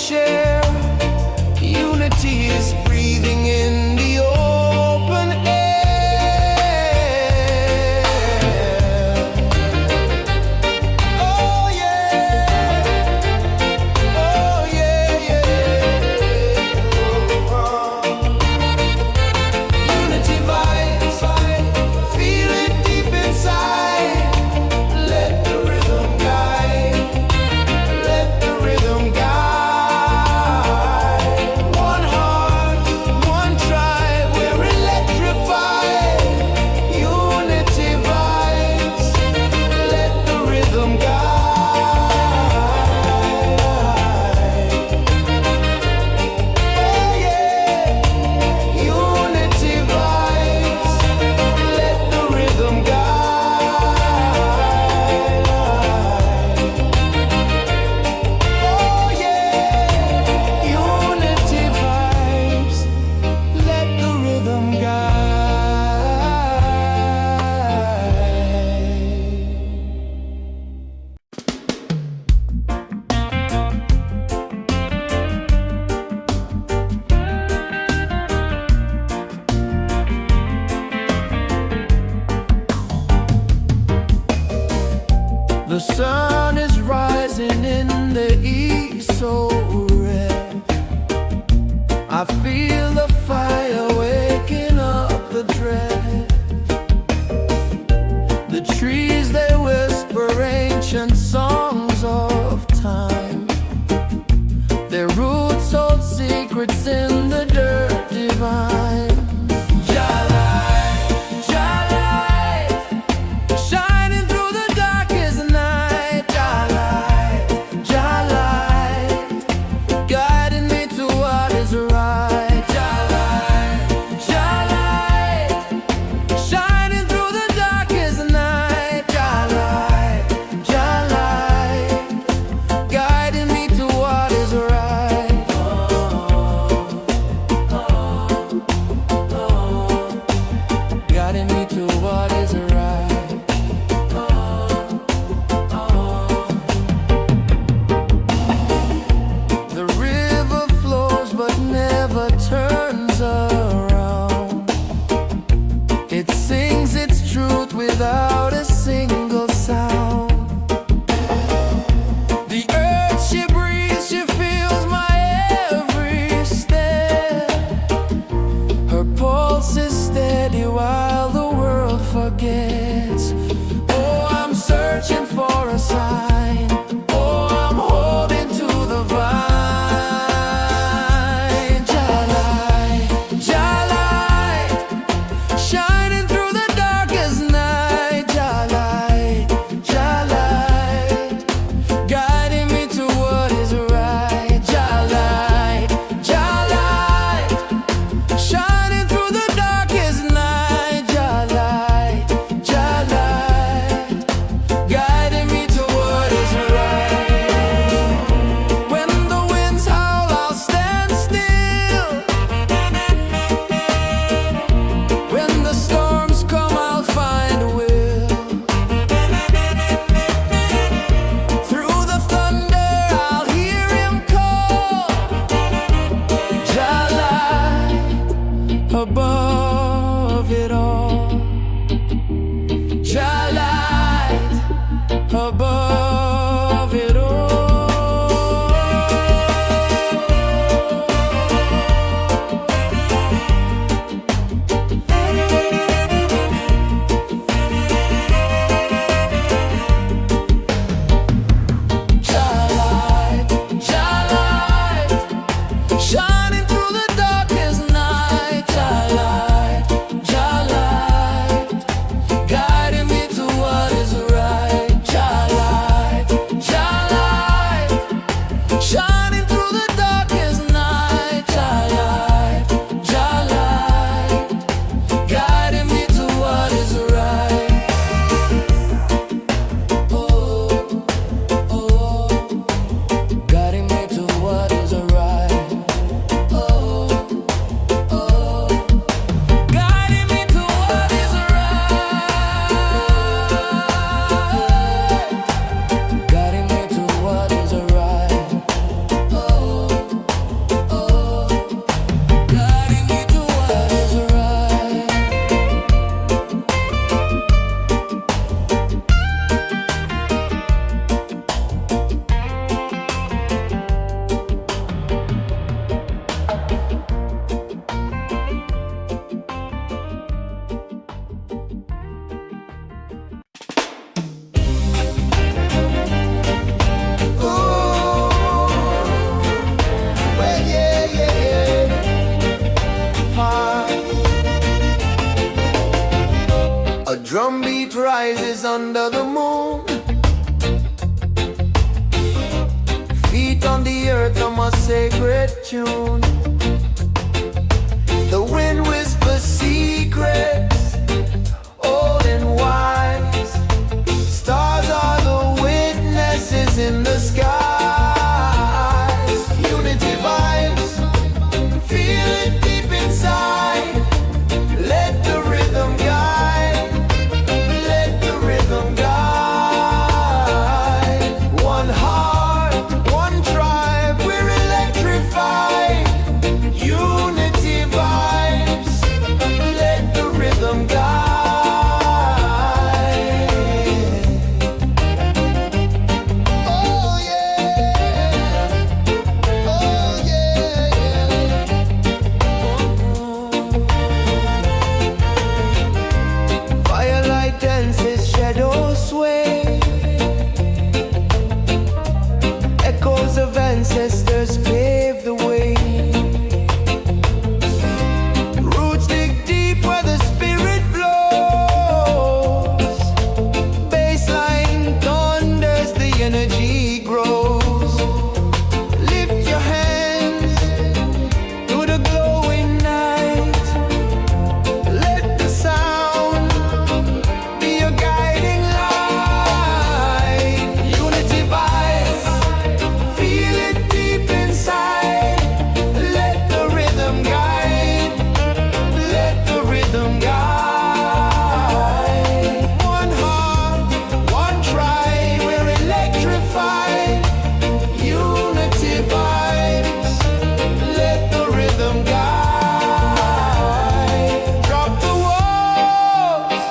share. Unity is breathing in the open air. Oh yeah, oh yeah, yeah. Unity vibes, feel it deep inside. Let the rhythm guide. Let the rhythm guide. One heart, one tribe, we're electrified. Unity vibes. Let the rhythm guide. Oh yeah. Unity vibes. Let the rhythm guide. Oh yeah, unity vibes. Let the rhythm guide. The sun is rising in the east, so red. I feel the fire waking up the dread. The trees, they whisper ancient songs of time. Their roots hold secrets in the dirt divine. Shining through the darkest night. Light, guiding me to what is right. Light, shining through the darkest night. Light, guiding me to what is right. heat rises under the moon. Feet on the earth are my sacred tune. The wind whispers secrets, old and wise. Stars are the witnesses in the skies. Unity vibes, feel it deep inside. Let the rhythm guide, let the rhythm guide. One heart, one tribe, we're electrified. Unity vibes, let the rhythm guide. Oh yeah, oh yeah, yeah. Firelight dances, shadows sway. Echoes of ancestors pave the way. Roots dig deep where the spirit flows. Baseline thunders, the energy grows. Lift your hands to the glowing night. Let the sound be your guiding light. Unity vibes, feel it deep inside. Let the rhythm guide, let the rhythm guide. One heart, one tribe, we're electrified. Unity vibes, let the rhythm guide. Drop the walls,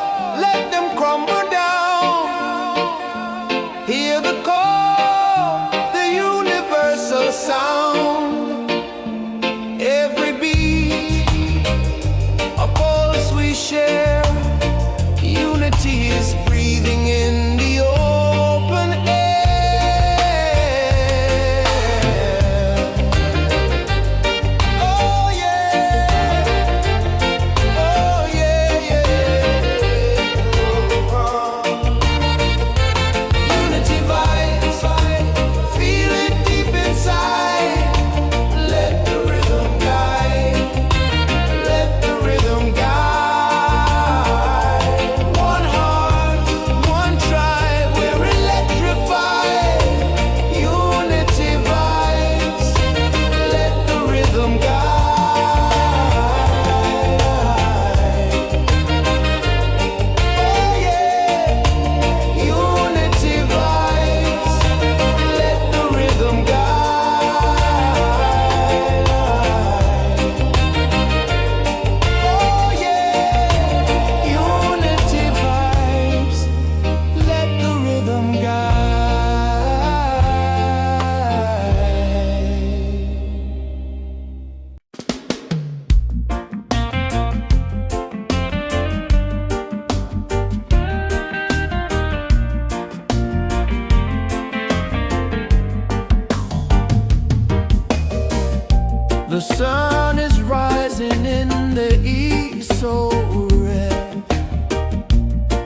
let them crumble down. Hear the call, the universal sound. Every beat, a pulse we share. Unity is breathing in the open air. Oh yeah, oh yeah, yeah. Unity vibes, feel it deep inside. Let the rhythm guide, let the rhythm guide. One heart, one tribe, we're electrified. Unity vibes, let the rhythm guide. Oh yeah, unity vibes, let the rhythm guide. Oh yeah, unity vibes, let the rhythm guide. The sun is rising in the east, so red.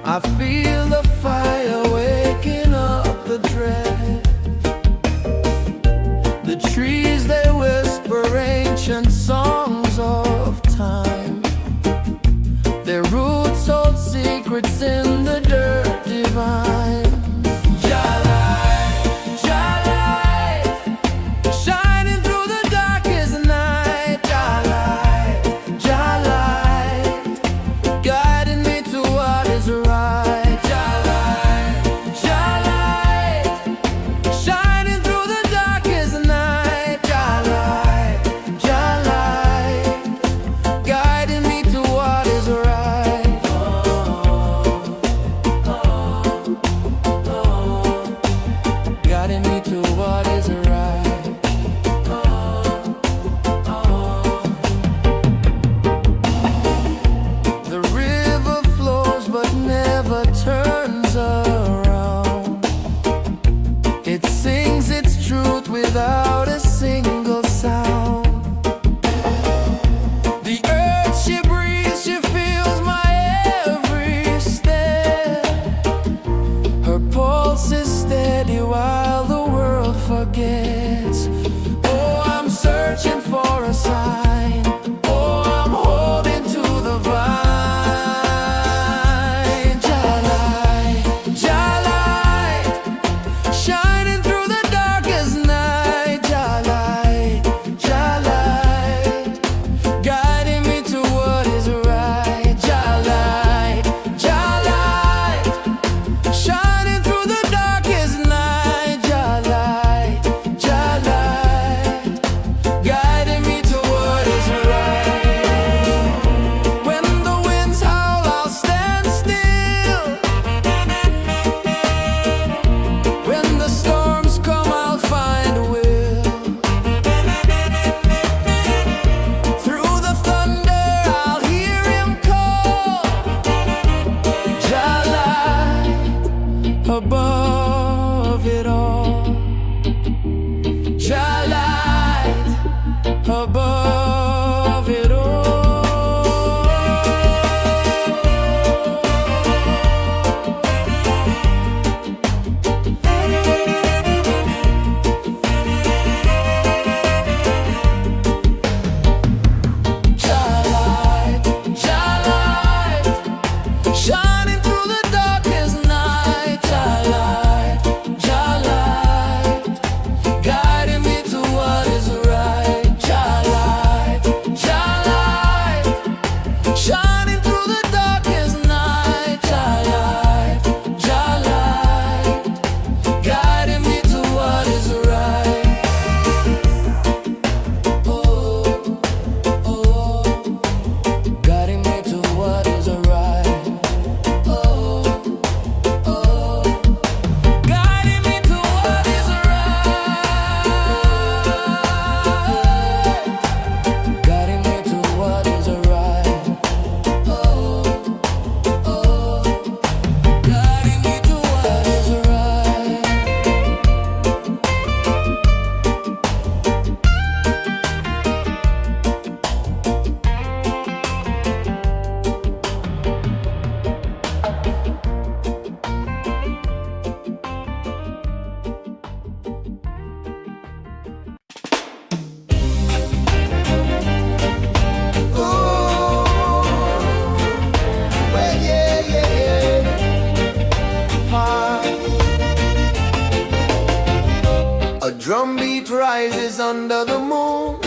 I feel the fire waking up the dread. The trees, they whisper ancient songs of time. Their roots hold secrets in the dirt divine. Shining through the darkest night. Guiding me to what is right. Shining through the darkest night. heat rises under the moon.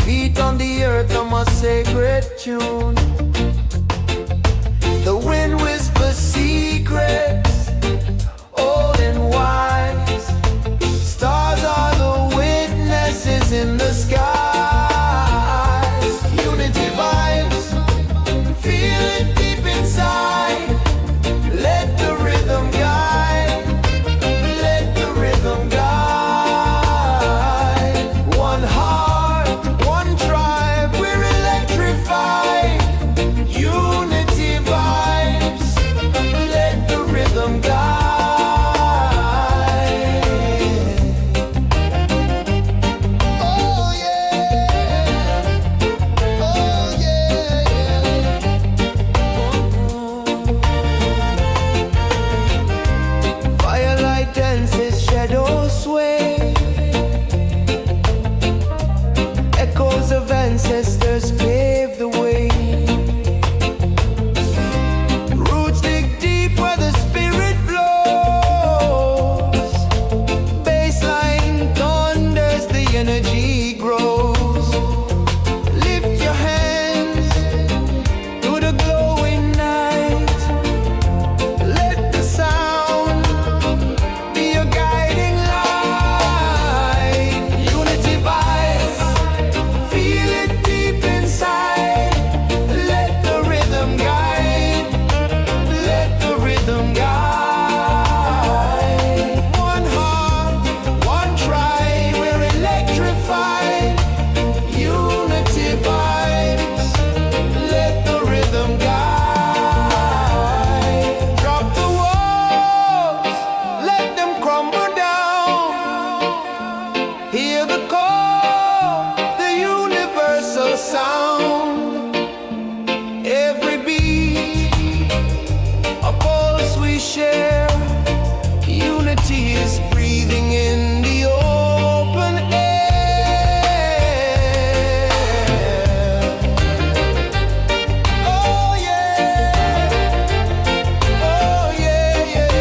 Feet on the earth on my sacred tune. The wind whispers secrets, old and wise. Stars are the witnesses in the skies. Unity vibes, feel it deep inside. Let the rhythm guide, let the rhythm guide. One heart, one tribe, we're electrified. Unity vibes, let the rhythm guide. Oh yeah, oh yeah, yeah. Firelight dances, shadows sway. Echoes of ancestors pave the way. Roots dig deep where the spirit flows. Baseline thunders, the energy grows. Lift your hands to the glowing night. Let the sound be your guiding light. Unity vibes, feel it deep inside. Let the rhythm guide, let the rhythm guide. One heart, one tribe, we're electrified. Unity vibes, let the rhythm guide. Drop the walls, let them crumble down. Hear the call, the universal sound. Every beat, a pulse we share. Unity is breathing in the open air. Oh yeah, oh yeah, yeah.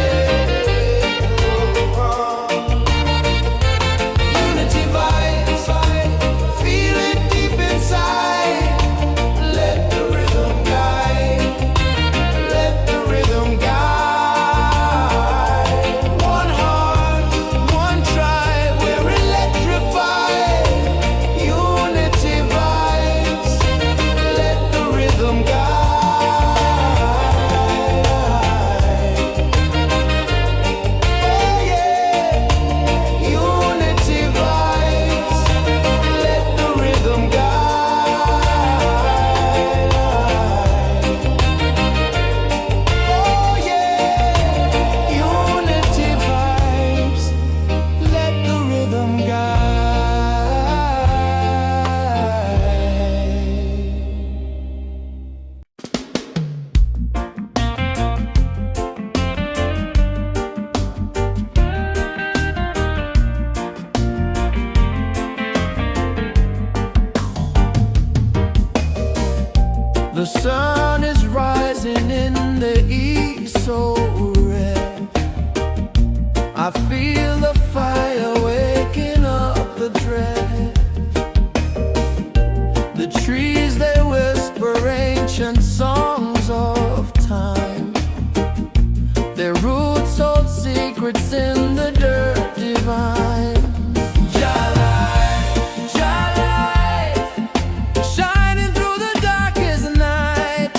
Unity vibes, feel it deep inside. Let the rhythm guide, let the rhythm guide. One heart, one tribe, we're electrified. Unity vibes, let the rhythm guide. Oh yeah, unity vibes, let the rhythm guide. Oh yeah, unity vibes, let the rhythm guide. The sun is rising in the east, so red. I feel the fire waking up the dread. The trees, they whisper ancient songs of time. Their roots hold secrets in the dirt divine. Jah light, shining through the darkest night.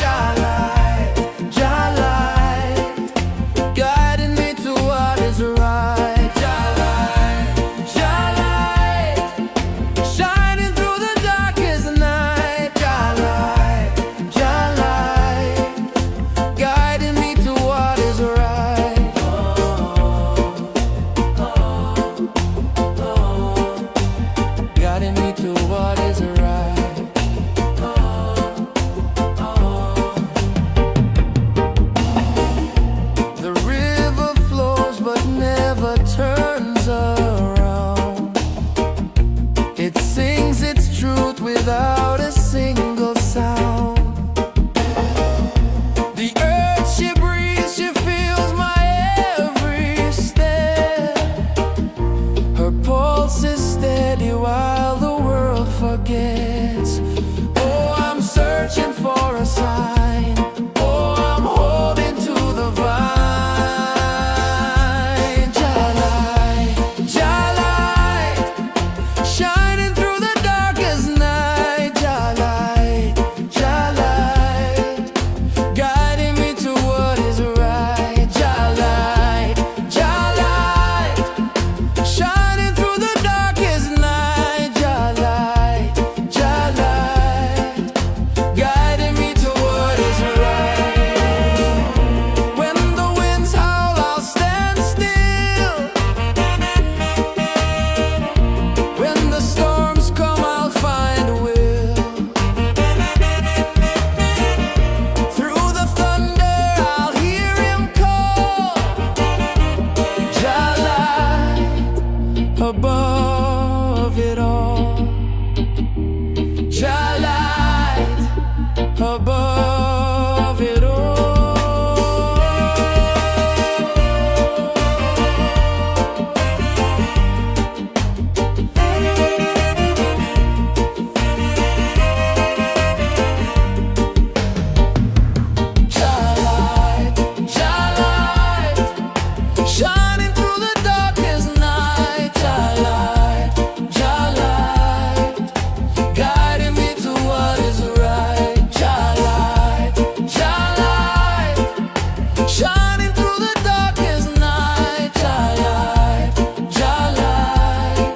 above it all. Jah light above it all. Shining through the darkest night, Jah light, guiding me to what is right. Jah light, shining through the darkest night, Jah light,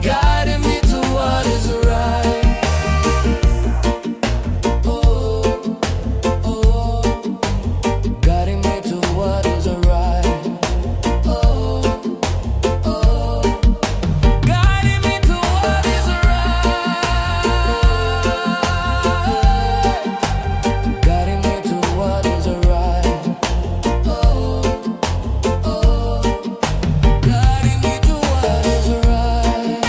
guiding me to what is right. Oh, oh, guiding me to what is right. Guiding me to what is right. Guiding me to what is right. Guiding me to what is right.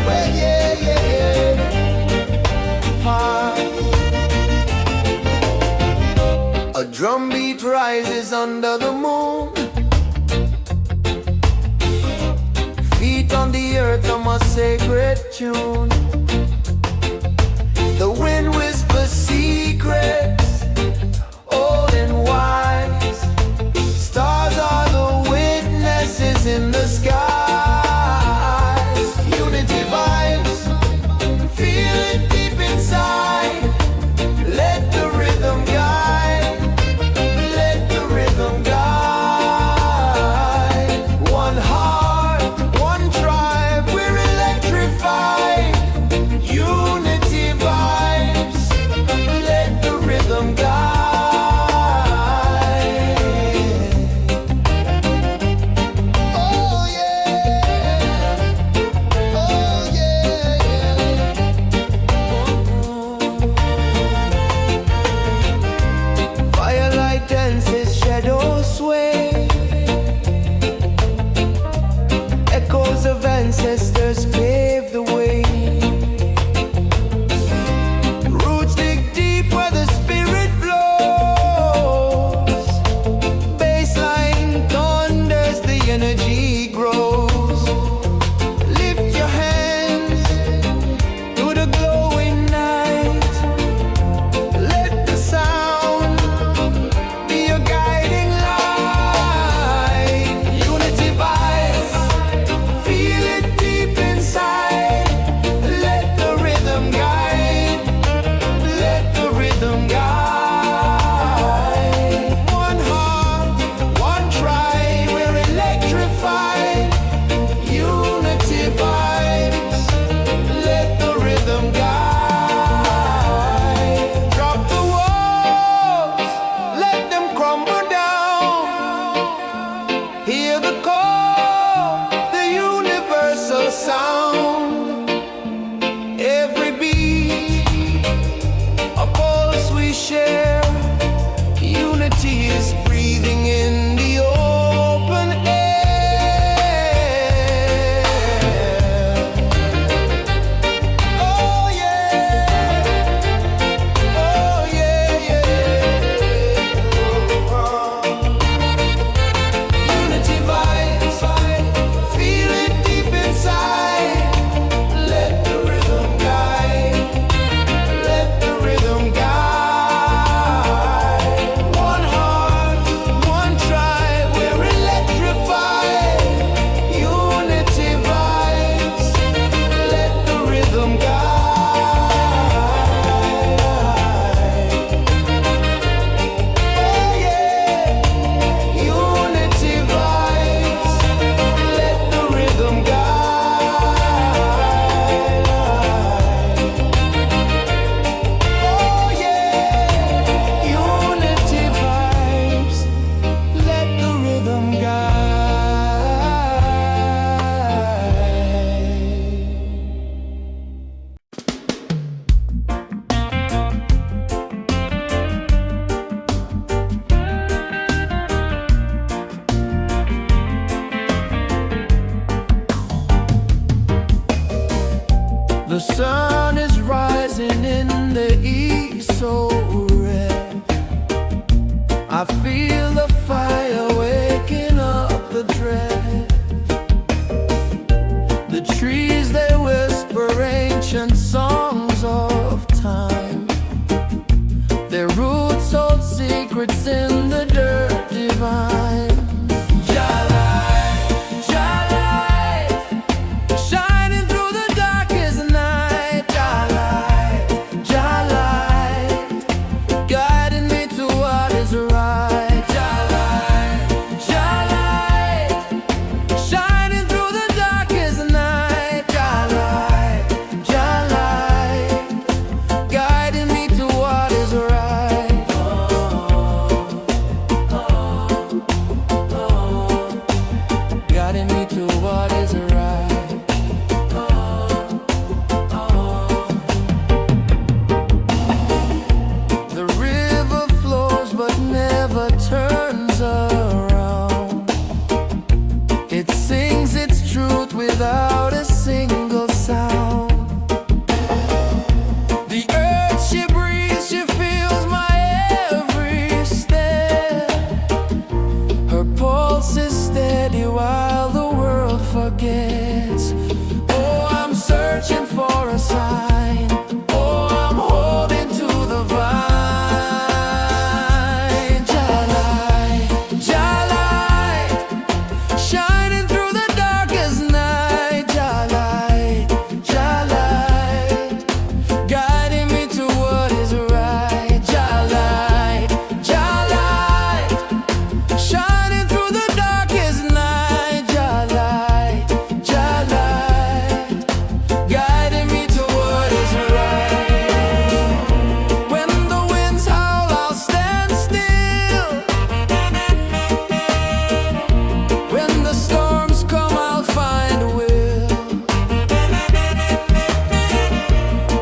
Well, yeah, yeah, yeah. A drum beat rises under the moon. Feet on the earth on my sacred tune. The wind whispers secrets, old and wise. Stars are the witnesses in the skies. Unity vibes, feel it deep inside. Let the rhythm guide, let the rhythm guide. One heart, one tribe, we're electrified. secrets in the dirt divine. Jah light, shining through the darkest night. Jah light, guiding me to what is right. Jah light, shining through the darkest night. Jah light, guiding me to what is right. Guiding me to what is right. The river flows but never turns around. It sings its truth without a single sound. The earth she breathes, she feels my every step. Her pulse is steady while the world forgets. Oh, I'm searching for a sign. Oh, I'm holding to the vine. Jah light, shining through the darkest night. Jah light, guiding me to what is right. Jah light, shining through the darkest night. Jah light, guiding me to what is right. When the winds howl, I'll stand still. When the storms come, I'll find a will.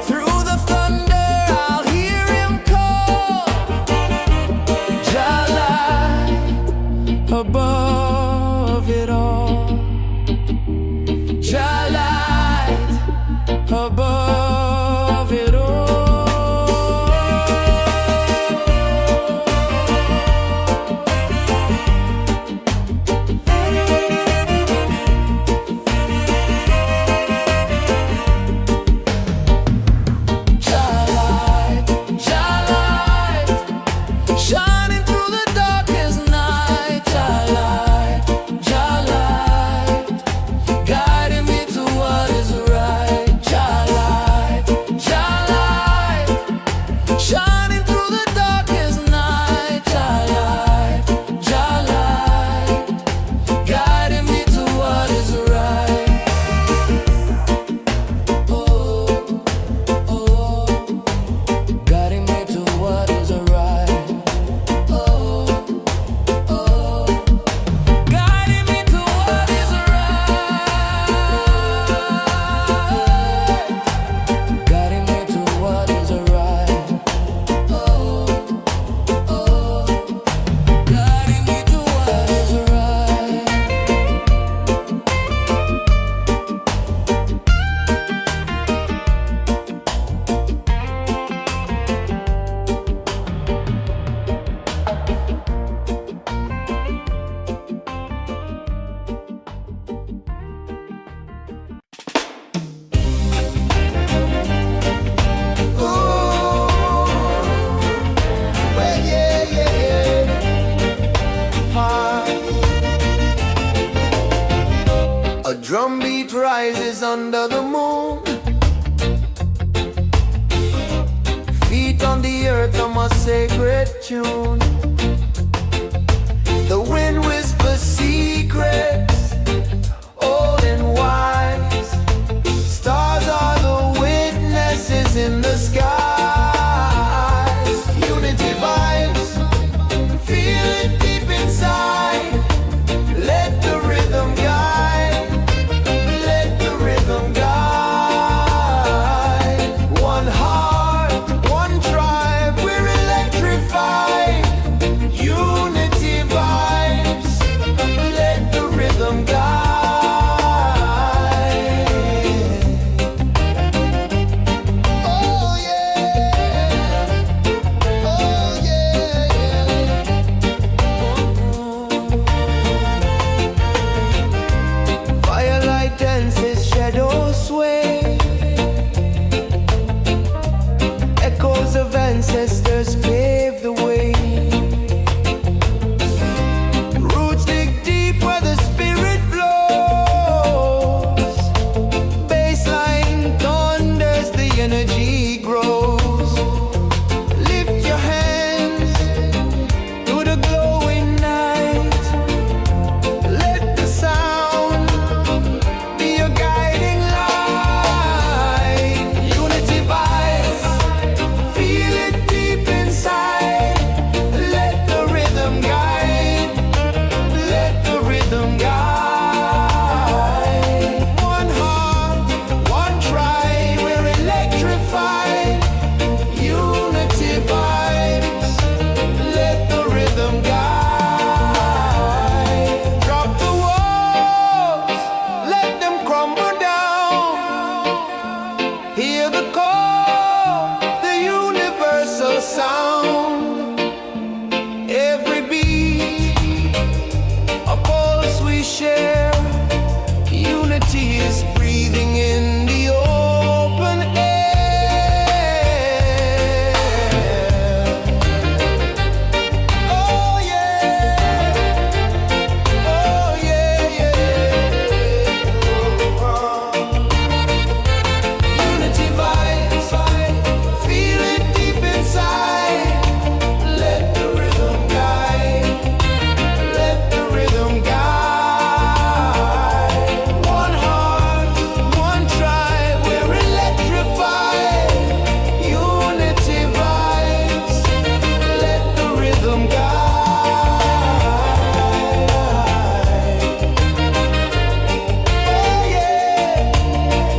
Through the thunder, I'll hear him call. Jah light, above it all. Jah light, above it all. Jah light, shining through the darkest night. Jah light, guiding me to what is right. Jah light, shining through the darkest night. Jah light, guiding me to what is right. Guiding me to what is right. Guiding me to what is right. Guiding me to what is right. Guiding me to what is right. Well, yeah. A drum beat rises under the moon. Feet on the earth, I'm a sacred tune. The wind whispers secrets, old and wise. Stars are the witnesses in the skies. Unity vibes, feel it deep inside. Let the rhythm guide. Let the rhythm guide. One heart, one tribe, we're electrified. Unity vibes, let the rhythm guide. Oh yeah, oh yeah. Firelight dances, shadows sway. Echoes of ancestors pave the way. sound, every beat, a pulse we share. Unity is breathing in the open air. Oh yeah, oh yeah, yeah. Unity vibes, feel it deep inside. Let the rhythm guide, let the rhythm guide. One heart, one tribe, we're electrified. Unity vibes, let the rhythm guide. Oh yeah,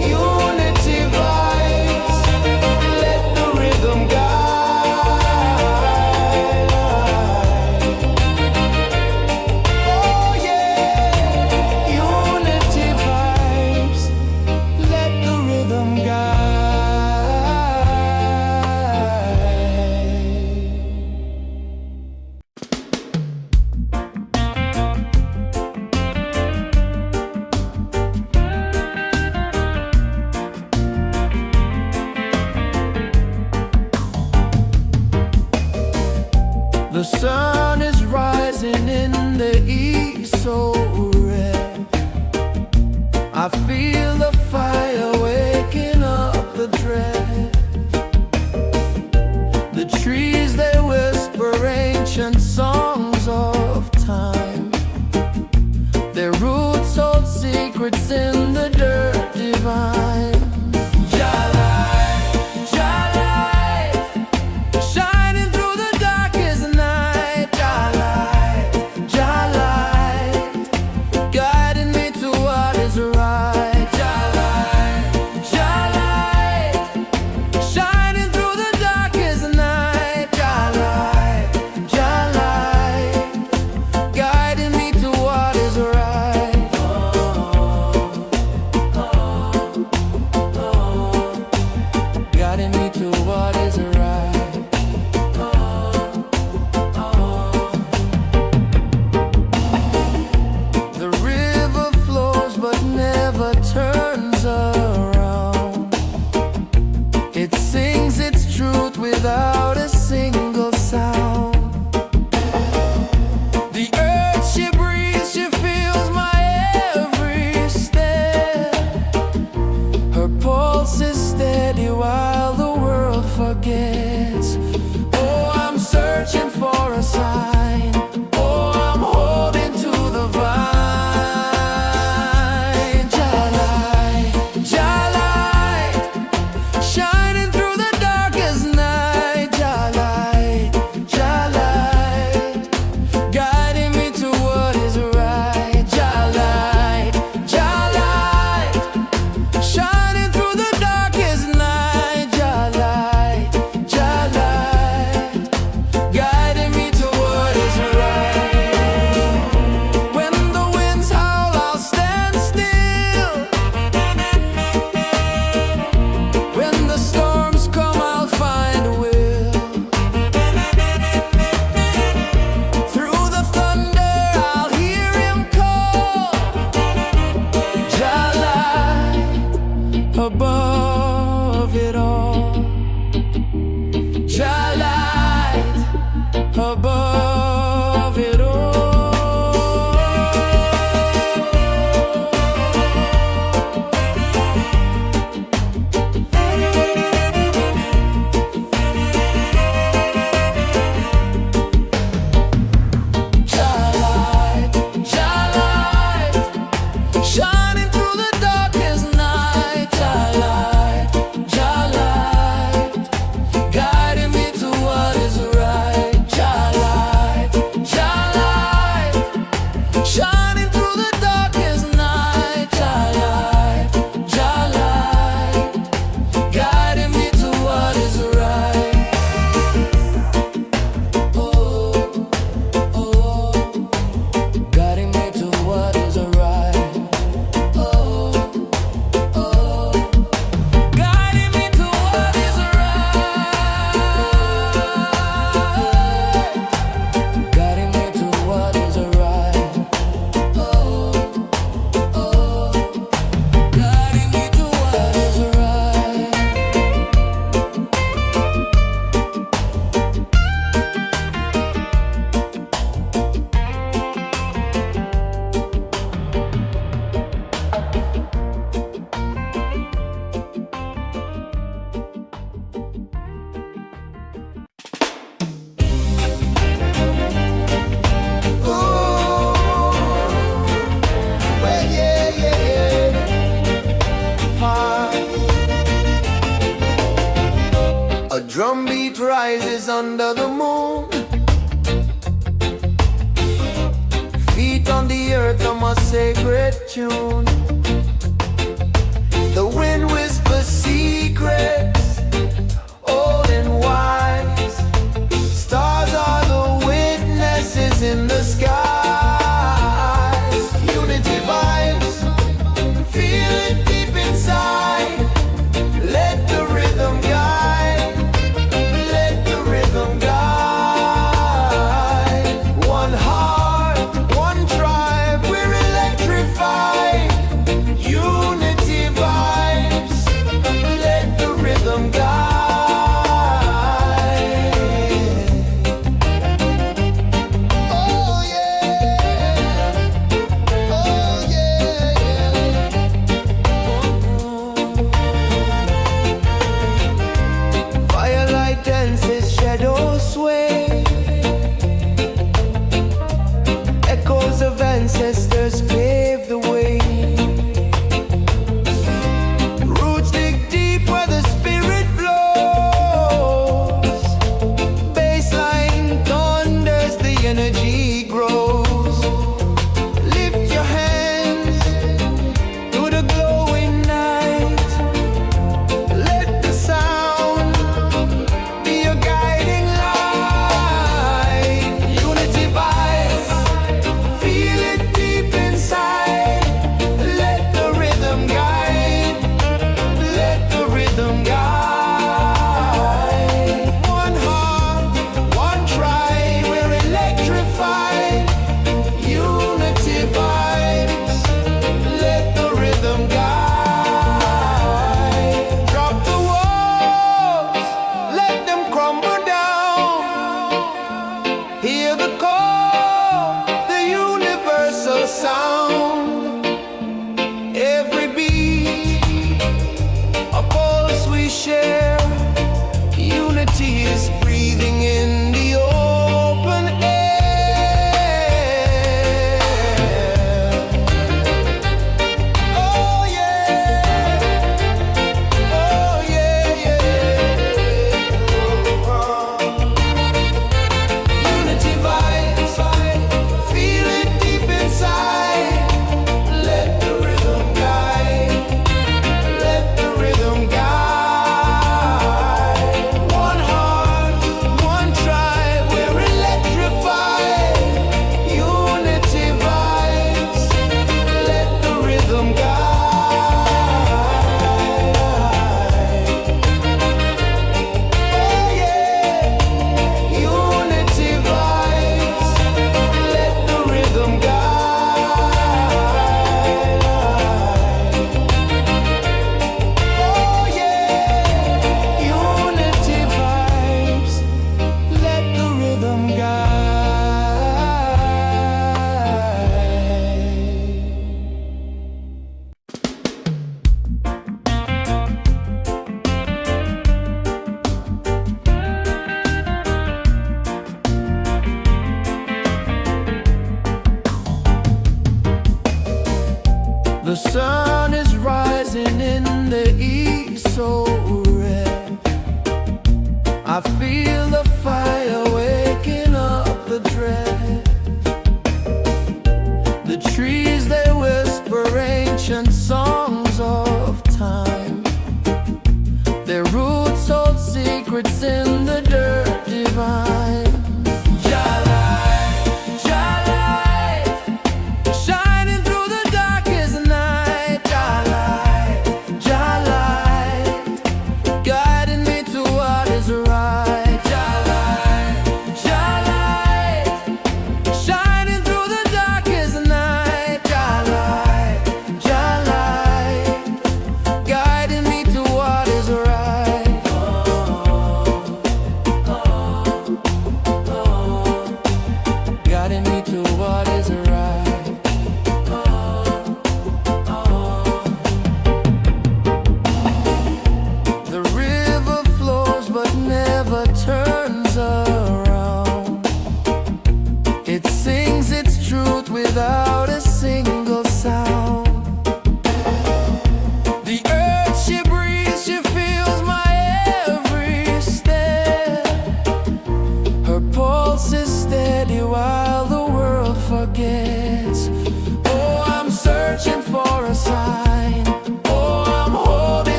unity vibes, let the rhythm guide. Oh yeah, unity vibes, let the rhythm The sun is rising in the east so red. I feel the fire waking up the dread. The trees they whisper ancient songs of time. Their roots hold secrets in the dirt divine. Shining through the darkest night. Jah light, guiding me to what is right. Jah light, shining through the darkest night. rises under the moon. Feet on the earth, I'm a sacred tune. The wind whispers secrets, old and wise. Stars are the witnesses in the sky. Unity vibes, feel it deep inside. Let the rhythm guide, let the rhythm guide. One heart, one tribe, we're electrified. Unity vibes, let the rhythm guide. Oh yeah, oh yeah. Firelight dances, shadows sway. Echoes of ancestors pave the way. Roots dig deep where the spirit flows. Baseline thunders, the energy grows. Lift your hands to the glowing night. Let the sound be your guiding light. Unity vibes, feel it deep inside. Let the rhythm guide, let the rhythm guide. One heart, one tribe, we're electrified. Unity vibes, let the rhythm guide. Drop the walls, let them crumble down. Hear the call, the universal sound. Every beat, a pulse we share. Unity is breathing in the open air. Oh yeah, oh yeah, yeah. Unity vibes, feel it deep inside. Let the rhythm guide, let the rhythm guide. One heart, one tribe, we're electrified. Unity vibes, let the rhythm guide. Oh yeah, unity vibes, let the rhythm guide. Oh yeah, unity vibes, let the rhythm guide. The sun is rising in the east, so red. I feel the fire waking up the dread. The trees, they whisper ancient songs of time. Their roots hold secrets in the dirt divine. Shining through the darkest night. Jah light, guiding me to what is right. Jah light.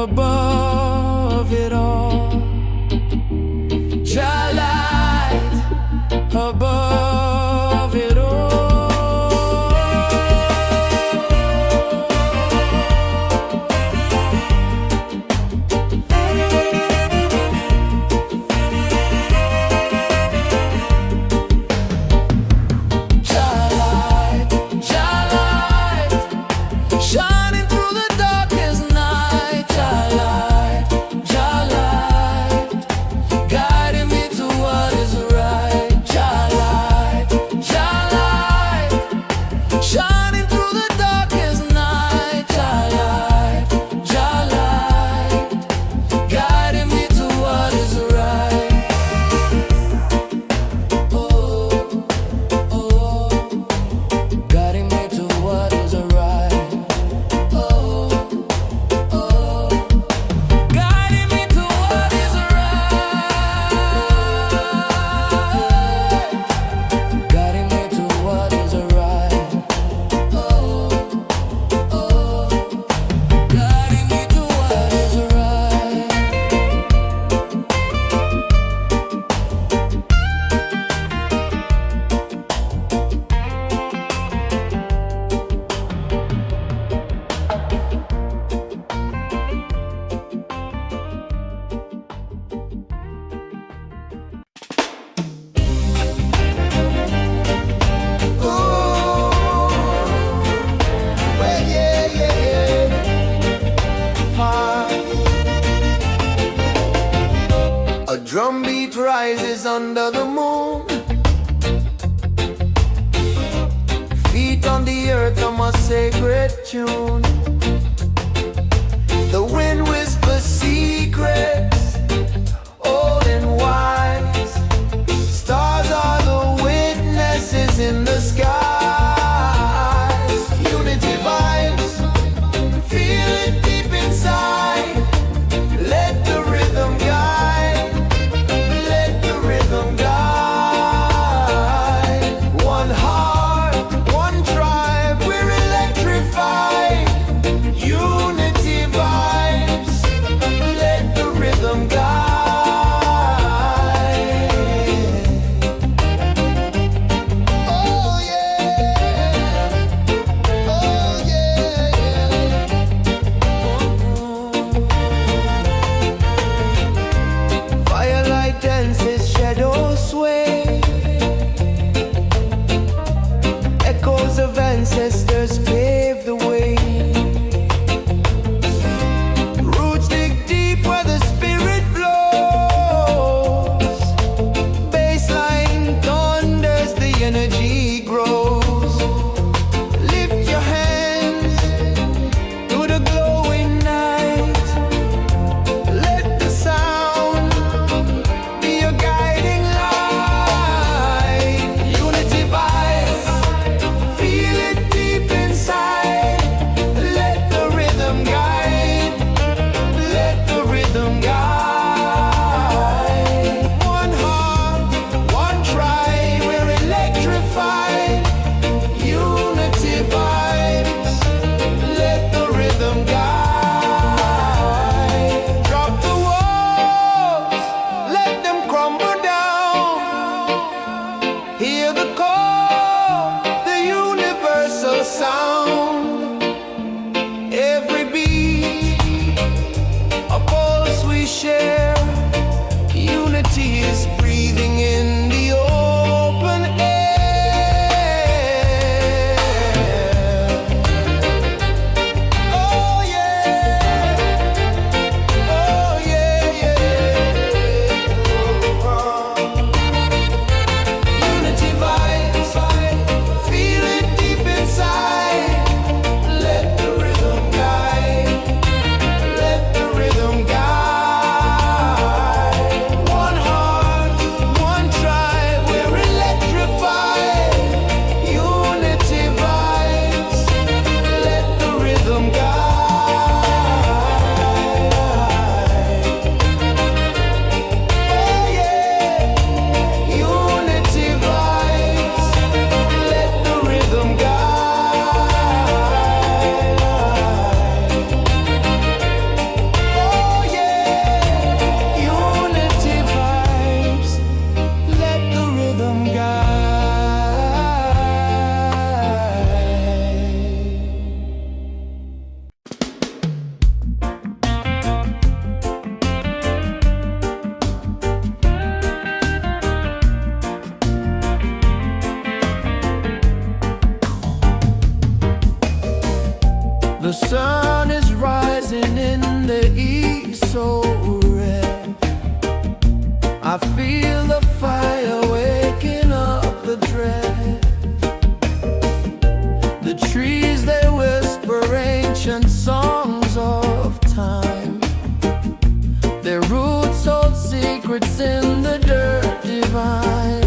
above it all. Jah light above it all. Shining through the darkest night, Jah light, guiding me to what is right. Jah light, shining through the darkest night, Jah light, guiding me to what is right. Oh, oh, guiding me to what is right. A drum beat rises under the moon. Feet on the earth on my sacred tune. The wind whispers secrets, old and wise. Stars are the witnesses in the skies. Unity vibes, feel it deep inside. Let the rhythm guide. Let the rhythm guide. One heart, one tribe, we're electrified. Unity vibes. Let the rhythm guide. Oh yeah. Oh yeah. Firelight dances, shadows sway. Echoes of ancestors pave the way. Roots dig deep where the spirit flows. Baseline thunders, the energy grows. Lift your hands to the glowing night. Let the sound be your guiding light. Unity vibes, feel it deep inside. Let the rhythm guide. Let the rhythm guide. One heart, one tribe, we're electrified. Unity vibes. Let the rhythm guide. Drop the walls, let them crumble down. Hear the call, the universal sound. Every beat, a pulse we share. Unity is breathing in the open air. Oh yeah. Oh yeah, Unity vibes, feel it deep inside. Let the rhythm guide. Let the rhythm guide. so red. I feel the fire waking up the dread. The trees, they whisper ancient songs of time. Their roots hold secrets in the dirt divine.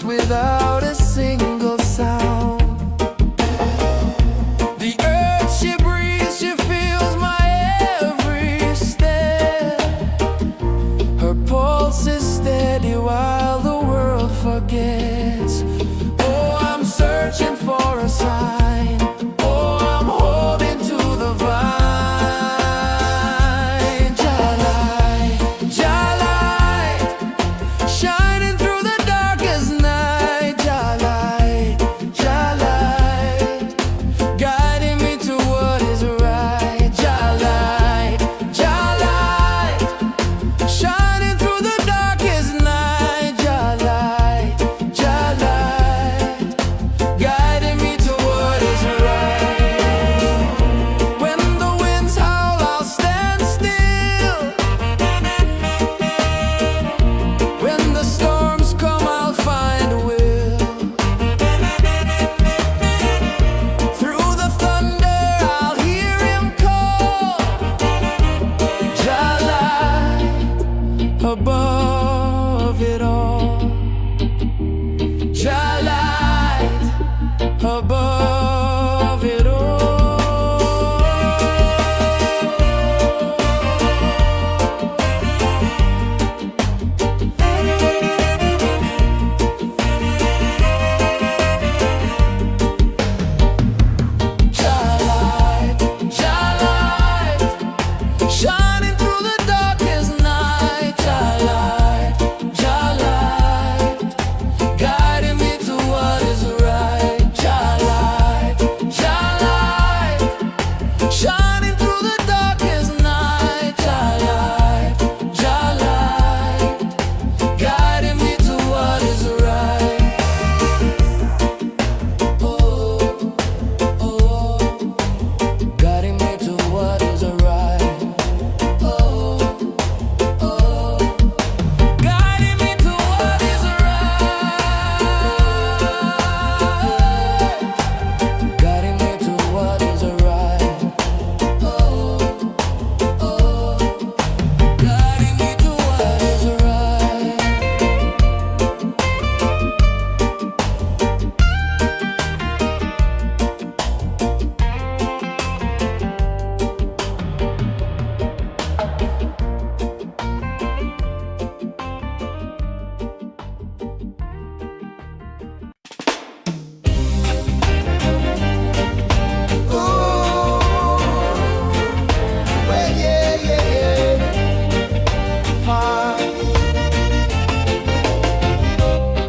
Without a single sound. The earth, she breathes, she feels my every step. Her pulse is steady while the world forgets. Oh, I'm searching for a sign. Oh, I'm holding to the vine. Jalai, Jalai, shining through the darkest night. Above it all, Jalai, above it all. Jalai, Jalai, shining through the darkest night.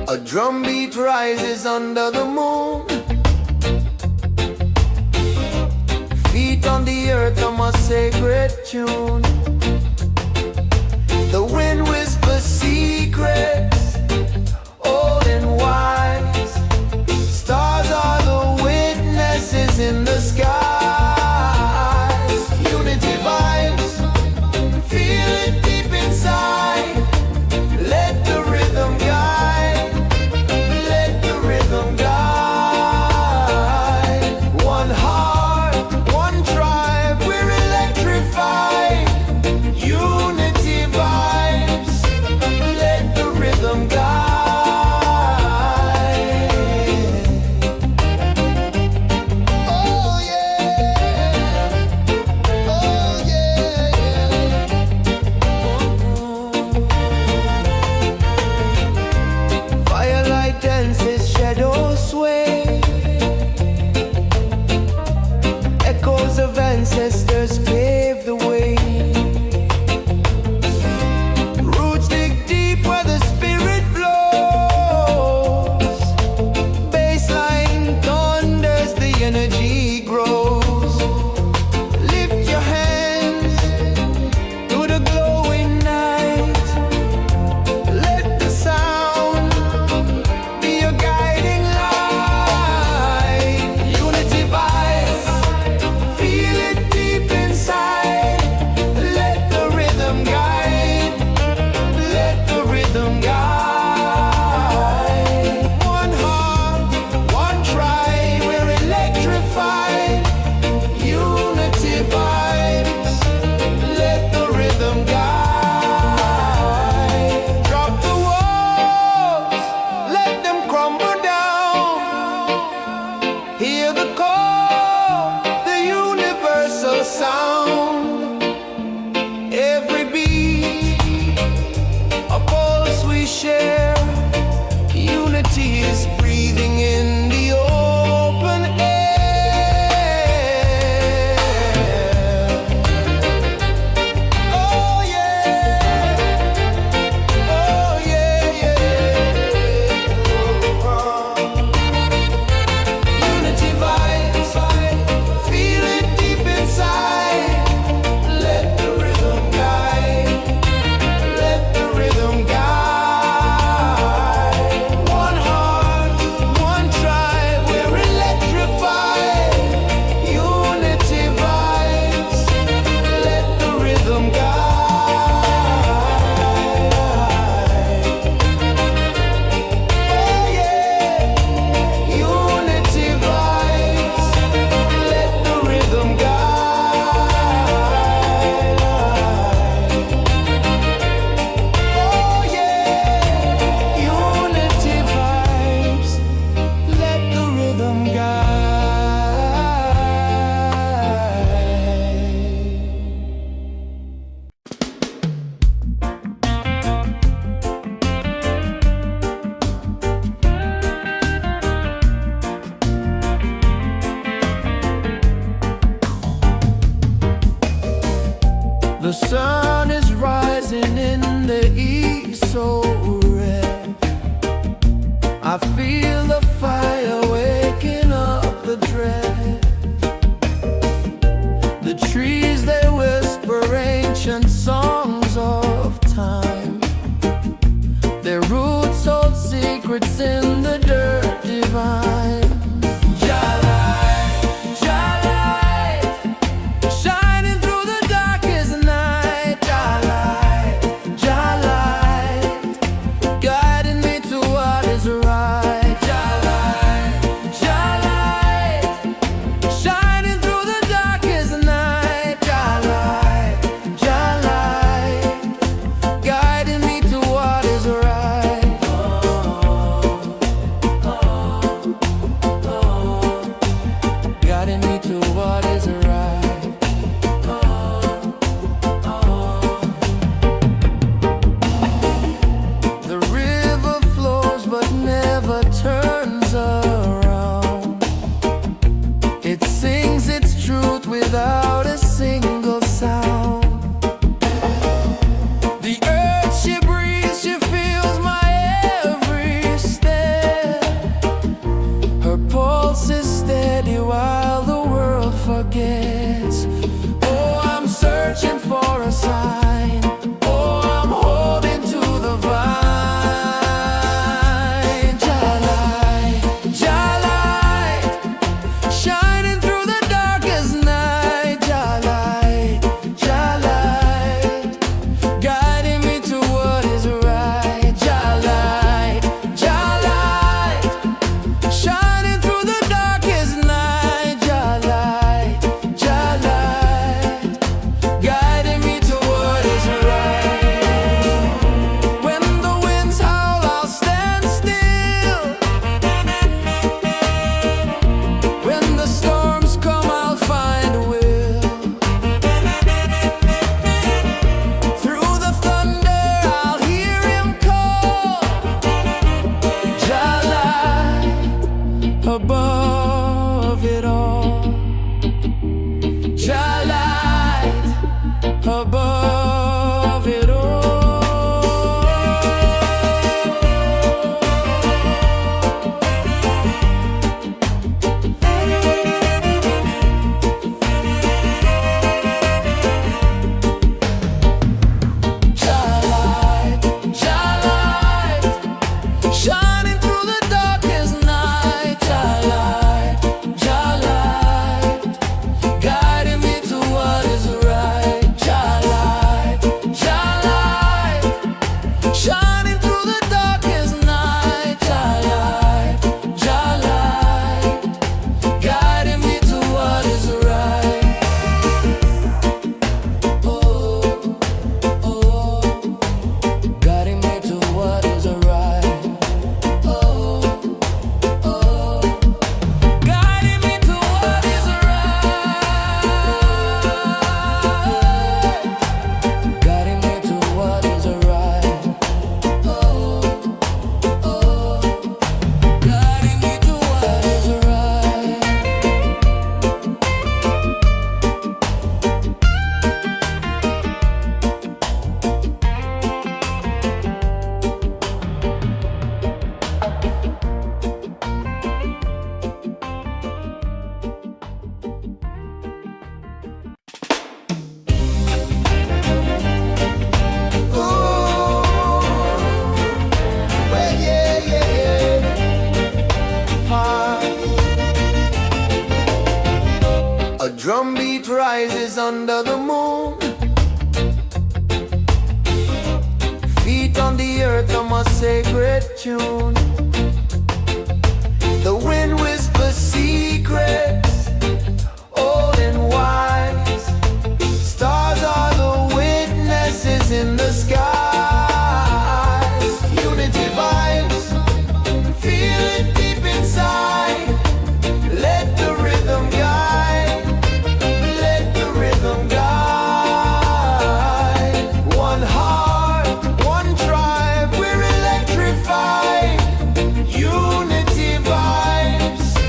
A drumbeat rises under the moon. Feet on the earth on my sacred tune. The wind whispers secrets, old and wise. Stars are the witnesses in the skies. Unity vibes, feel it deep inside. Let the rhythm guide. Let the rhythm guide. One heart, one tribe, we're electrified. Unity vibes. Let the rhythm The sun is rising in the east so red. I feel the fire waking up the dread. The trees, they whisper ancient songs of time. Their roots hold secrets in the dirt divine. Without a single sound. The earth she breathes, she feels my every step. Her pulse is steady while the world forgets. Oh, I'm searching for a sign. Oh, I'm holding to the vine. Jalai, Jalai, shining through the darkest night. above it all. Starlight Above it all. shining through the darkest night. Starlight, guiding me to what is right. Starlight, shining through the darkest night. Starlight, guiding me to what is right. Oh, oh, guiding me to what is right. A drum beat rises under the moon. Feet on the earth on my sacred tune. The wind whispers secrets, old and wise. Stars are the witnesses in the skies. Unity vibes, feel it deep inside. Let the rhythm guide. One heart, one tribe, we're electrified. Unity vibes.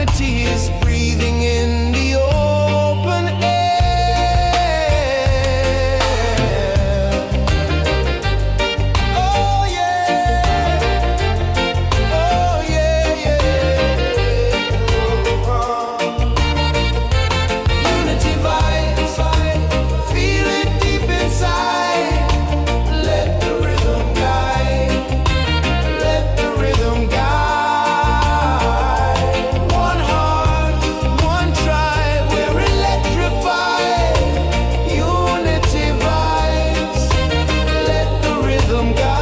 Unity is breathing in the open air. Oh yeah, oh yeah, yeah. Unity vibes, feel it deep inside. Let the rhythm guide, let the rhythm guide. One heart, one tribe, we're electrified. Unity vibes, let the rhythm guide.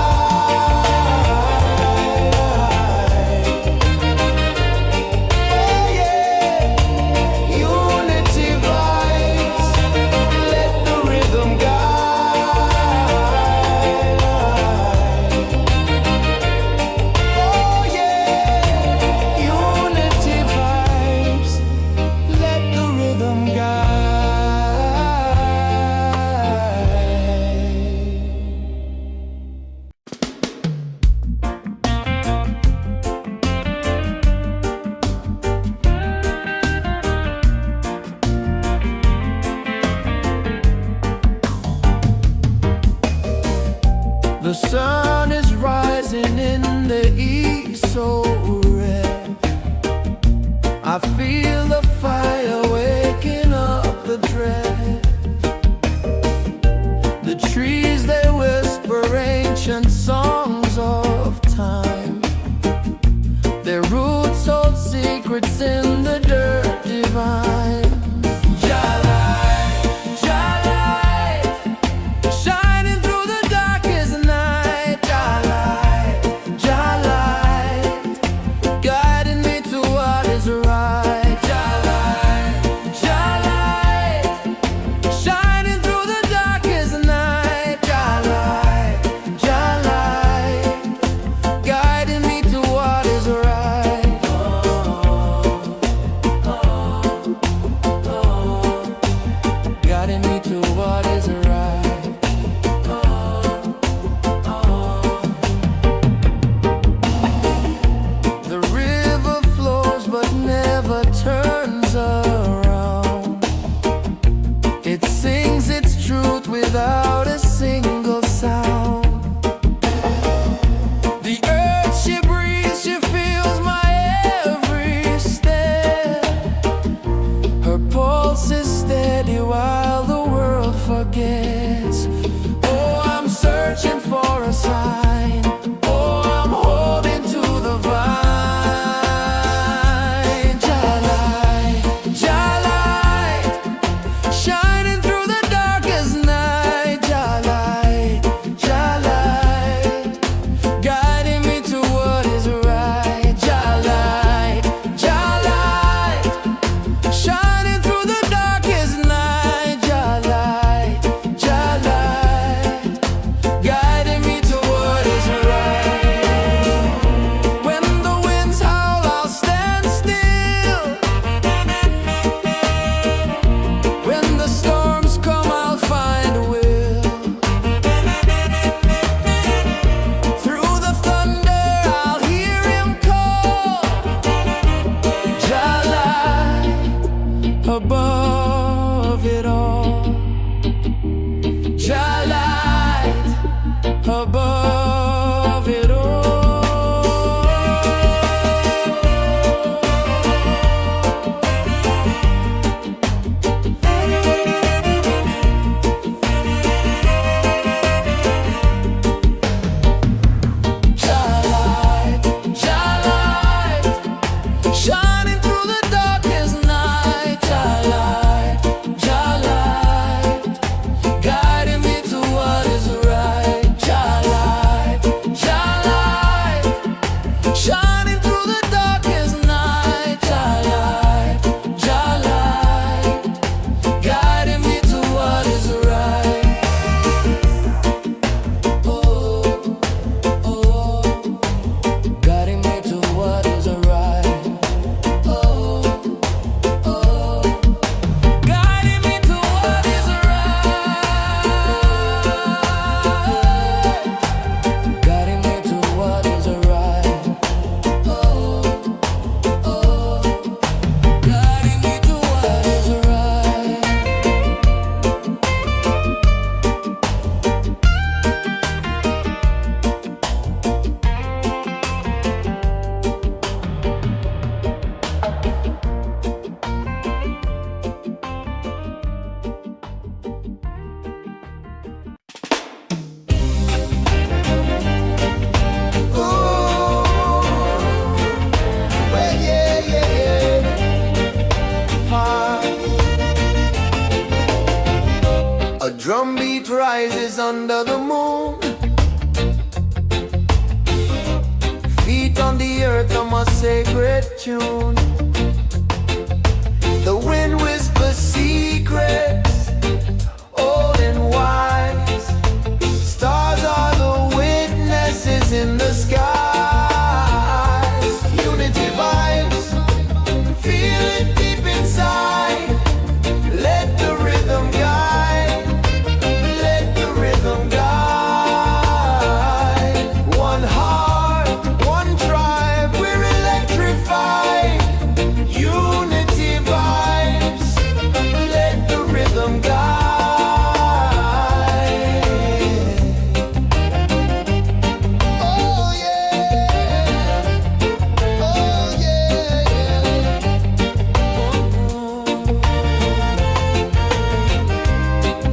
Oh yeah, unity vibes, let the rhythm guide. Oh yeah, unity vibes, let the rhythm guide. The sun is rising in the east so red. I feel the fire waking up the dread. The trees they whisper ancient songs of time. Their roots hold secrets in the dirt divine. Shining through the darkest night. Light, guiding me to what is right. Light, shining through the darkest night. Light, guiding me to what is right. Guiding me to what is right. The river flows but never turns around. It sings its truth without a single sound. The earth she breathes, she feels my every step. Her pulse is steady while the world forgets. Oh, I'm searching for a sign. Oh, I'm holding to the vine. Light, shining through the darkest night. Light, guiding me to what is right. Light, shining through the darkest night. Light, guiding me to what is right. When the winds howl, I'll stand still. When the storms come, I'll find a will. Through the thunder, I'll hear him call. Light, above it all. Light, above it all. Light, shining through the darkest night. Light, drumbeat rises under the moon. Feet on the earth on my sacred tune. The wind whispers secrets, old and wise. Stars are the witnesses in the sky. Unity vibes, feel it deep inside. Let the rhythm guide, let the rhythm guide. One heart, one tribe, we're electrified. Unity vibes, let the rhythm guide. Oh yeah, oh yeah.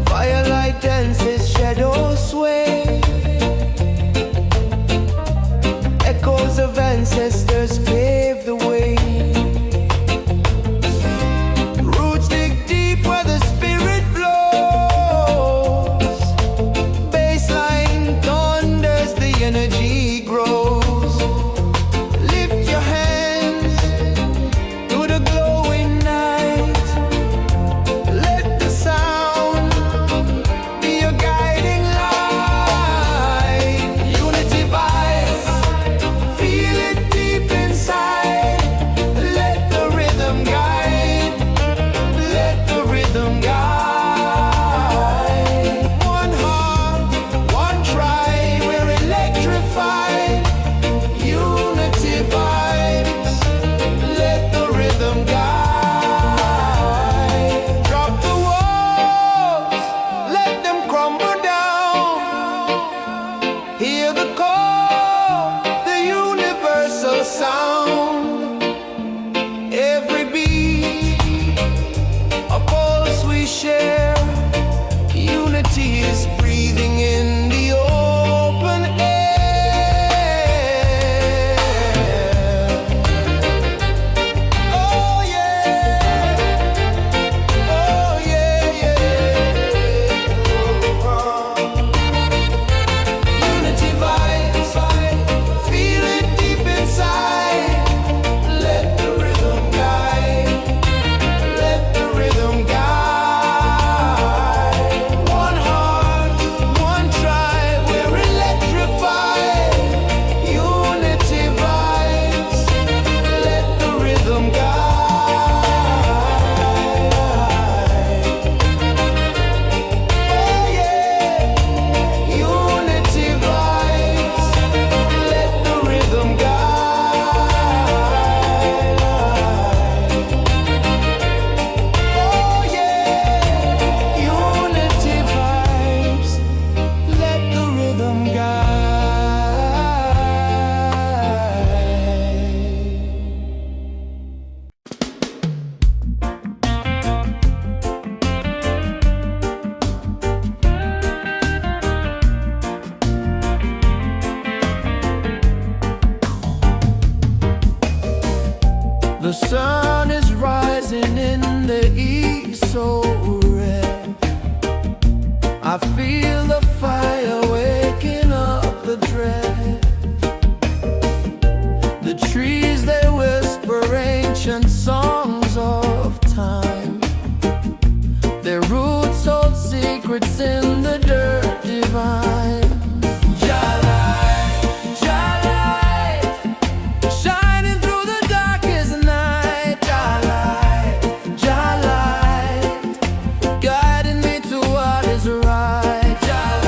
Firelight dances, shadows sway. Echoes of ancestors pave the way. Roots dig deep where the spirit flows. Baseline thunders, the energy grows. Lift your hands to the glowing night. Let the sound be your guiding light. Unity vibes, feel it deep inside. Let the rhythm guide, let the rhythm guide. One heart, one tribe, we're electrified. Unity vibes, let the rhythm guide. Drop the walls, let them crumble down. Hear the call, the universal sound. Every beat, a pulse we share. Unity is breathing in the open air. Oh yeah, oh yeah, yeah. Unity vibes, feel it deep inside. Let the rhythm guide, let the rhythm guide. One heart, one tribe, we're electrified. Unity vibes, let the rhythm guide. Oh yeah, unity vibes, let the rhythm guide. Oh yeah, unity vibes, let the rhythm guide. The sun is rising in the east, so red. I feel the fire waking up the dread. The trees, they whisper ancient songs of time. Their roots hold secrets in the dirt divine. Shining through the darkest night. Jah light, guiding me to what is right. Jah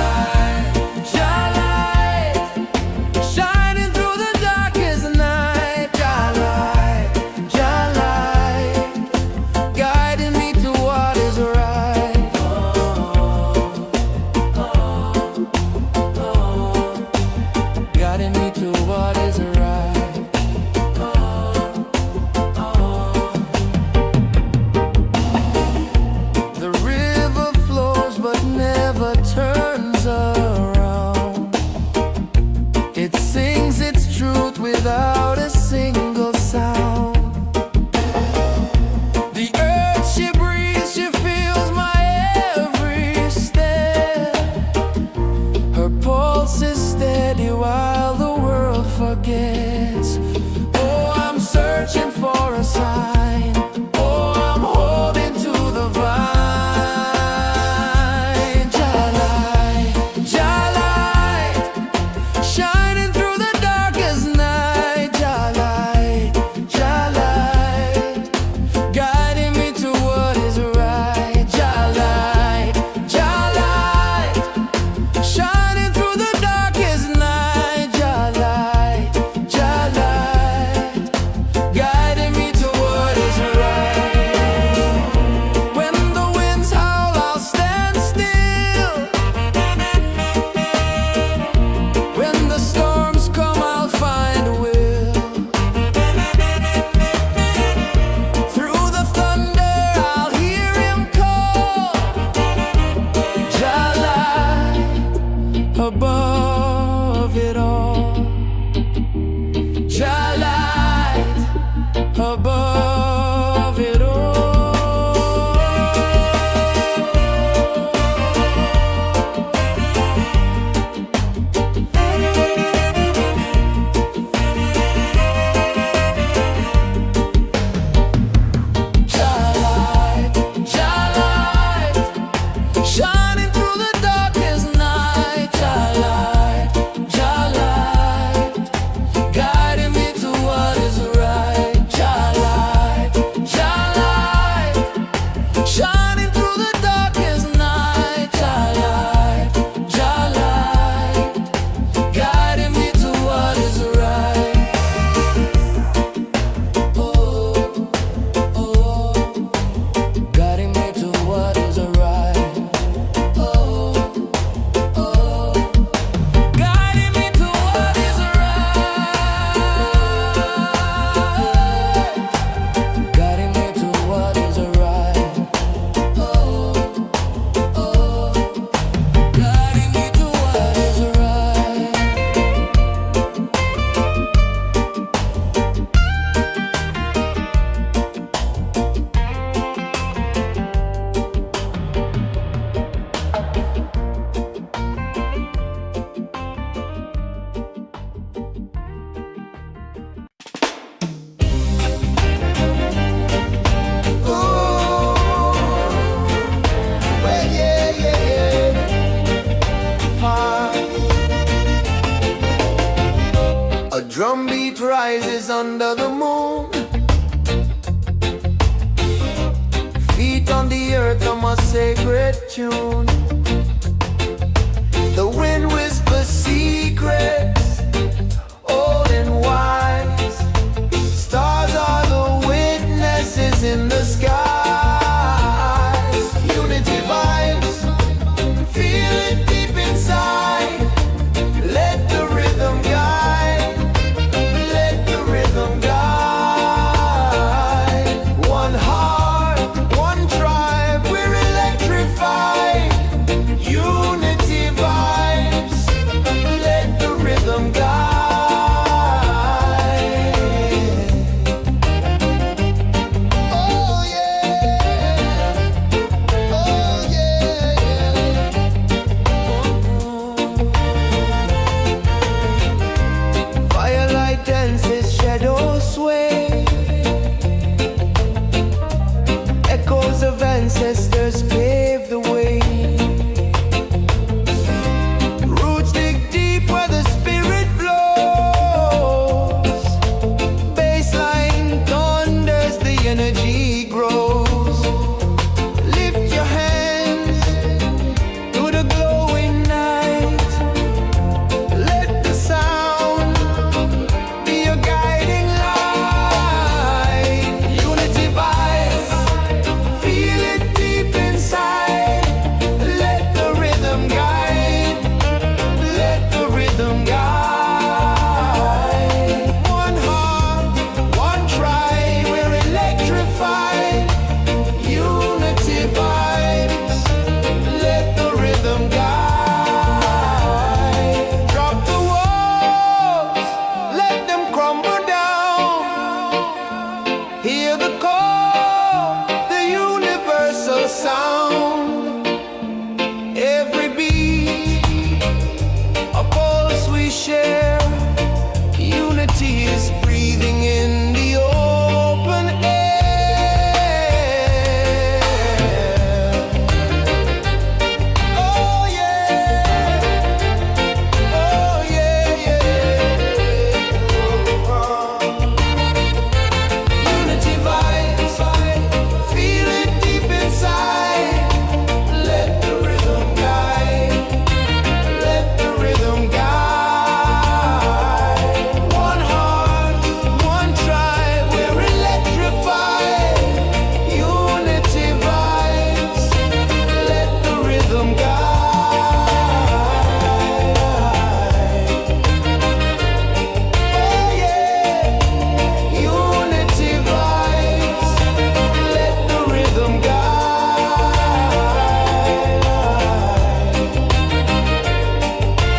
under the moon. Feet on the earth on my sacred tune. The wind whispers secrets, old and wise. Stars are the witnesses in the skies. Unity vibes, feel it deep inside. Let the rhythm guide, let the rhythm guide. One heart, one tribe, we're electrified. Unity vibes, let the rhythm guide. Oh yeah, oh yeah, yeah. Firelight dances, shadows sway. Echoes of ancestors pave the way. Roots dig deep where the spirit flows. Baseline thunders, the energy grows. Lift your hands to the glowing night. Let the sound be your guiding light. Unity vibes, feel it deep inside. Let the rhythm guide, let the rhythm guide. One heart, one tribe, we're electrified. Unity vibes, let the rhythm guide. Drop the walls, let them crumble down. Hear the call, the universal sound. Every beat, a pulse we share. Unity is breathing in the open air. Oh yeah, oh yeah, yeah. Unity vibes, feel it deep inside. Let the rhythm guide, let the rhythm guide. One heart, one tribe, we're electrified. Unity vibes, let the rhythm guide. Oh yeah, unity vibes, let the rhythm guide.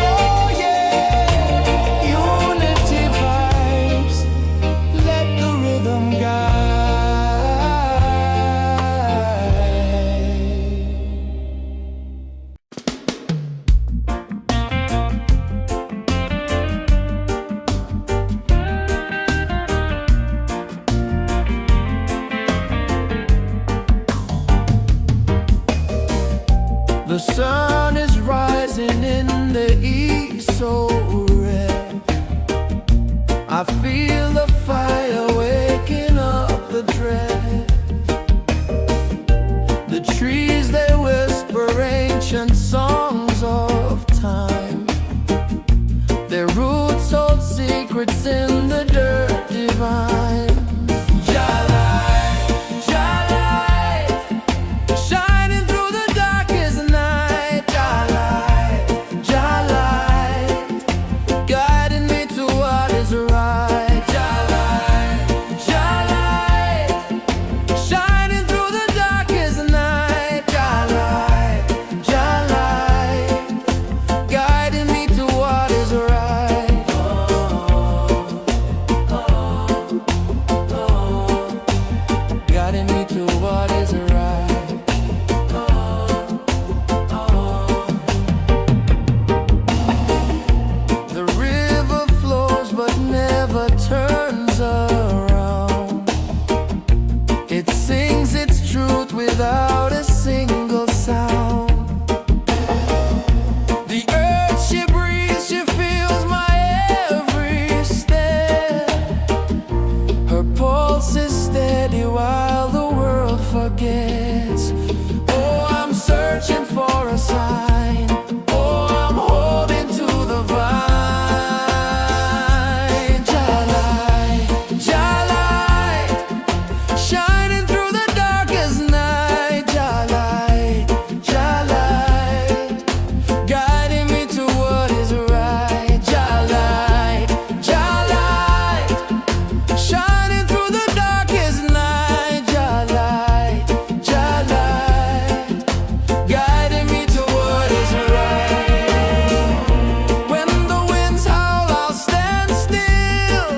Oh yeah, unity vibes, let the rhythm guide. The sun is rising in the east, so red. I feel the fire waking up the dread. The trees, they whisper ancient songs of time. Their roots hold secrets in the dirt divine. Shining through the darkest night. Guiding me to what is right. Shining through the darkest night. Guiding me to what is right. Guiding me to what is right. The river flows but never turns around. It sings its truth without a single sound. The earth, she breathes, she feels my every step. forgets. Oh, I'm searching for a sign. Oh, I'm holding to the vine. Jalai, Jalai, shining through the darkest night. Jalai, Jalai, guiding me to what is right. Jalai, Jalai, shining through the darkest night. Jalai, Jalai, guiding me to what is right. When the winds howl, I'll stand still.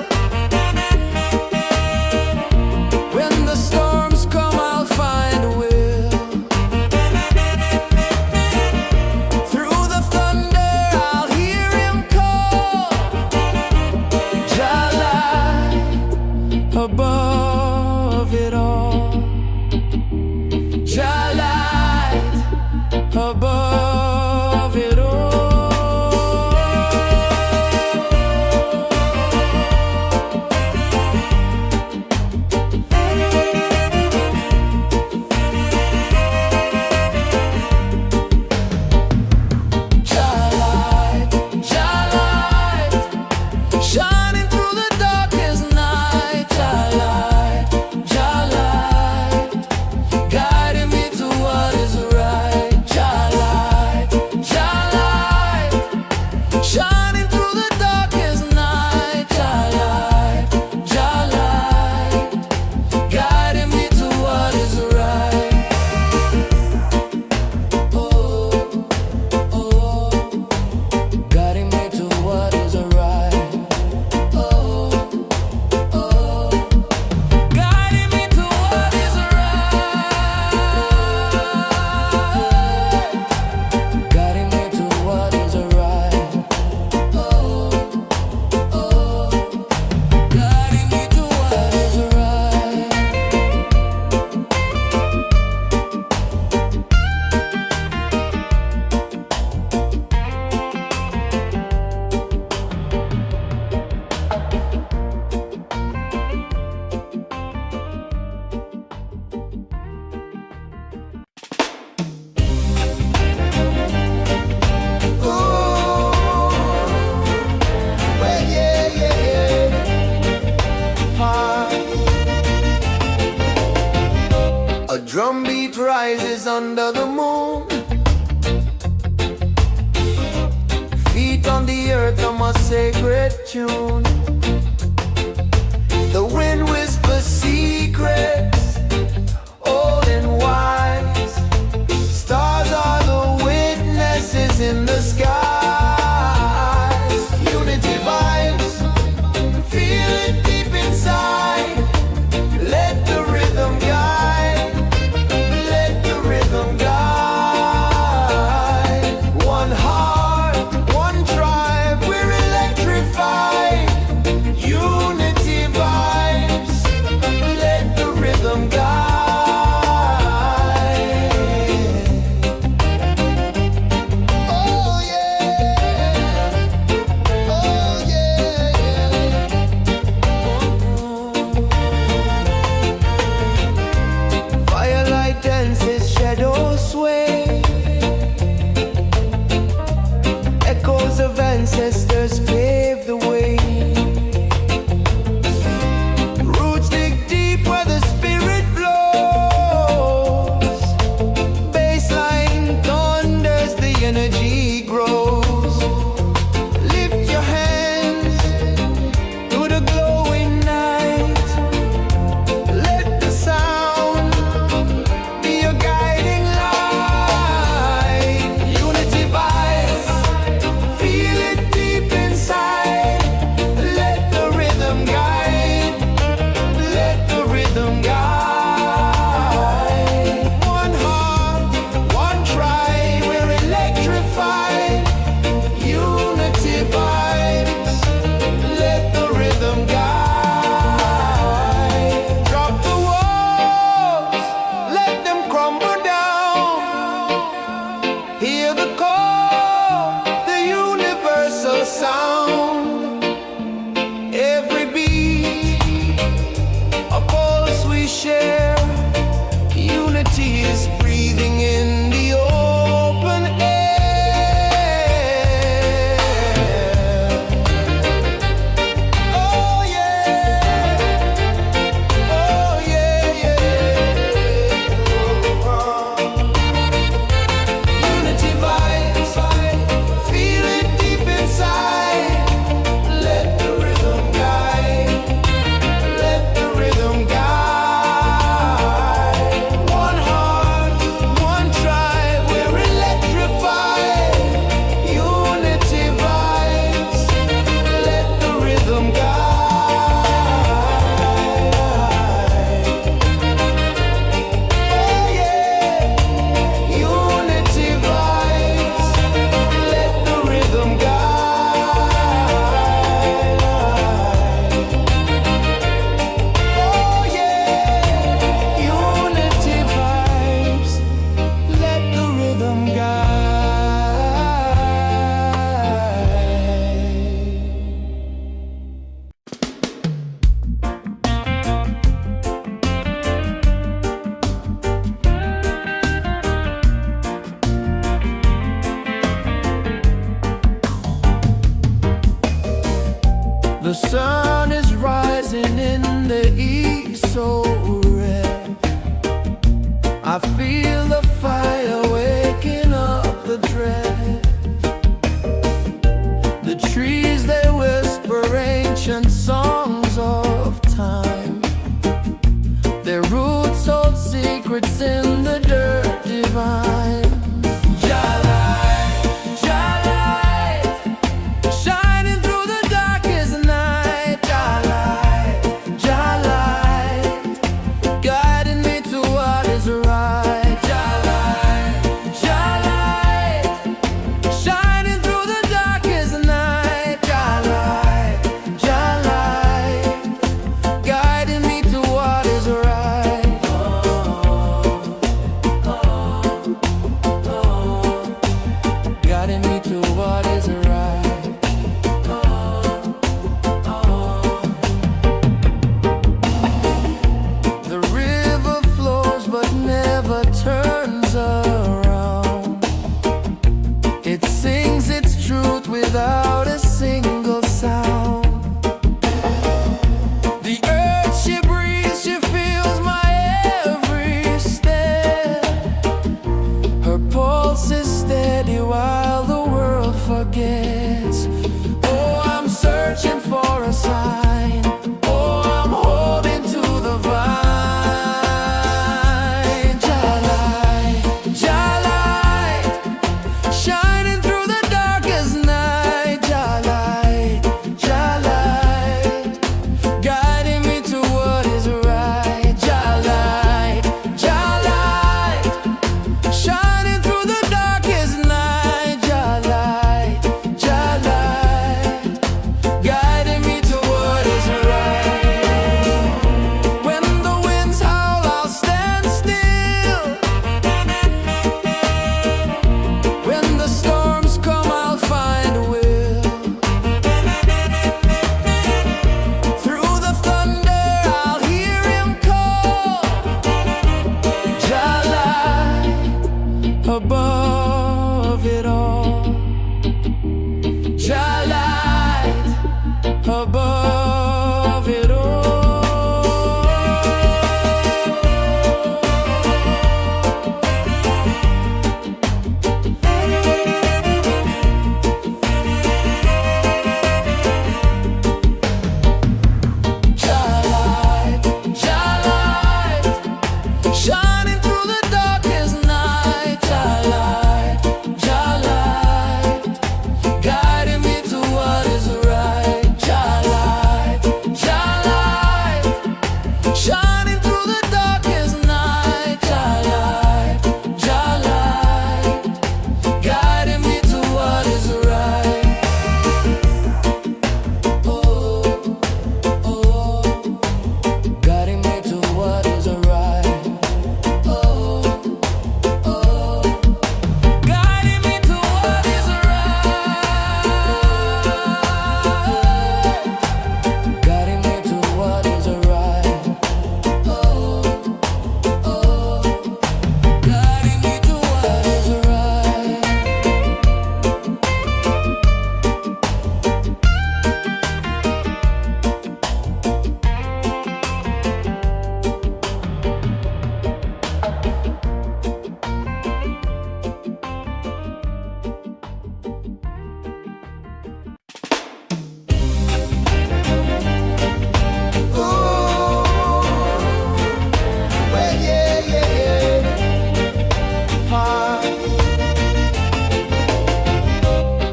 When the storms come, I'll find a will. Through the thunder, I'll hear him call. Jalai, above it all. Jalai, above it all. Jalai, Jalai, shining through the darkest night. Jalai, Jalai, guiding me to what is right. Jalai, Jalai, shining through the darkest night. Jalai, Jalai, guiding me to what is right. Oh, oh, guiding me to what is right. Oh, oh, guiding me to what is right. Guiding me to what is right. Oh, oh, guiding me to what is right. Well, yeah, yeah, yeah. A drum beat rises under the moon. Feet on the earth, I'm a sacred tune. The wind whispers secrets, old and wise. Stars are the witnesses in the skies. Unity vibes, feel it deep inside. Let the rhythm guide, let the rhythm guide. One heart, one tribe, we're electrified. Unity vibes, let the rhythm guide. Oh yeah, oh yeah, yeah. Firelight dances, shadows sway. Echoes of ancestors pave the way. Roots dig deep where the spirit flows. Baseline thunders, the energy grows. Lift your hands to the glowing night. Let the sound be your guiding light. sun is rising in the east so red. I feel the fire waking up the dread. The trees, they whisper ancient songs of time. Their roots hold secrets in the dirt divine. Without a single sound. The earth, she breathes, she feels my every step. Her pulse is steady while the world forgets. Oh, I'm searching for a sign. Oh, I'm holding to the vine. Jalai, Jalai, shining through the darkest night. Above it all, Jalai, above it all. Jalai, Jalai, shining through the darkest night.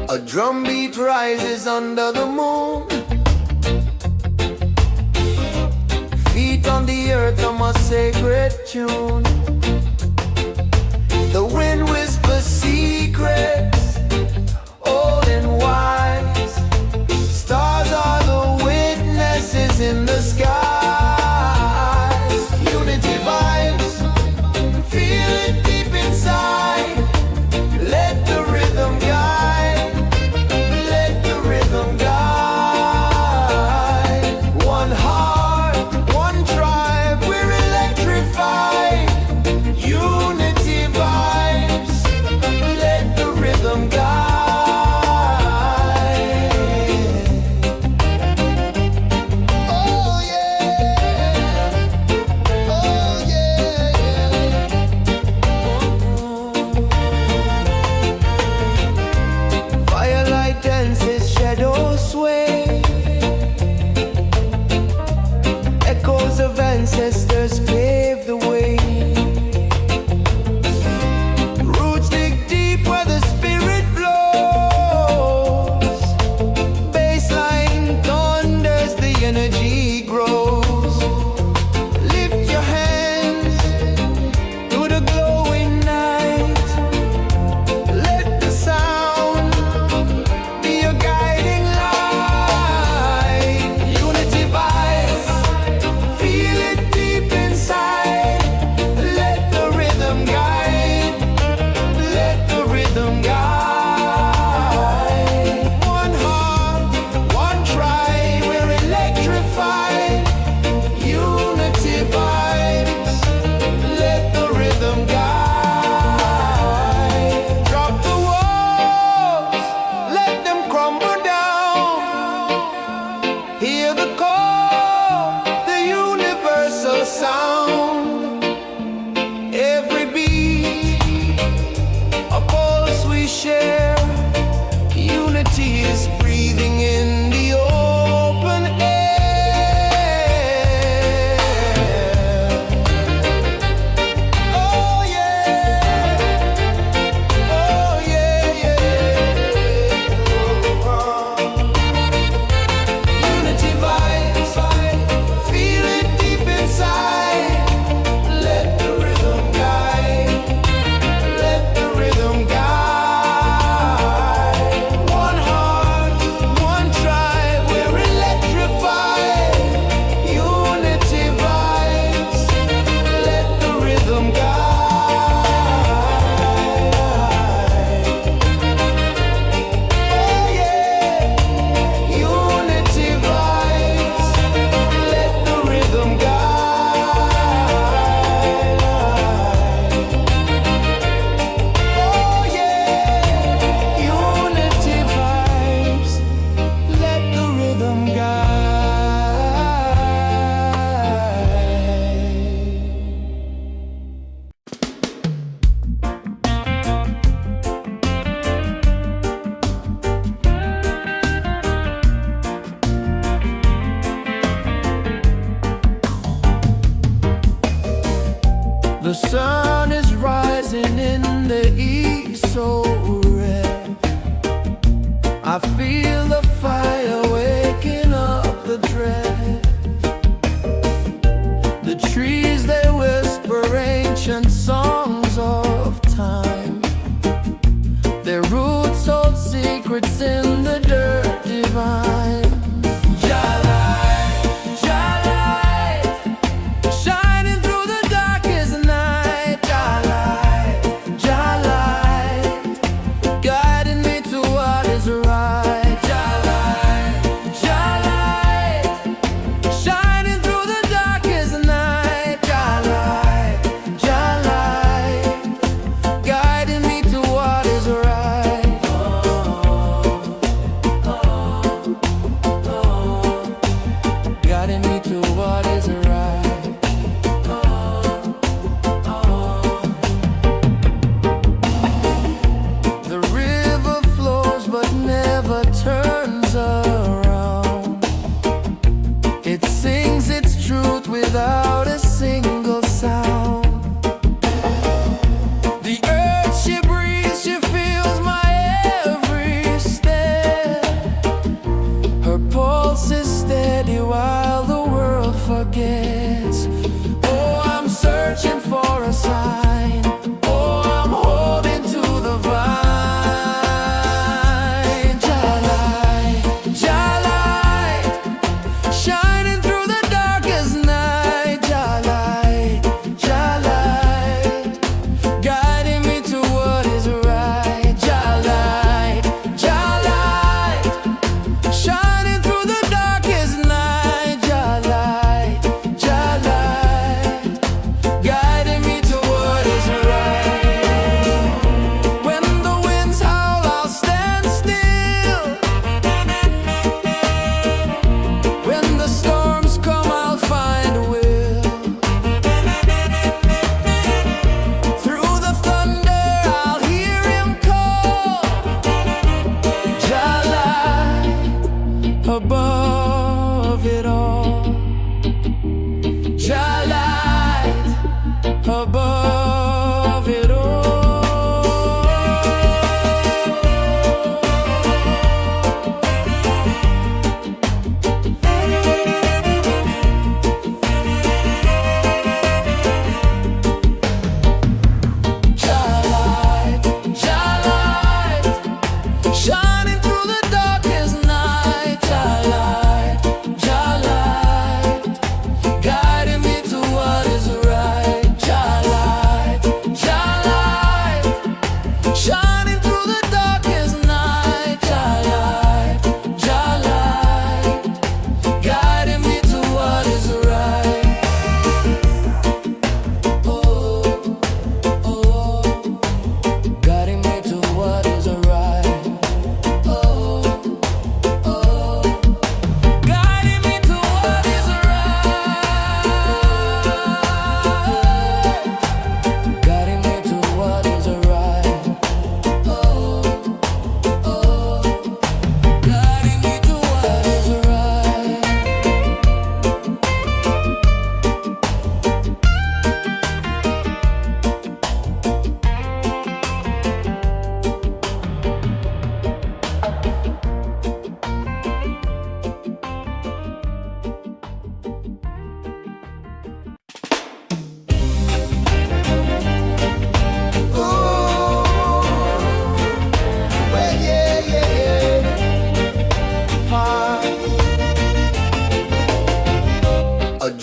A drumbeat rises under the moon. Feet on the earth on my sacred tune. The wind whispers secrets, old and wise. Stars are the witnesses in the skies. Unity vibes, feel it deep inside. Let the rhythm guide. Let the rhythm guide. One heart, one tribe, we're electrified. Every beat, a pulse we share. Unity is breathing in the open air. Oh yeah, oh yeah, yeah. Unity vibes, feel it deep inside. Let the rhythm guide, let the rhythm guide. One heart, one tribe, we're electrified. Unity vibes, let the rhythm guide. Oh yeah, unity vibes, let the rhythm guide. Oh yeah, unity vibes, let the rhythm guide. The sun is rising in the east, so red. I feel the fire waking up the dread. The trees, they whisper ancient songs of time. Their roots hold secrets in the dirt divine. Shining through the darkest night. Guiding me to what is right. Shining through the darkest night.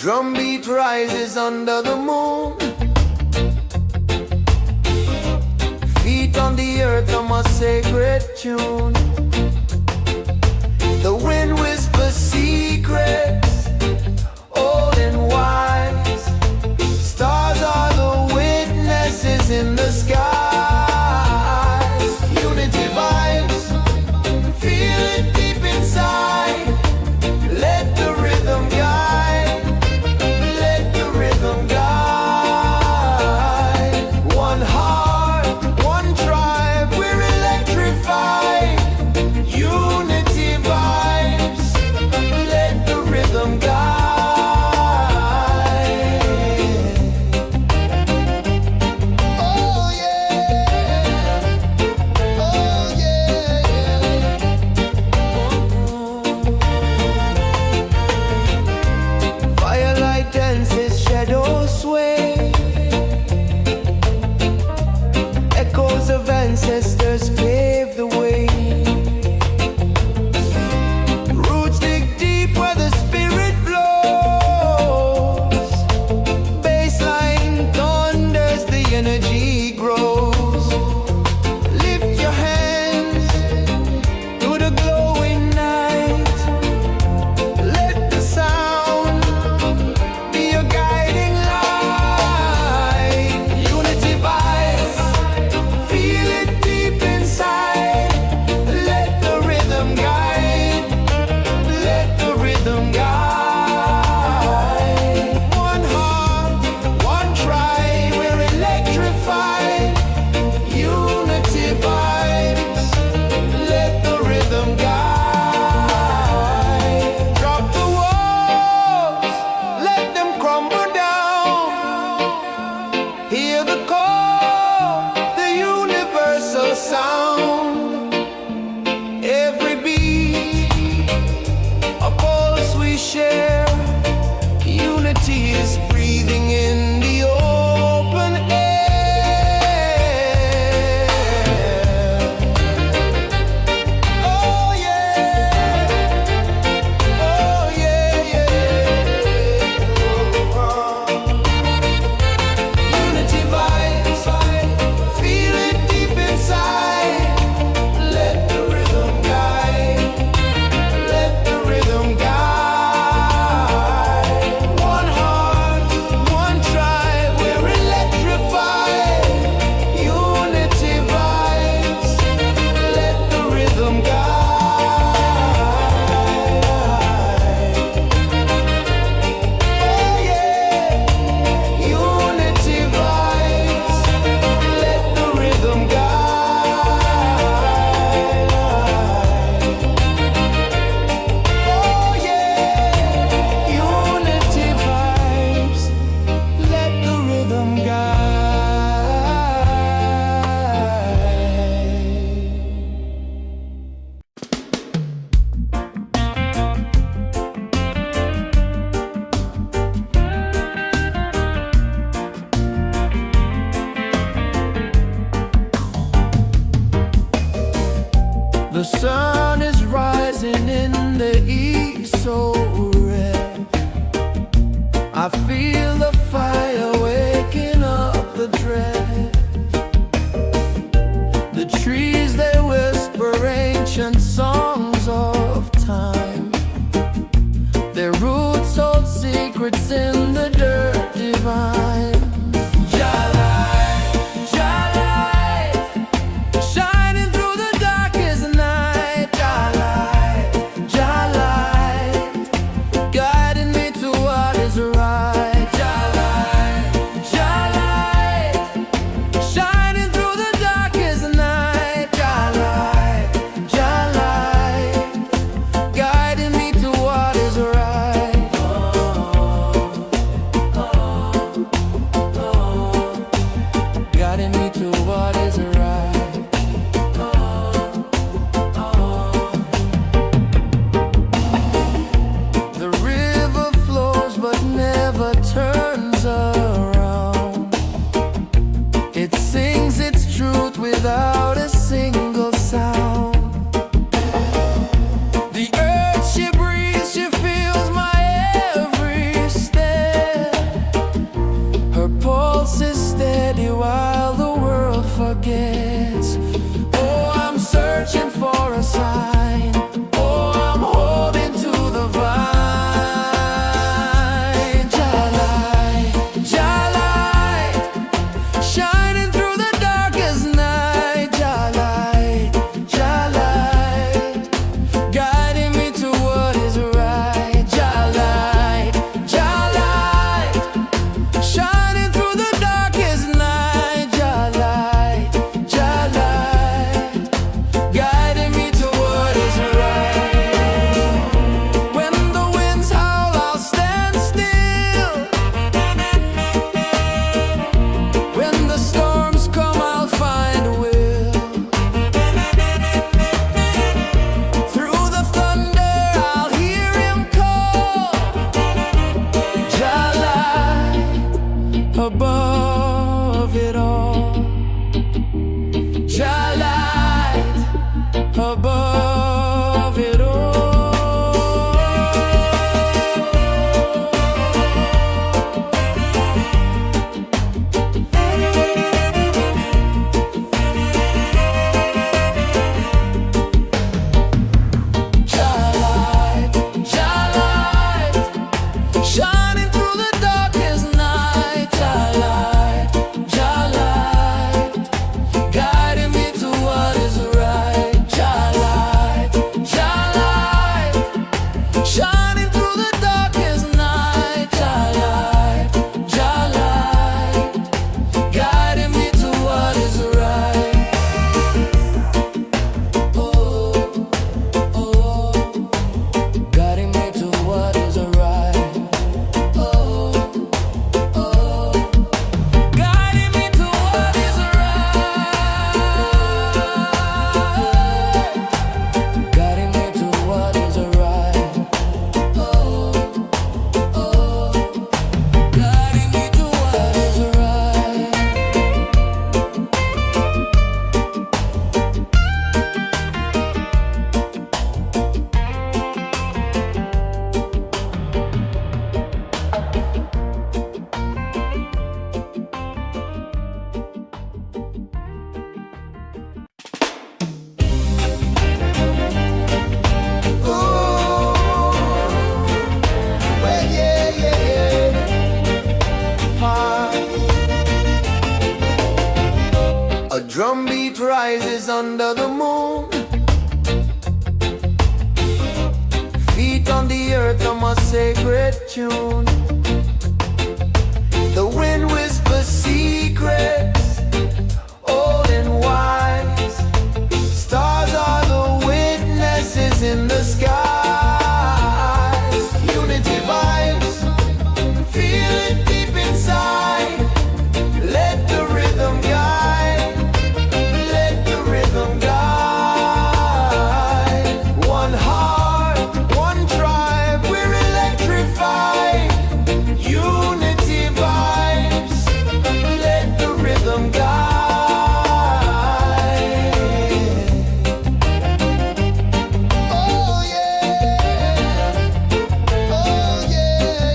drum beat rises under the moon. Feet on the earth on my sacred tune. The wind whispers secrets, old and wise. Stars are the witnesses in the skies. Unity vibes, feel it deep inside. Let the rhythm guide, let the rhythm guide. One heart, one tribe, we're electrified. Unity vibes, let the rhythm guide. Oh yeah, oh yeah. Firelight dances, shadows sway. Echoes of ancestors pave the way. Roots dig deep where the spirit flows. Baseline thunders, the energy grows. Lift your hands to the glowing night. Let the sound be your guiding light. Unity vibes, feel it deep inside. Let the rhythm guide, let the rhythm guide. One heart, one tribe, we're electrified. Unity vibes, let the rhythm guide. Drop the walls, let them crumble down. Hear the call, the universal sound. Every beat, a pulse we share. Unity is breathing in the open air. Oh yeah, oh yeah, yeah. Unity vibes, feel it deep inside. Let the rhythm guide, let the rhythm guide. One heart, one tribe, we're electrified. Unity vibes, let the rhythm guide. Oh yeah, unity vibes, let the rhythm guide. Oh yeah, unity vibes, let the rhythm The sun is rising in the east so red. I feel the fire waking up the dread. The trees, they whisper ancient songs of time. Their roots hold secrets in the dirt divine. Shining through the darkest night. Guiding me to what is right. Shining through the darkest night. Guiding me to what is right. Guiding me to what is right. The river flows but never turns around. It sings its truth without a single sound. The earth she breathes, she feels my every step. A drum beat rises under the moon. Feet on the earth on my sacred tune. The wind whispers secrets, old and wise. Stars are the witnesses in the skies. Unity vibes, feel it deep inside. Let the rhythm guide, let the rhythm guide. One heart, one tribe, we're electrified. Unity vibes, let the rhythm guide. Oh yeah, oh yeah.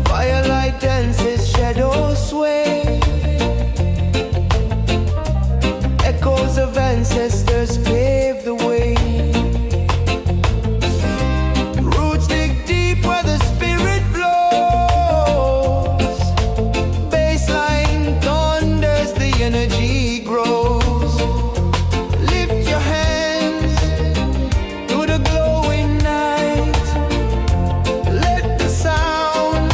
Firelight dances, shadows sway. Echoes of ancestors pave the way. Roots dig deep where the spirit flows. Baseline thunders, the energy grows. Lift your hands to the glowing night. Let the sound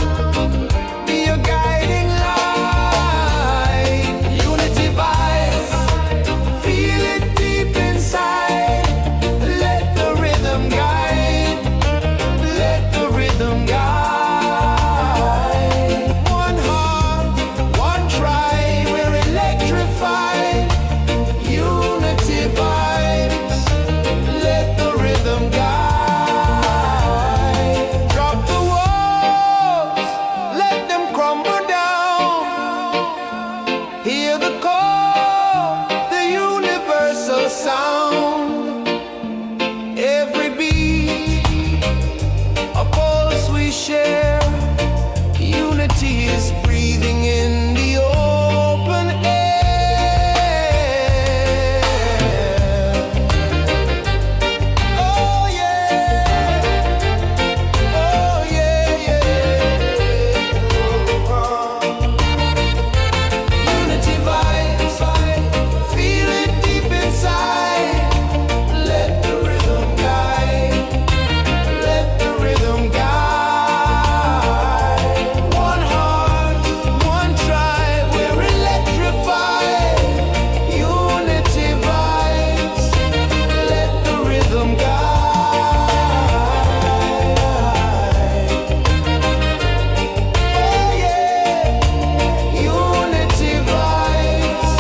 be your guiding light. Unity vibes, feel it deep inside. Let the rhythm guide, let the rhythm guide. One heart, one tribe, we're electrified. Unity vibes, let the rhythm guide. Drop the walls, let them crumble down. Hear the call, the universal sound. Every beat, a pulse we share. Unity is breathing in the open air. Oh yeah, oh yeah, yeah. Unity vibes, feel it deep inside. Let the rhythm guide, let the rhythm guide. One heart, one tribe, we're electrified. Unity vibes, let the rhythm guide. Oh yeah, unity vibes,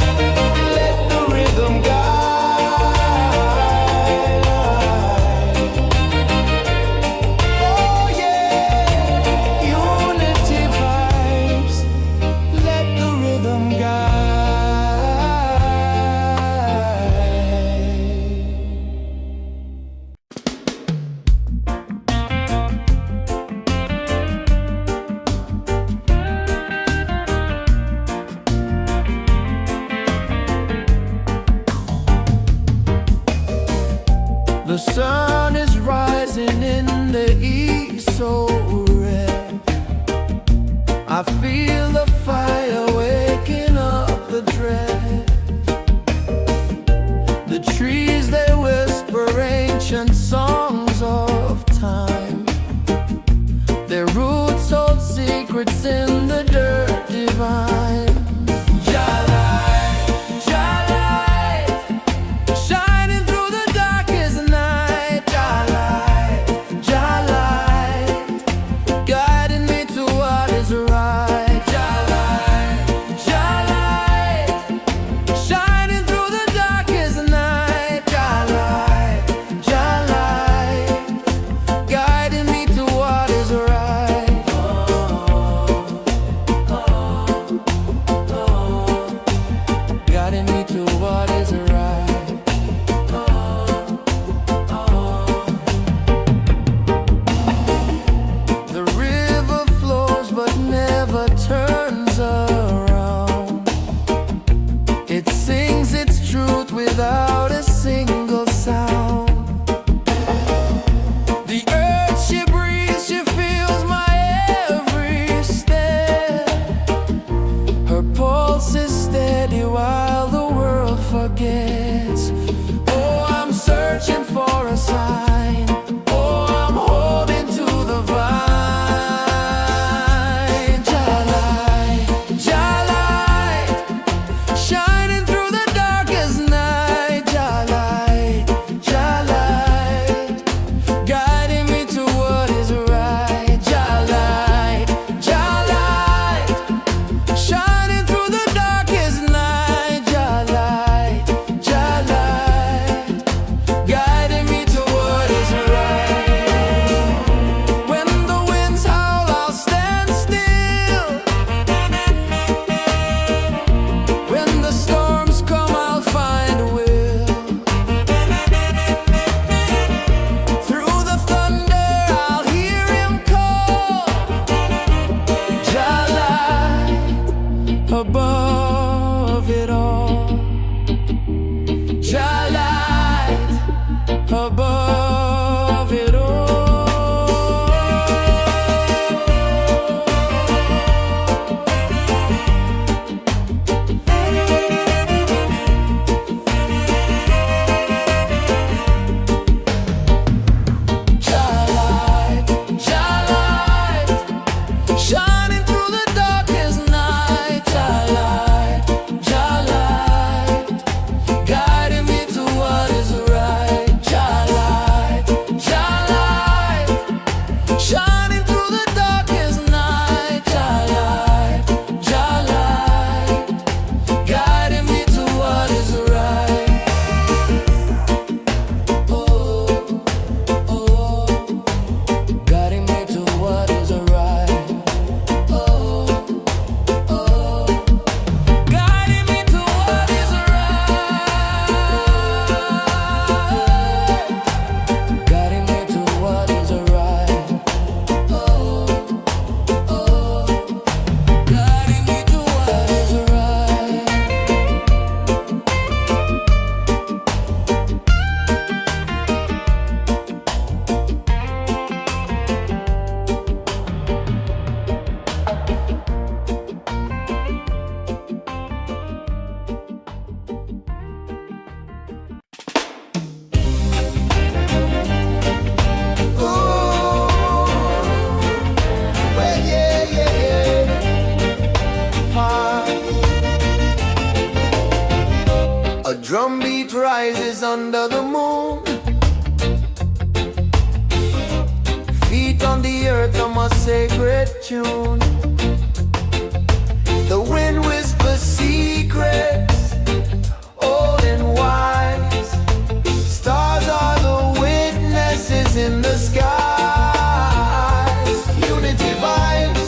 let the rhythm guide. Oh yeah, unity vibes, let the rhythm guide. The sun is rising in the east, so red. I feel the fire waking up the dread. The trees, they whisper ancient songs of time. Their roots hold secrets in the dirt divine. Shining through the darkest night. Guiding me to what is right. Shining through the darkest night. Guiding me to what is right. drum beat rises under the moon. Feet on the earth on my sacred tune. The wind whispers secrets, old and wise. Stars are the witnesses in the skies. Unity vibes,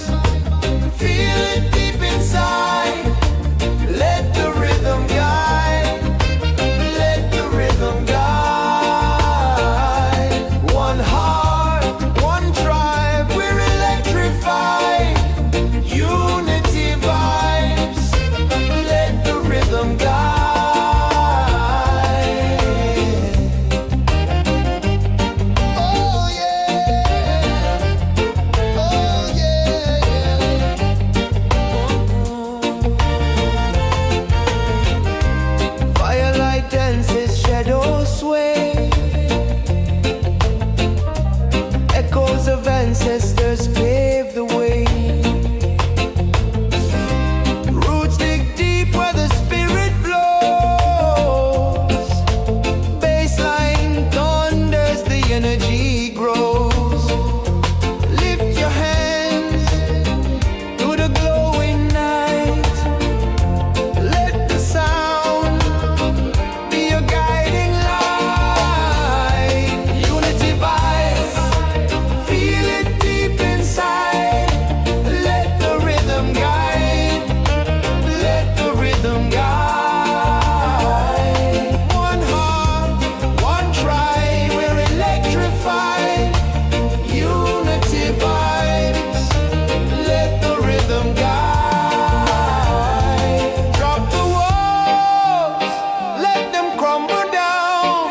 feel it deep inside. Let the rhythm guide, let the rhythm guide. One heart, one tribe, we're electrified. Unity vibes, let the rhythm guide. Oh yeah, oh yeah, yeah. Firelight dances, shadows sway. Echoes of ancestors pave the way. Roots dig deep where the spirit flows. Baseline thunders, the energy grows. Lift your hands to the glowing night. Let the sound be your guiding light. Unity vibes, feel it deep inside. Let the rhythm guide, let the rhythm guide. One heart, one tribe, we're electrified. Unity vibes, let the rhythm guide. Drop the walls, let them crumble down.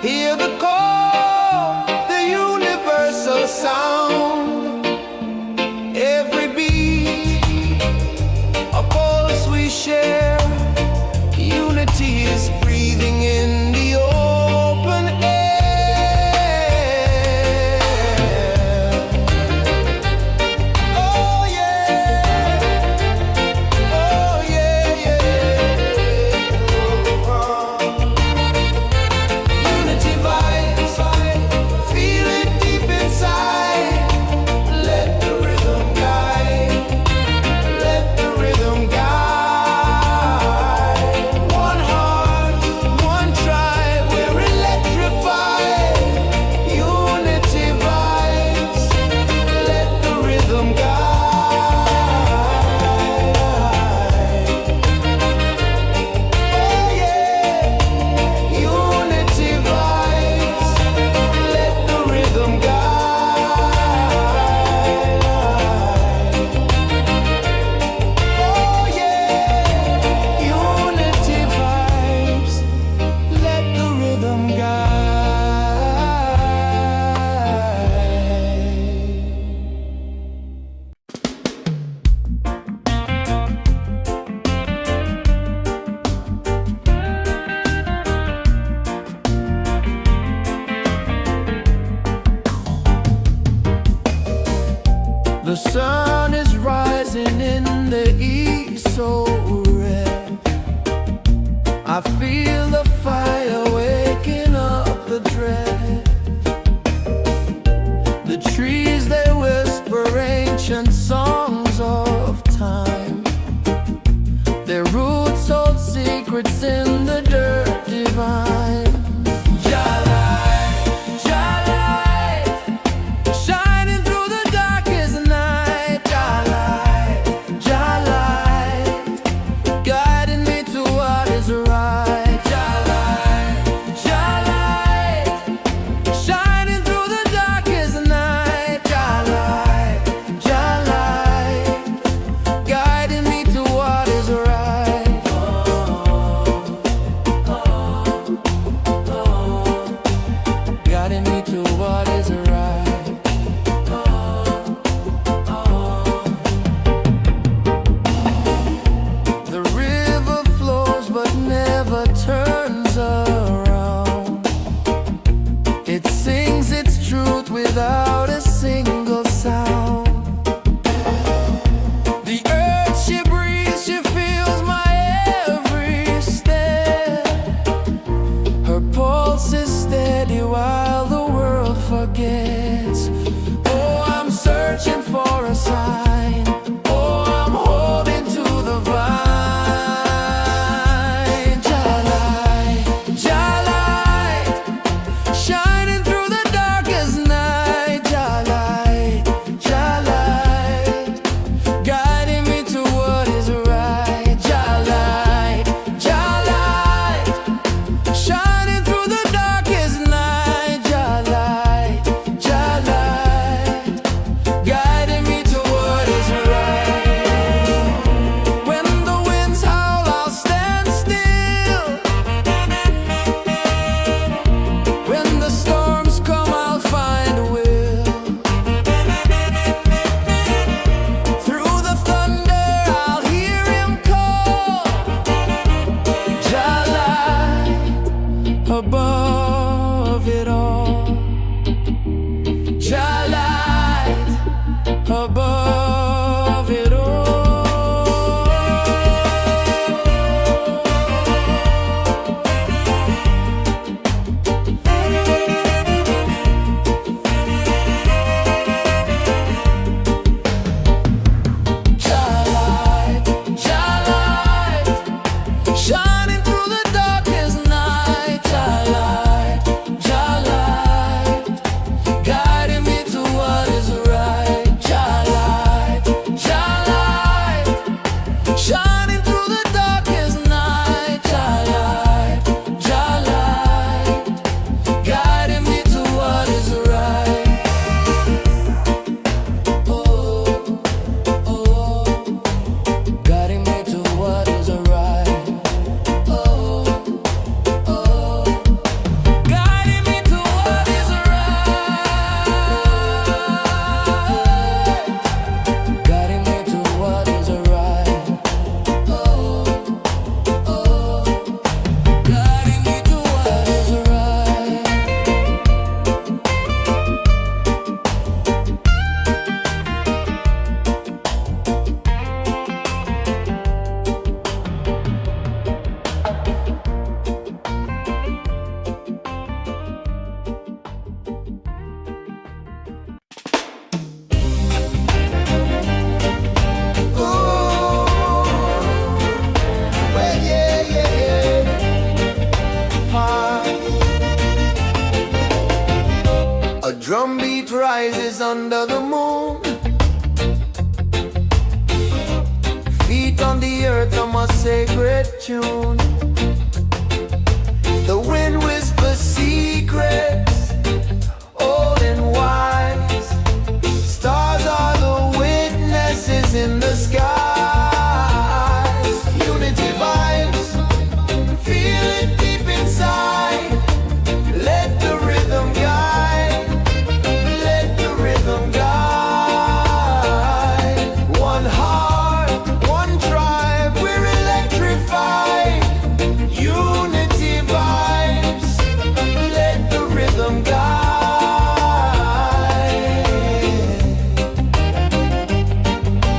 Hear the call, the universal sound. Every beat, a pulse we share. Unity is breathing in the open air. Oh yeah, oh yeah, yeah. Unity vibes, feel it deep inside. Let the rhythm guide, let the rhythm guide. One heart, one tribe, we're electrified. Unity vibes, let the rhythm guide. Oh yeah, unity vibes, let the rhythm guide. Oh yeah, unity vibes, let the rhythm guide. The sun is rising in the east, so red. I feel the fire waking up the dread. The trees, they whisper ancient songs of time. Their roots hold secrets in the dirt divine. Shining through the darkest night. Guiding me to what is right. Shining through the darkest night. above it all. Shining through the darkest night, Jah light, guiding me to what is right. Jah light, shining through the darkest night, Jah light, guiding me to what is right. Oh, oh, guiding me to what is right. A drum beat rises under the moon. Feet on the earth on my sacred tune. The wind whispers secrets, old and wise. Stars are the witnesses in the skies. Unity vibes, feel it deep inside. Let the rhythm guide. Let the rhythm guide. One heart, one tribe, we're electrified. Unity vibes. Let the rhythm guide.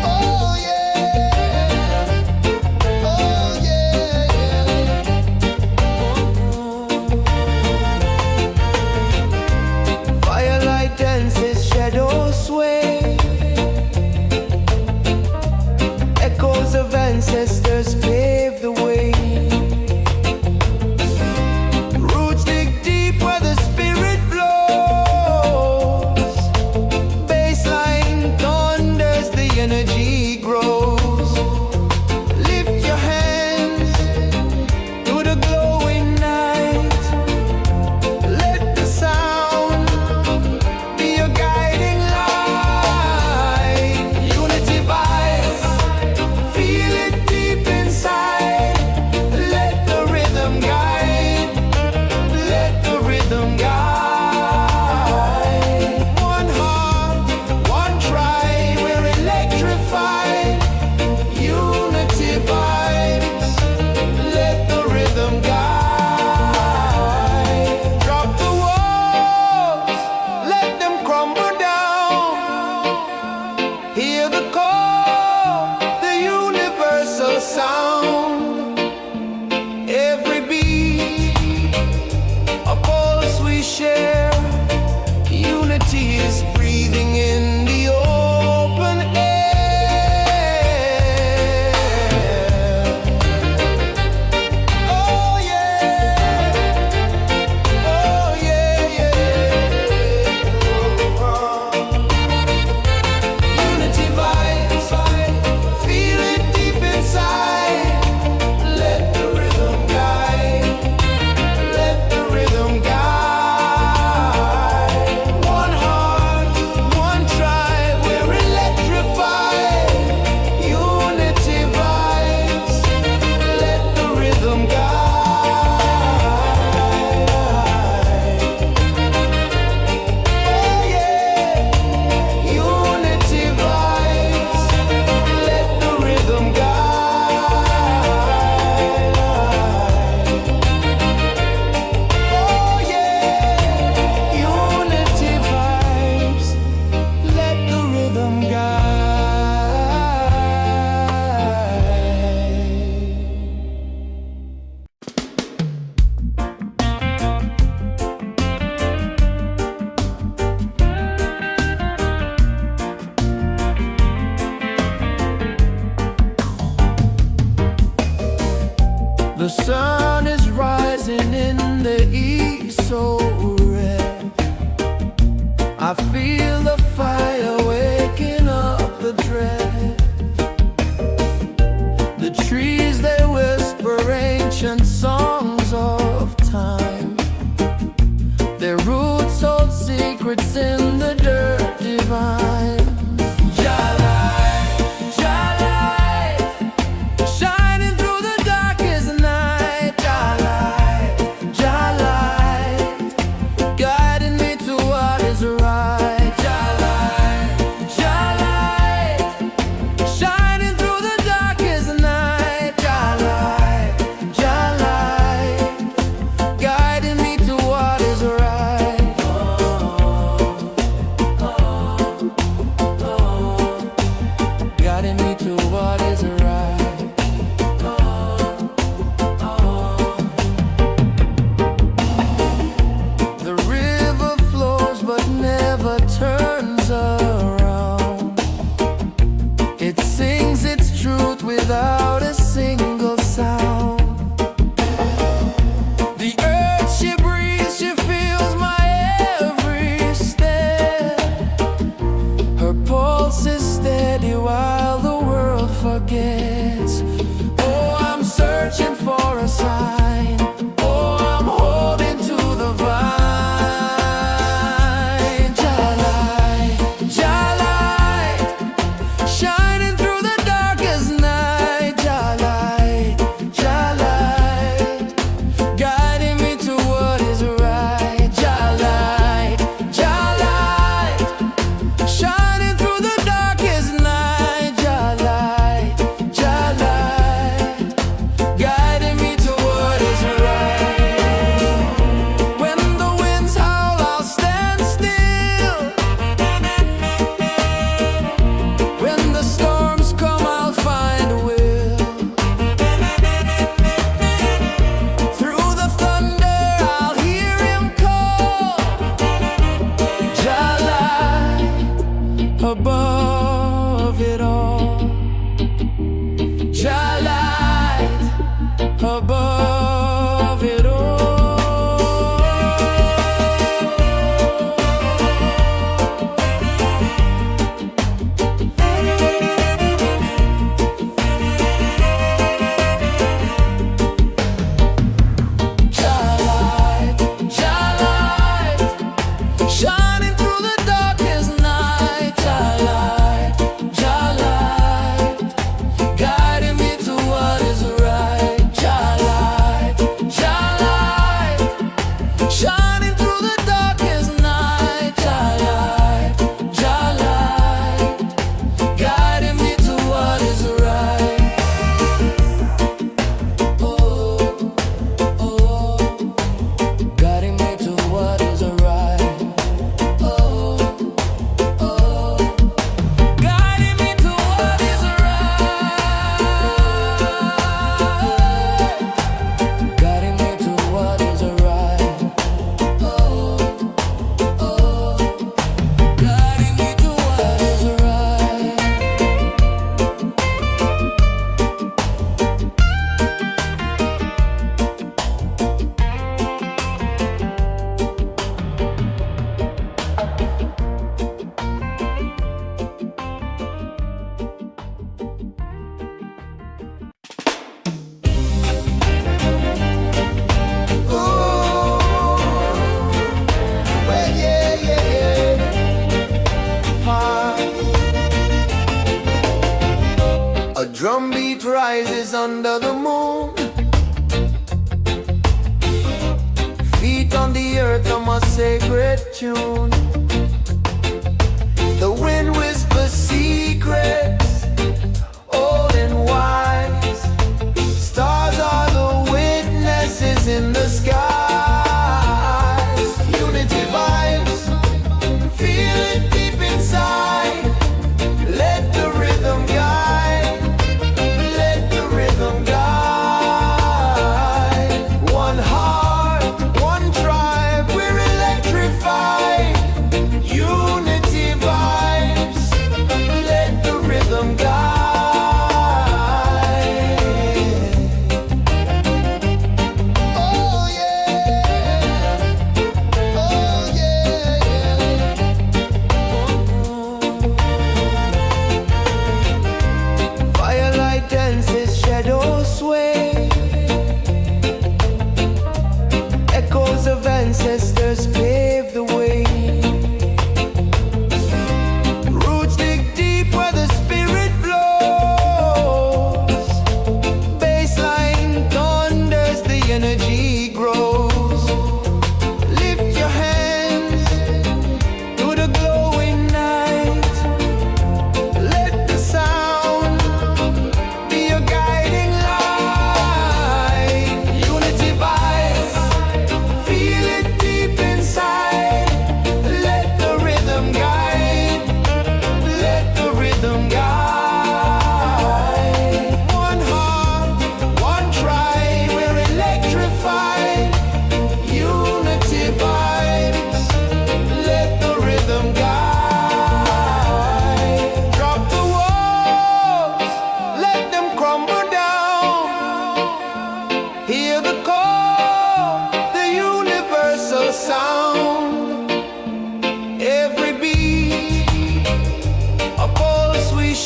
Oh yeah. Oh yeah. Firelight dances, shadows sway. Echoes of ancestors pave the way. Roots dig deep where the spirit flows. Baseline thunders, the energy grows. Lift your hands to the glowing night. Let the sound be your guiding light. Unity vibes, feel it deep inside. Let the rhythm guide. Let the rhythm guide. One heart, one tribe, we're electrified. Unity vibes. Let the rhythm guide. Drop the walls, let them crumble down. Hear the call, the universal sound. Every beat, a pulse we share. Unity is breathing in the open air. Oh yeah. Oh yeah, Unity vibes, feel it deep inside. Let the rhythm guide. Let the rhythm guide. One heart, one sun is rising in the east so red. I feel the fire waking up the dread. The trees, they whisper ancient songs of time. Their roots hold secrets in the dirt divine. Without a single sound. The earth, she breathes, she feels my every step. Her pulse is steady while the world forgets. Oh, I'm searching for a sign. Oh, I'm holding to the vine. Jalai, Jalai, shining through the darkest night. Above it all, Jalai, above it all. Jalai, Jalai, shining through the darkest night. A drumbeat rises under the moon. Feet on the earth from a sacred tune. The wind whispers secrets, old and wise. Stars are the witnesses in the skies. Unity vibes, feel it deep inside. Let the rhythm guide. Let the rhythm guide. One heart, one tribe, we're electrified.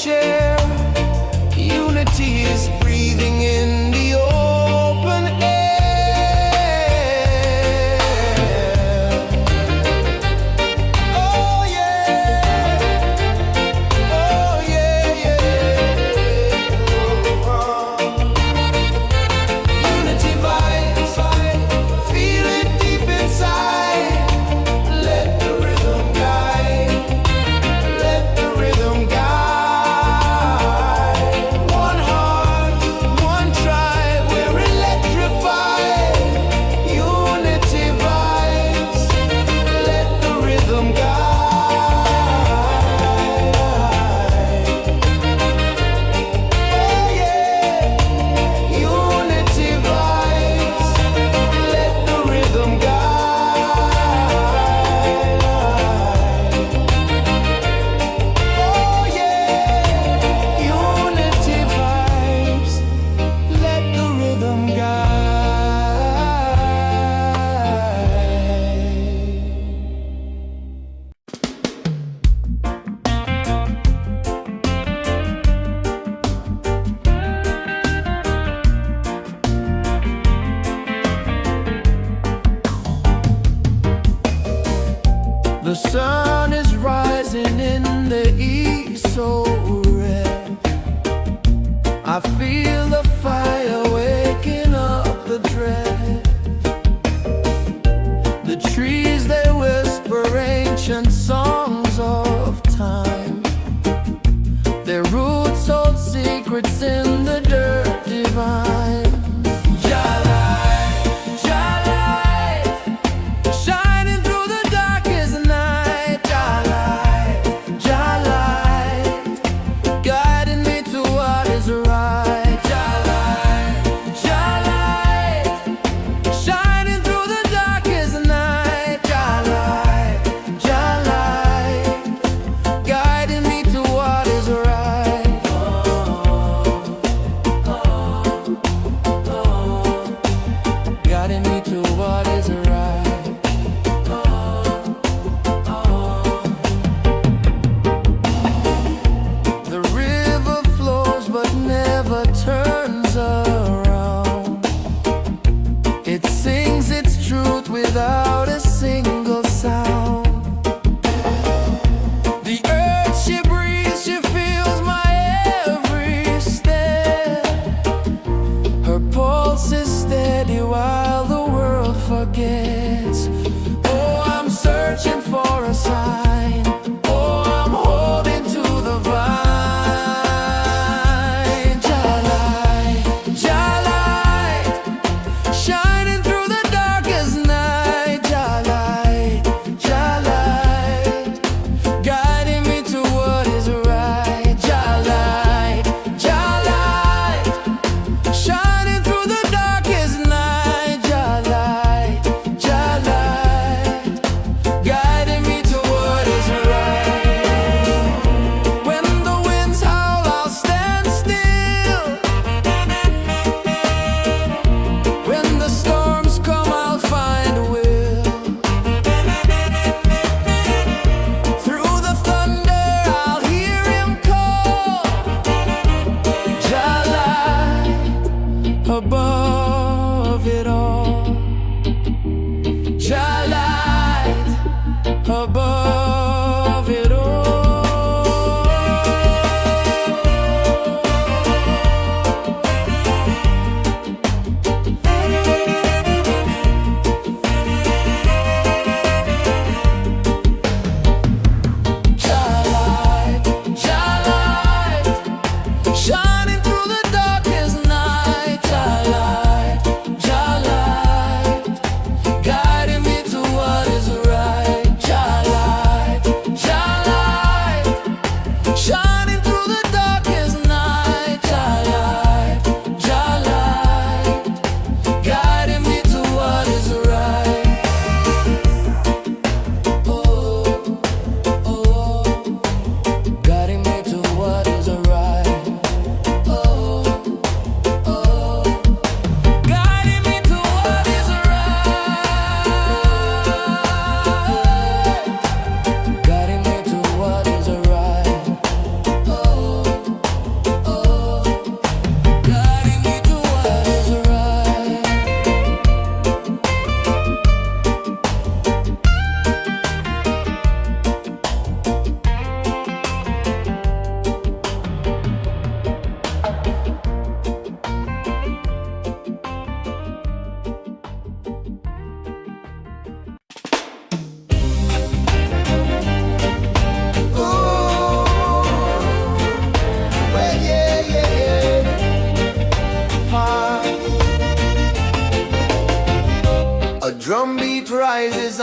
share. Unity is breathing in the open air. Oh yeah, oh yeah, yeah. Unity vibes, feel it deep inside. Let the rhythm guide, let the rhythm guide. One heart, one tribe, we're electrified. Unity vibes, let the rhythm guide. Oh yeah, unity vibes, let the rhythm guide. Oh yeah, unity vibes, let the rhythm The sun is rising in the east so red. I feel the fire waking up the dread. The trees they whisper ancient songs of time. Their roots hold secrets in the dirt divine. Shining through the darkest night. Jah light, guiding me to what is right. Jah light, shining through the darkest night. Jah light, guiding me to what is right.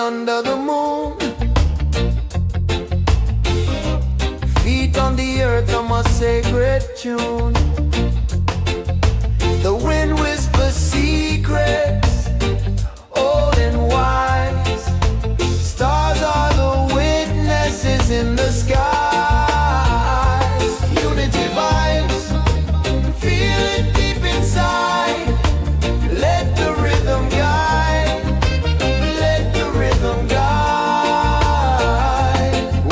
under the moon. Feet on the earth, I'm a sacred tune. The wind whispers secrets, old and wise. Stars are the witnesses in the sky. Unity vibes, feel it deep inside. Let the rhythm guide, let the rhythm guide.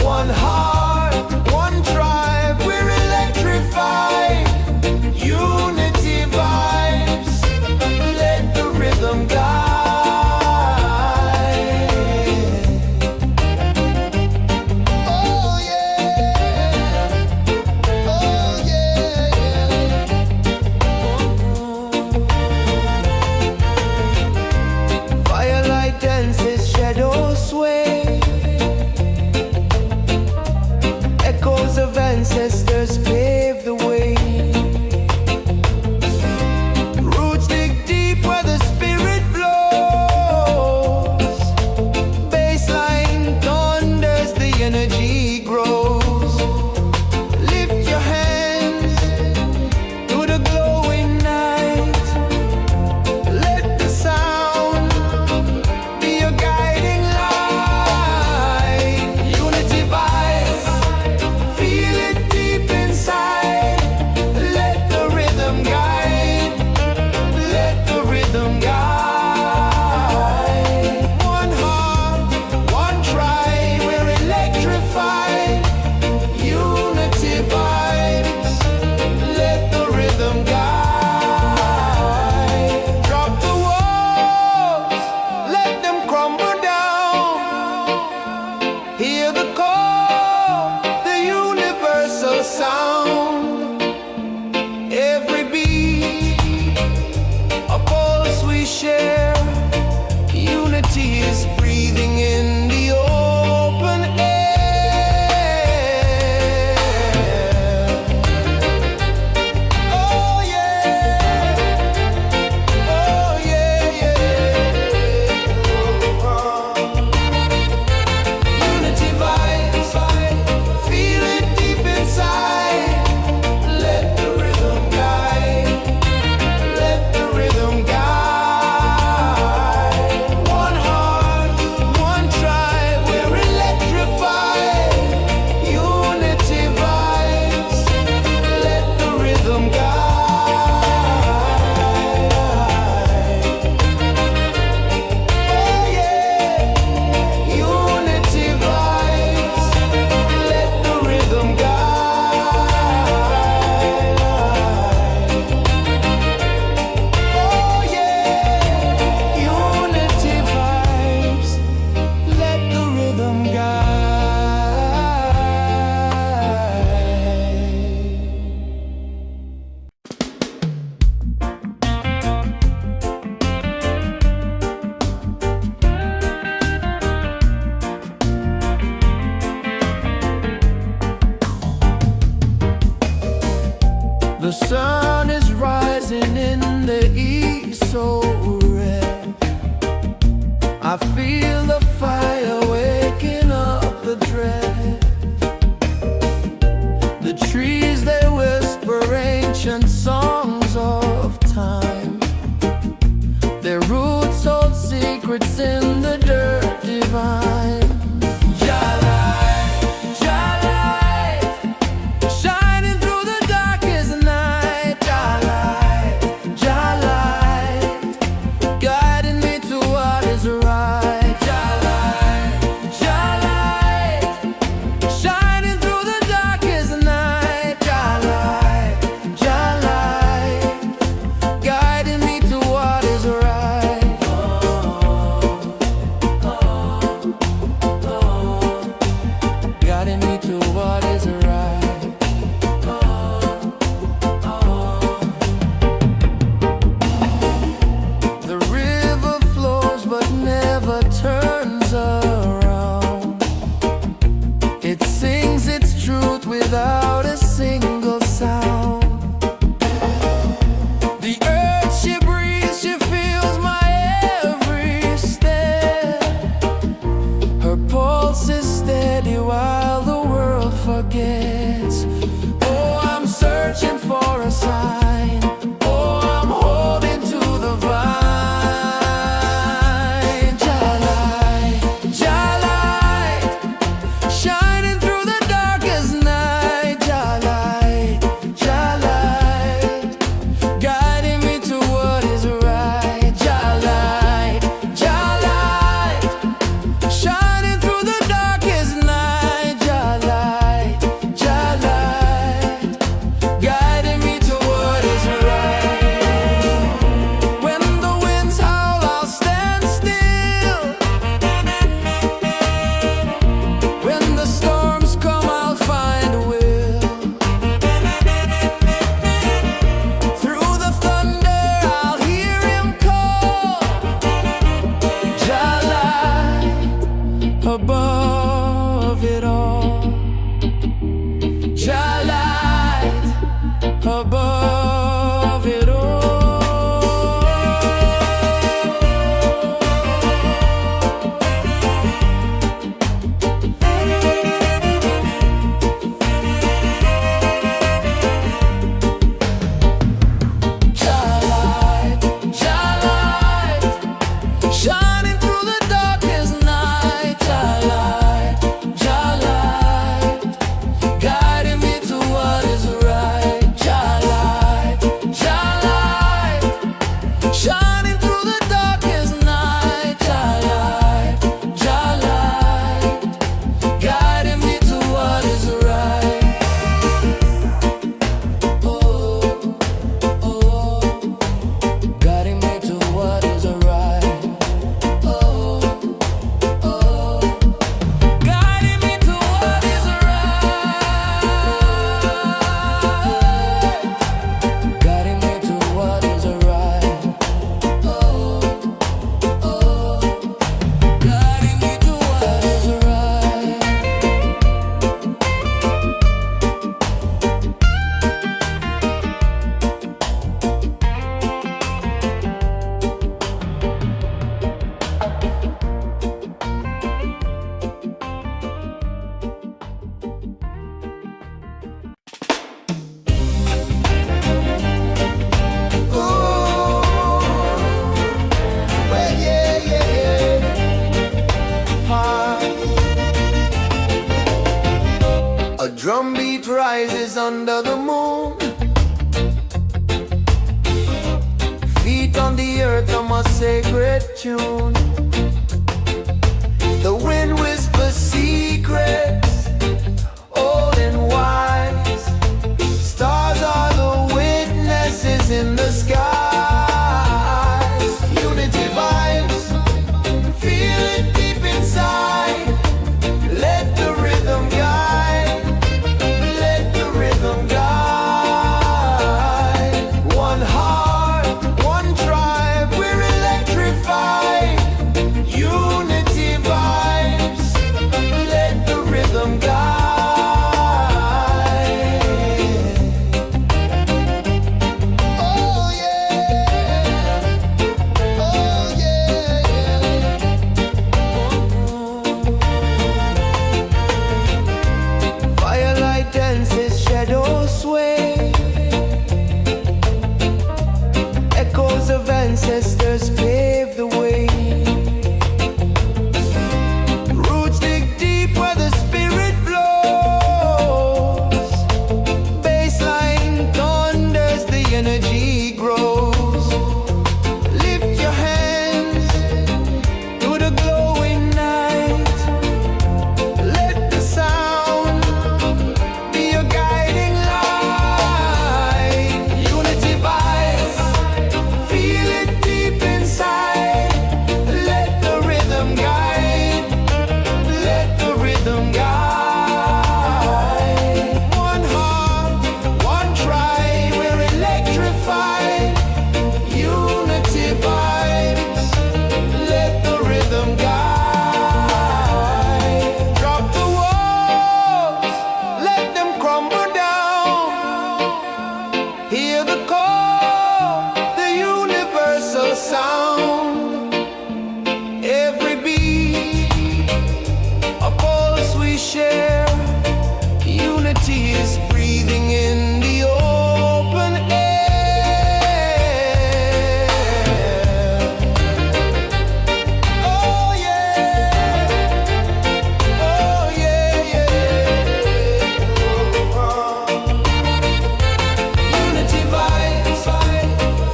One heart, one tribe, we're electrified. Unity vibes, let the rhythm guide. Oh yeah, oh yeah. Firelight dances, shadows sway. Echoes of ancestors pave the way. Roots dig deep where the spirit flows. Baseline thunders, the energy grows. Lift your hands to the glowing night. Let the sound be your guiding light. Unity vibes, feel it deep inside. Let the rhythm guide, let the rhythm guide. One heart, one tribe, we're electrified. Unity vibes, let the rhythm guide. Drop the walls, let them crumble down. Hear the call, the universal sound. Every beat, a pulse we share. Unity is breathing in the open air. Oh yeah, oh yeah, yeah. Unity vibes, feel it deep inside. Let the rhythm guide, let the rhythm guide. One heart, one tribe, we're electrified. Unity vibes, let the rhythm guide. Oh yeah, unity vibes, let the rhythm guide. Oh yeah, unity vibes, let the rhythm guide. The sun is rising in the east, so red. I feel the fire waking up the dread. The trees, they whisper ancient songs of time. Their roots hold secrets in the dirt divine. Shining through the darkest night. Guiding me to what is right. Shining through the darkest night. drumbeat rises under the moon. Feet on the earth on my sacred tune. The wind whispers secrets, old and wise. Stars are the witnesses in the sky. Unity vibes, feel it deep inside. Let the rhythm guide, let the rhythm guide. One heart, one tribe, we're electrified. Unity vibes, let the rhythm guide. Oh yeah, oh yeah. Firelight dances, shadows sway. Echoes of ancestors pave the way. Roots dig deep where the spirit flows. Baseline thunders, the energy grows. Lift your hands to the glowing night. Let the sound be your guiding light. Unity vibes, feel it deep inside. Let the rhythm guide, let the rhythm guide. One heart, one tribe, we're electrified. Unity vibes, let the rhythm guide. Drop the walls, let them crumble down. Hear the call, the universal sound. Every beat, a pulse we share. Unity is breathing in the open air. Oh yeah, oh yeah, yeah. Unity vibes,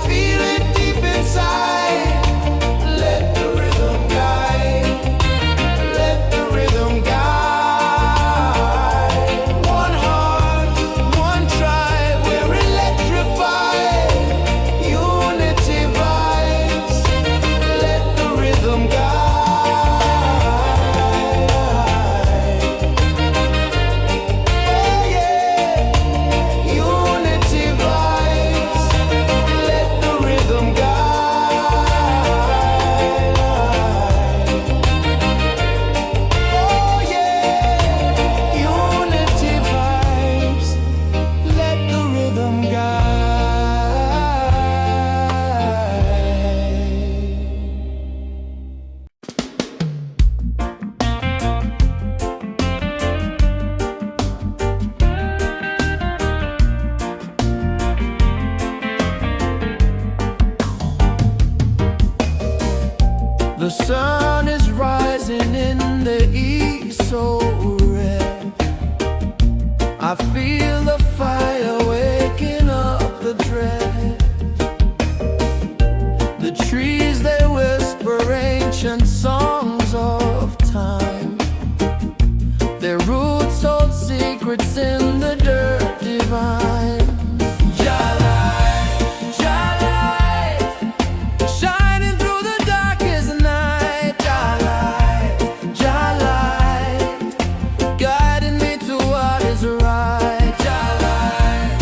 feel it deep inside. Let the rhythm guide, let the rhythm guide. One heart, one tribe, we're electrified. Unity vibes, let the rhythm guide. Oh yeah, unity vibes, let the rhythm guide. Oh yeah, unity vibes, let the rhythm guide. The sun is rising in the east, so red. I feel the fire waking up the dread. The trees, they whisper ancient songs of time. Their roots hold secrets in the dirt divine. Shining through the darkest night. Jah light, guiding me to what is right. Jah light,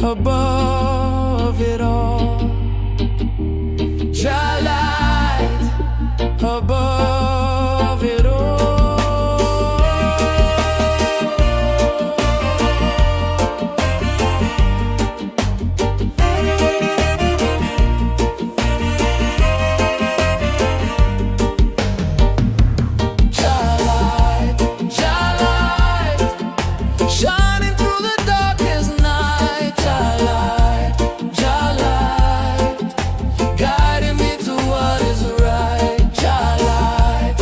above it all. Jah light above it all. Shining through the darkest night, Jah light, guiding me to what is right. Jah light,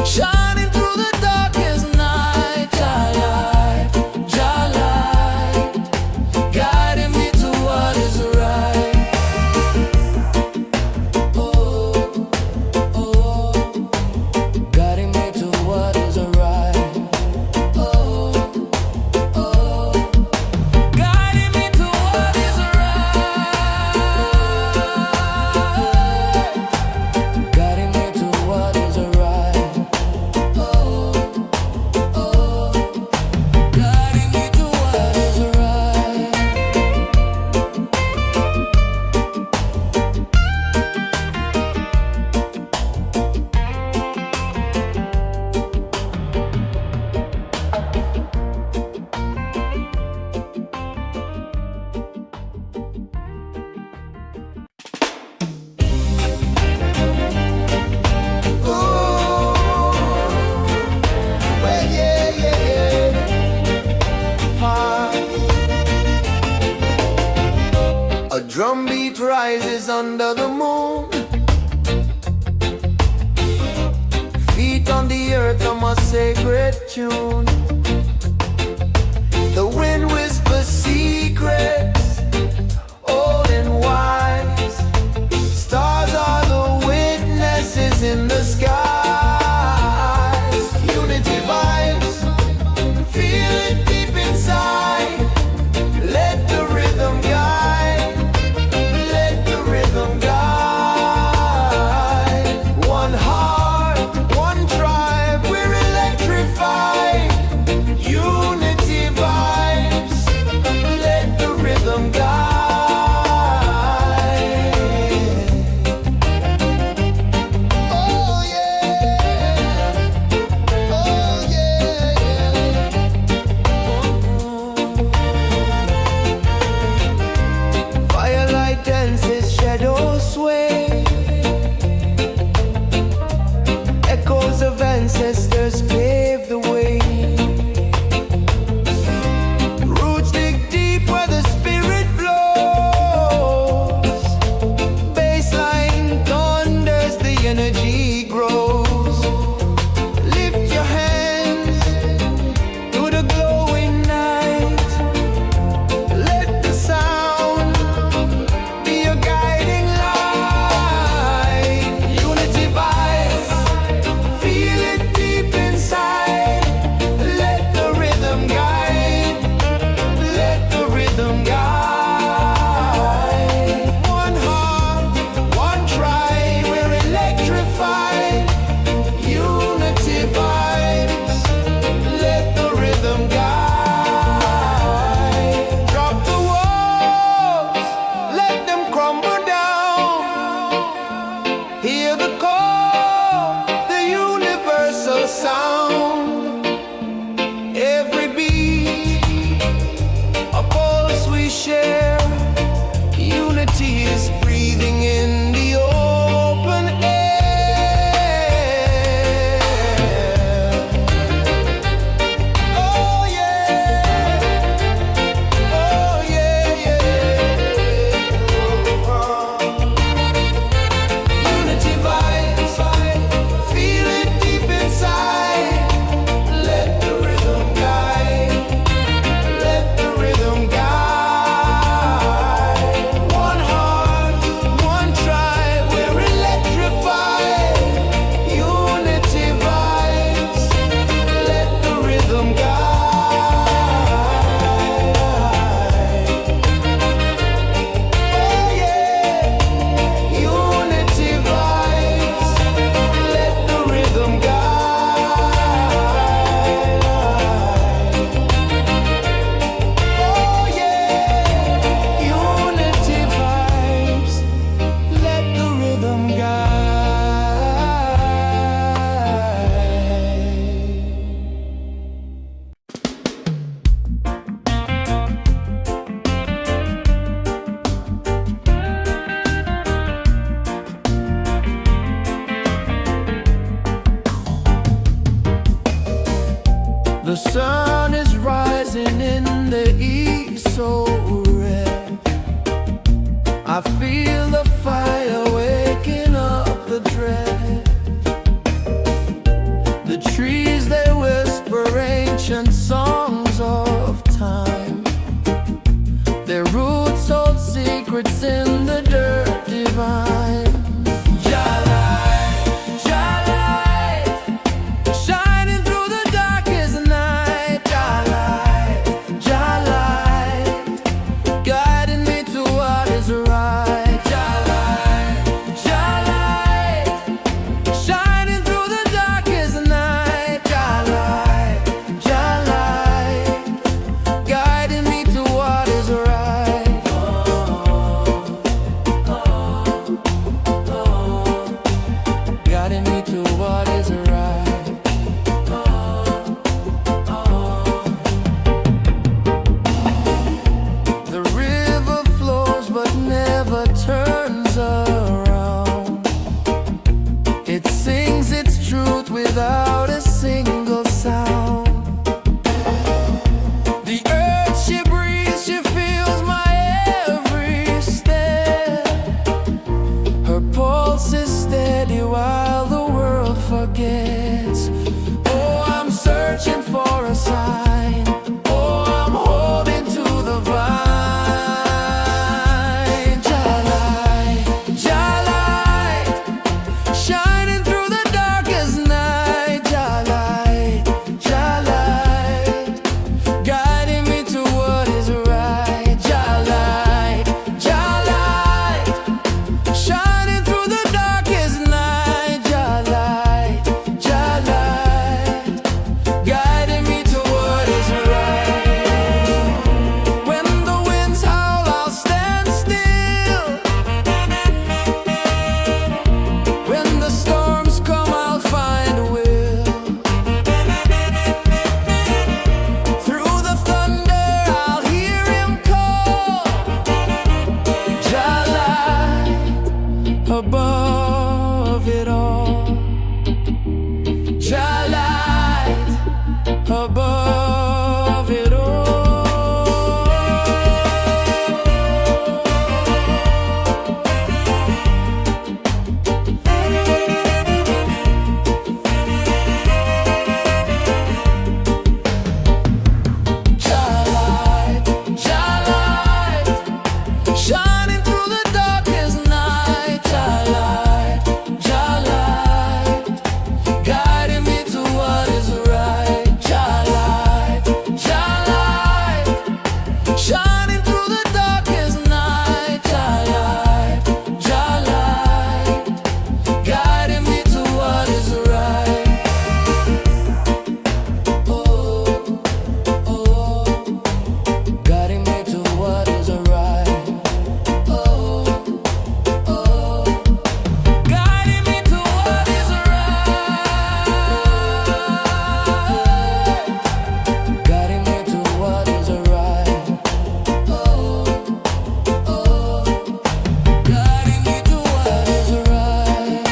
shining through the darkest night, Jah light, guiding me to what is right. Oh, oh, guiding me to what is right. A drum beat rises under the moon. Feet on the earth on my sacred tune. The wind whispers secrets, old and wise. Stars are the witnesses in the skies. Unity vibes, feel it deep inside. Let the rhythm guide. Let the rhythm guide. One heart, one tribe, we're electrified. sun is rising in the east so red. I feel the fire waking up the dread. The trees, they whisper ancient songs of time. Their roots hold secrets in the dirt divine. Without a single sound. The earth she breathes, she feels my every step. Her pulse is steady while the world forgets. Oh, I'm searching for a sign. Oh, I'm holding to the vine. Jalai, Jalai, shining through the darkest night. Jalai, Jalai, Guiding me to what is right. Jalai, Jalai, shining through the darkest night. Jalai, Jalai, Guiding me to what is right. When the winds howl, I'll stand still. When the storms come, I'll find a will. Through the thunder, I'll hear him call. Jalai, Above it all. Jalai, above it all. Jalai, Jalai, shining through the darkest night. Jalai, Jalai, guiding me to what is right. Jalai, Jalai, shining through the darkest night. Jalai, Jalai, guiding me to what is right. Oh, oh, guiding me to what is right. Oh, oh, guiding me to what is right. Guiding me to what is right. Oh, oh, guiding me to what is right.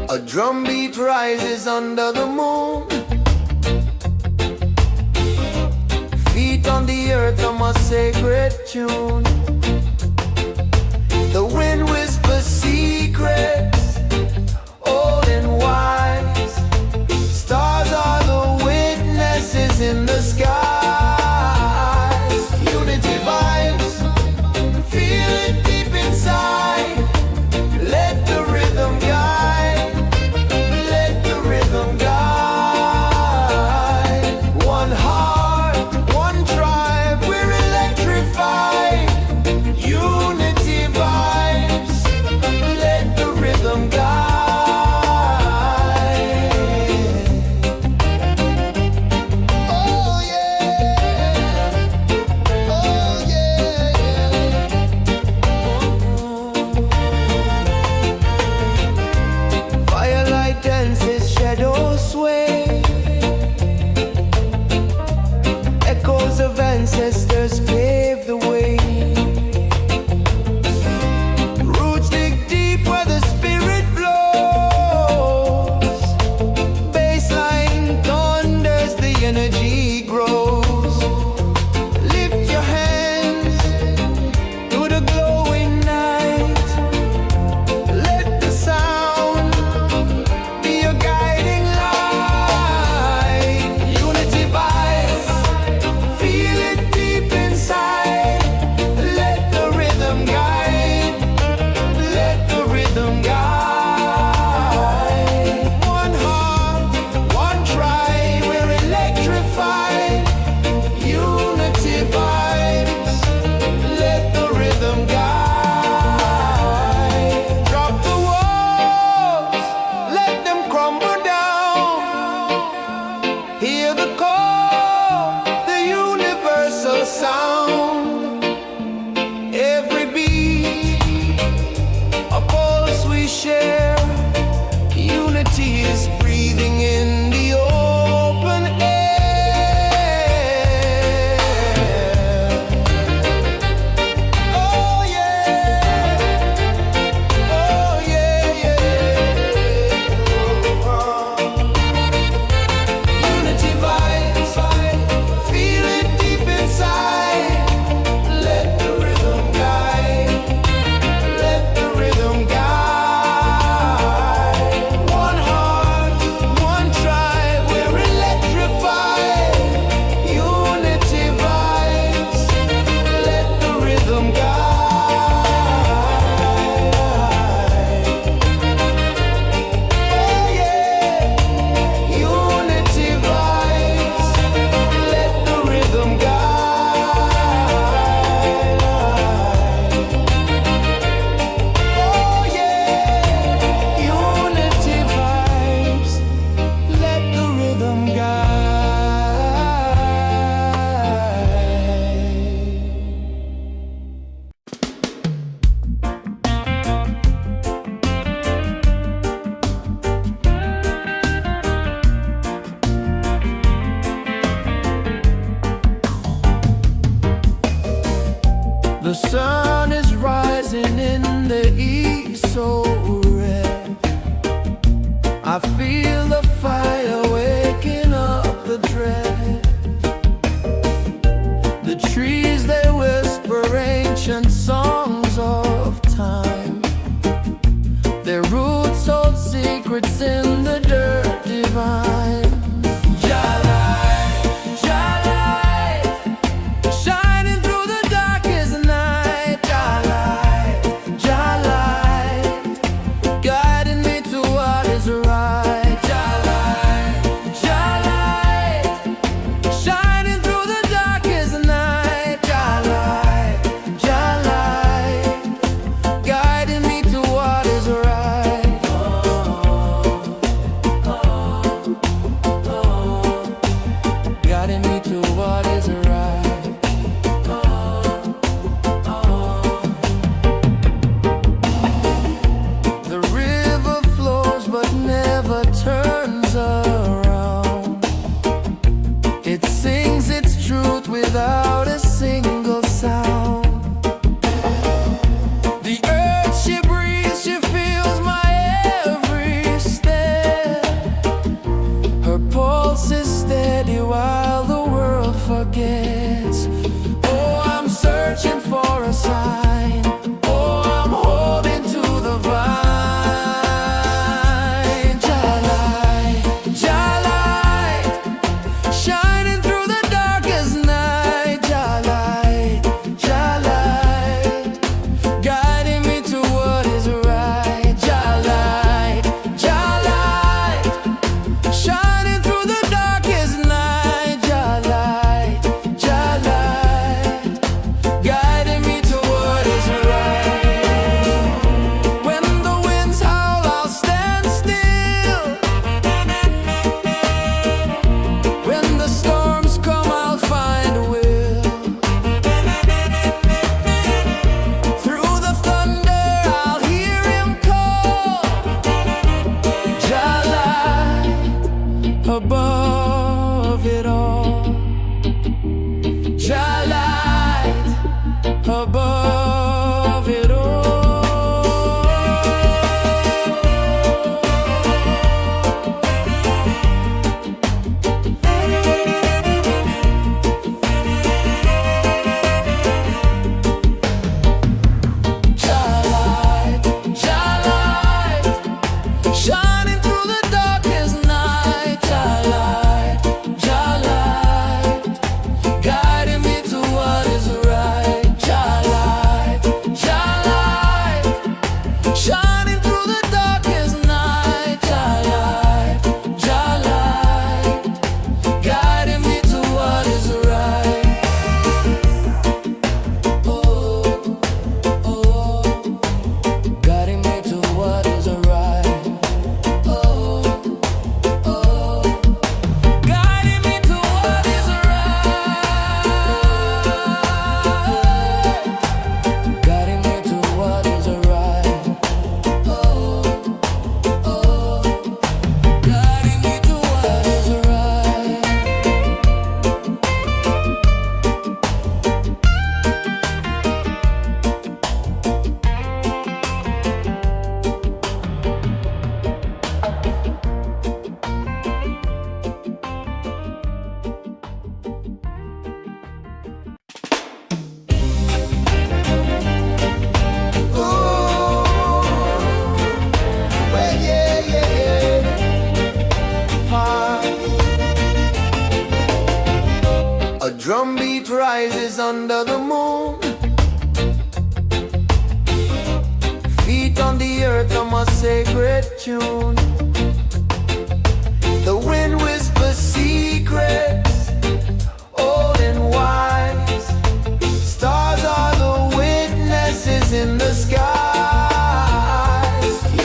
a drum beat rises under the moon. Feet on the earth, I'm a sacred tune. The wind whispers secrets, old and wise. Stars are the witnesses in the skies. Unity vibes, feel it deep inside. Let the rhythm guide, let the rhythm guide. One heart, one tribe, we're electrified. ancestors paved the way. Roots dig deep where the spirit flows. Baseline thunders, the energy grows. Lift your hands to the glowing night. Let the sound be your guiding light. Unity vibes, feel it deep inside. Let the rhythm guide. Let the rhythm guide. One heart, one tribe, we're electrified. Unity vibes, let the rhythm guide. Drop the walls, let them crumble down. Hear the call, the universal sound. Every beat, a pulse we share. Unity is breathing in the open air. Oh yeah, oh yeah, yeah. Unity vibes, feel it deep inside. Let the rhythm guide. Let the rhythm guide. One heart, one tribe, we're electrified. Unity vibes, let the rhythm guide. Oh yeah, unity vibes, let the rhythm guide. Oh yeah, unity vibes, let the rhythm guide. The sun is rising in the east, so red. I feel the fire waking up the dread. The trees, they whisper ancient songs of time. Their roots hold secrets in the dirt divine. Jah-light, shining through the darkest night. Jah-light, guiding me to what is right. Jah-light, shining through the darkest night. Jah-light, guiding me to what is right. Guiding me to what is right. The river flows but never turns around. It sings its truth without a single sound. The earth, she breathes, she feels my every step. Her pulse is steady while the world forgets. Oh, I'm searching for a sign. Oh, I'm holding to the vine. Jah-light, shining through the darkest night. Jah-light, guiding me to what is right. Jah-light, shining through the darkest night. Jah-light, rises under the moon. Feet on the earth, I'm a sacred tune. The wind whispers secrets, old and wise. Stars are the witnesses in the skies.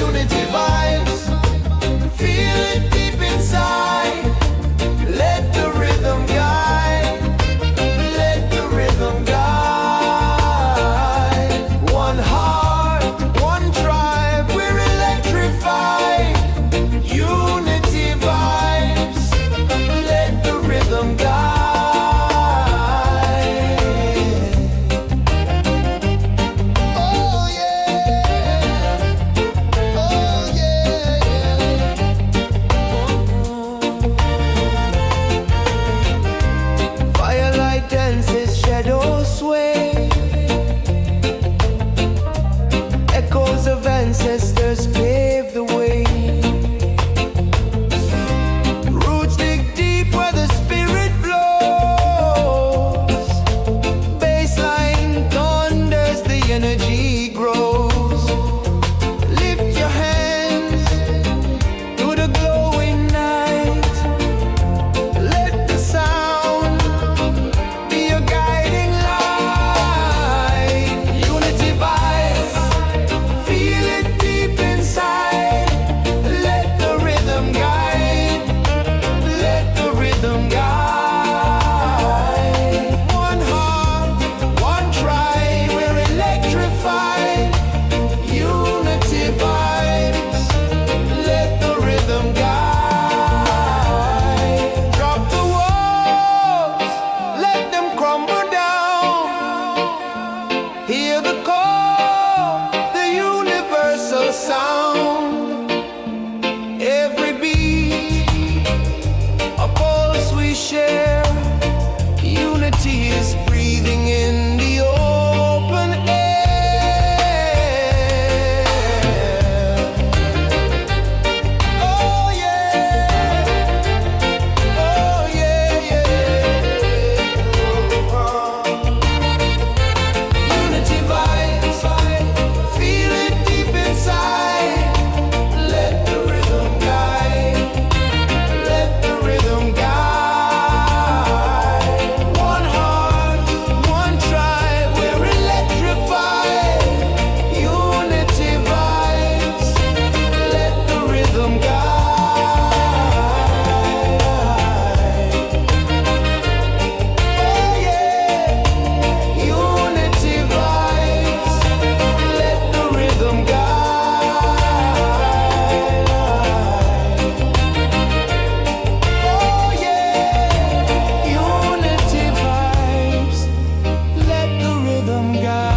Unity vibes, feel it deep inside. Let the rhythm guide, let the rhythm guide. One heart, one tribe, we're electrified. Unity vibes, let the rhythm guide. Oh yeah, oh yeah. Firelight dances, shadows sway. Echoes of ancestors pave the way. Roots dig deep where the spirit flows. Baseline thunders, the energy grows. Lift your hands to the glowing night. Let the sound be your guiding light. Unity vibes, feel it deep inside. Let the rhythm guide, let the rhythm guide. One heart, one tribe, we're electrified. Unity vibes, let the rhythm guide. Drop the walls, let them crumble down. Hear the call, the universal sound. Every beat, a pulse we share. Unity is breathing in the open air. Oh yeah, oh yeah, yeah. Unity vibes, feel it deep inside. Let the rhythm guide, let the rhythm guide. One heart, one tribe, we're electrified. Unity vibes, let the rhythm guide. Oh yeah, unity vibes, let the rhythm guide. Oh yeah, unity vibes, let the rhythm guide.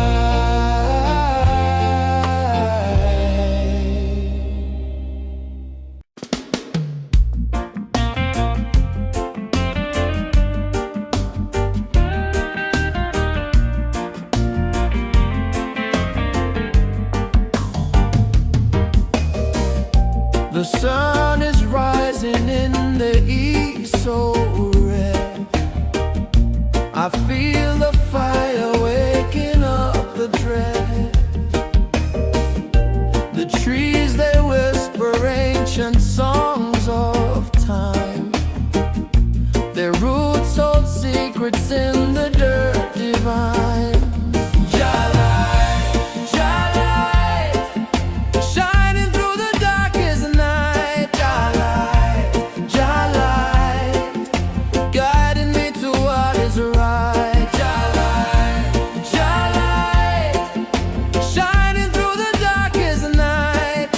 The sun is rising in the east, so red. I feel the fire waking up the dread. The trees, they whisper ancient songs of time. Their roots hold secrets in the dirt divine. Shining through the darkest night. Guiding me to what is right. Shining through the darkest night.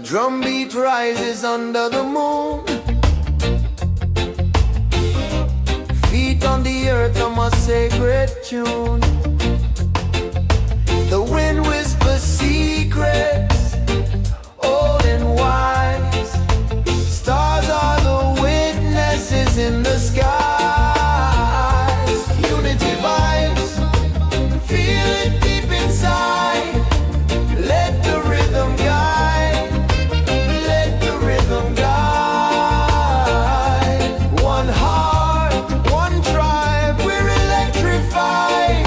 drum beat rises under the moon. Feet on the earth from a sacred tune. The wind whispers secrets, old and wise. Stars are the witnesses in the skies. Unity vibes, feel it deep inside. Let the rhythm guide, let the rhythm guide. One heart, one tribe, we're electrified.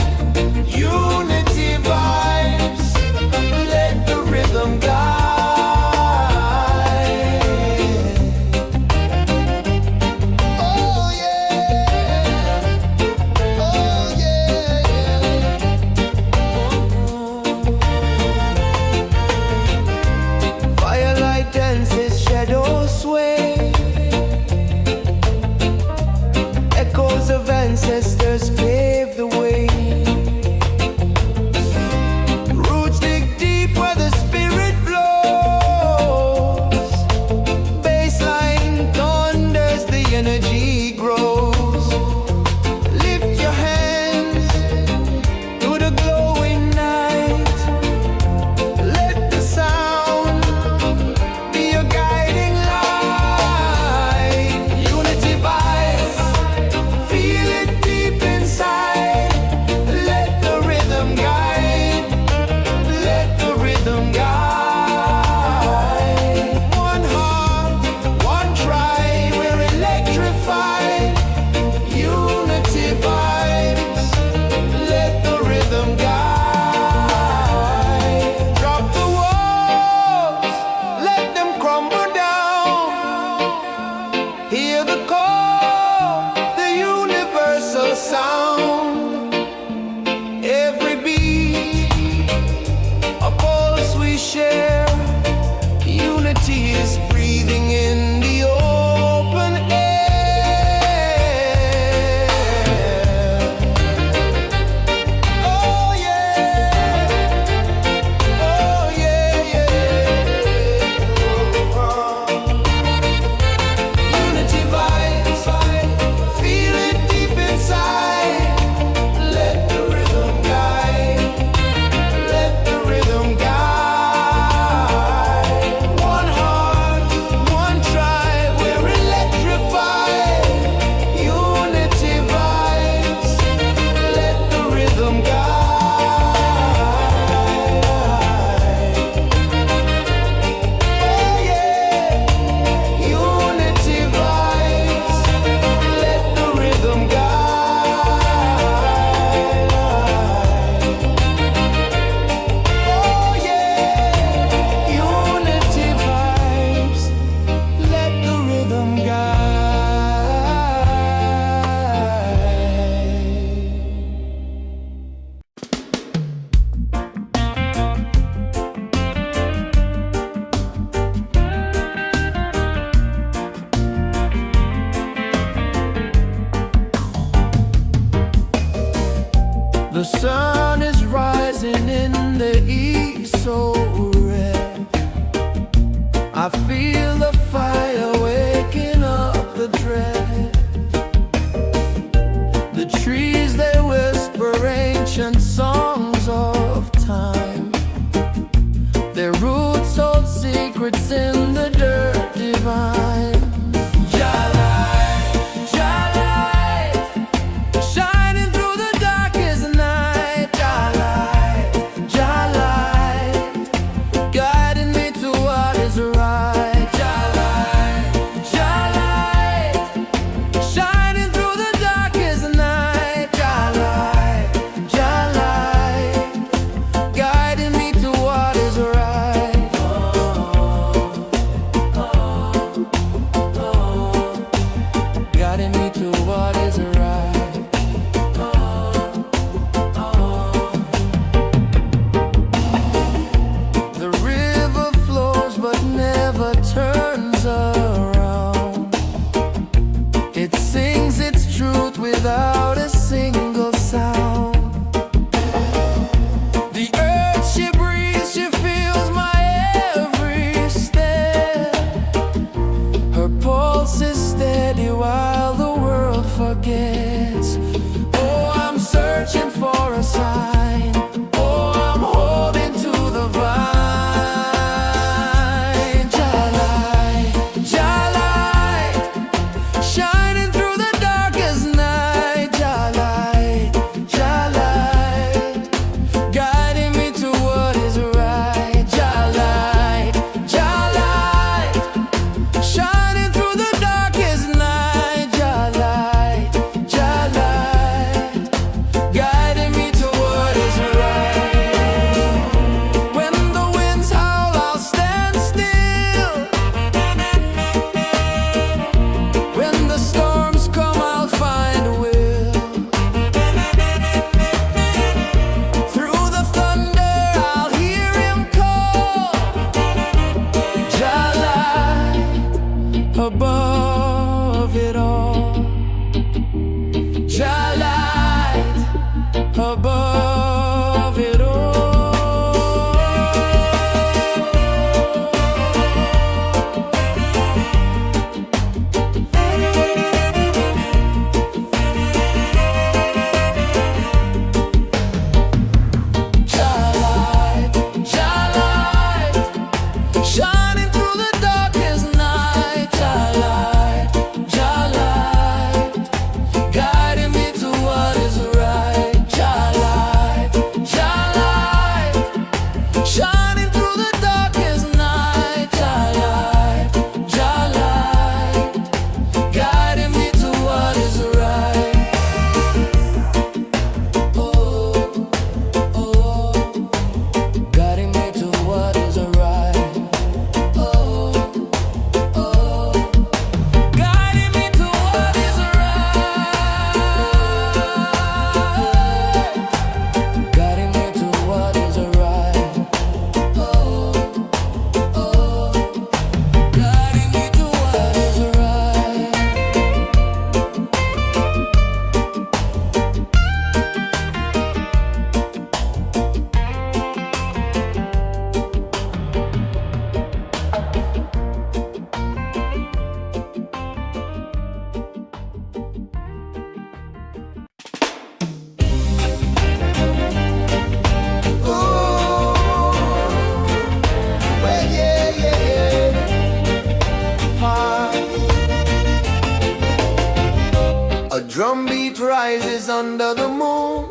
under the moon.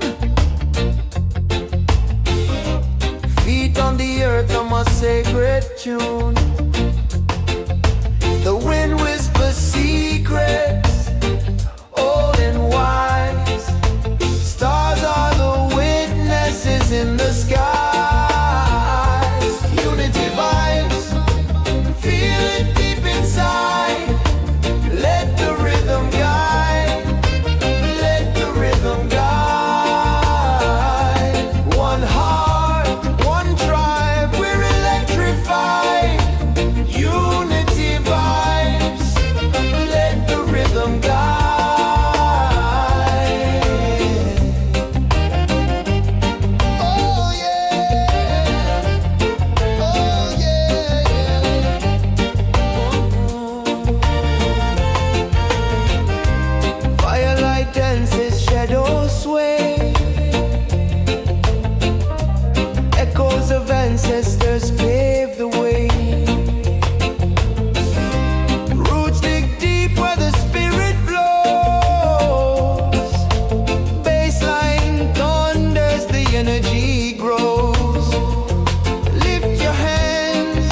Feet on the earth, I'm a sacred tune. The wind whispers secrets, old and wise. Stars are the witnesses in the sky. Unity vibes, feel it deep inside. Let the rhythm guide, let the rhythm guide. One heart, one tribe, we're electrified. Unity vibes, let the rhythm guide. Oh yeah, oh yeah. Firelight dances, shadows sway. Echoes of ancestors pave the way. Roots dig deep where the spirit flows. Baseline thunders, the energy grows. Lift your hands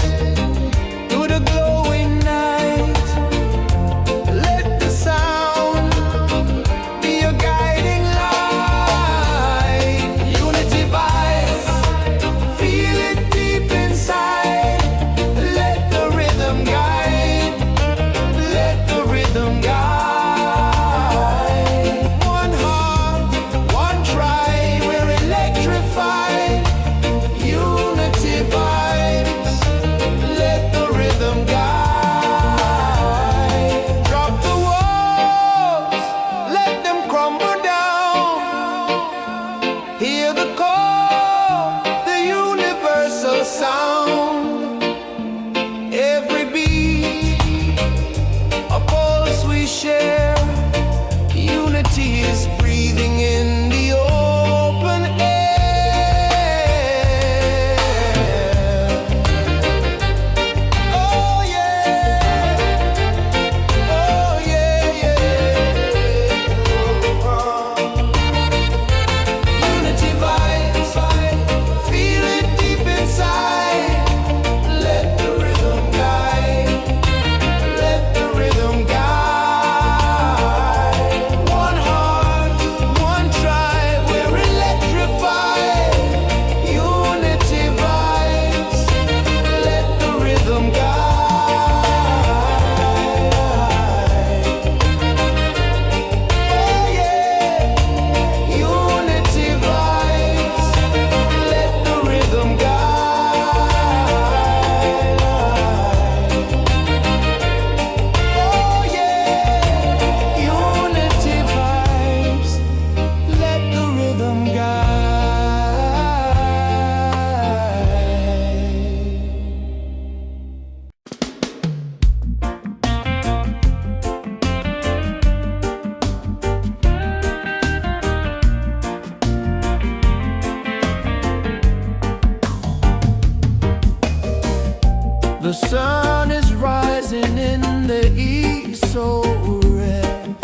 to the glowing night. Let the sound be your guiding light. Unity vibes, feel it deep inside. Let the rhythm guide, let the rhythm guide. One heart, one tribe, we're electrified. Unity vibes, let the rhythm guide. Drop the walls, let them crumble down. Hear the call, the universal sound. Every beat, a pulse we share. Unity is breathing in the open air. Oh yeah, oh yeah, yeah. Unity vibes, feel it deep inside. Let the rhythm guide, let the rhythm guide. One heart, one tribe, we're electrified. Unity vibes, let the rhythm guide. Oh yeah, unity vibes, let the rhythm guide. Oh yeah, unity vibes, let the rhythm guide. The sun is rising in the east, so red.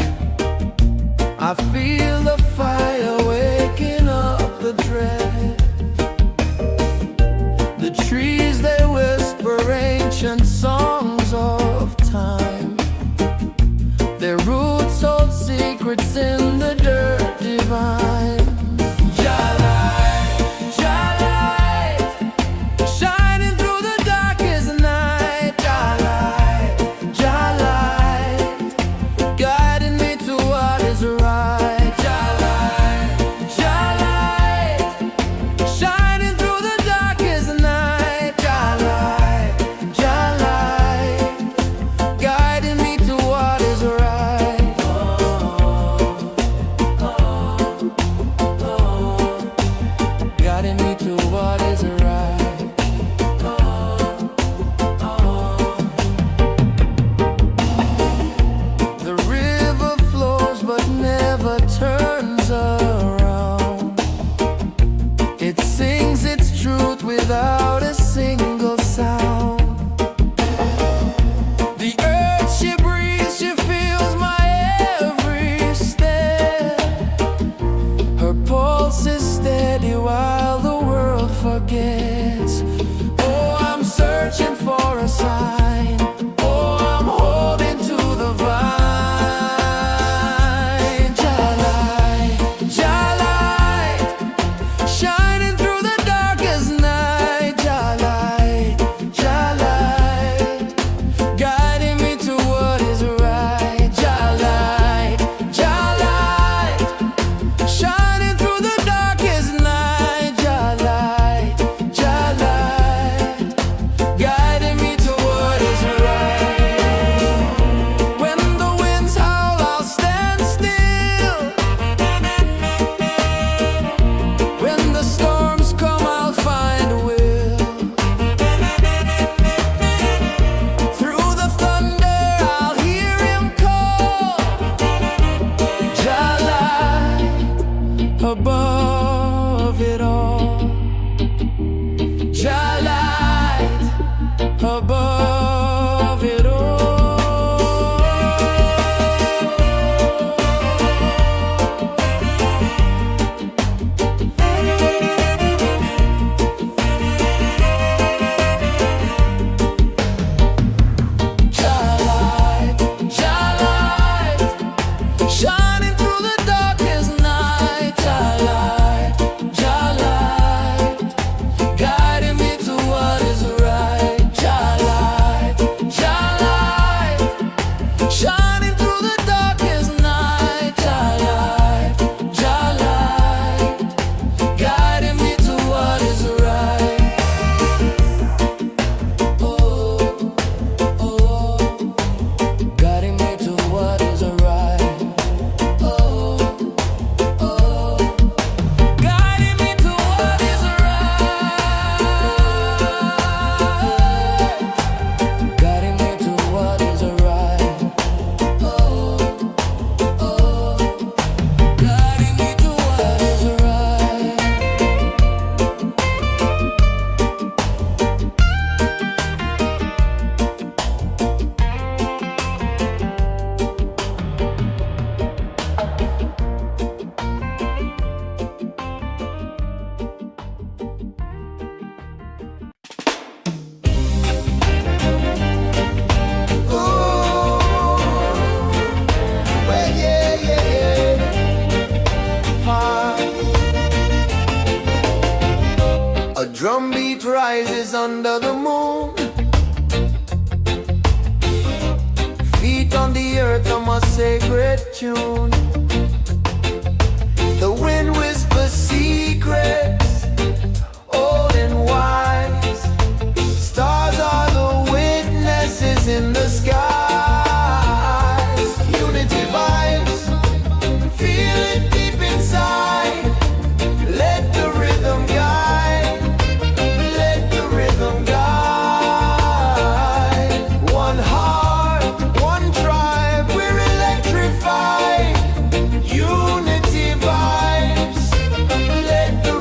I feel the fire waking up the dread. The trees, they whisper ancient songs of time. Their roots hold secrets in the dirt divine. Shining through the darkest night. Guiding me to what is right. Shining through the darkest night. Guiding me to what is right. Guiding me to what is right. The river flows but never turns around. It sings its truth without a single sound. The earth, she breathes, she feels my every step. forgets. Oh, I'm searching for a sign. Oh, I'm holding to the vine. Jalai, Jalai, shining through the darkest night. Jalai, Jalai, guiding me to what is right. Jalai, Jalai, shining through the darkest night. Jalai, Jalai, guiding me to what is right. When the winds howl, I'll stand still. When the storms come, I'll find a will. Through the thunder, I'll hear him call. Jalai, above it all. Jalai, above it all. Jalai, Jalai, shining through the darkest night. Jalai, Jalai, guiding me to what is right. Jalai, Jalai, shining through the darkest night. Jalai, Jalai, guiding me to what is right. Oh, oh, guiding me to what is right. Oh, oh, guiding me to what is right. Guiding me to what is right. Oh, oh, guiding me to what is right. Well, yeah, yeah, yeah. A drum beat rises under the moon. Feet on the earth, I'm a sacred tune. The wind whispers secrets, old and wise. Stars are the witnesses in the skies. Unity vibes, feel it deep inside. Let the rhythm guide, let the rhythm guide. One heart, one tribe, we're electrified. Unity vibes, let the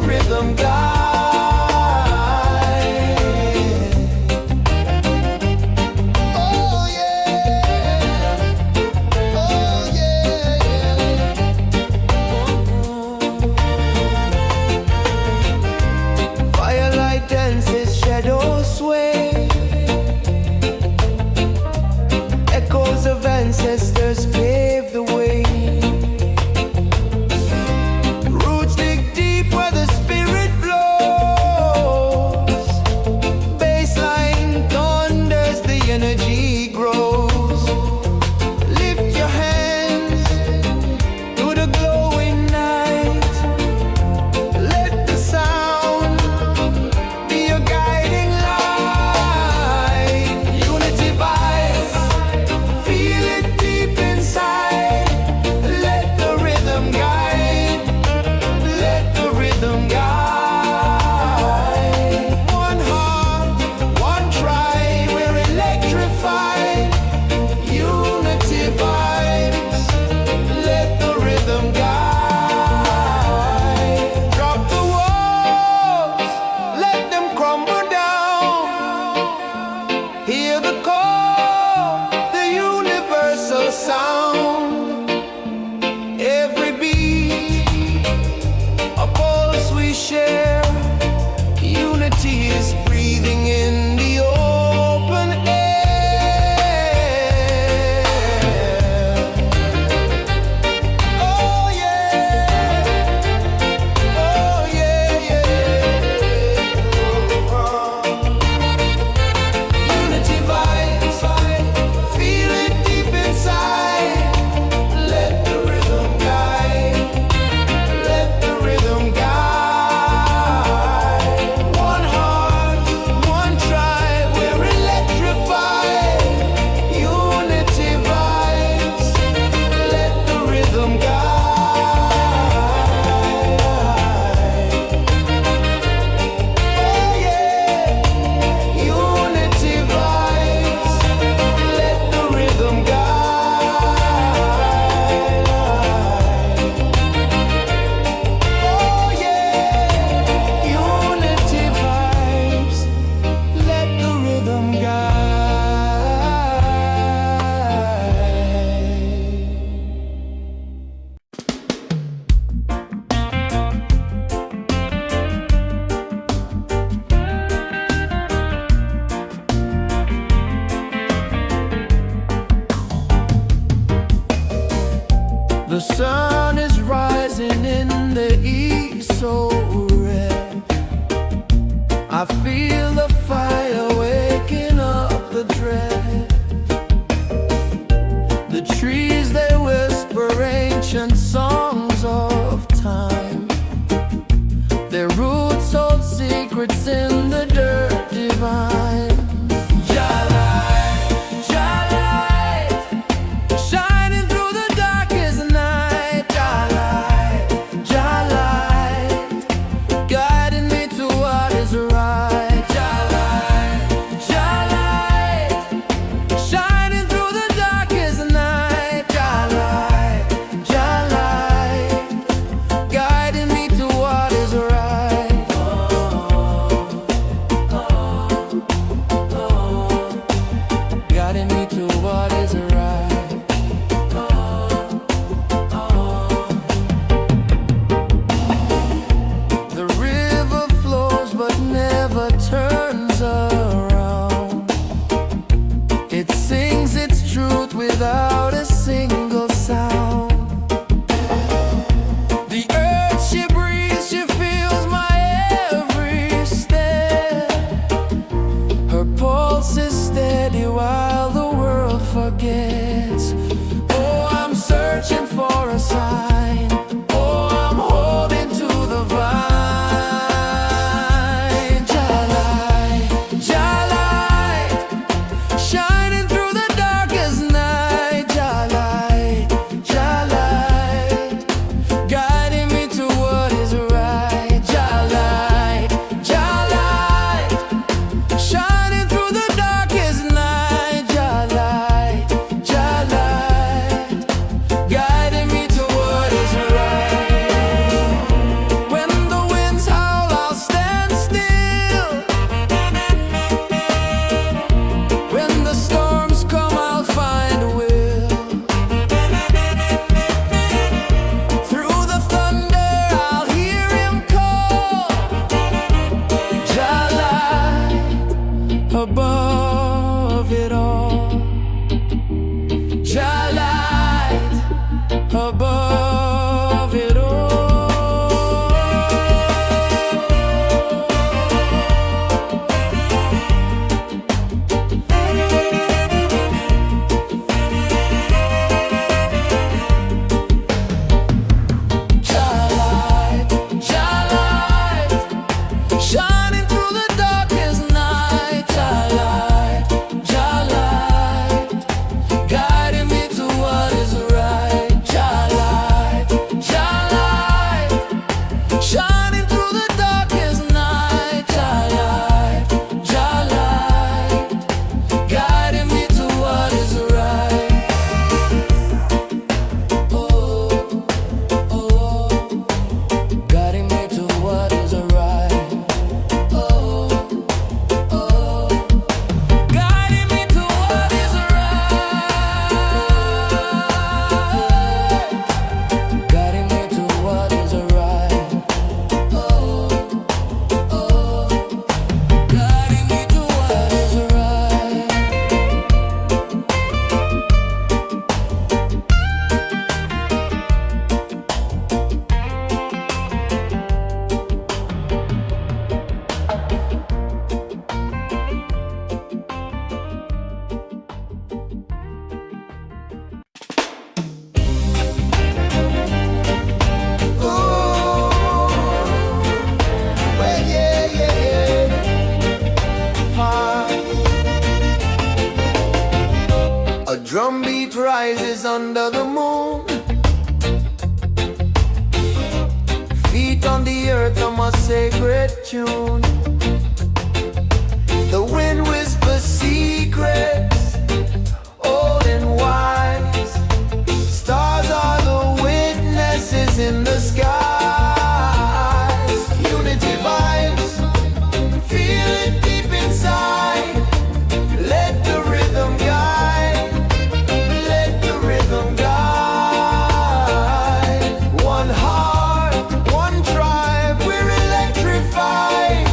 I feel the fire waking up the dread. The trees, they whisper ancient songs of time. Their roots hold secrets in the dirt divine. Without a single sound. The earth, she breathes, she feels my every step. Her pulse is steady while the world forgets. Oh, I'm searching for a sign. Oh, I'm holding to the vine. Jalai, Jalai, shining through the darkest night. Jalai, Jalai, Guiding me to what is right. Jalai, Jalai, shining through the darkest night. Jalai, Jalai, Guiding me to what is right. When the winds howl, I'll stand still. When the storms come, I'll find a will. Through the thunder, I'll hear him call. Jalai, Above it all. Jalai, above it all. Jalai, Jalai, shining through the darkest night. Jalai, Jalai, guiding me to what is right. Jalai, Jalai, shining through the darkest night. Jalai, Jalai, guiding me to what is right. Oh, oh, guiding me to what is right. Oh, oh, guiding me to what is right. Guiding me to what is right. Oh, oh, guiding me to what is right. well, yeah, yeah, yeah. A drum beat rises under the moon. Feet on the earth, I'm a sacred tune. The wind whispers secrets, old and wise. Stars are the witnesses in the skies. Unity vibes, feel it deep inside. Let the rhythm guide, let the rhythm guide. One heart, one tribe, we're electrified.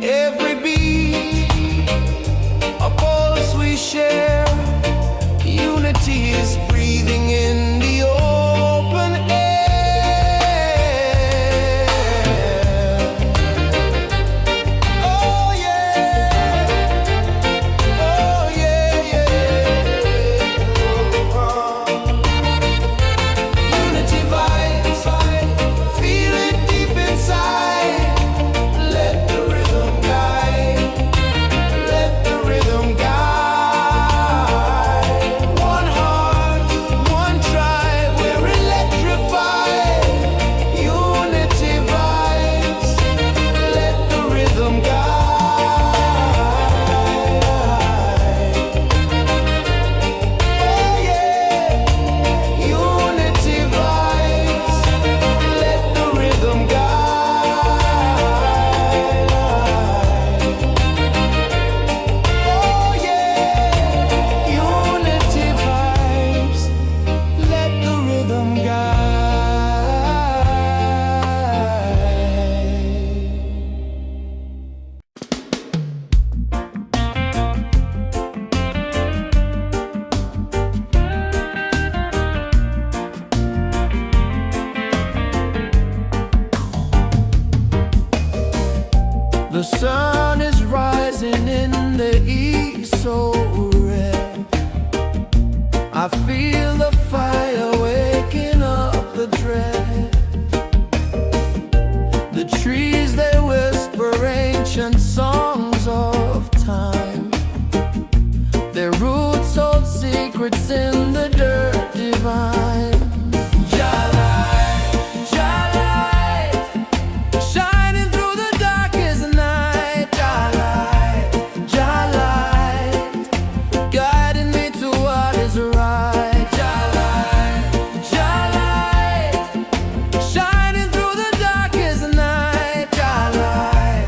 Every beat, a pulse we share. Unity is breathing in the open air. Oh yeah, oh yeah, yeah. Unity vibes, feel it deep inside. Let the rhythm guide, let the rhythm guide. One heart, one tribe, we're electrified. Unity vibes, let the rhythm guide. Oh yeah, unity vibes, let the rhythm guide. Oh yeah, unity vibes, let the rhythm guide. The sun is rising in the east, so red. I feel the fire waking up the dread. The trees, they whisper ancient songs of time. Their roots hold secrets in the dirt divine. Shining through the darkest night. Light, guiding me to what is right. Light, shining through the darkest night. Light,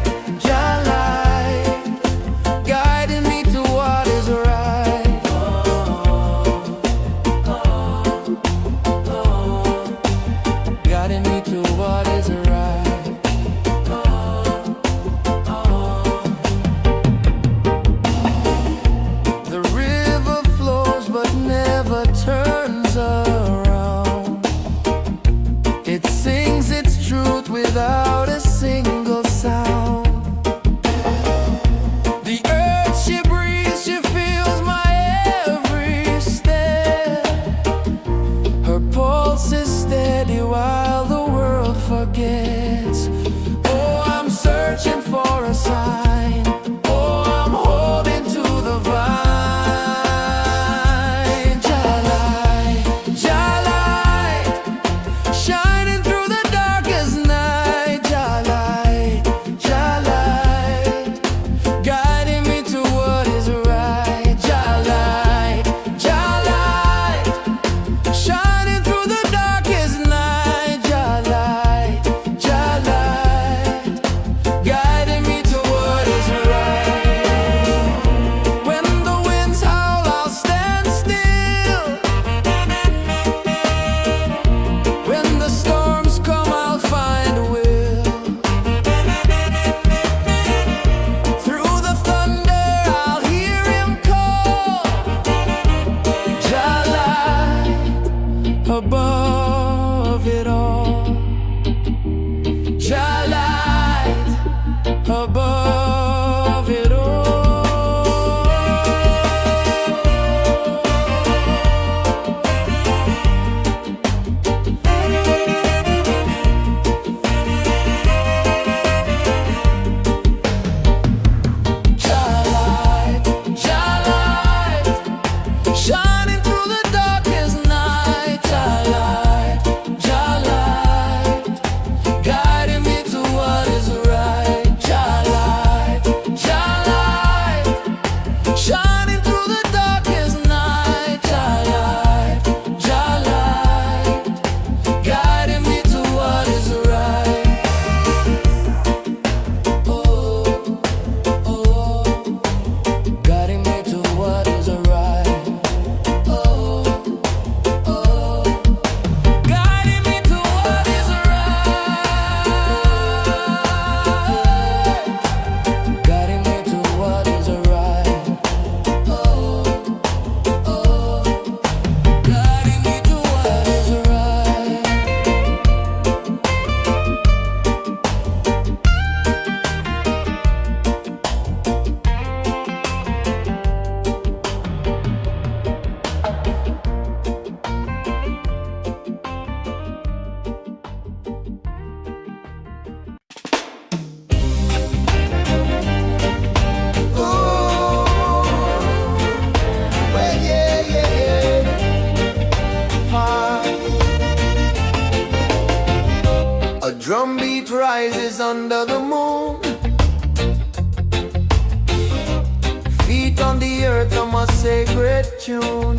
a sacred tune.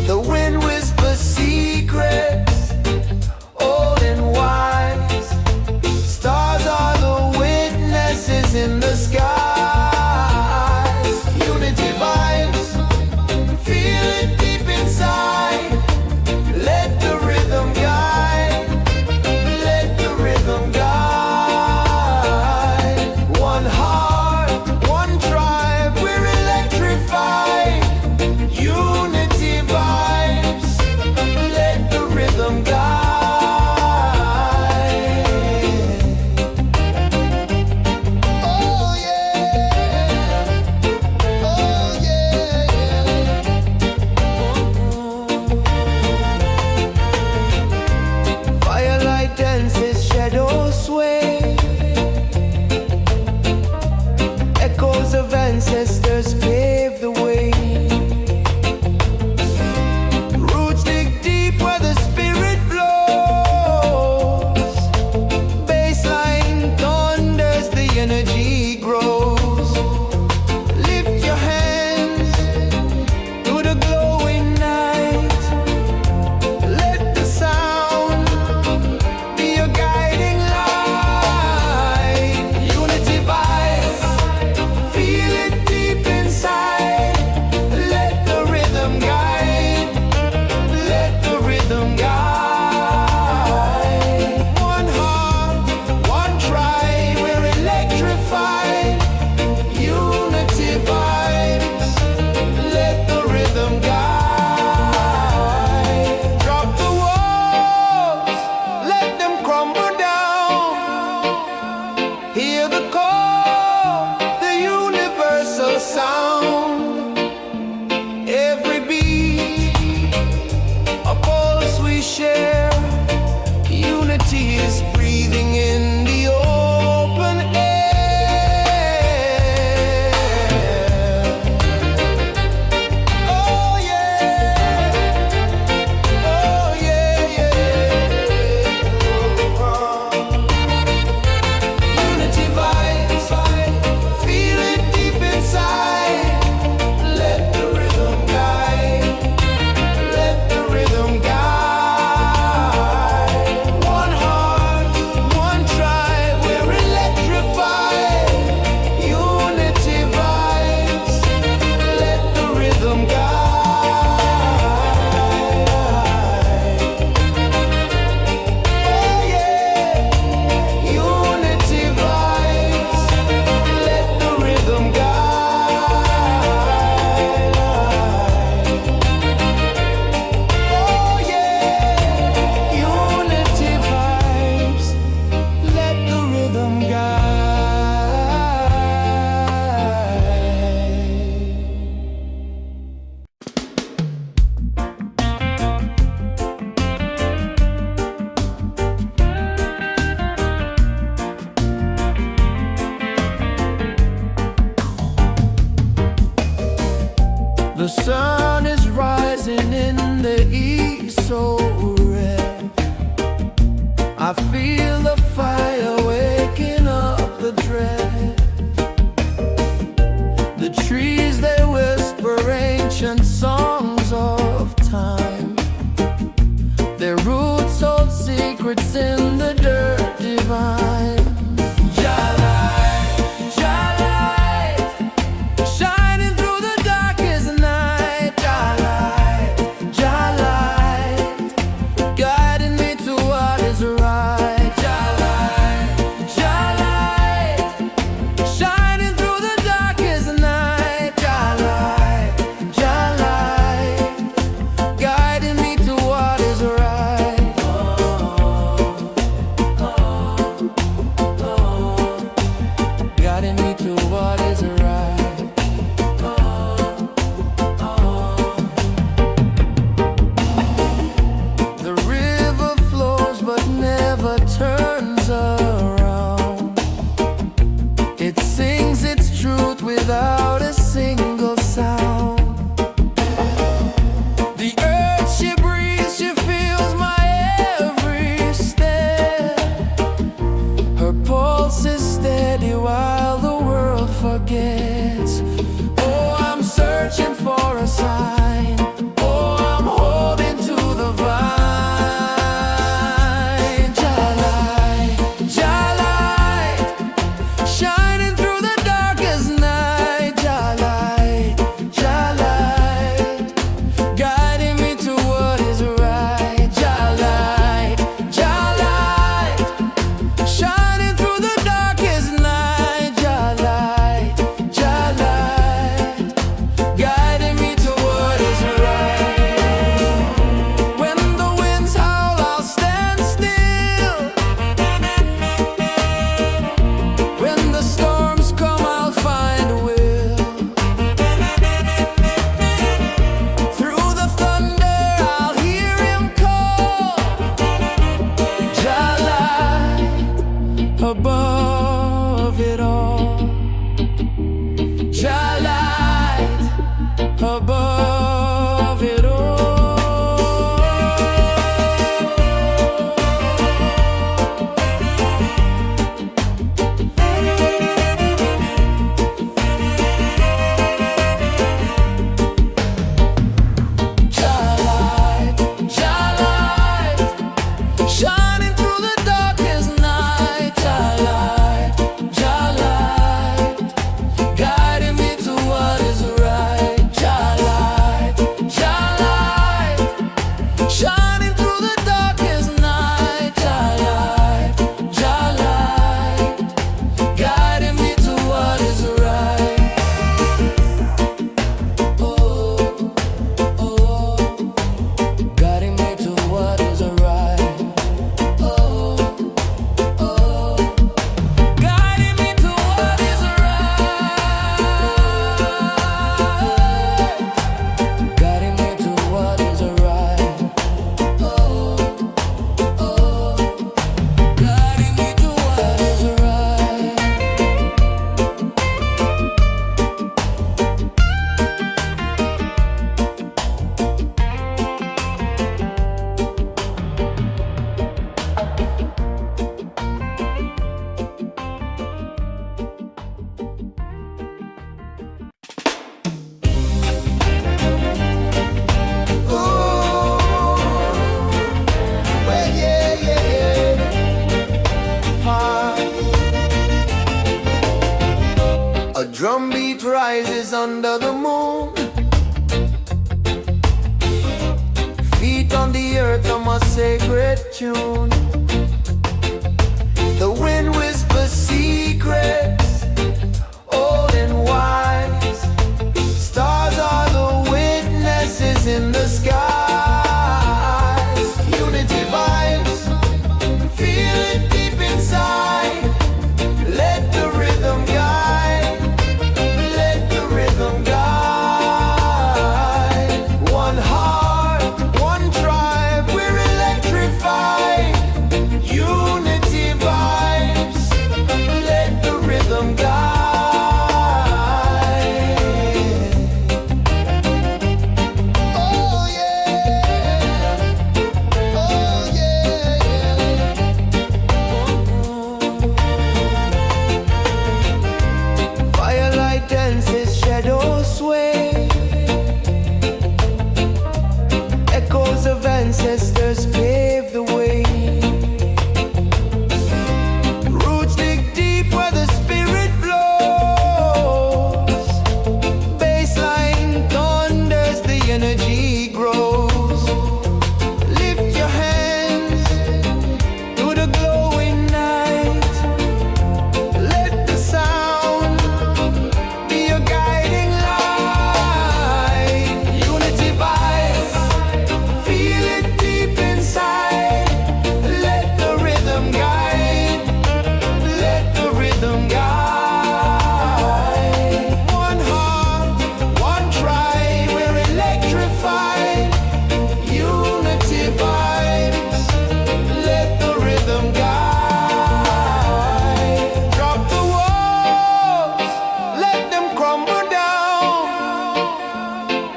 The wind whispers secrets, old and wise. Stars are the witnesses in the skies. Unity vibes, feel it deep inside. Let the rhythm guide, let the rhythm guide. One heart, one tribe, we're electrified. Unity vibes, let the rhythm guide. Oh yeah, oh yeah. Firelight dances, shadows sway. Echoes of ancestors pave the way. Roots dig deep where the spirit flows. Baseline thunders, the energy grows. Lift your hands to the glowing night. Let the sound be your guiding light. Unity vibes, feel it deep inside. Let the rhythm guide, let the rhythm guide. One heart, one tribe, we're electrified. Unity vibes, let the rhythm guide. Drop the walls, let them crumble down. Hear the call, the universal sound. Every beat, a pulse we share. Unity is breathing in the open air. Oh yeah, oh yeah, yeah. Unity vibes, feel it deep inside. Let the rhythm guide, let the rhythm guide. One heart, one tribe, we're electrified. Unity vibes, let the rhythm guide. Oh yeah, unity vibes, let the rhythm guide. Oh yeah, unity vibes, let the rhythm The sun is rising in the east, so red. I feel the fire waking up the dread. The trees, they whisper ancient songs of time. Their roots hold secrets in the dirt divine. Shining through the darkest night. Guiding me to what is right. Shining through the darkest night. Guiding me to what is right. Guiding me to what is right. The river flows but never turns around. It sings its truth without a single sound. The earth, she breathes, she feels my every step. Her pulse is steady while the world forgets. Oh, drum beat rises under the moon. Feet on the earth on my sacred tune. The wind whispers secrets, old and wise. Stars are the witnesses in the skies. Unity vibes, feel it deep inside. Let the rhythm guide, let the rhythm guide. One heart, one tribe, we're electrified. Unity vibes, let the rhythm guide. Oh yeah, oh yeah. Firelight dances, shadows sway. Echoes of ancestors pave the way. Roots dig deep where the spirit flows. Baseline thunders, the energy grows. Lift your hands to the glowing night. Let the sound be your guiding light. Unity vibes, feel it deep inside. Let the rhythm guide, let the rhythm guide. One heart, one tribe, we're electrified. Unity vibes, let the rhythm guide. Drop the walls, let them crumble down.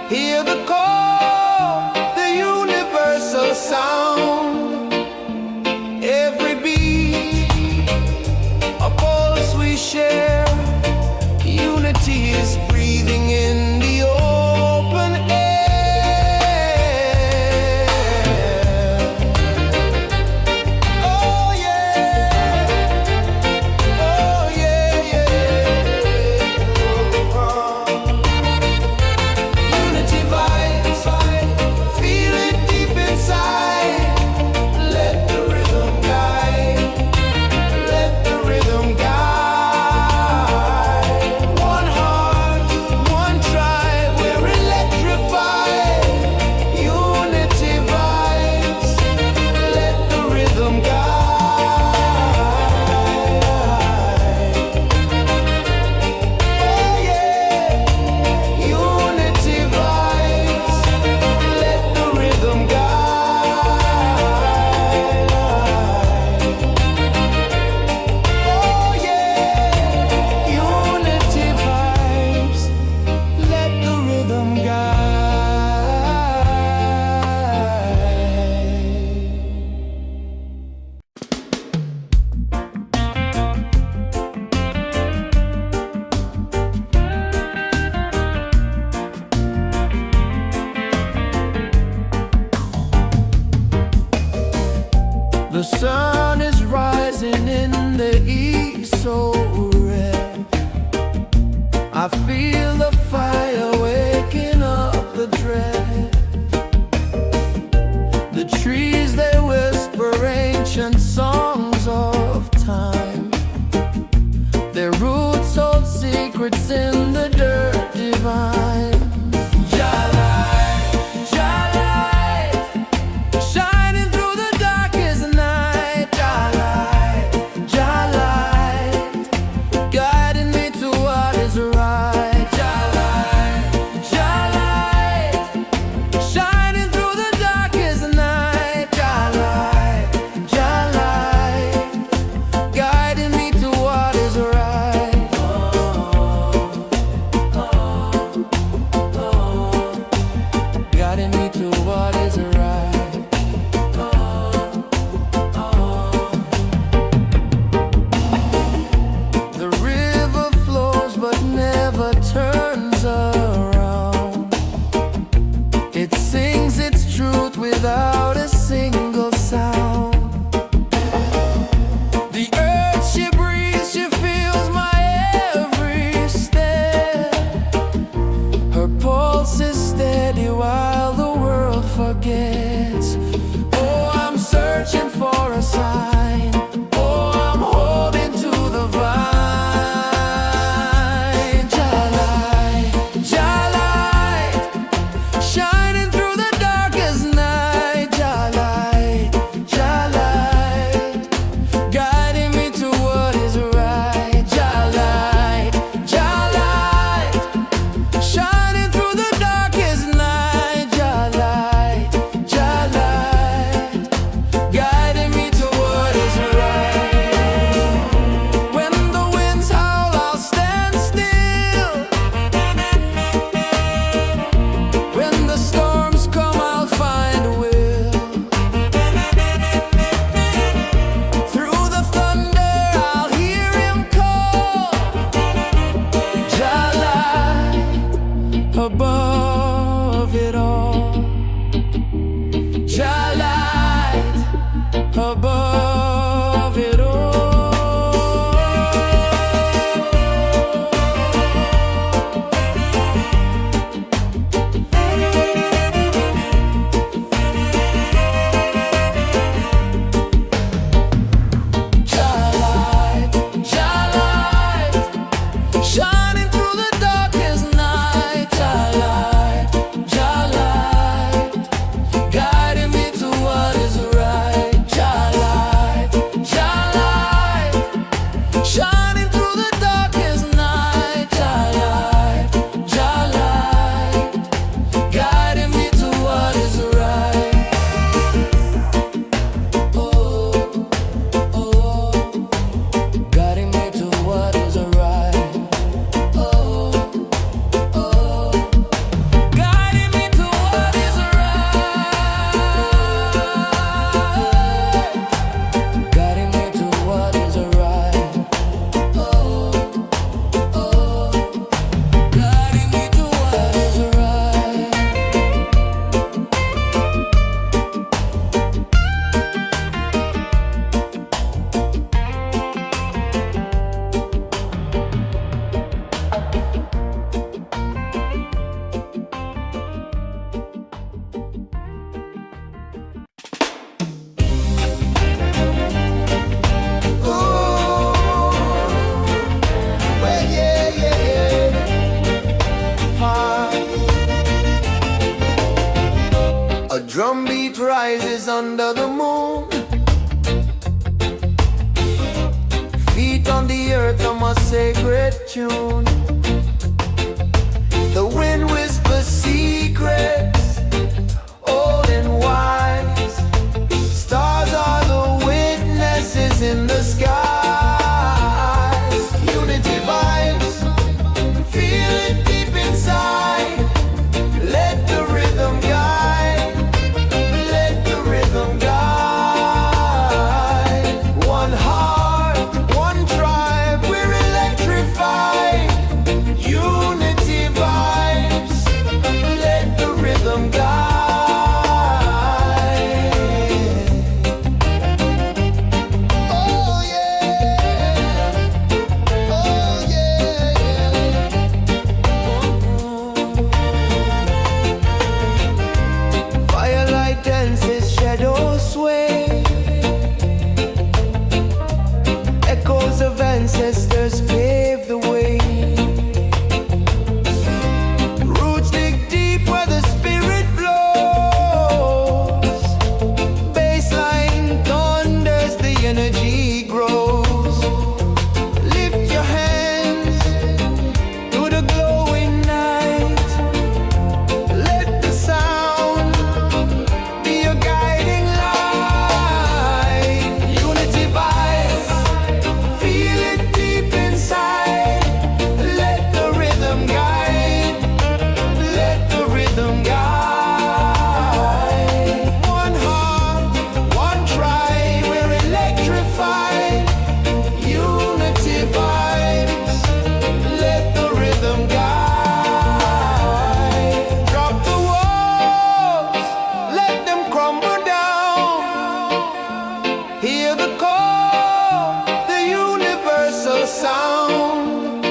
Hear the call, the universal sound. Every beat, a pulse we share. Unity is breathing in the open air. Oh yeah, oh yeah, yeah. Unity vibes, feel it deep inside. Let the rhythm guide, let the rhythm guide. One heart, one tribe, we're electrified. Unity vibes, let the rhythm guide. Oh yeah, unity vibes, let the rhythm guide. Oh yeah, unity vibes, let the rhythm guide. The sun is rising in the east, so red. I feel the fire waking up the dread. The trees, they whisper ancient songs of time. Their roots hold secrets in the dirt divine. Jah-light, shining through the darkest night. Jah-light, guiding me to what is right. Jah-light, shining through the darkest night. Jah-light, guiding me to what is right. rises under the moon. Feet on the earth, I'm a sacred tune. The wind whispers secrets, old and wise. Stars are the witnesses in the skies. Unity vibes, feel it deep inside. Let the rhythm guide, let the rhythm guide. One heart, one tribe, we're electrified. Unity vibes, let the rhythm guide. Oh yeah, oh yeah. Firelight dances, shadows sway. Echoes of ancestors pave the way. Roots dig deep where the spirit flows. Baseline thunders, the energy grows. Lift your hands to the glowing night. Let the sound be your guiding light. Unity vibes, feel it deep inside. Let the rhythm guide, let the rhythm guide. One heart, one tribe, we're electrified. Unity vibes, let the rhythm guide. Drop the walls, let them crumble down. Hear the call, the universal sound.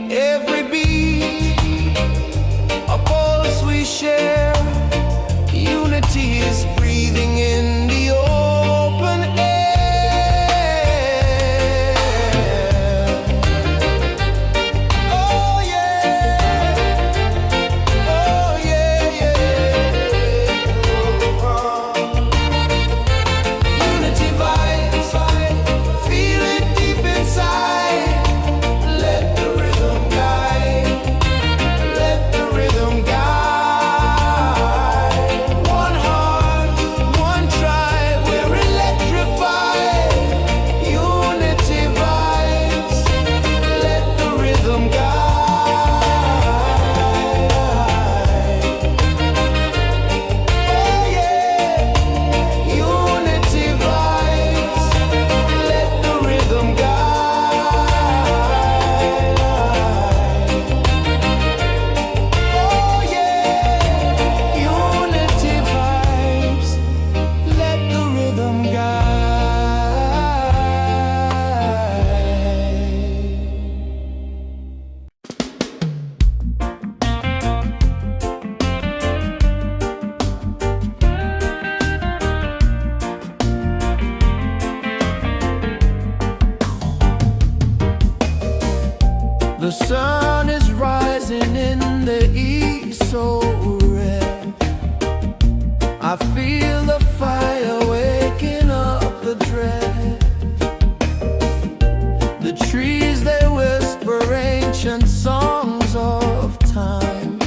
Every beat, a pulse we share. Unity is breathing in the open air. Oh yeah, oh yeah, yeah. Unity vibes, feel it deep inside. Let the rhythm guide, let the rhythm guide. One heart, one tribe, we're electrified. Unity vibes, let the rhythm guide. Oh yeah, unity vibes, let the rhythm guide. Oh yeah, unity vibes, let the rhythm guide. The sun is rising in the east, so red. I feel the fire waking up the dread. The trees, they whisper ancient songs of time.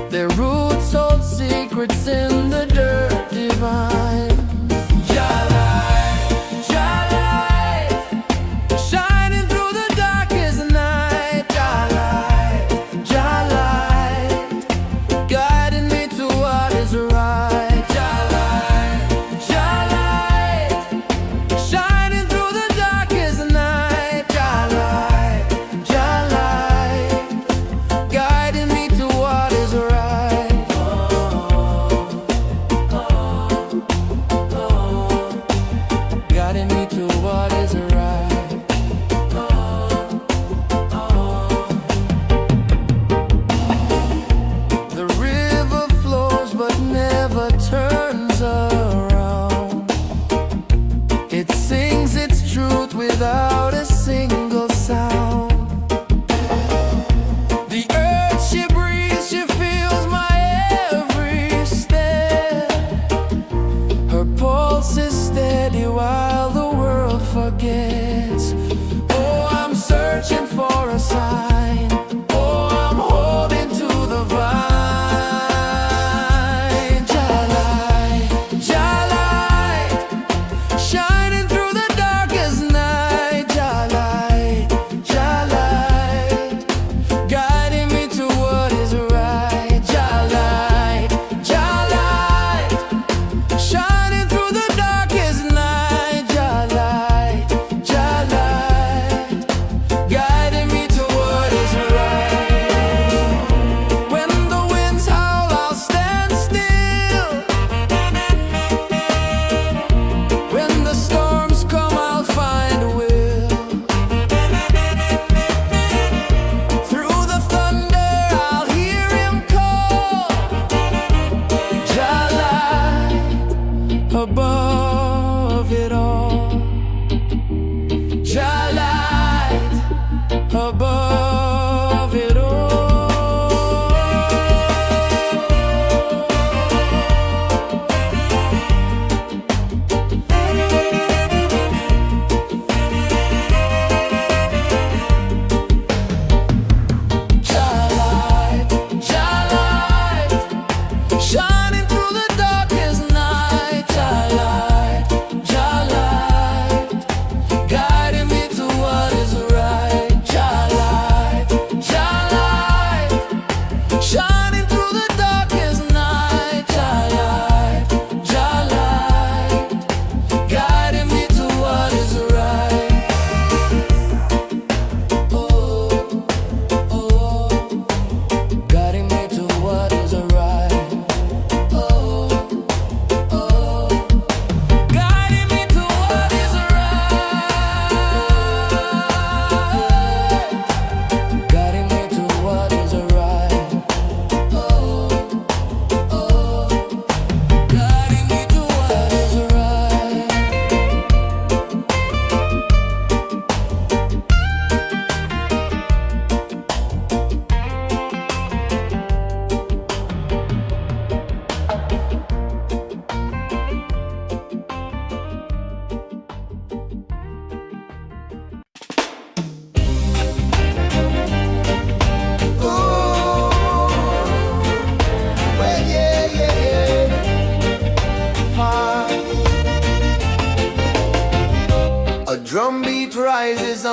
Their roots hold secrets in the dirt divine. Shining through the darkest night. Guiding me to what is right. Shining through the darkest night.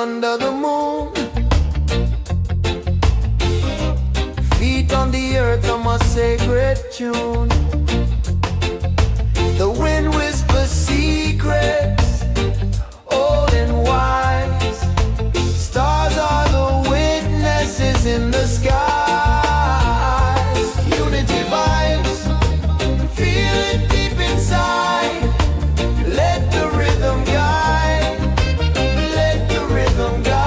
under the moon. Feet on the earth on my sacred tune. The wind whispers secrets, old and wise. Stars are the witnesses in the sky. Unity vibes, feel it deep inside. Let the rhythm guide, let the rhythm guide.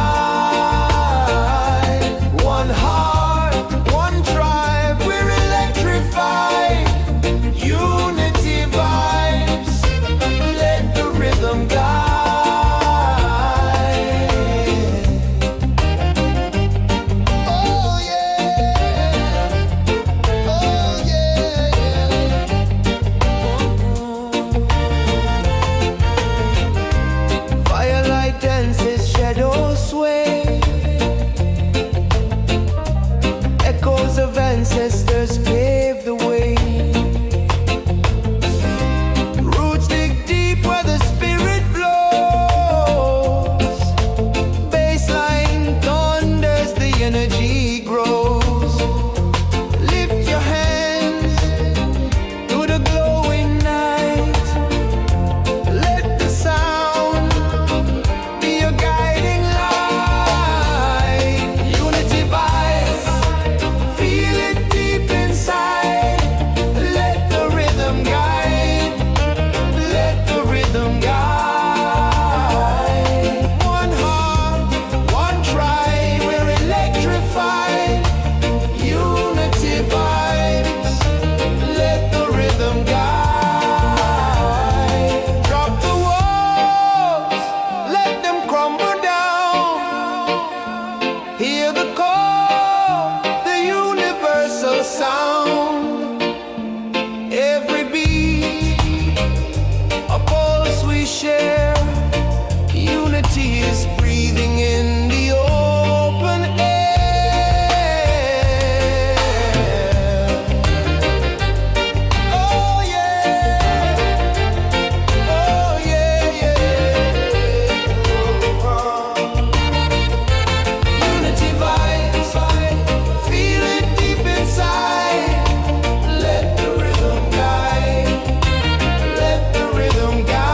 One heart, one tribe, we're electrified. Unity vibes, let the rhythm guide. Oh yeah, oh yeah. Firelight dances, shadows sway. Echoes of ancestors pave the way. Roots dig deep where the spirit flows. Baseline thunders, the energy grows. Lift your hands to the glowing night. Let the sound be your guiding light. Unity vibes, feel it deep inside. Let the rhythm guide, let the rhythm guide. One heart, one tribe, we're electrified. Unity vibes, let the rhythm guide. Drop the walls, let them crumble down. Hear the call, the universal sound. Every beat, a pulse we share. Unity is breathing in the open air. Oh yeah, oh yeah, yeah. Unity vibes, feel it deep inside. Let the rhythm guide, let the rhythm guide.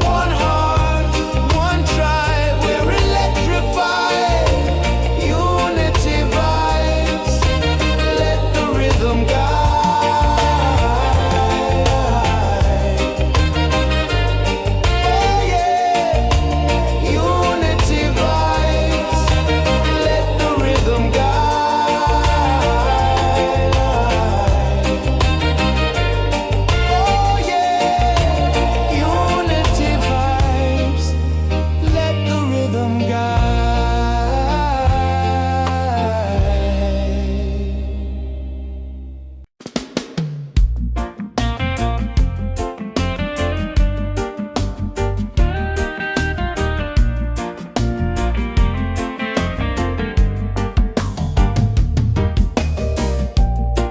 One heart, one tribe, we're electrified. Unity vibes, let the rhythm guide. Oh yeah, unity vibes, let the rhythm guide. Oh yeah, unity vibes, let the rhythm guide.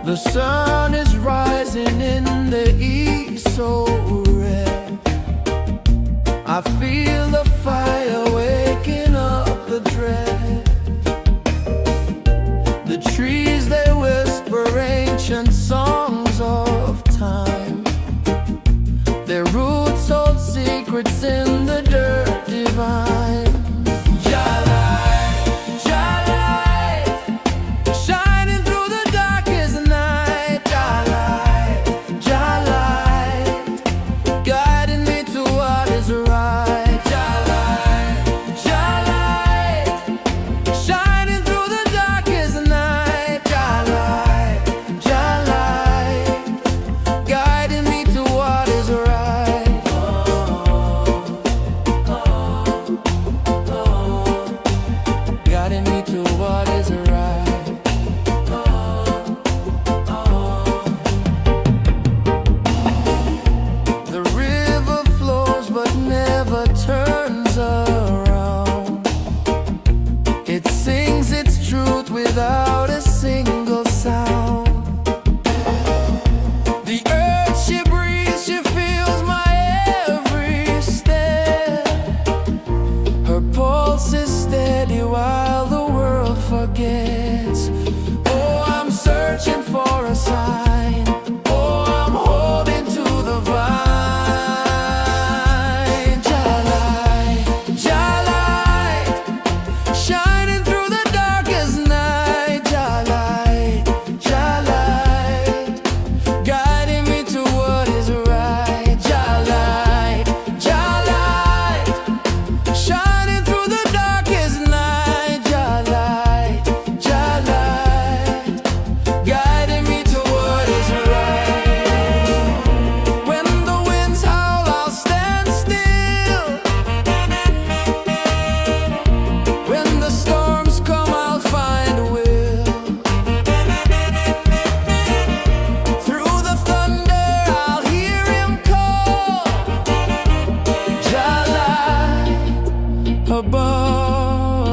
The sun is rising in the east, so red. I feel the fire waking up the dread. The trees, they whisper ancient songs of time. Their roots hold secrets in the dirt divine. Jah light, shining through the darkest night.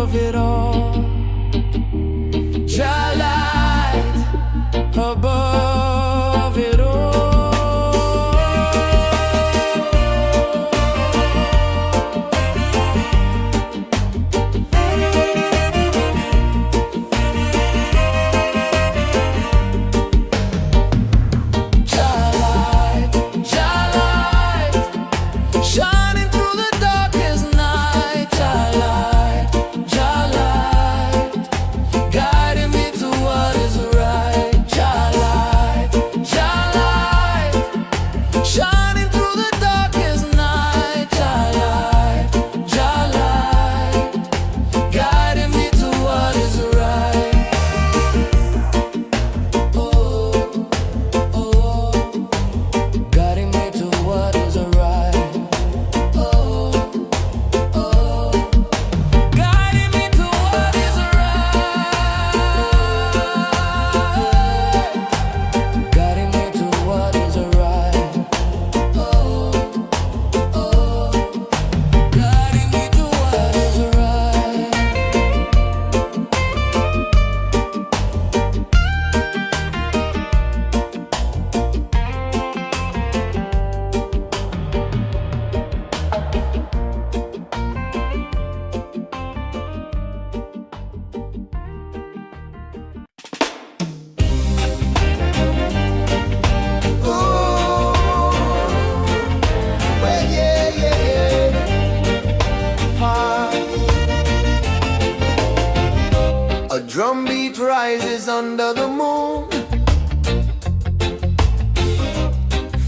above it all. Jah light above it all. Shining through the darkest night, Jah light, guiding me to what is right. Jah light, shining through the darkest night, Jah light, guiding me to what is right. Oh, oh, guiding me to what is right. A drum beat rises under the moon.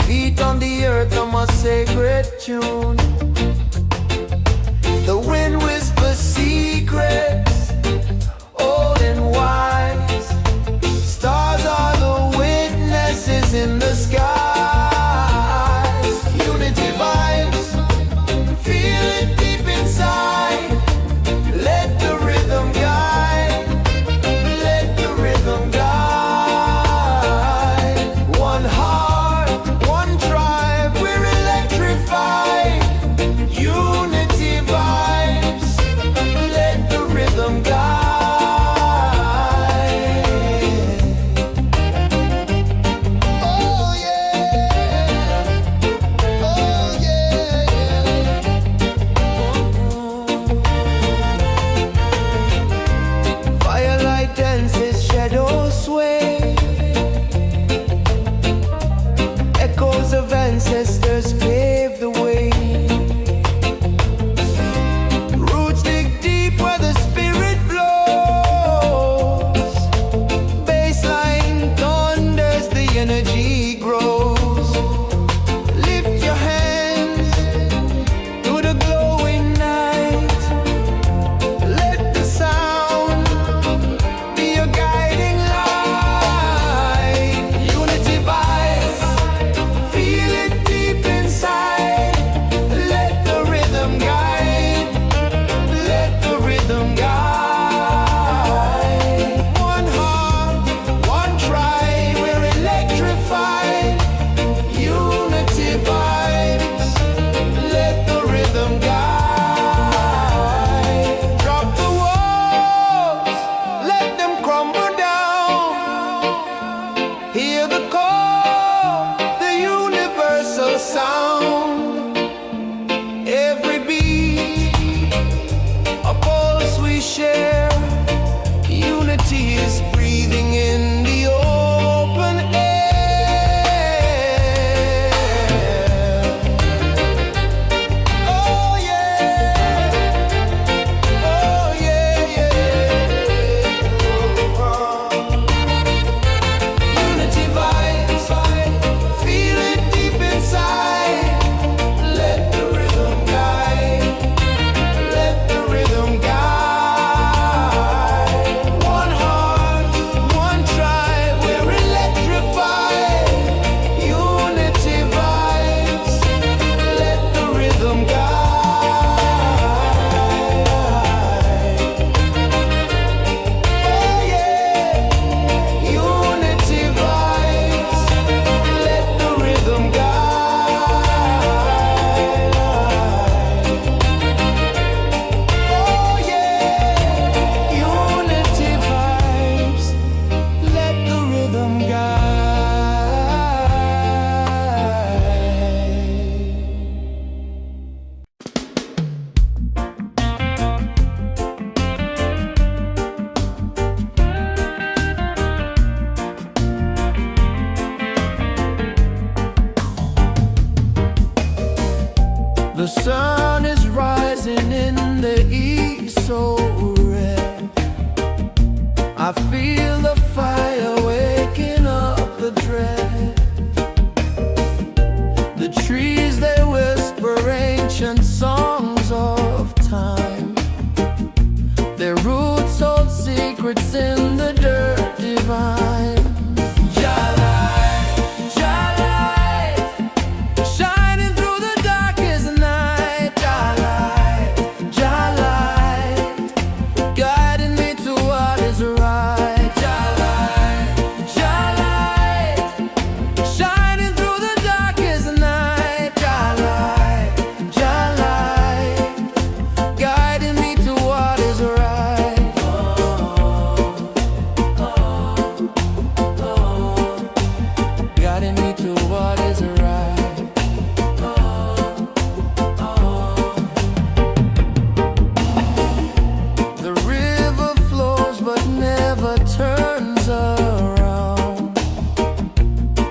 Feet on the earth on my sacred tune. The wind whispers secrets, old and wise. Stars are the witnesses in the skies. Unity vibes, feel it deep inside. Let the rhythm guide. Let the rhythm guide. One heart, one tribe, we're electrified. Unity vibes. Let the rhythm guide. Oh yeah. Oh yeah. Firelight dances, shadows sway. Echoes of ancestors pave the way. Roots dig deep where the spirit flows. Baseline thunders, the energy grows. Lift your hands to the glowing night. Let the sound be your guiding light. Unity vibes, feel it deep inside. Let the rhythm guide. Let the rhythm guide. One heart, one tribe, we're electrified. Unity vibes. Let the rhythm guide. Drop the walls, let them crumble down. Hear the call, the universal sound. Every beat, a pulse we share. Unity is breathing in the open air. Oh yeah. Oh yeah, Unity vibes, feel it deep inside. Let the rhythm guide. Let the rhythm guide. Their roots hold secrets in the dirt divine. Jah light, shining through the darkest night. Jah light, guiding me to what is right. Jah light, shining through the darkest night. Jah light, guiding me to what is right. Guiding me to what is right. The river flows but never turns around.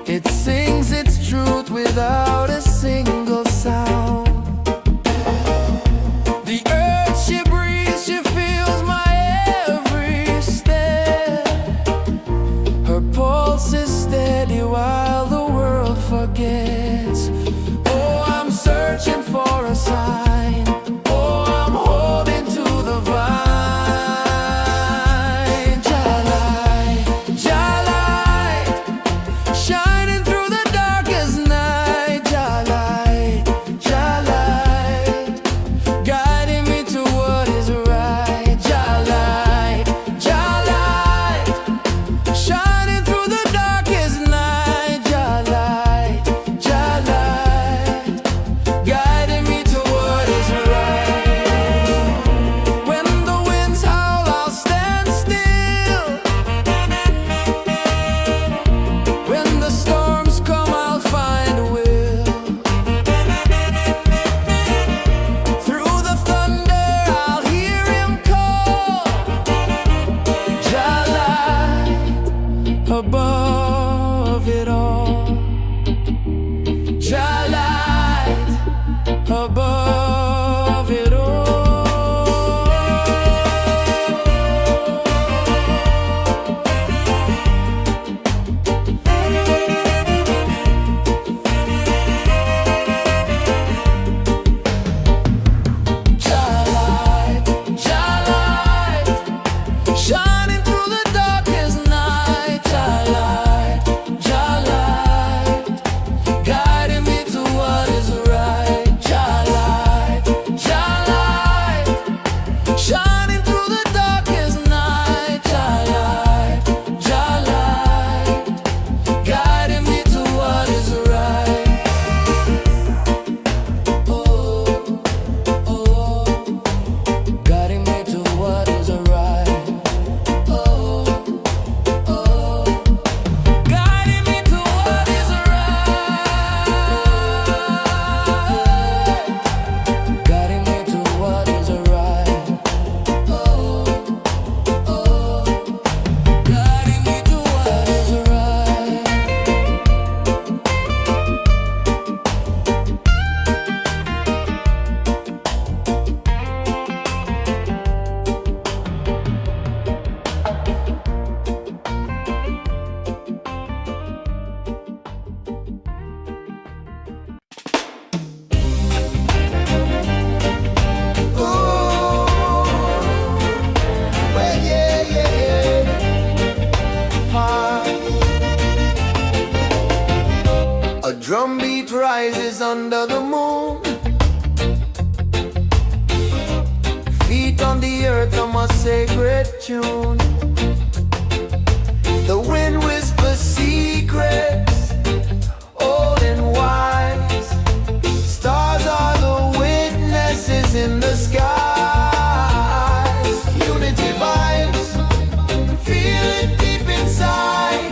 It sings its truth without a single sound. The earth she breathes, she feels my every step. Her pulse is steady while the world forgets. Oh, I'm searching for a sign. Oh, I'm holding to the vine. Jah light, shining through the darkest night. Jah light, guiding me to what is right. Jah light, shining through the darkest night. Jah light, guiding me to what is right. When the winds howl, I'll stand still. When the storms come, I'll find a will. Through the thunder, I'll hear him call. Jah light, above it all. Jah light, above it all. Jah light, shining through the darkest night. Jah light, guiding me to what is right. Jah light, shining through the darkest night. Jah light, guiding me to what is right. Oh, guiding me to what is right. Oh, guiding me to what is right. Guiding me to what is right. Oh, guiding me to what is right. Well, yeah. A drum beat rises under the moon. Feet on the earth, I'm a sacred tune. The wind whispers secrets, old and wise. Stars are the witnesses in the skies. Unity vibes, feel it deep inside.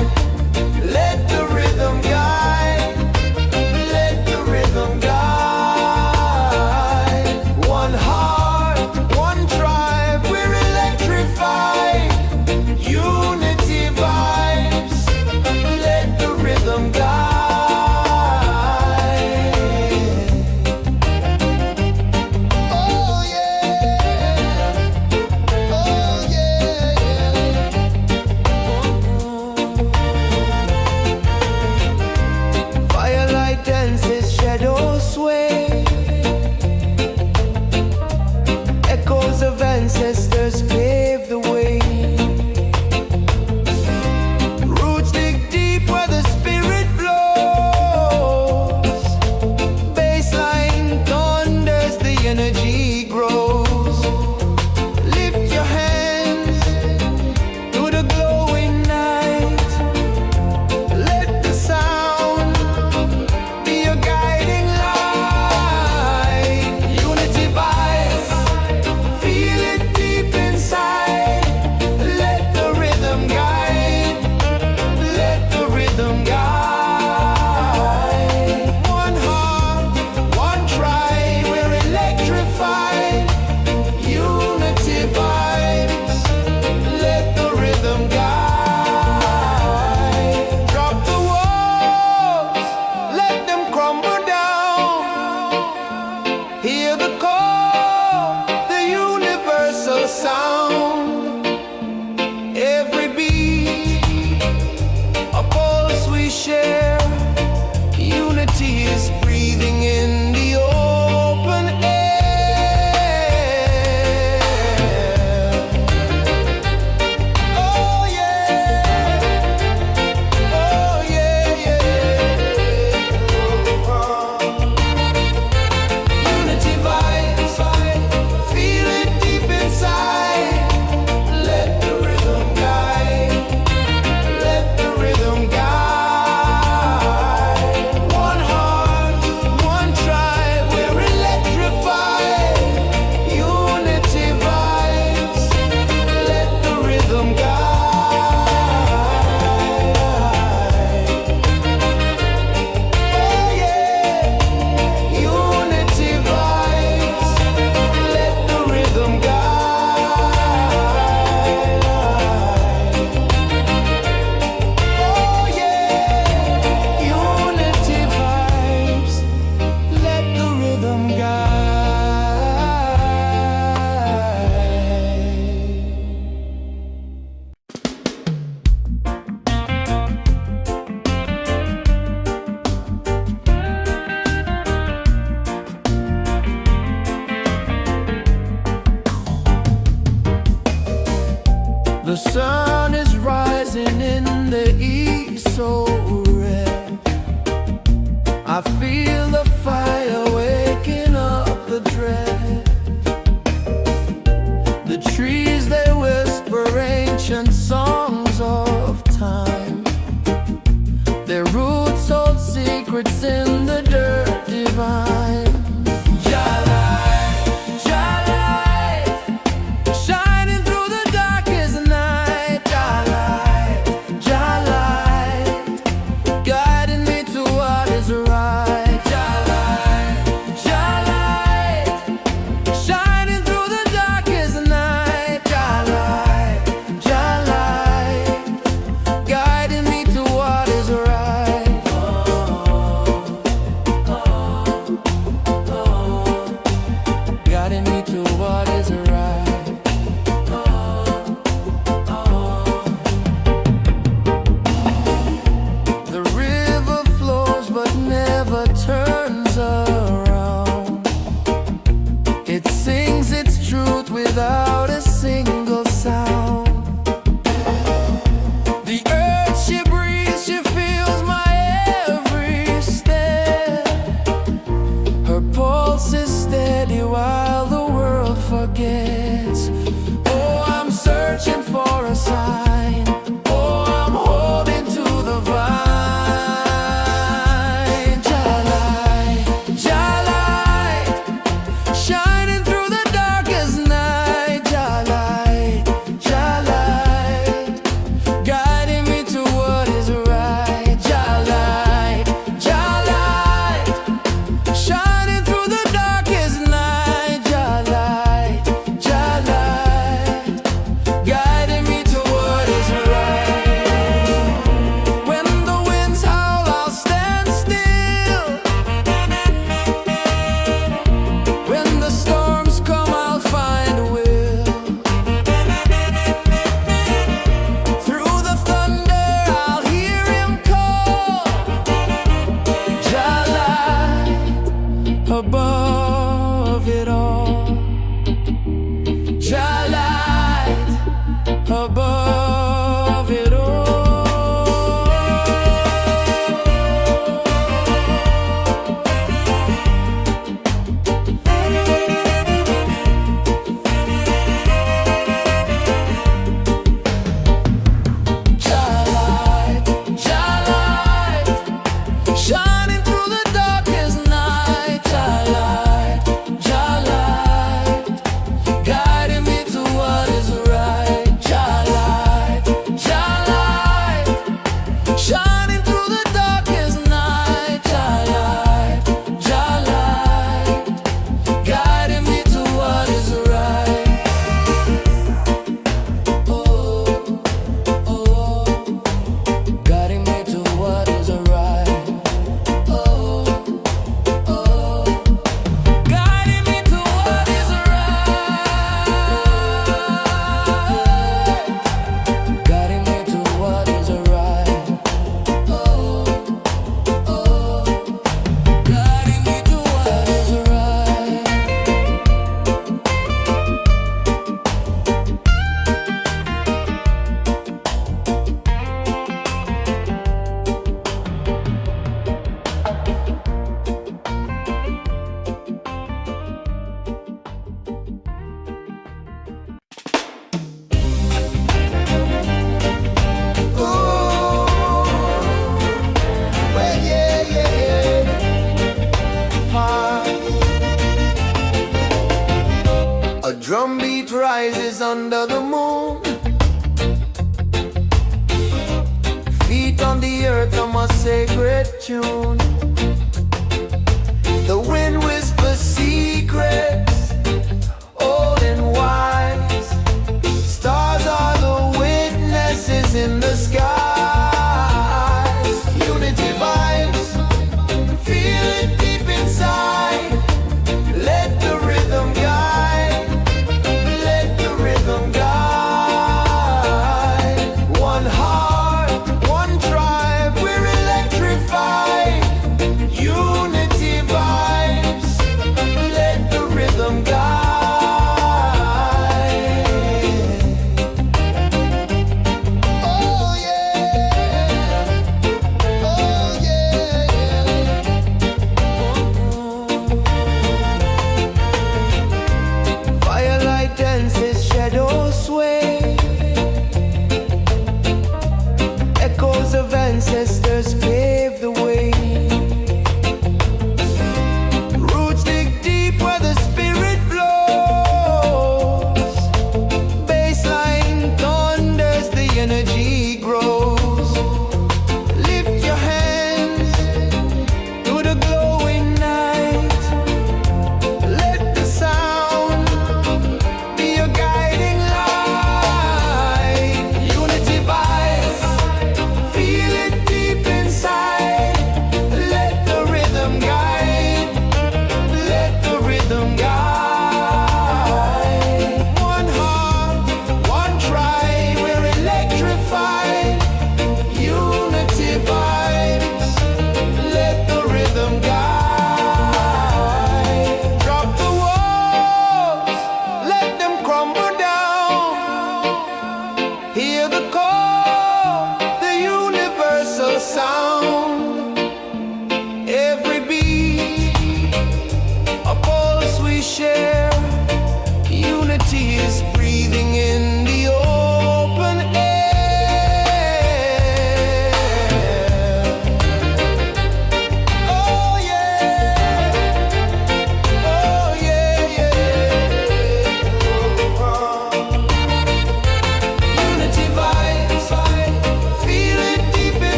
Let the rhythm guide. Let the rhythm guide. One heart, one tribe, we're electrified. The sun is rising in the east so red. I feel the fire waking up the dread. The trees, they whisper ancient songs of time. Their roots hold secrets in the dirt divine. Without a single sound. The earth she breathes, she feels my every step. Her pulse is steady while the world forgets. Oh, I'm searching for a sign. Oh, I'm holding to the vine. Jah-light, Jah-light, shining through the darkest night. above it all. Jah-light, above it all. Jah-light, Jah-light, shining through the darkest night. Jah-light, Jah-light, guiding me to what is right. Jah-light, Jah-light, shining through the darkest night. Jah-light, Jah-light, guiding me to what is right. Oh, oh, guiding me to what is right. Oh, oh, guiding me to what is right. Guiding me to what is right. Oh, oh, guiding me to what is right. Well, yeah, yeah, yeah. A drum beat rises under the moon. Feet on the earth from a sacred tune. The wind whispers secrets, old and wise. Stars are the witnesses in the skies. Unity vibes, feel it deep inside. Let the rhythm guide, let the rhythm guide. One heart, one tribe, we're electrified. Unity vibes, let the rhythm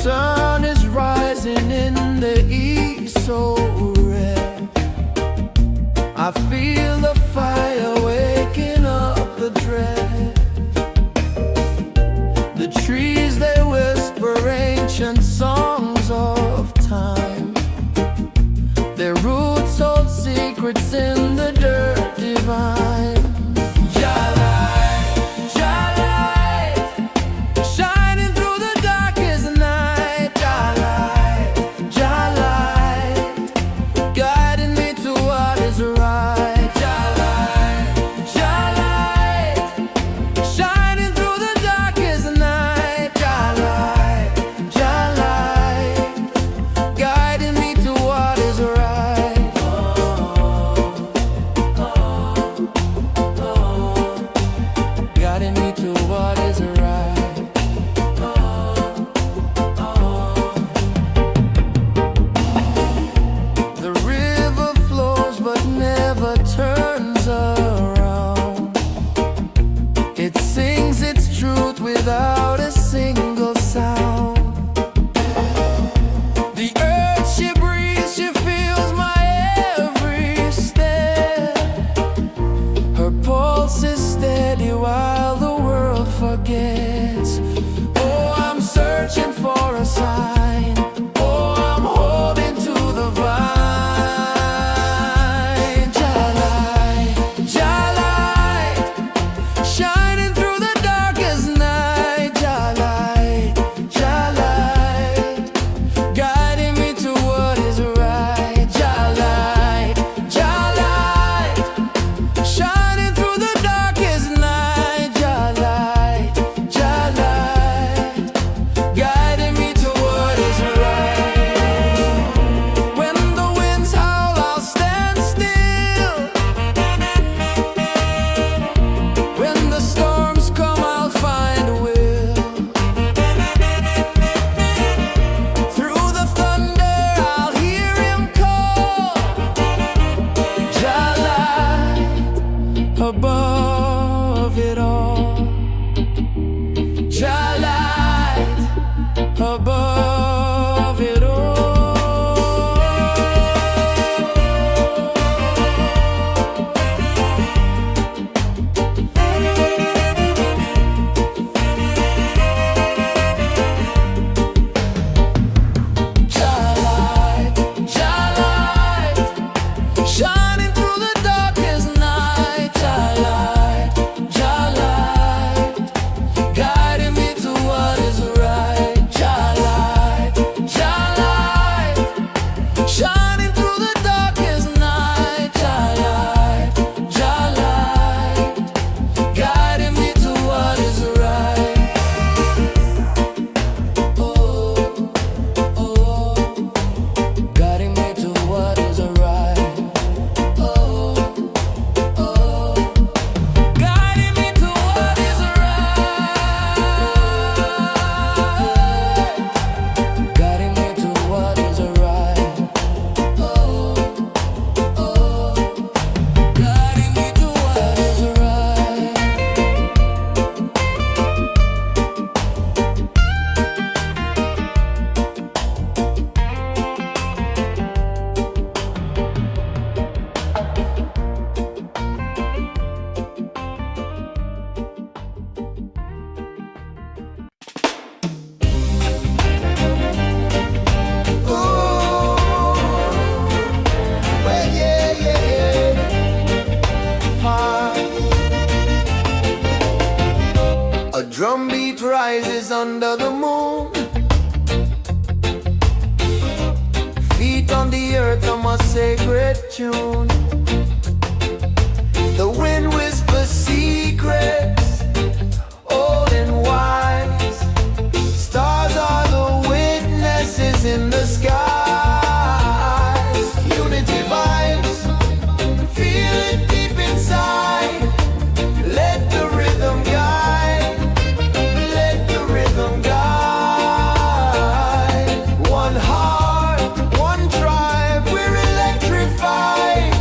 sun is rising in the east so red. I feel the fire waking up the dread. The trees, they whisper ancient songs of time. Their roots hold secrets in the dirt divine. Turns around. It sings its truth without a single sound. The earth she breathes, she feels my every step. Her pulse is steady while the world forgets. Oh, I'm searching for a sign. Oh, I'm holding to the vine. Above it all, Jah light above it all. Jah light, shining through the darkest night. Jah light, guiding me to what is right. Jah light, shining through the darkest night. Jah light, guiding me to what is right. Oh, oh, guiding me to what is right. Oh, oh, guiding me to what is right. Guiding me to what is right. Oh, oh, guiding me to what is right. Well, yeah, yeah, yeah. A drum beat rises under the moon. Feet on the earth, I'm a sacred tune. The wind whispers secrets, old and wise. Stars are the witnesses in the sky. Unity vibes, feel it deep inside. Let the rhythm guide, let the rhythm guide. One heart, one tribe, we're electrified.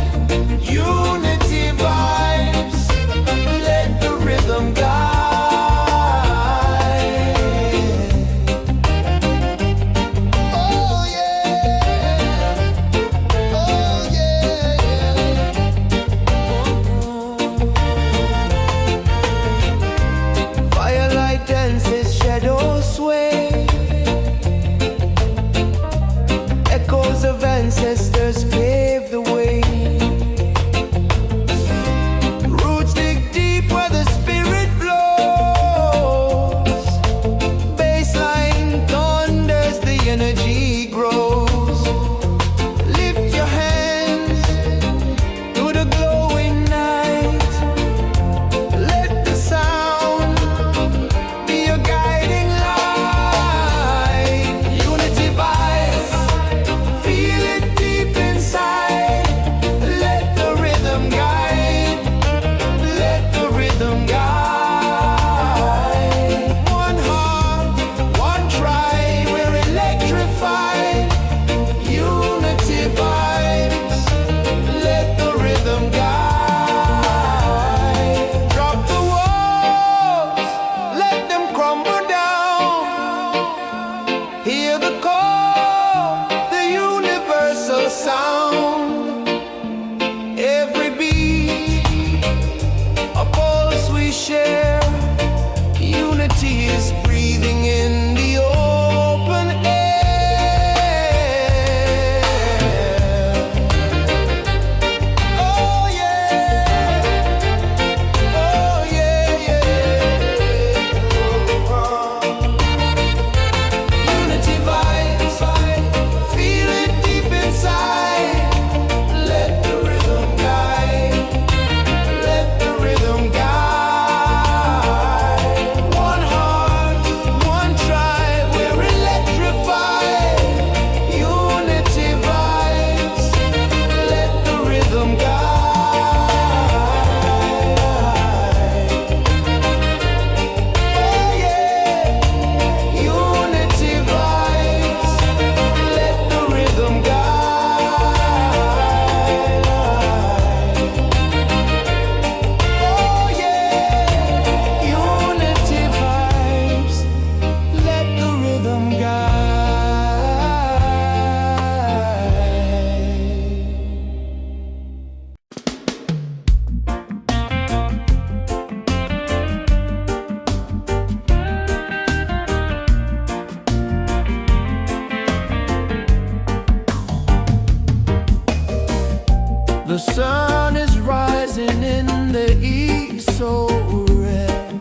The sun is rising in the east so red.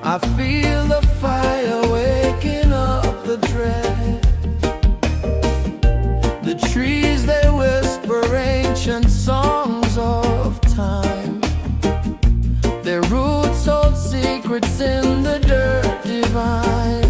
I feel the fire waking up the dread. The trees, they whisper ancient songs of time. Their roots hold secrets in the dirt divine.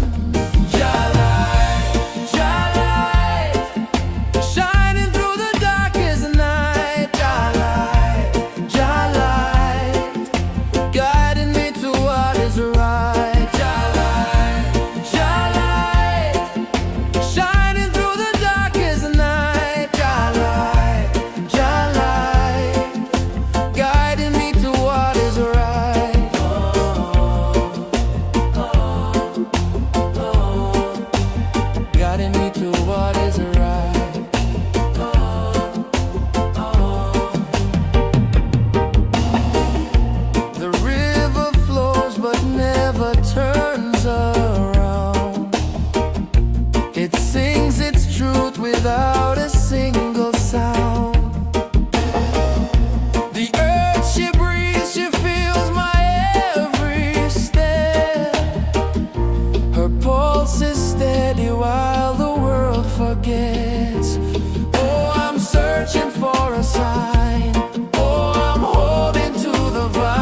Turns around. It sings its truth without a single sound. The earth she breathes, she feels my every step. Her pulse is steady while the world forgets. Oh, I'm searching for a sign. Oh, I'm holding to the vine.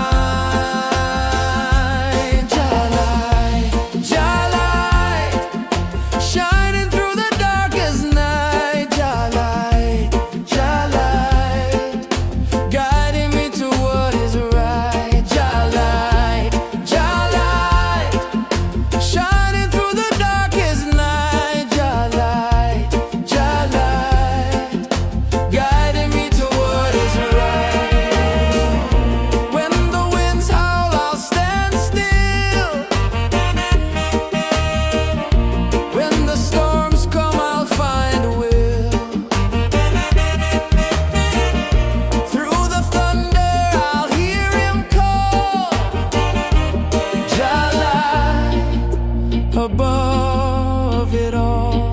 Above it all,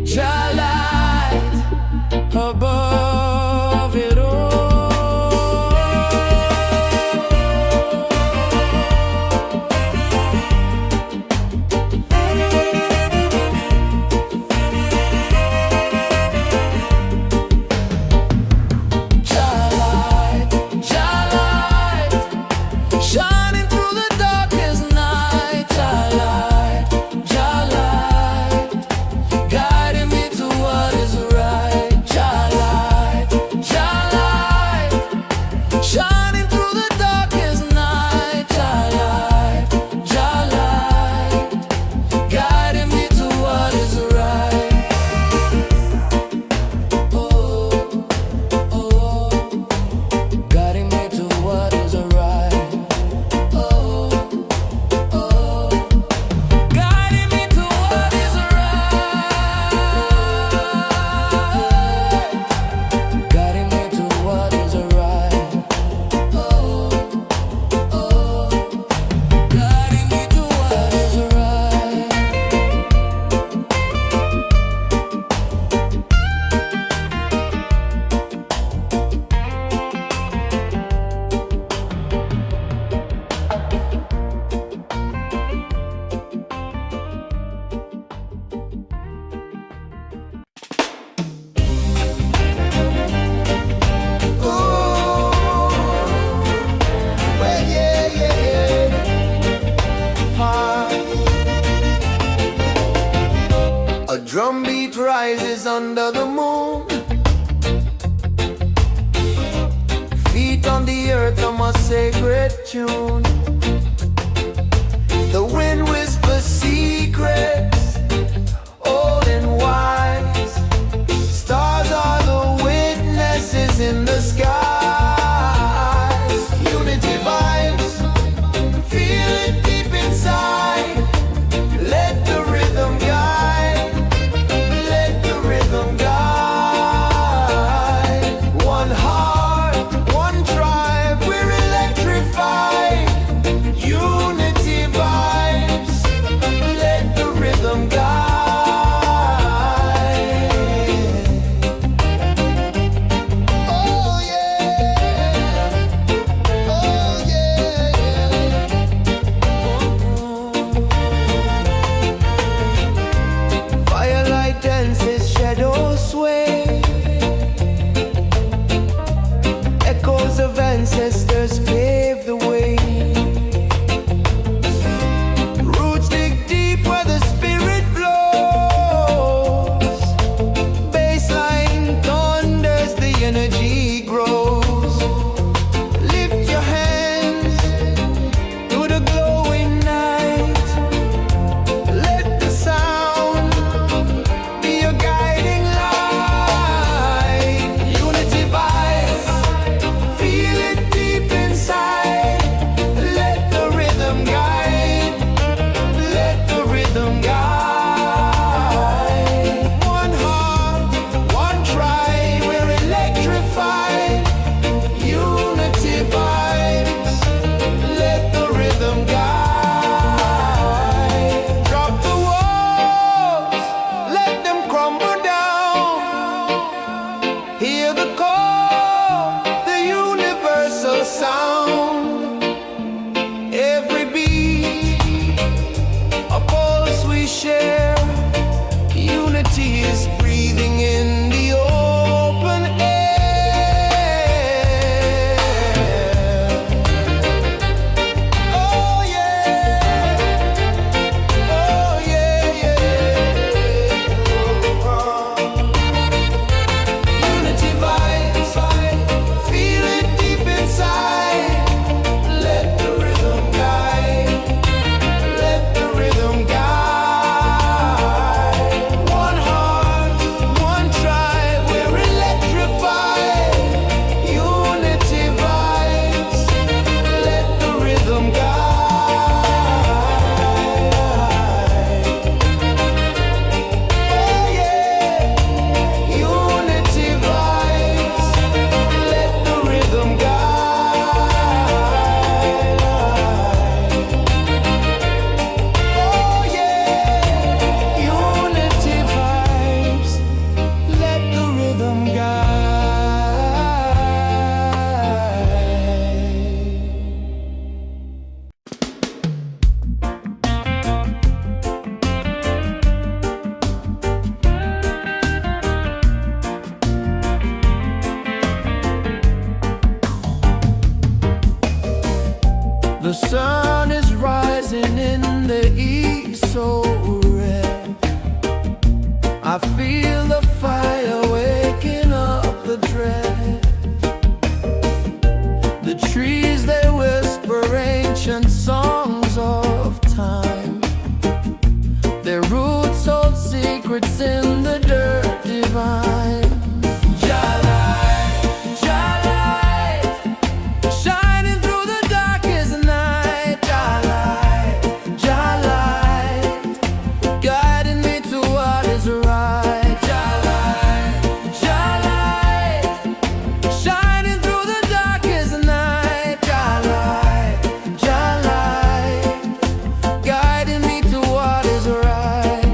Jah light above it all. Jah light, shining through the darkest night. Shining through the darkest night, Jah light, guiding me to what is right. Oh, oh, guiding me to what is right. Oh, oh, guiding me to what is right. Guiding me to what is right. A drumbeat rises under the moon. Feet on the earth on my sacred tune. The wind whispers secrets, old and wise. Stars are the witnesses in the skies. Unity vibes, feel it deep inside. Let the rhythm guide. Let the rhythm guide. One heart, one tribe, we're electrified. Unity vibes. Let the rhythm ancestors paved the way. Roots dig deep where the spirit flows. Baseline thunders, the energy grows. Lift your hands to the glowing night. Let the sound be your guiding light. Unity vibes, feel it deep inside. Let the rhythm guide. Let the rhythm guide. One heart, one tribe, we're electrified. Unity vibes, let the rhythm guide. Drop the walls, let them crumble down. Hear the call, the universal sound. Every beat, a pulse we share. Unity is breathing in the open air. Oh yeah, oh yeah, yeah. Unity vibes, feel it deep inside. Let the rhythm guide. Let the rhythm guide. One heart, one tribe, we're electrified. Unity vibes, let the rhythm guide. Oh yeah, unity vibes, let the rhythm guide. Oh yeah, unity vibes, let the rhythm guide. The sun is rising in the east, so red. I feel the fire waking up the dread. The trees, they whisper ancient songs of time. Their roots hold secrets in the dirt divine. Shining through the darkest night. Light, guiding me to what is right. Light, shining through the darkest night. Light, guiding me to what is right.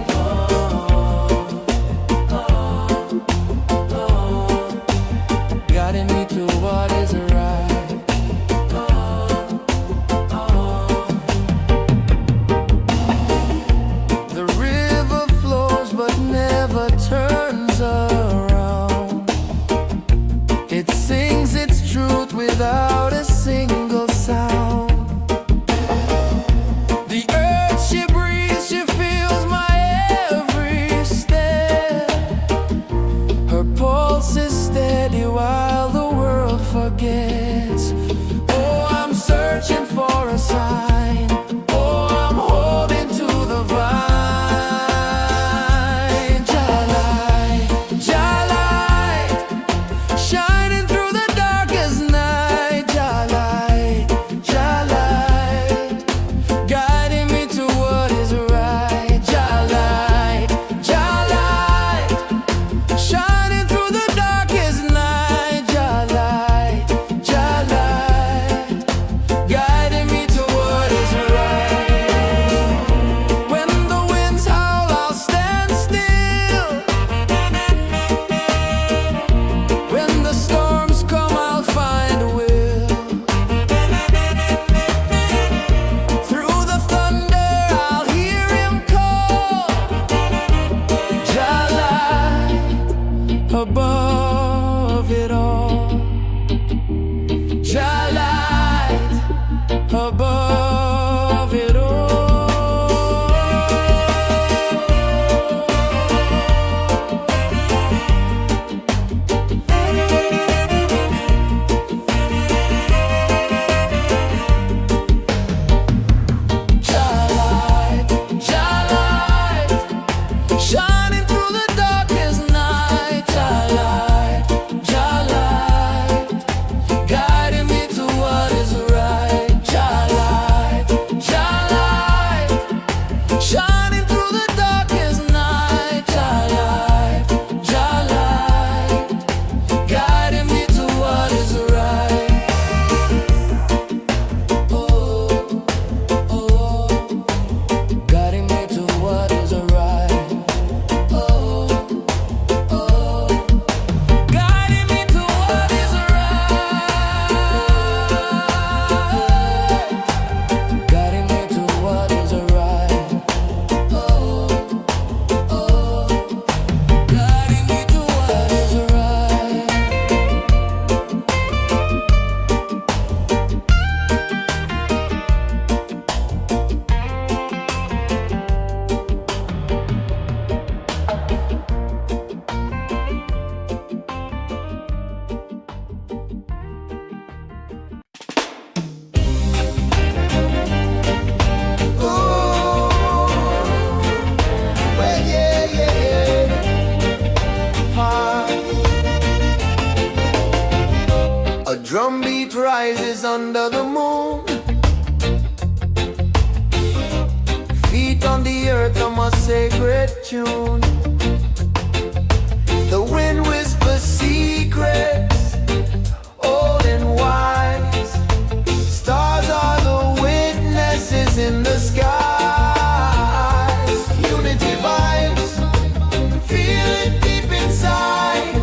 dances under the moon. Feet on the earth on my sacred tune. The wind whispers secrets, old and wise. Stars are the witnesses in the skies. Unity vibes, feel it deep inside.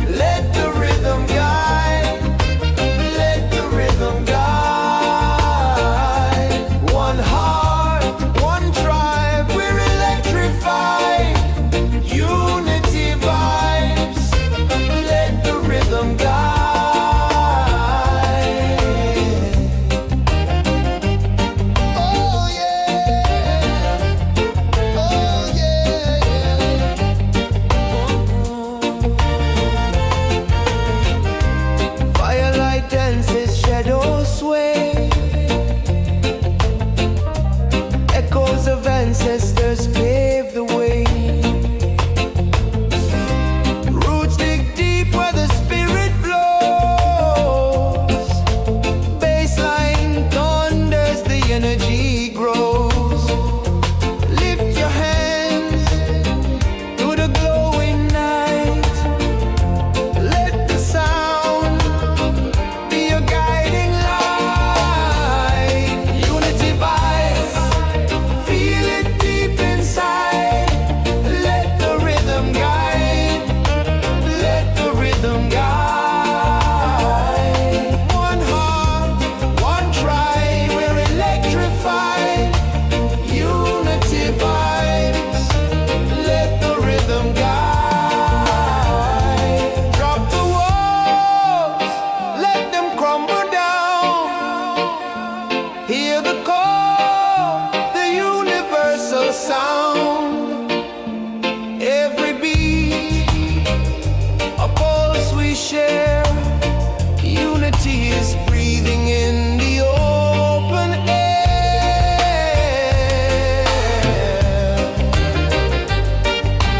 Let the rhythm guide, let the rhythm guide. One heart, one tribe, we're electrified. Unity vibes, let the rhythm guide. Oh yeah, oh yeah, yeah. Firelight dances, shadows sway. Echoes of ancestors pave the way. Roots dig deep where the spirit flows. Baseline thunders, the energy grows. Lift your hands to the glowing night. Let the sound be your guiding light. Unity vibes, feel it deep inside. Let the rhythm guide, let the rhythm guide. One heart, one tribe, we're electrified. Unity vibes, let the rhythm guide. Drop the walls, let them crumble down. Hear the call, the universal sound. Every beat, a pulse we share. Unity is breathing in the open air.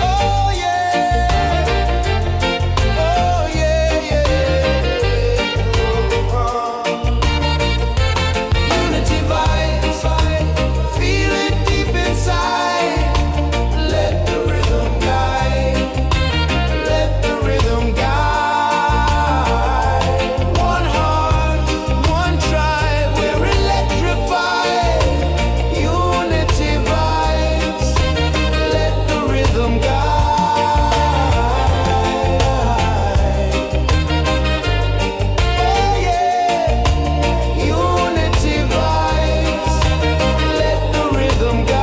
Oh yeah, oh yeah, yeah. Unity vibes, feel it deep inside. Let the rhythm guide, let the rhythm guide. One heart, one tribe, we're electrified. Unity vibes, let the rhythm guide. Oh yeah, unity vibes, let the rhythm guide.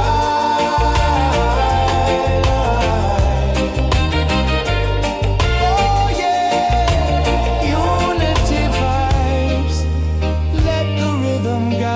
Oh yeah, unity vibes, let the rhythm guide.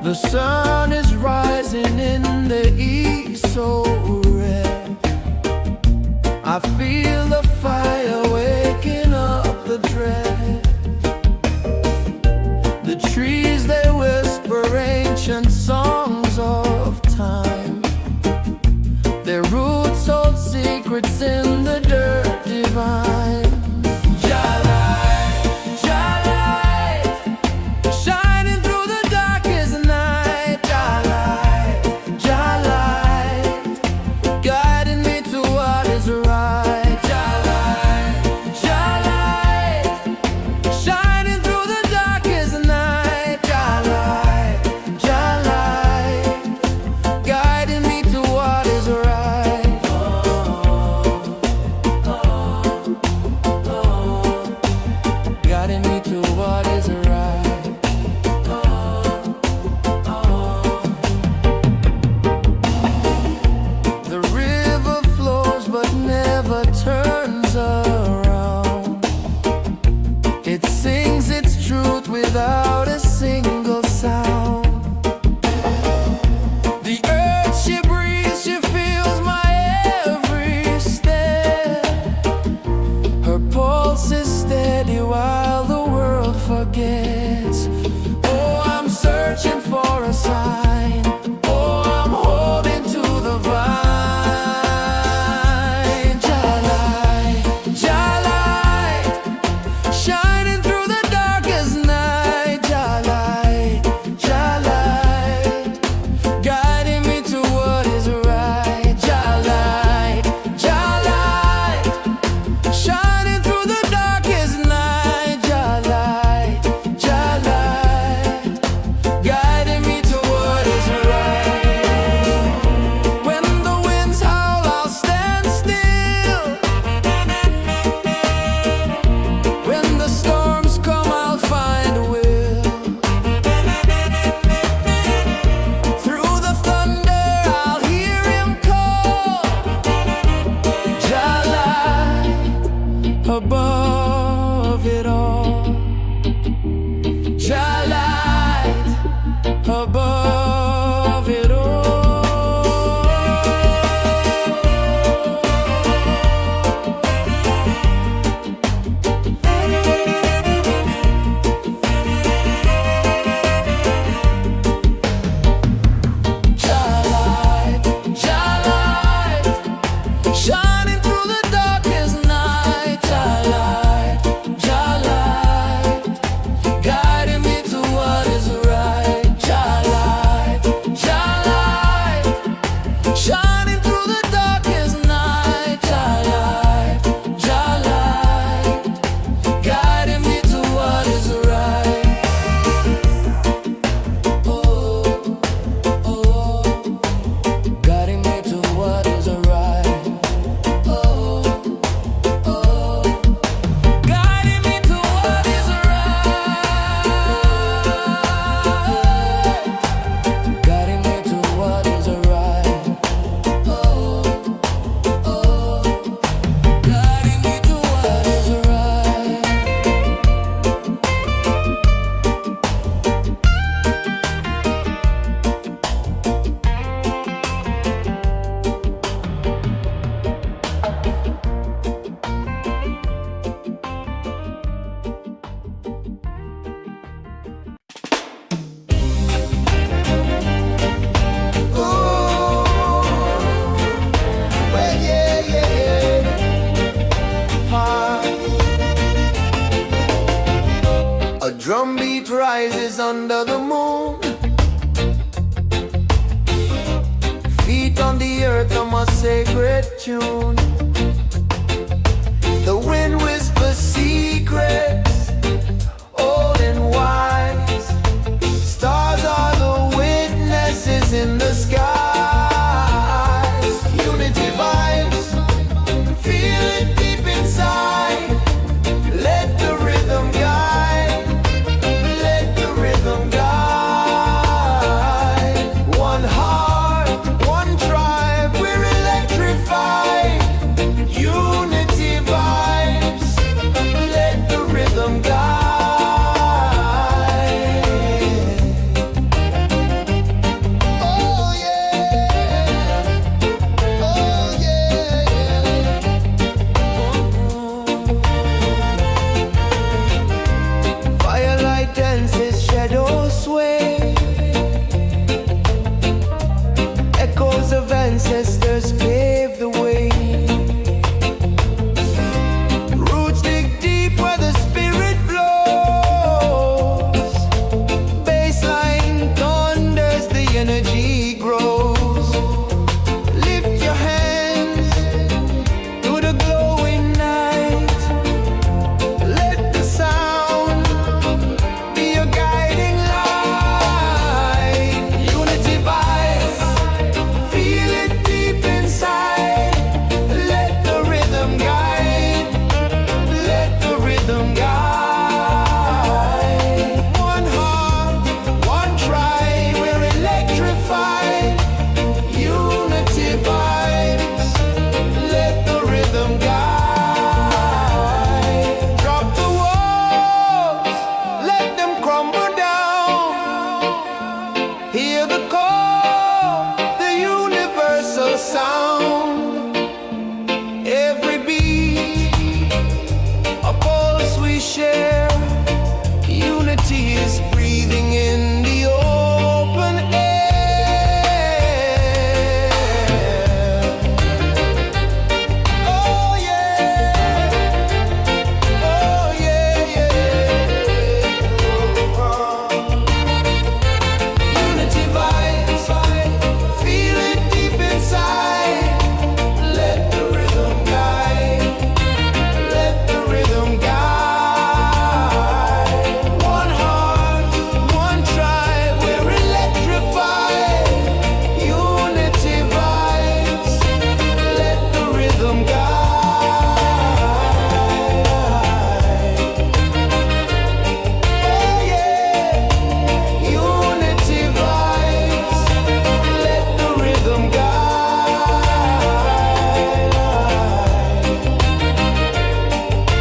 The sun is rising in the east, so red. I feel the fire waking up the dread. The trees, they whisper ancient songs of time. Their roots hold secrets in the dirt divine. Shining through the darkest night. Guiding me to what is right. Shining through the darkest night. Guiding me to what is right. Guiding me to what is right. The river flows but never turns around. It sings its truth without a single sound. The earth, she breathes, she feels my every step. drumbeat rises under the moon. Feet on the earth on my sacred tune. The wind whispers secrets, old and wise. Stars are the witnesses in the skies. Unity vibes, feel it deep inside. Let the rhythm guide, let the rhythm guide. One heart, one tribe, we're electrified. Unity vibes, let the rhythm guide. Oh yeah, oh yeah. Firelight dances, shadows sway. Echoes of ancestors pave the way. Roots dig deep where the spirit flows. Baseline thunders, the energy grows. Lift your hands to the glowing night. Let the sound be your guiding light. Unity vibes, feel it deep inside. Let the rhythm guide, let the rhythm guide. One heart, one tribe, we're electrified. Unity vibes, let the rhythm guide. Drop the walls, let them crumble down. Hear the call, the universal sound. Every beat, a pulse we share. Unity is breathing in the open air. Oh yeah, oh yeah, yeah. Unity vibes, feel it deep inside. Let the rhythm guide, let the rhythm guide. One heart, one tribe, we're electrified. Unity vibes, let the rhythm guide. Oh yeah, unity vibes, let the rhythm guide.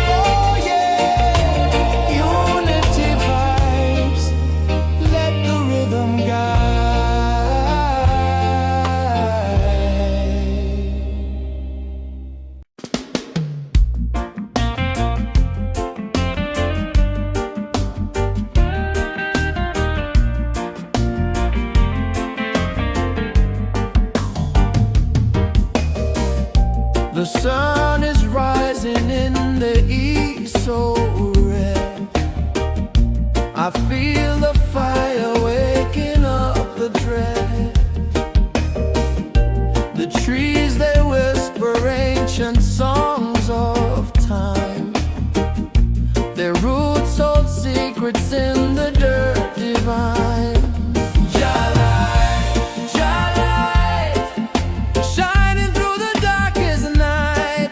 Oh yeah, unity vibes, let the rhythm guide. The sun is rising in the east, so red. I feel the fire waking up the dread. The trees, they whisper ancient songs of time. Their roots hold secrets in the dirt divine. Jah-light, shining through the darkest night.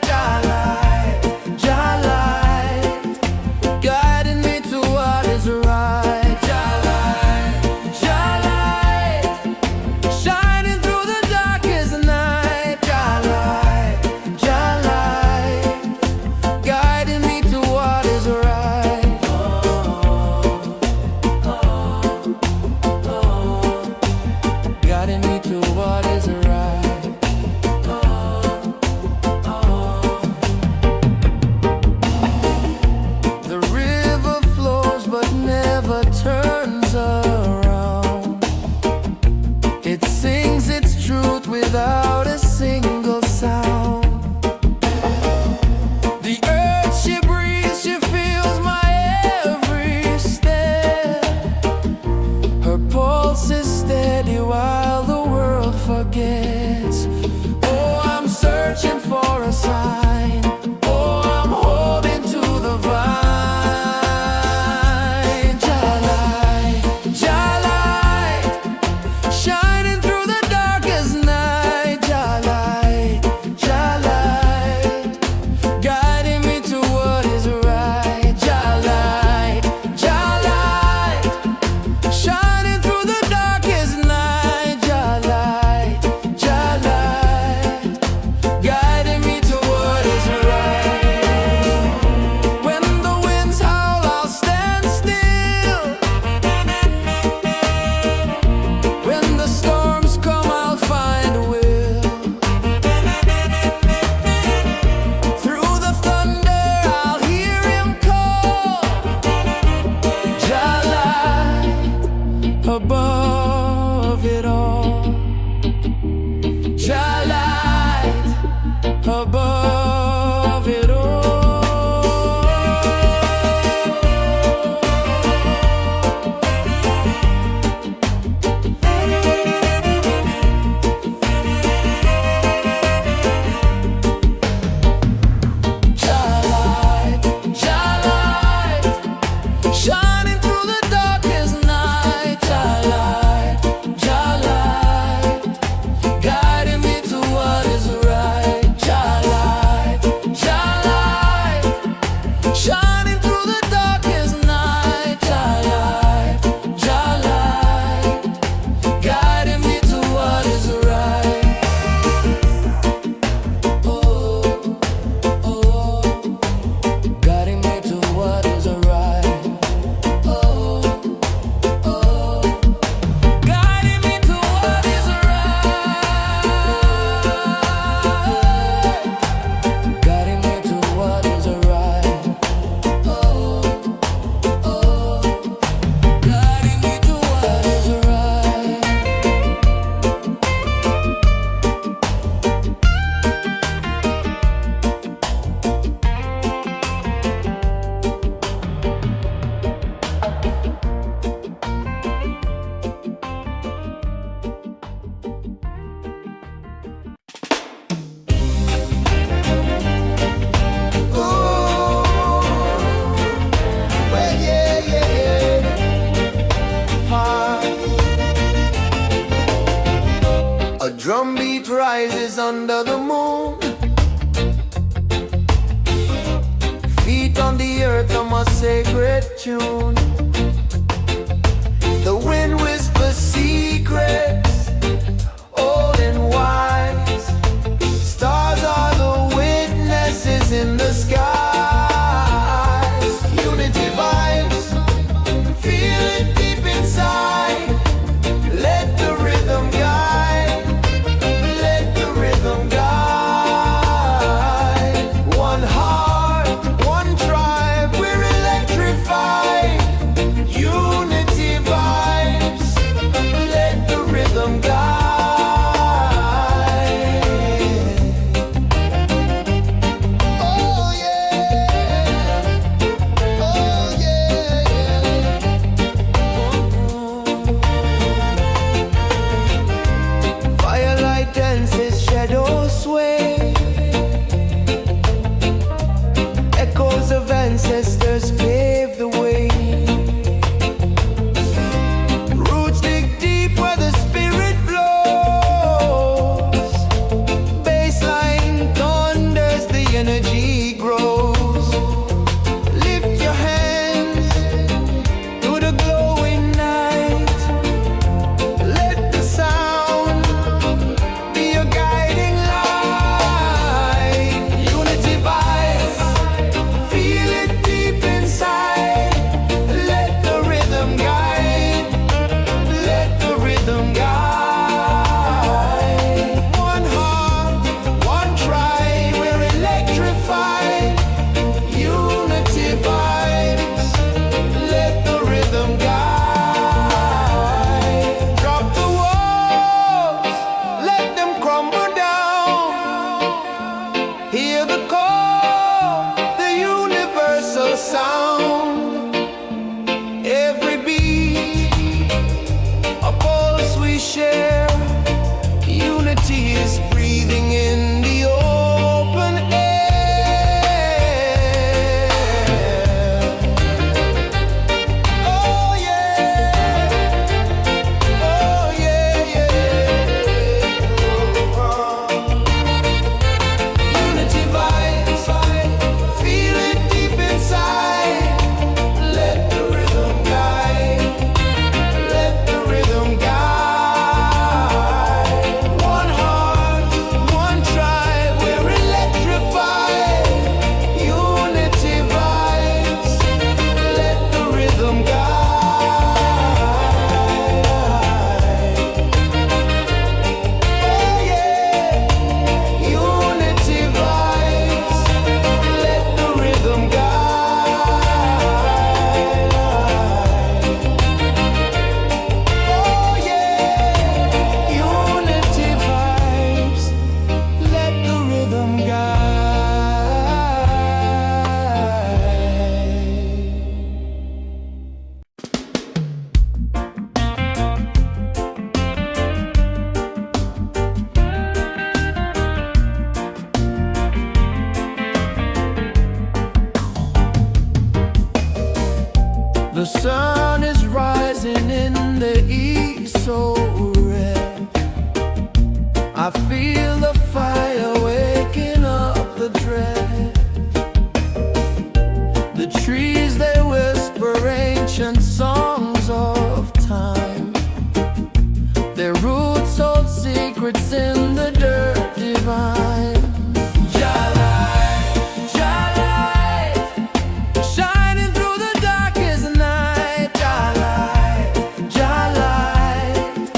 Jah-light, guiding me to what is right. sacred tune. The wind whispers secrets, old and wise. Stars are the witnesses in the skies. Unity vibes, feel it deep inside. Let the rhythm guide, let the rhythm guide. One heart, one tribe, we're electrified. Unity vibes, let the rhythm guide. Oh yeah, oh yeah. Firelight dances, shadows sway. Echoes of ancestors pave the way. Roots dig deep where the spirit flows. Baseline thunders, the energy grows. Lift your hands to the glowing night. Let the sound be your guiding light. Unity vibes, feel it deep inside. Let the rhythm guide, let the rhythm guide. One heart, one tribe, we're electrified. Unity vibes, let the rhythm guide. Drop the walls, let them crumble down. Hear the call, the universal sound. Every beat, a pulse we share. Unity is breathing in the open air. Oh yeah, oh yeah, yeah. Unity vibes, feel it deep inside. Let the rhythm guide, let the rhythm guide. One heart, one tribe, we're electrified. Unity vibes, let the rhythm guide. Oh yeah, unity vibes, let the rhythm guide. Oh yeah, unity vibes, let the rhythm guide. The sun is rising in the east, so red. I feel the fire waking up the dread. The trees, they whisper ancient songs of time. Their roots hold secrets in the dirt divine. Shining through the darkest night. Jah light,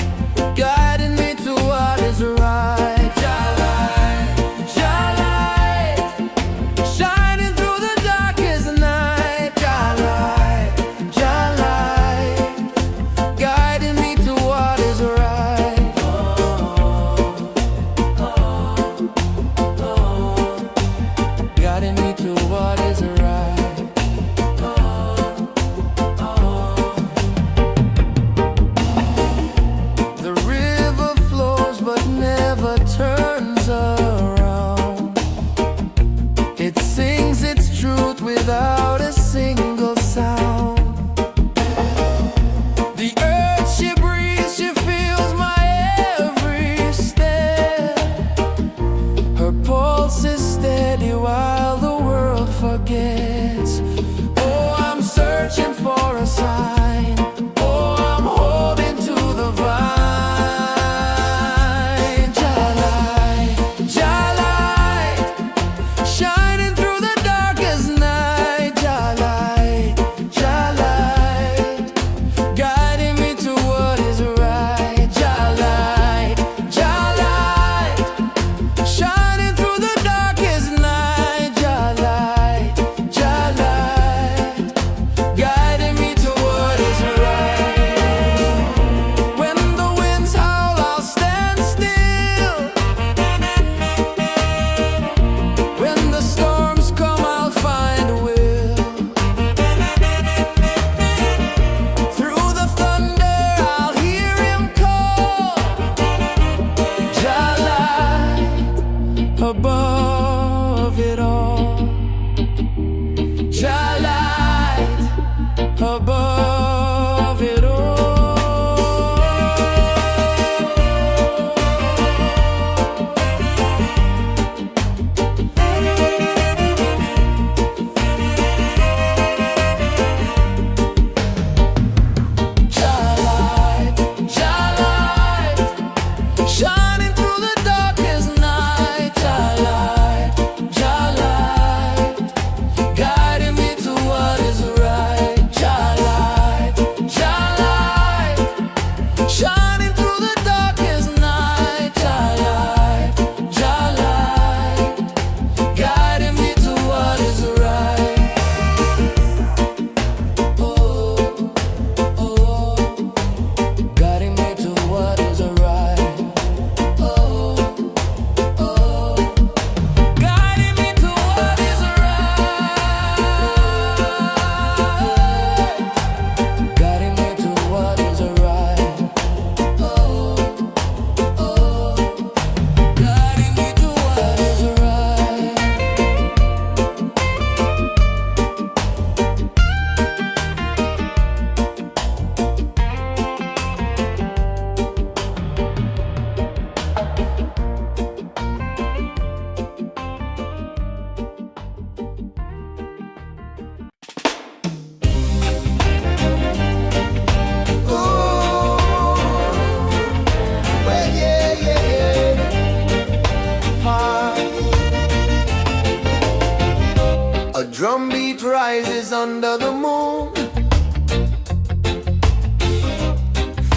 A drum beat rises under the moon.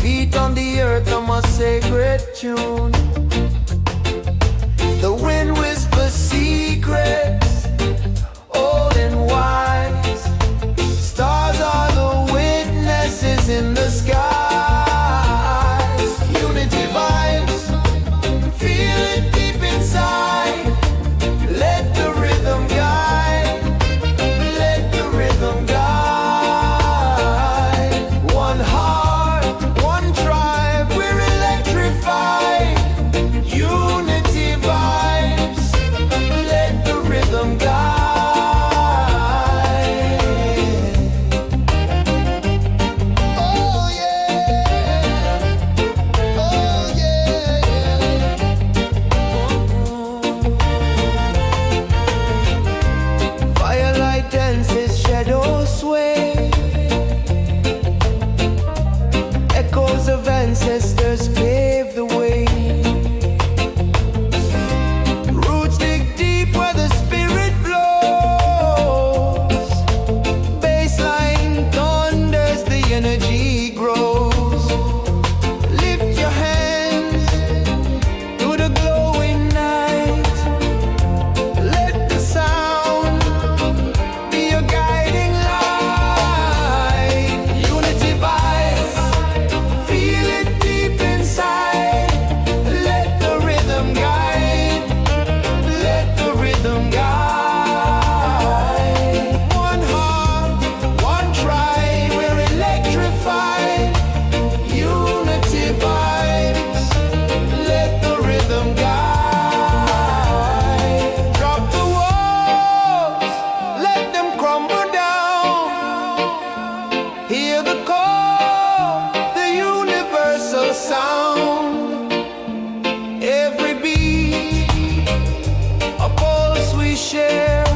Feet on the earth on my sacred tune. The wind whispers secrets, old and wise. Stars are the witnesses in the skies. Unity vibes, feel it deep inside. Let the rhythm guide, let the rhythm guide. One heart, one tribe, we're electrified. Unity vibes, let the rhythm guide. Oh yeah, oh yeah. Firelight dances, shadows sway. Echoes of ancestors pave the way. Roots dig deep where the spirit flows. Baseline thunders, the energy grows. Lift your hands to the glowing night. Let the sound be your guiding light. Unity vibes, feel it deep inside. Let the rhythm guide, let the rhythm guide. One heart, one tribe, we're electrified. Unity vibes, let the rhythm guide. Drop the walls, let them crumble down. Hear the call, the universal sound. Every beat, a pulse we share.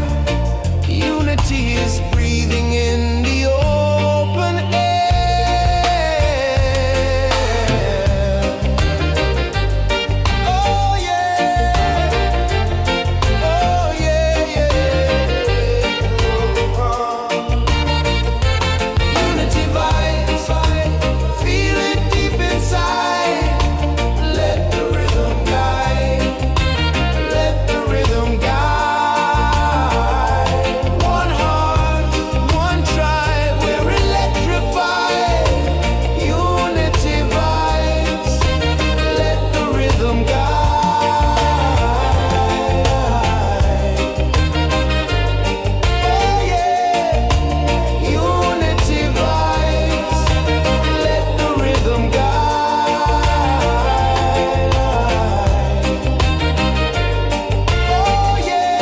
Unity is breathing in the open air. Oh yeah, oh yeah, yeah. Unity vibes, feel it deep inside. Let the rhythm guide, let the rhythm guide. One heart, one tribe, we're electrified. Unity vibes, let the rhythm guide. Oh yeah, unity vibes, let the rhythm guide. Oh yeah,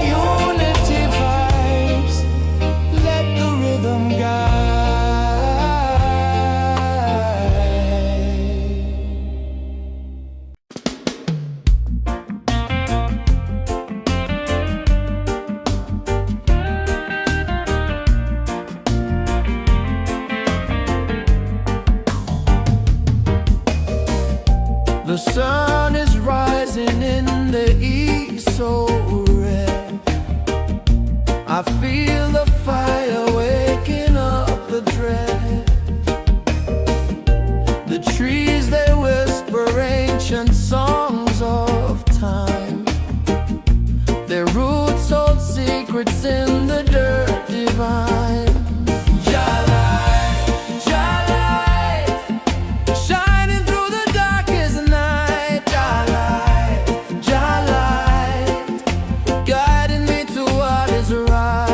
unity vibes, let the rhythm guide. The sun is rising in the east, so red. I feel the fire waking up the dread. The trees, they whisper ancient songs of time. Their roots hold secrets in the dirt divine. Shining through the darkest night. Jah light, guiding me to what is right.